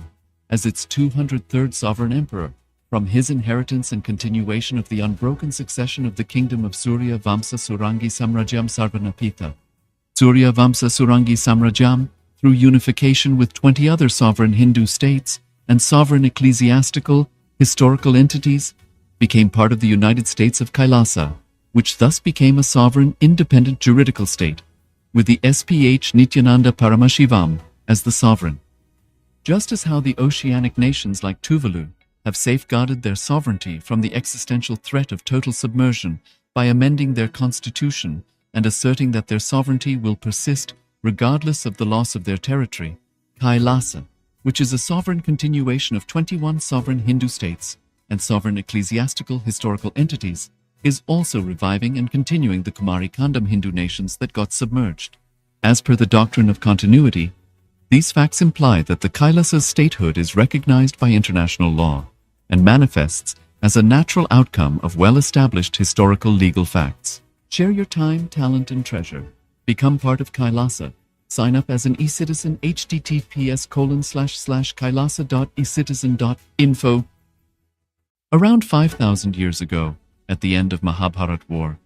as its 203rd sovereign emperor, from his inheritance and continuation of the unbroken succession of the kingdom of Surya Vamsa Surangi Samrajyam Sarvanapitha. Surya Vamsa Surangi Samrajyam, through unification with 20 other sovereign Hindu states and sovereign ecclesiastical, historical entities, became part of the United States of Kailasa, which thus became a sovereign, independent juridical state, with the SPH Nityananda Paramashivoham as the sovereign. Just as how the oceanic nations like Tuvalu have safeguarded their sovereignty from the existential threat of total submersion by amending their constitution and asserting that their sovereignty will persist regardless of the loss of their territory, Kailasa, which is a sovereign continuation of 21 sovereign Hindu states and sovereign ecclesiastical historical entities, is also reviving and continuing the Kumari Kandam Hindu nations that got submerged. As per the doctrine of continuity, these facts imply that the Kailasa's statehood is recognized by international law and manifests as a natural outcome of well-established historical legal facts. Share your time, talent, and treasure. Become part of Kailasa. Sign up as an eCitizen https://kailasa.ecitizen.info. Around 5,000 years ago, at the end of Mahabharat War,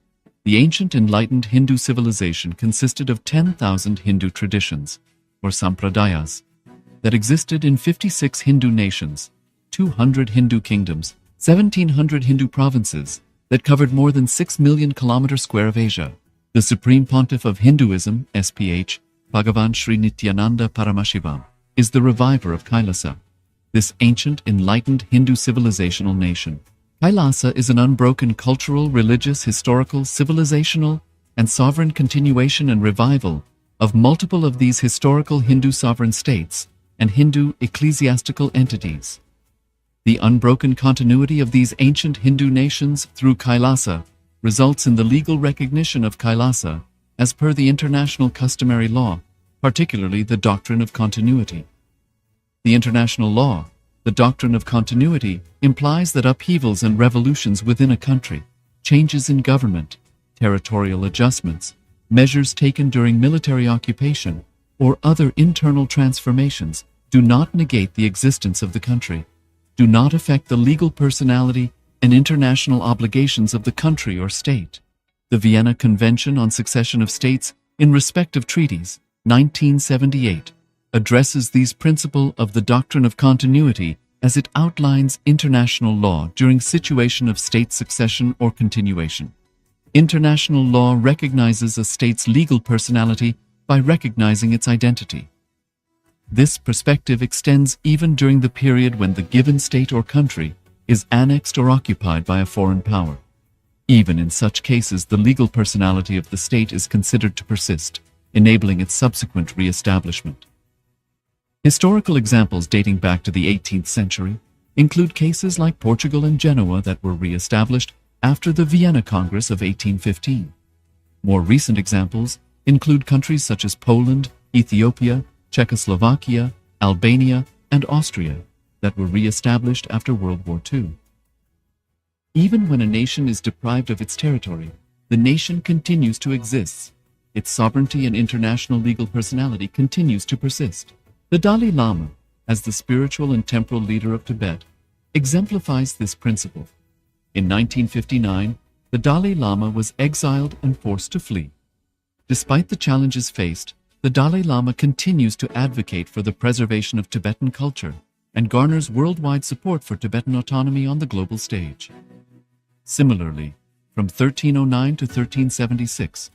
the ancient enlightened Hindu civilization consisted of 10,000 Hindu traditions, or sampradayas, that existed in 56 Hindu nations, 200 Hindu kingdoms, 1,700 Hindu provinces that covered more than 6 million kilometers square of Asia. The Supreme Pontiff of Hinduism, SPH, Bhagavan Sri Nityananda Paramashivoham, is the reviver of Kailasa, this ancient enlightened Hindu civilizational nation. Kailasa is an unbroken cultural, religious, historical, civilizational, and sovereign continuation and revival of multiple of these historical Hindu sovereign states and Hindu ecclesiastical entities. The unbroken continuity of these ancient Hindu nations through Kailasa results in the legal recognition of Kailasa as per the international customary law, particularly the doctrine of continuity. The international law, the doctrine of continuity, implies that upheavals and revolutions within a country, changes in government, territorial adjustments, measures taken during military occupation, or other internal transformations do not negate the existence of the country, do not affect the legal personality and international obligations of the country or state. The Vienna Convention on Succession of States in Respect of Treaties, 1978, addresses these principles of the doctrine of continuity as it outlines international law during situation of state succession or continuation. International law recognizes a state's legal personality by recognizing its identity. This perspective extends even during the period when the given state or country is annexed or occupied by a foreign power. Even in such cases, the legal personality of the state is considered to persist, enabling its subsequent re-establishment. Historical examples dating back to the 18th century include cases like Portugal and Genoa that were re-established after the Vienna Congress of 1815. More recent examples include countries such as Poland, Ethiopia, Czechoslovakia, Albania, and Austria that were re-established after World War II. Even when a nation is deprived of its territory, the nation continues to exist. Its sovereignty and international legal personality continues to persist. The Dalai Lama, as the spiritual and temporal leader of Tibet, exemplifies this principle. In 1959, the Dalai Lama was exiled and forced to flee. Despite the challenges faced, the Dalai Lama continues to advocate for the preservation of Tibetan culture and garners worldwide support for Tibetan autonomy on the global stage. Similarly, from 1309 to 1376,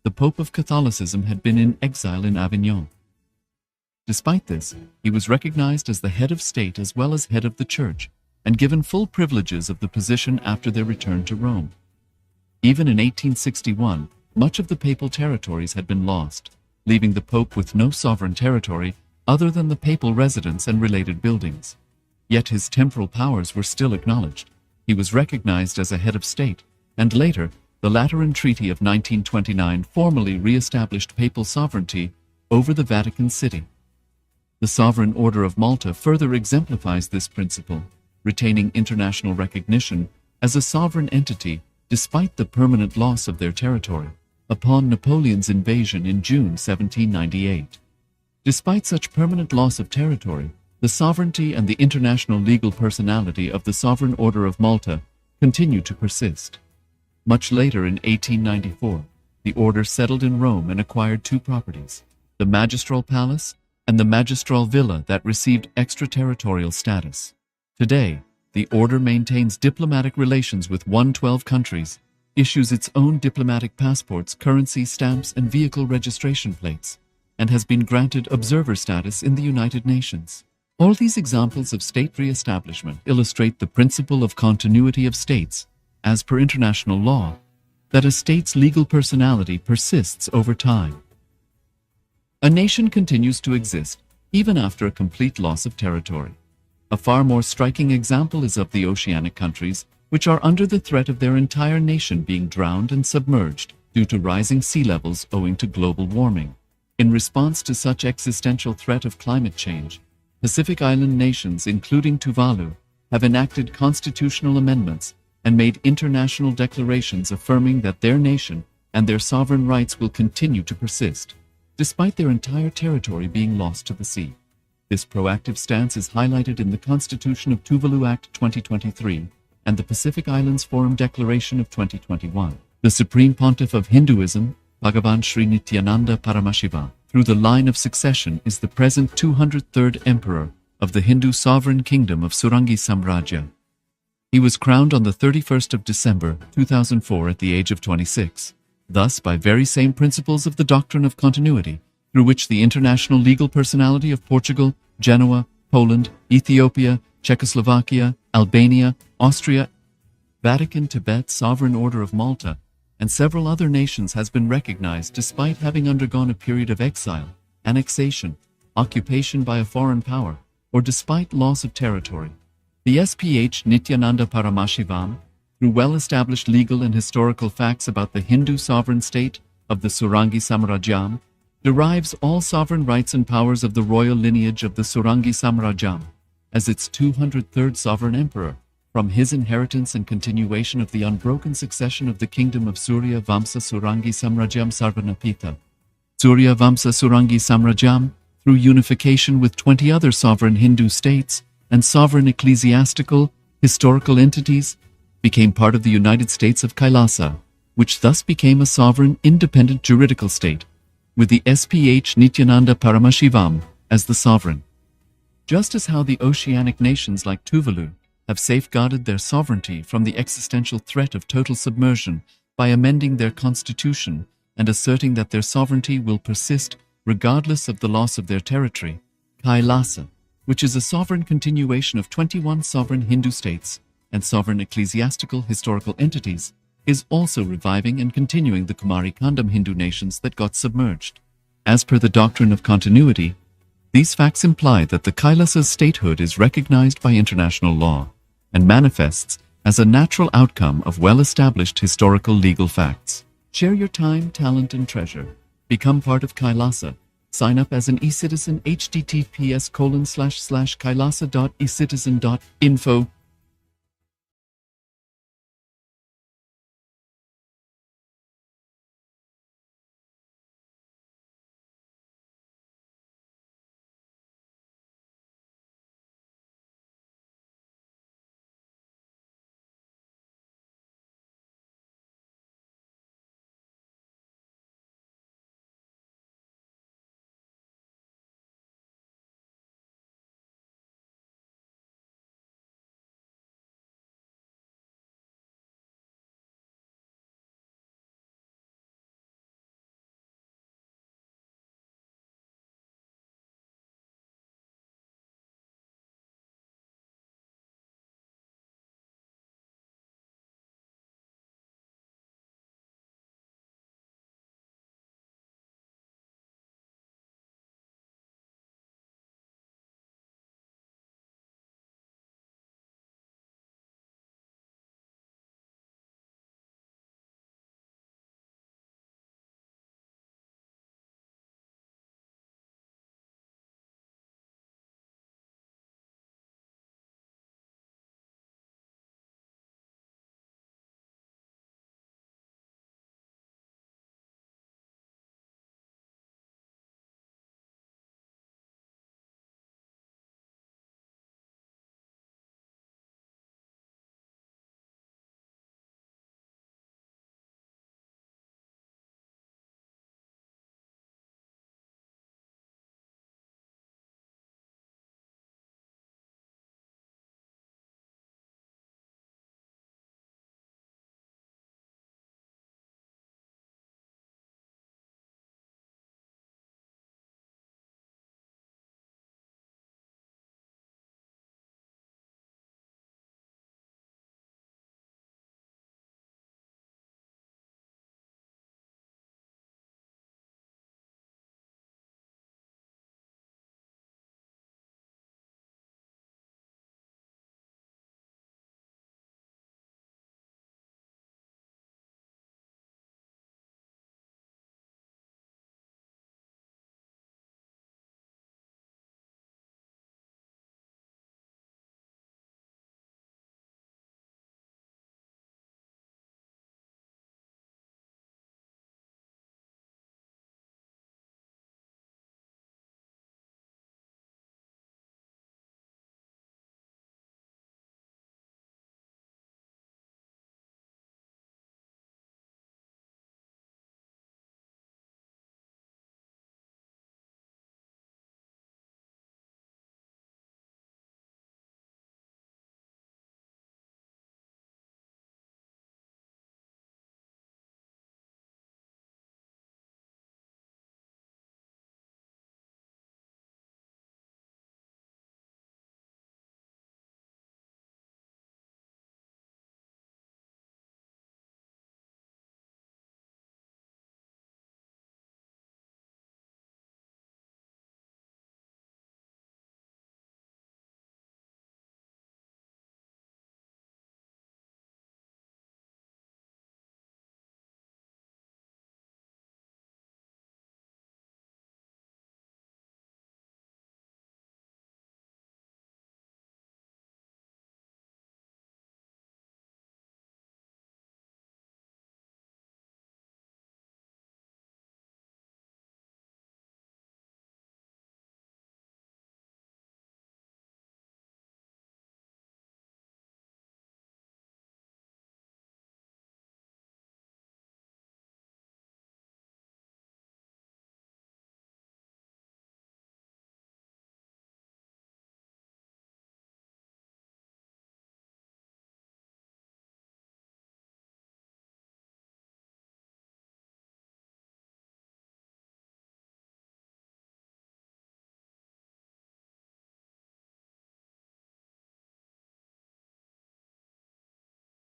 the Pope of Catholicism had been in exile in Avignon. Despite this, he was recognized as the head of state as well as head of the church, and given full privileges of the position after their return to Rome. Even in 1861, much of the papal territories had been lost, leaving the Pope with no sovereign territory other than the papal residence and related buildings. Yet his temporal powers were still acknowledged. He was recognized as a head of state, and later, the Lateran Treaty of 1929 formally re-established papal sovereignty over the Vatican City. The Sovereign Order of Malta further exemplifies this principle, retaining international recognition as a sovereign entity despite the permanent loss of their territory upon Napoleon's invasion in June 1798. Despite such permanent loss of territory, the sovereignty and the international legal personality of the Sovereign Order of Malta continue to persist. Much later in 1894, the order settled in Rome and acquired two properties, the Magistral Palace and the Magistral Villa that received extraterritorial status. Today, the order maintains diplomatic relations with 112 countries, issues its own diplomatic passports, currency stamps, and vehicle registration plates, and has been granted observer status in the United Nations. All these examples of state re-establishment illustrate the principle of continuity of states, as per international law, that a state's legal personality persists over time. A nation continues to exist even after a complete loss of territory. A far more striking example is of the oceanic countries, which are under the threat of their entire nation being drowned and submerged due to rising sea levels owing to global warming. In response to such existential threat of climate change, Pacific Island nations, including Tuvalu, have enacted constitutional amendments and made international declarations affirming that their nation and their sovereign rights will continue to persist, despite their entire territory being lost to the sea. This proactive stance is highlighted in the Constitution of Tuvalu Act 2023 and the Pacific Islands Forum Declaration of 2021. The Supreme Pontiff of Hinduism, Bhagavan Sri Nityananda Paramashiva, through the line of succession is the present 203rd Emperor of the Hindu Sovereign Kingdom of Surangi Samrajya. He was crowned on the 31st of December 2004 at the age of 26. Thus, by very same principles of the doctrine of continuity, through which the international legal personality of Portugal, Genoa, Poland, Ethiopia, Czechoslovakia, Albania, Austria, Vatican, Tibet, Sovereign Order of Malta, and several other nations has been recognized despite having undergone a period of exile, annexation, occupation by a foreign power, or despite loss of territory. The SPH Nityananda Paramashivam, through well-established legal and historical facts about the Hindu sovereign state of the Surangi Samrajyam, derives all sovereign rights and powers of the royal lineage of the Surangi Samrajyam, as its 203rd sovereign emperor, from his inheritance and continuation of the unbroken succession of the kingdom of Surya Vamsa Surangi Samrajyam Sarvanapita. Surya Vamsa Surangi Samrajyam, through unification with 20 other sovereign Hindu states and sovereign ecclesiastical, historical entities, became part of the United States of Kailasa, which thus became a sovereign, independent juridical state, with the SPH Nityananda Paramashivam as the sovereign. Just as how the oceanic nations like Tuvalu have safeguarded their sovereignty from the existential threat of total submersion by amending their constitution and asserting that their sovereignty will persist regardless of the loss of their territory, Kailasa, which is a sovereign continuation of 21 sovereign Hindu states and sovereign ecclesiastical historical entities, is also reviving and continuing the Kumari Kandam Hindu nations that got submerged. As per the doctrine of continuity, these facts imply that the Kailasa's statehood is recognized by international law and manifests as a natural outcome of well-established historical legal facts. Share your time, talent, and treasure. Become part of Kailasa. Sign up as an eCitizen https://kailasa.ecitizen.info